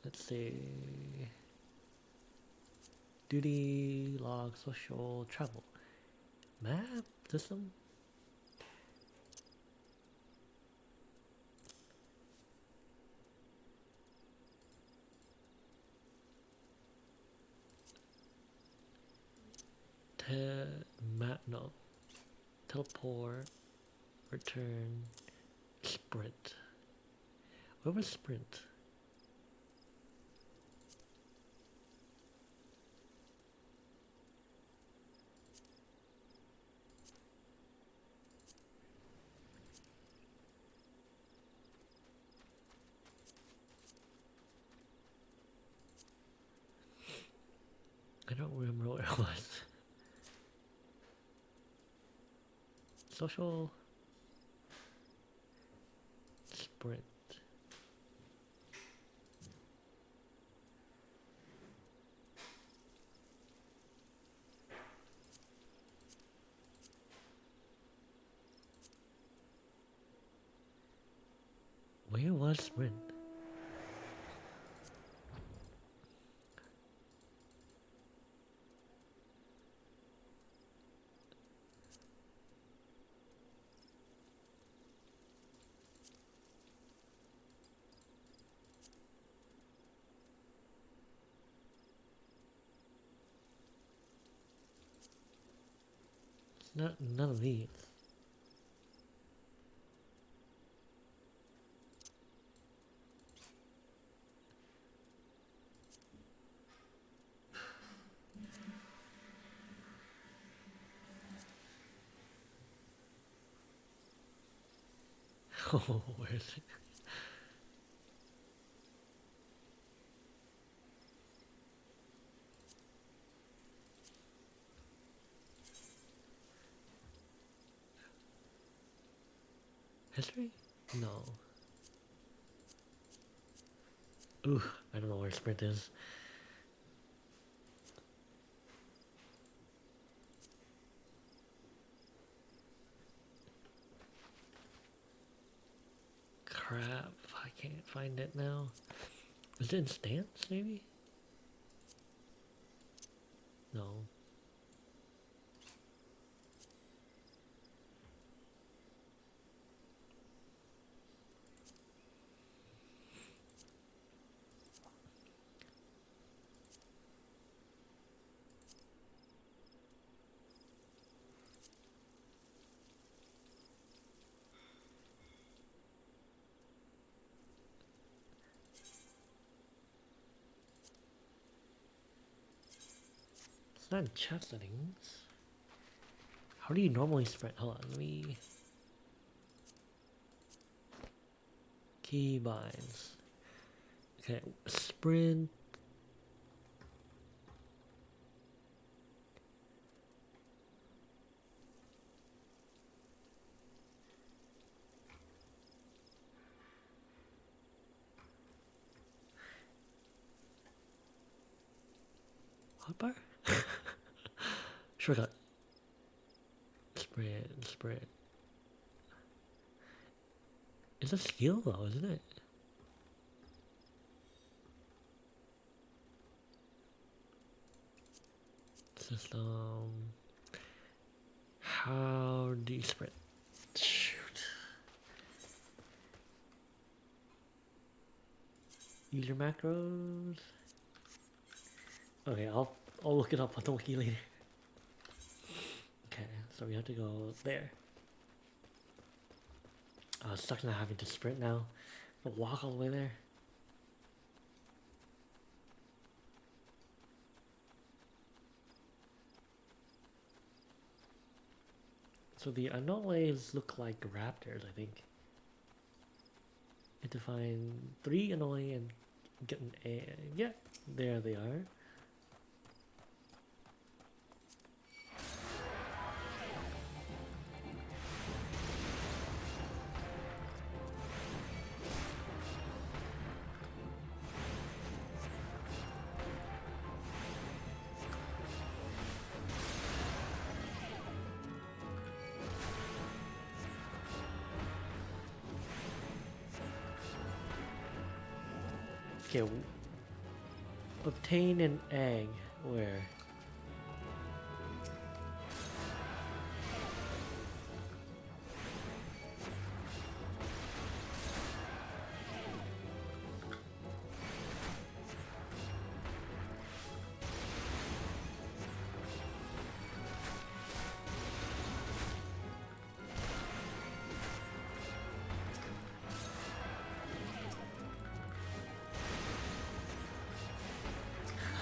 S2: Let's see. Duty, log, social, travel. Map, system. Map, no. Teleport, return, sprint. Where was sprint? I don't remember where it was. Social, sprint. Where was sprint? Not none of these. Oh, where is it? History? No. Ooh, I don't know where sprint is. Crap, I can't find it now. Is it in stance, maybe? No. It's not in chat settings. How do you normally sprint? Hold on, let me... Keybinds. Okay, sprint. Hotbar? Shortcut. Sprint, sprint. It's a skill though, isn't it? system. How do you sprint? Shoot. User macros. Okay, I'll look it up on the wiki later. Okay, so we have to go there. Oh, it sucks not having to sprint now. But walk all the way there. So the anoles look like raptors, I think. You have to find 3 anole and get an egg. Yeah, there they are. Okay, obtain an egg. Where?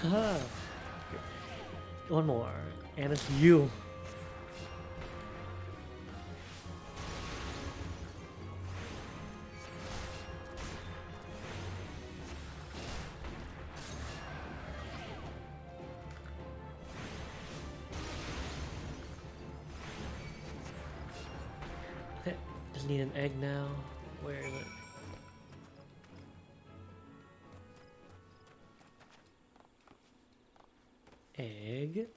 S2: Haha. One more, and it's you. Okay, just need an egg now. Where is it? Egg.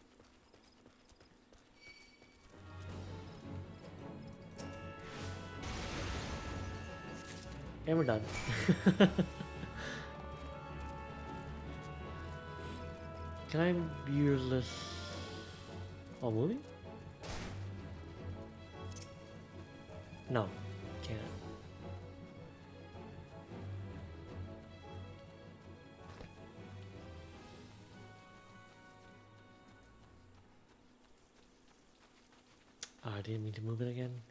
S2: And we're done. Can I use this while moving? No, can't. Oh, I didn't mean to move it again.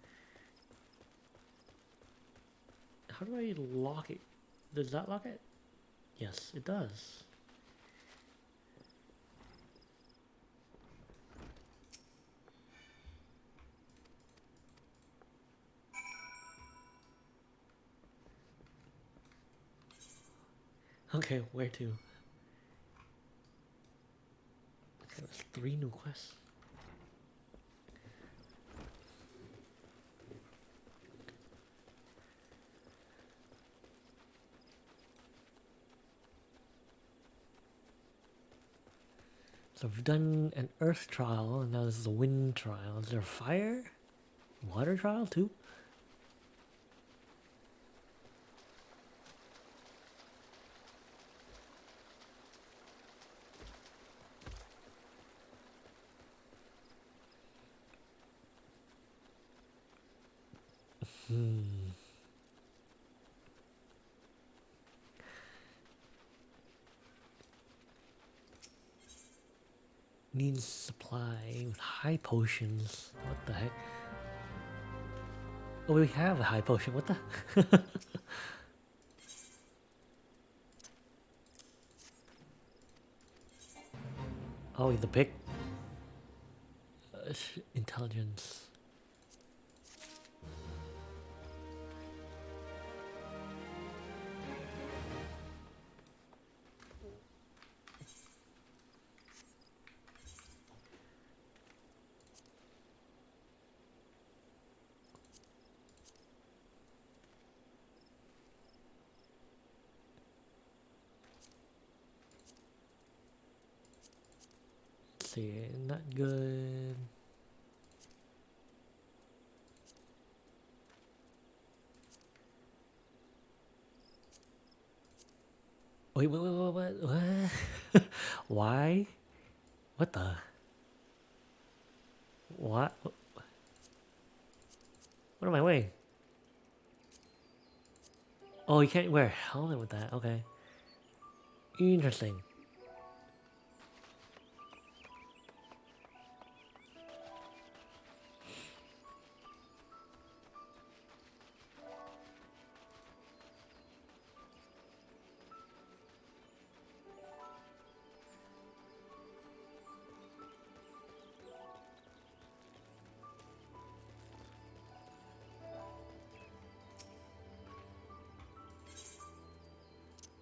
S2: How do I lock it? Does that lock it? Yes, it does. Okay, where to? Okay, that's 3 new quests. So we've done an earth trial, and now this is a wind trial. Is there a fire? Water trial too? Needs supply with high potions. What the heck? Oh, we have a high potion. What the? Oh, the pick. Intelligence. See, not good. Wait, what? Why? What the? What? What am I wearing? Oh, you can't wear a helmet with that. Okay. Interesting.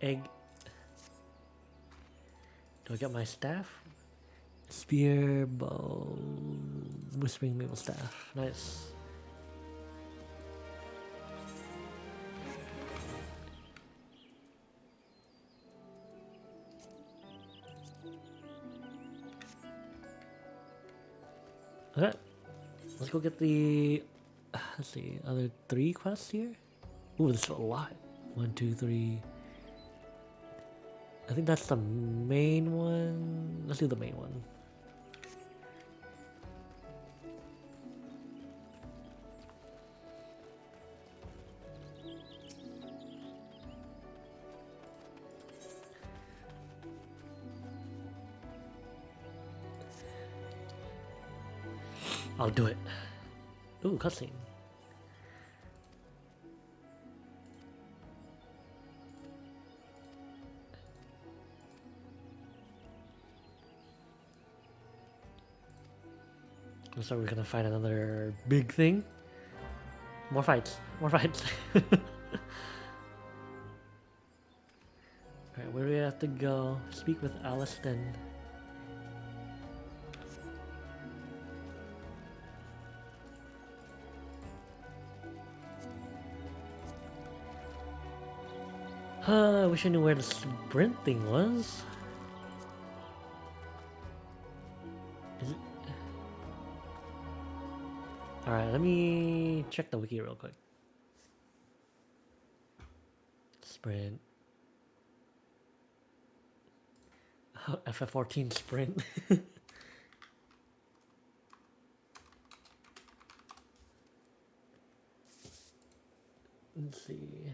S2: Egg. Do I get my staff? Spear, bow, whispering maple staff. Nice. Okay, let's go get the. Let's see, other 3 quests here. Ooh, there's a lot. 1, 2, 3. I think that's the main one. Let's do the main one. I'll do it. Ooh, cutscene. So we're gonna find another big thing. More fights. More fights. Alright, where do we have to go? Speak with Aliston. I wish I knew where the sprint thing was. Is it? Alright, let me check the wiki real quick. Sprint. FF14 sprint. Let's see.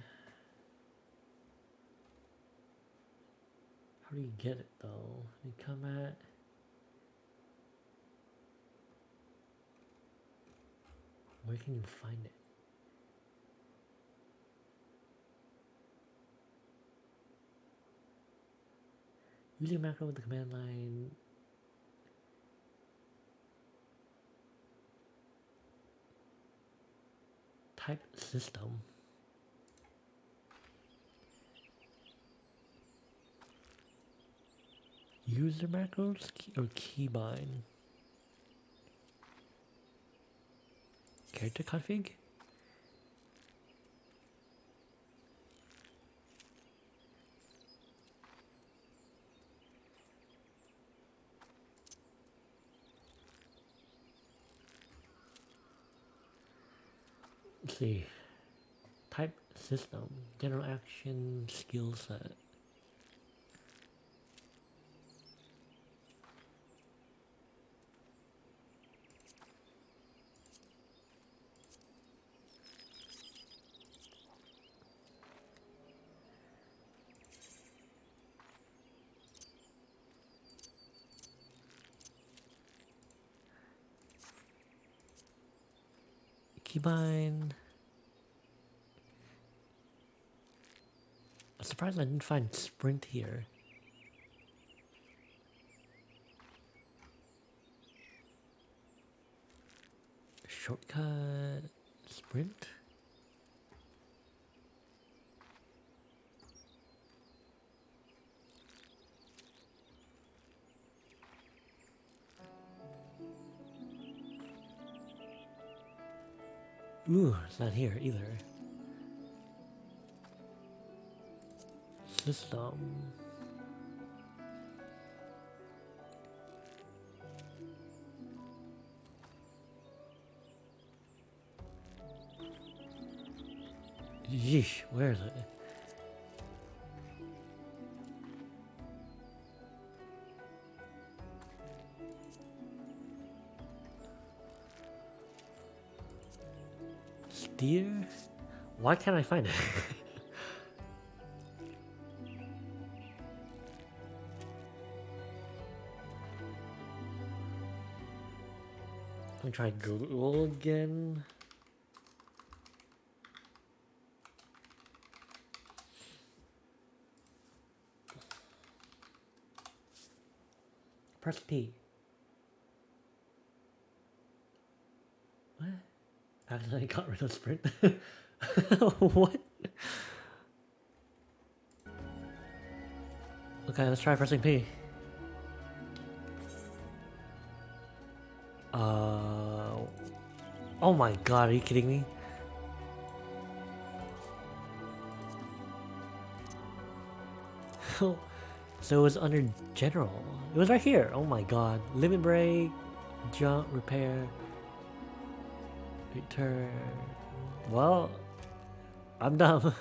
S2: How do you get it though? You come at. Where can you find it? Using macro with the command line. Type system. User macros or keybind? Character config? Let's see. Type system. General action skill set. Keybind. I'm surprised I didn't find sprint here. Shortcut. Sprint. Ooh, it's not here either. System. Yeesh, where is it? deer? Why can't I find it? Let me try Google again. Press P. What? Accidentally got rid of sprint. What? Okay, let's try pressing P. Oh my god, are you kidding me? So it was under general. It was right here. Oh my god. Limit break, jump, repair, return. Well, I'm dumb.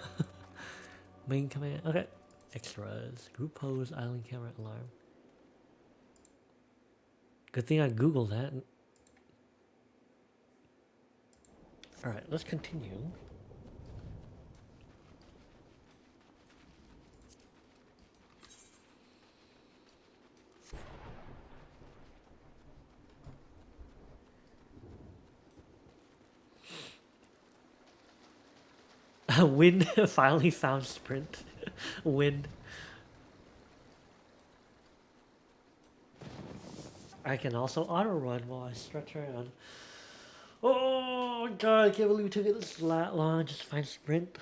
S2: Main command. Okay. Extras. Group pose, island camera, alarm. Good thing I googled that. Alright, let's continue. Wind finally found sprint. Wind. I can also auto run while I stretch around. Oh god, I can't believe it took it this long just to find sprint.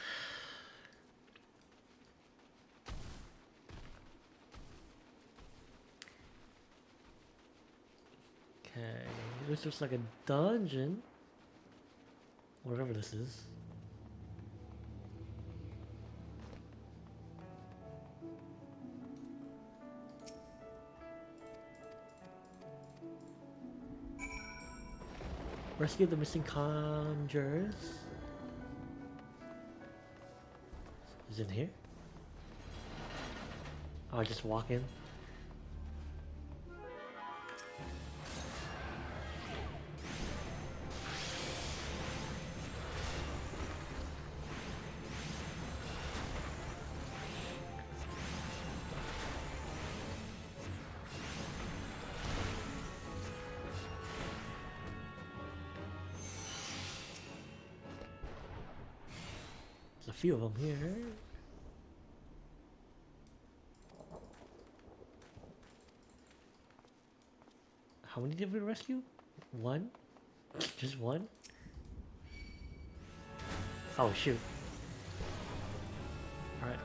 S2: Okay, this looks like a dungeon. Whatever this is. Rescue the missing conjurers. Is it here? Oh, I just walk in. There's a few of them here. How many did we rescue? One? Just one? Oh shoot. Alright.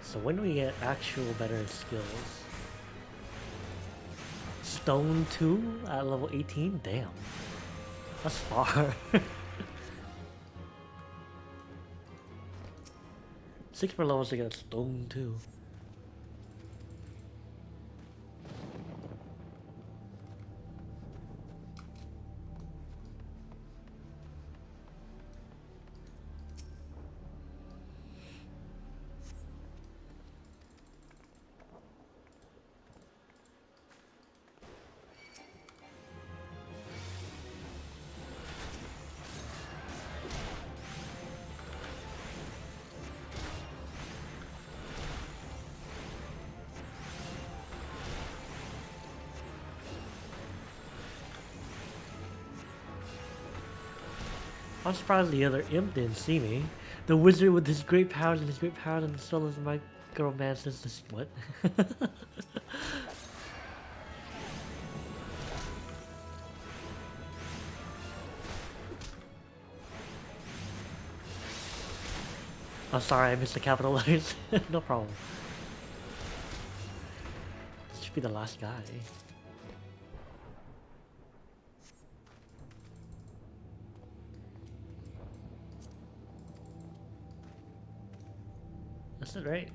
S2: So when do we get actual better skills? Stone 2 at level 18? Damn. That's far. 6 more levels to get Stone 2. I'm surprised the other imp didn't see me. The wizard with his great powers and the soul of the micromances this what? I'm sorry, I missed the capital letters. No problem. This should be the last guy. That's it, right?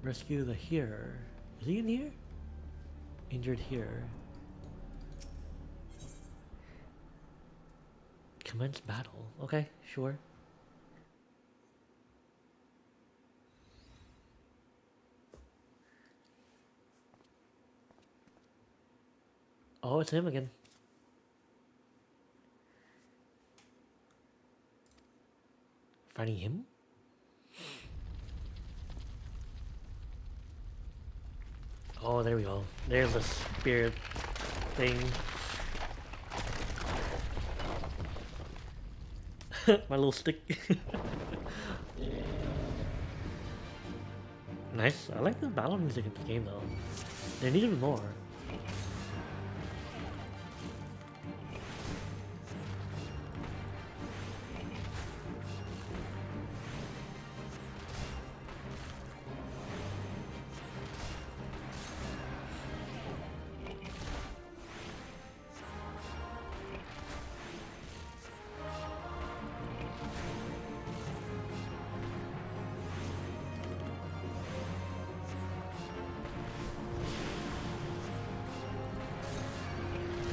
S2: Rescue the hearer. Is he in here? Injured hearer. Commence battle. Okay, sure. Oh, it's him again. Finding him? Oh, there we go. There's the spirit thing. My little stick. Nice. I like the battle music in the game though. There need to be more.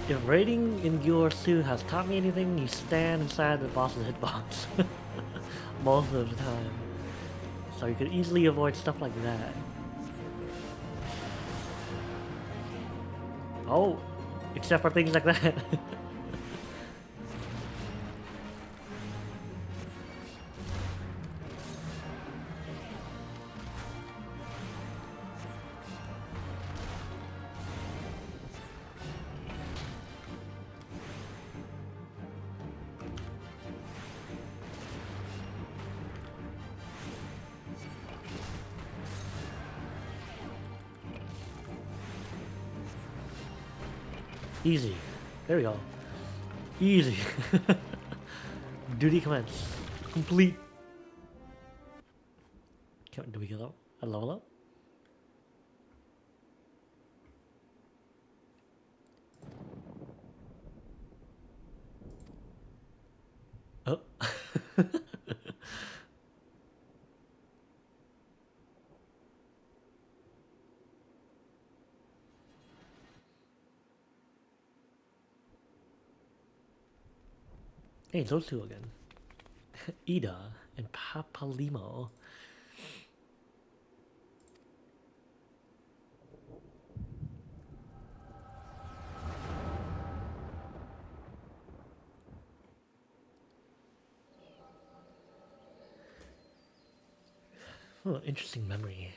S2: If raiding in Guild 2 has taught me anything, you stand inside the boss's hitbox most of the time. So you could easily avoid stuff like that. Oh, except for things like that. Easy. There we go. Easy. Duty commence. Complete. Do we get up? A level up? Oh. Hey, those two again. Ida and Papalimo. Oh, interesting memory.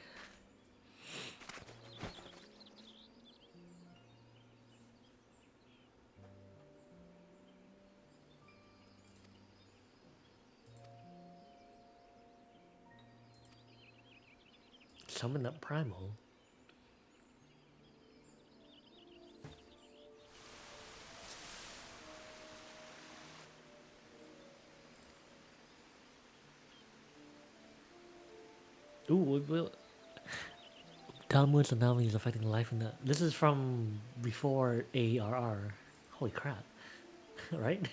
S2: Summon that primal. Ooh, will downwards anomalies affecting life in the. This is from before ARR. Holy crap! Right?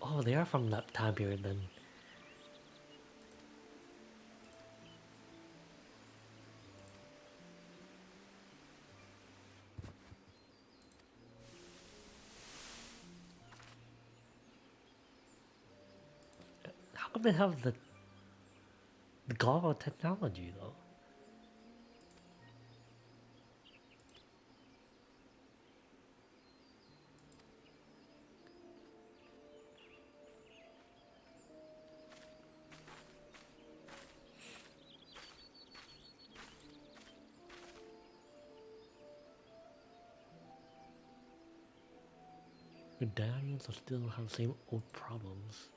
S2: Oh, they are from that time period then. How come they have the goggle technology though? Medallions will still have the same old problems.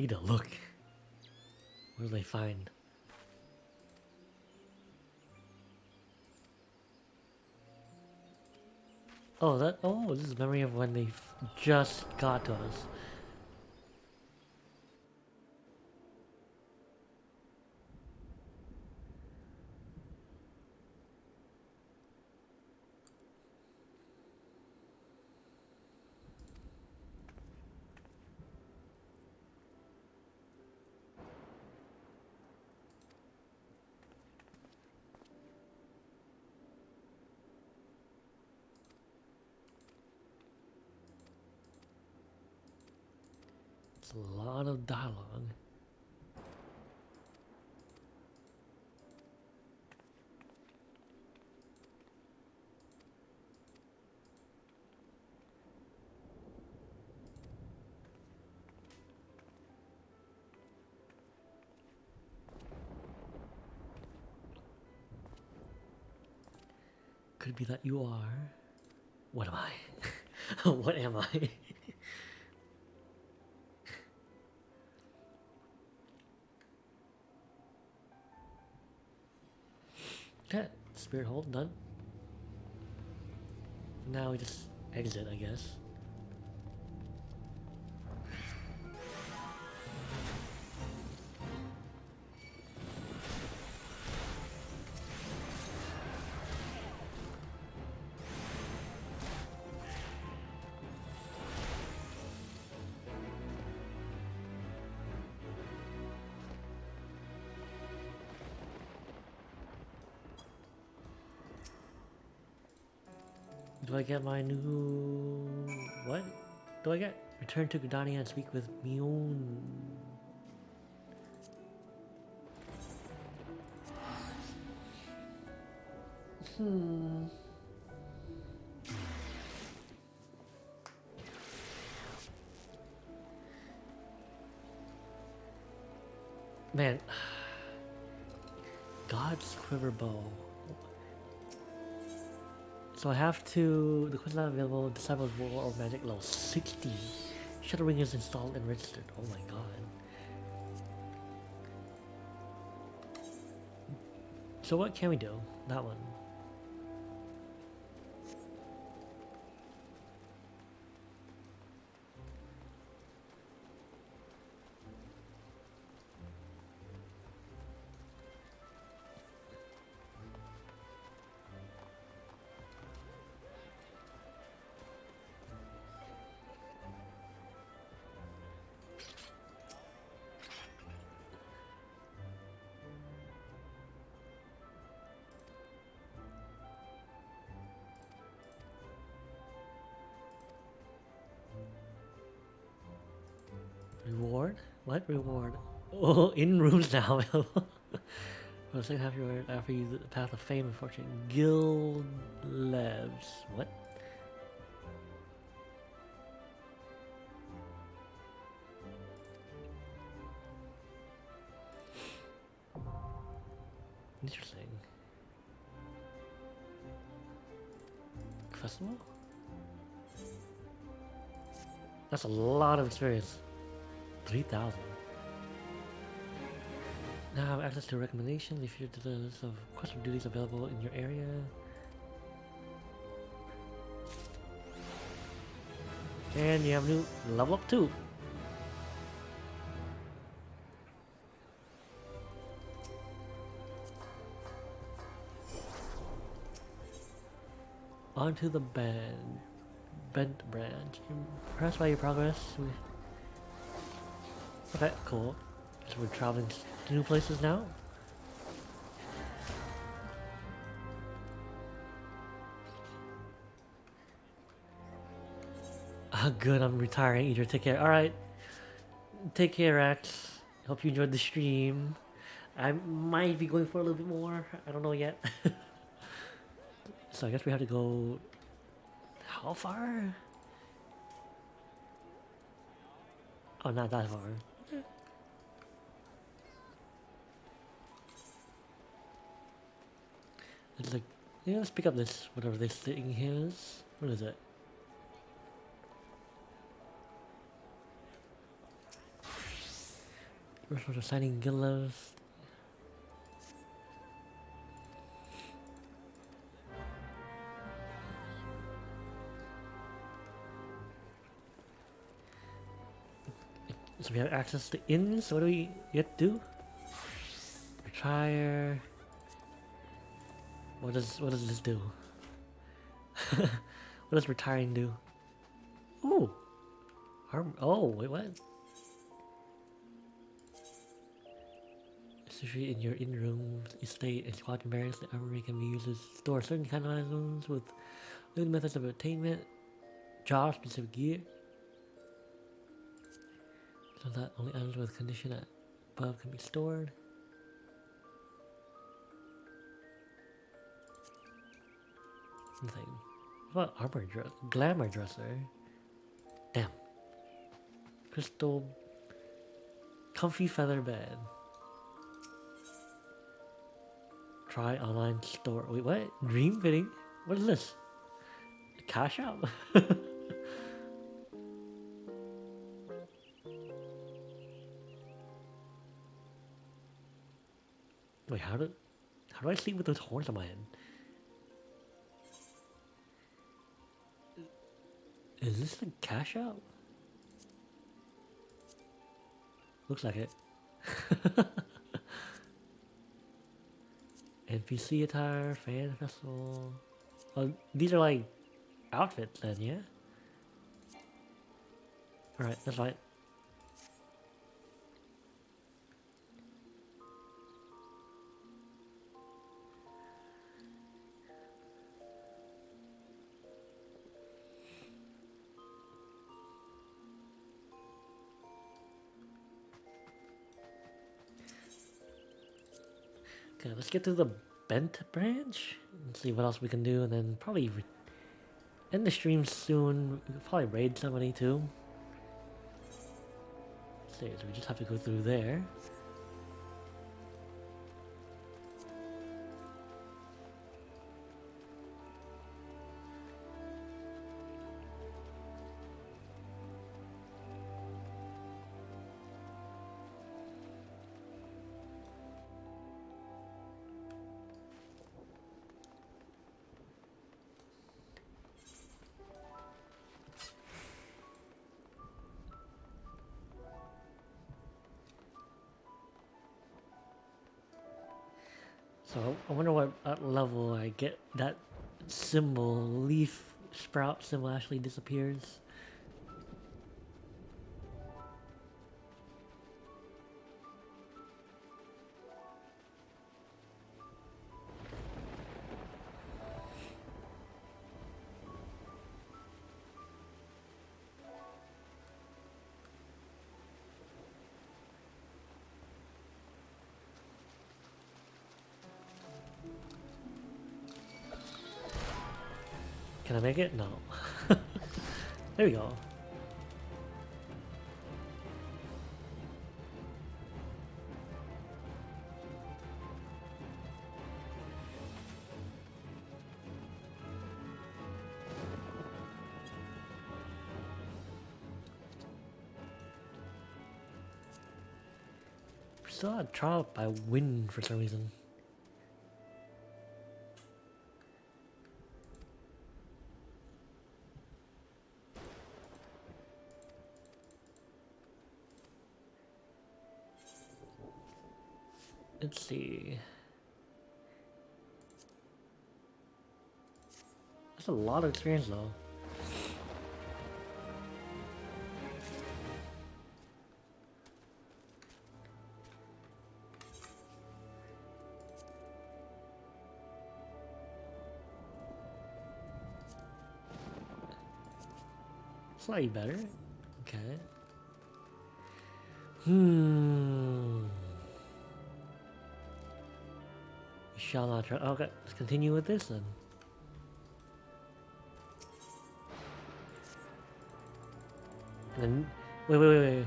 S2: Ida, look. What do they find? Oh, this is a memory of when they just got to us. It's a lot of dialogue. Could be that you are. What am I? What am I? Okay, spirit hold done. Now we just exit, I guess. Do I get my new... What do I get? Return to Gridania and speak with Mion. Man. God's Quiver Bow. So I have to... The quest not available. Disciples War of Magic level 60. Shadow Ring is installed and registered. Oh my god. So what can we do? That one. Reward? What reward? Oh, in rooms now. For the second half of your after you the path of fame and fortune. Guild Levs. What? Interesting. Festival? That's a lot of experience. 3,000. Now have access to recommendations if you're to the list of quest duties available in your area. And you have new level up too. Onto the bent branch. Impressed by your progress. Okay, cool. So we're traveling to new places now. Ah, good, I'm retiring. Either take care. Alright. Take care, Rex. Hope you enjoyed the stream. I might be going for a little bit more. I don't know yet. So I guess we have to go... How far? Oh, not that far. It's like, yeah, let's pick up this, whatever this thing is. What is it? First one assigning guild levels. So we have access to inns. What do we yet do? Retire. What does this do? What does retiring do? Ooh. Oh, wait, what? Especially in your in-room estate and squadron barracks, the armory can be used to store certain kind of items with limited methods of attainment, job-specific gear. So that only items with condition above can be stored. Something. What armor dress? Glamour dresser. Damn. Crystal. Comfy feather bed. Try online store. Wait, what? Dream fitting? What is this? A cash out? Wait, how do I sleep with those horns on my head? Is this the cash out? Looks like it. NPC attire, fan festival. Oh, these are like outfits then, yeah? Alright, that's fine. Okay, let's get to the Bent branch and see what else we can do, and then probably end the stream soon. We could probably raid somebody too. So we just have to go through there. So I wonder what at level I get that symbol, leaf sprout symbol actually disappears. Can I make it? No. There we go. Still had trial by wind for some reason. Let's see. That's a lot of experience though. Slightly better. Okay. Shall not try. Okay, let's continue with this then. And then, wait.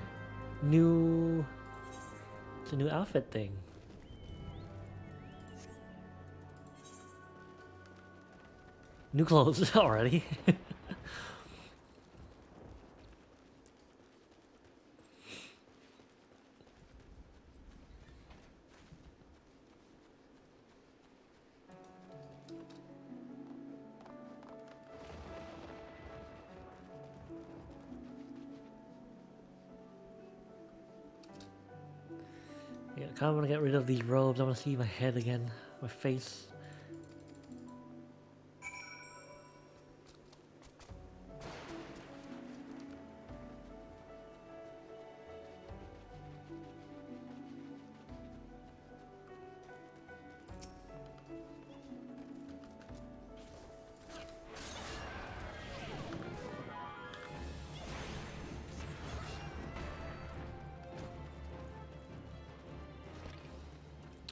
S2: New. It's a new outfit thing. New clothes already. kind of want to get rid of these robes. I want to see my head again, my face.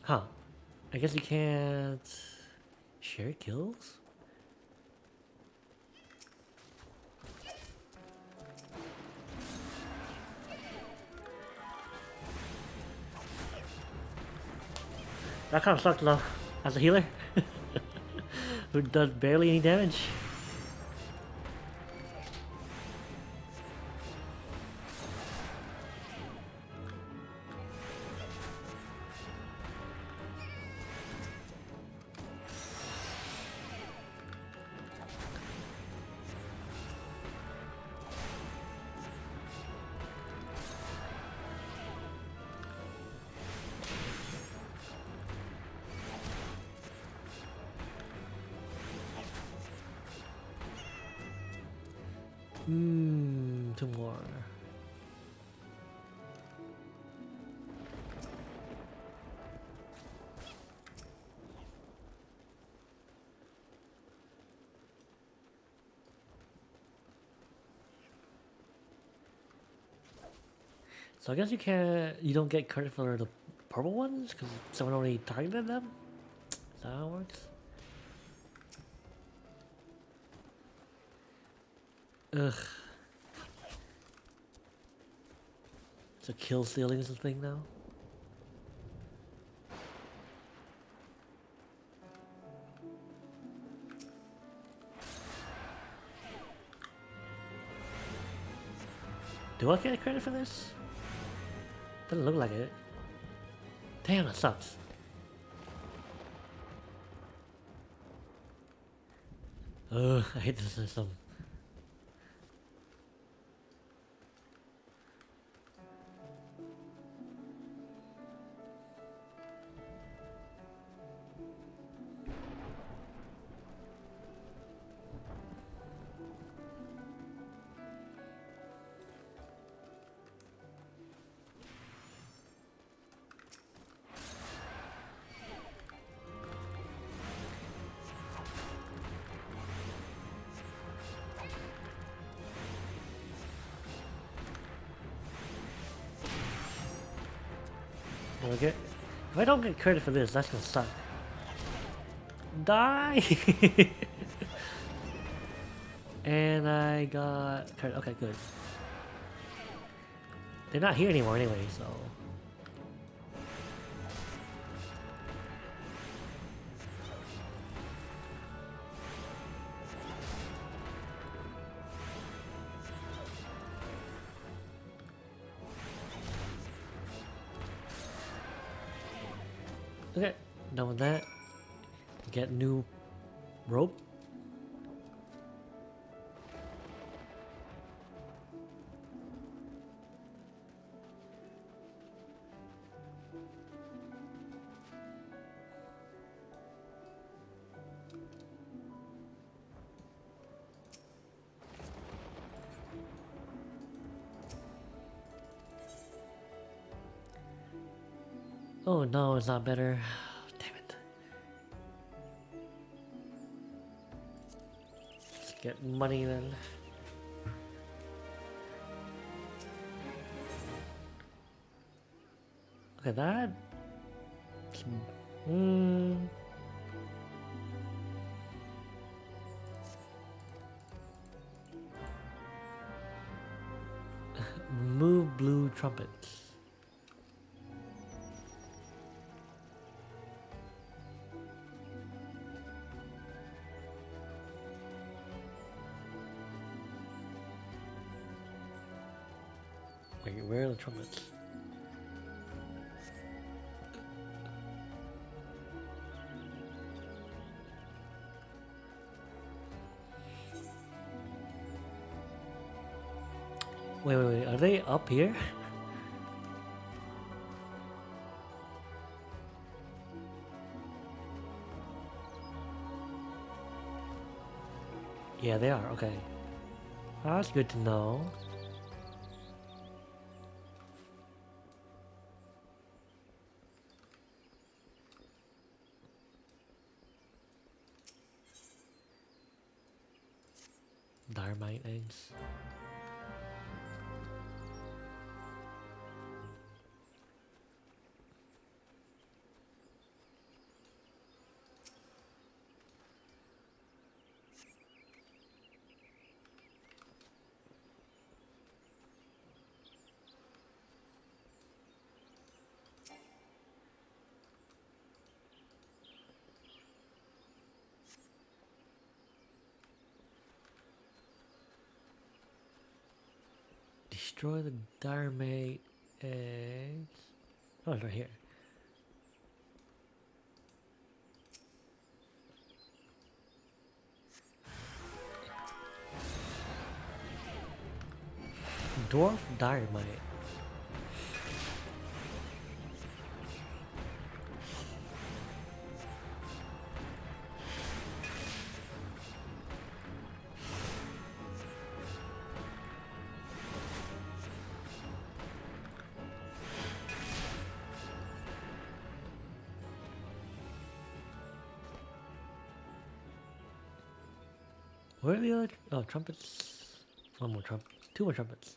S2: Huh. I guess you can't share kills? That kind of sucks though, as a healer. Who does barely any damage. Two more. So I guess you don't get credit for the purple ones because someone already targeted them? Is that how it works? Ugh. So kill stealing is a thing now? Do I get credit for this? Doesn't look like it. Damn, that sucks. Ugh, I hate this system. Okay. If I don't get credit for this, that's gonna suck. Die! And I got credit. Okay, good. They're not here anymore anyway, so... Okay, done with that. Get new rope. Oh no, it's not better. Damn it. Let's get money then. Okay, that... Move blue trumpets. Wait, where are the trumpets? Wait, are they up here? Yeah, they are. Okay. That's good to know. Dynamite eggs. Destroy the dynamite eggs. Oh, it's right here. Dwarf dynamite. Where are the other trumpets? One more trumpet. Two more trumpets.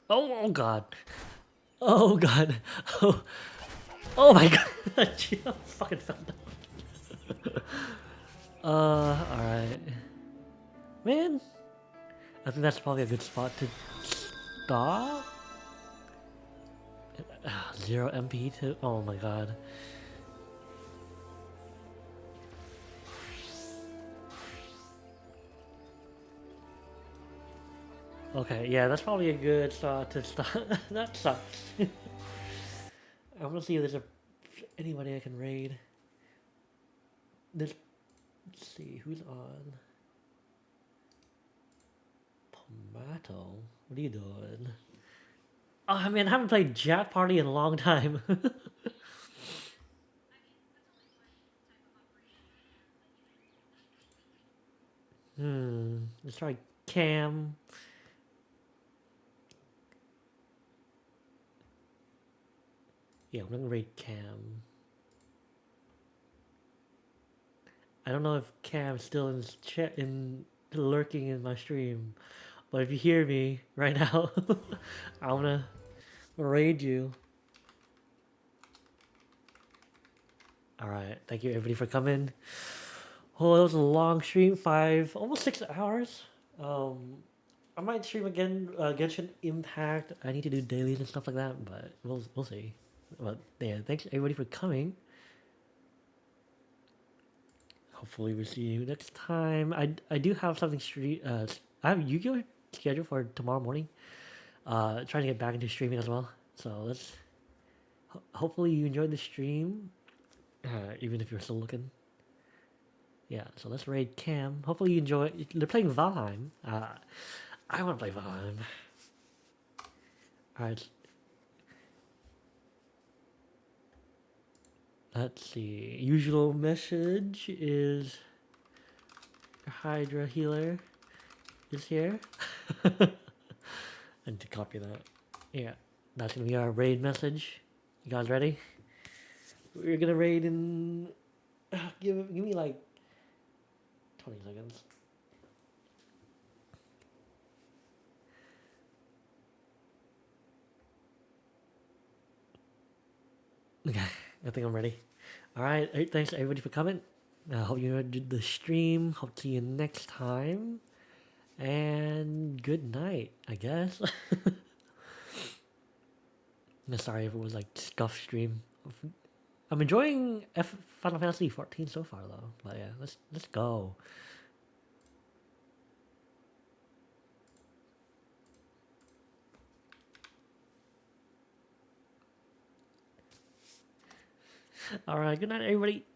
S2: Oh god. Oh god. Oh, oh my god. Gio fucking fell down. Alright. Man. I think that's probably a good spot to stop. 0 MP to. Oh my god. Okay, yeah, that's probably a good spot to stop. That sucks. I'm gonna see if there's anybody I can raid. Let's see who's on. Pomato, what are you doing? Oh, I mean, I haven't played Jack Party in a long time. Let's try Cam. Yeah, I'm gonna raid Cam. I don't know if Cam's still in chat lurking in my stream, but if you hear me right now, I'm gonna raid you. All right, thank you everybody for coming. Oh, that was a long stream, almost 6 hours. I might stream again, Genshin Impact. I need to do dailies and stuff like that, but we'll see. But yeah, thanks everybody for coming. Hopefully we'll see you next time. I do have something I have Yu-Gi-Oh scheduled for tomorrow morning. Trying to get back into streaming as well. So let's. Hopefully you enjoyed the stream, even if you're still looking. Yeah, so let's raid Cam. Hopefully you enjoy it. They're playing Valheim. I want to play Valheim. Alright. Let's see. Usual message is Hydra Healer is here. I need to copy that. Yeah, that's gonna be our raid message. You guys ready? We're gonna raid in. Give me like 20 seconds. Okay, I think I'm ready. Alright, thanks everybody for coming. I hope you enjoyed the stream. Hope to see you next time. And good night, I guess. Sorry if it was like scuff stream. I'm enjoying Final Fantasy 14 so far though. But yeah, let's go. Alright, good night everybody.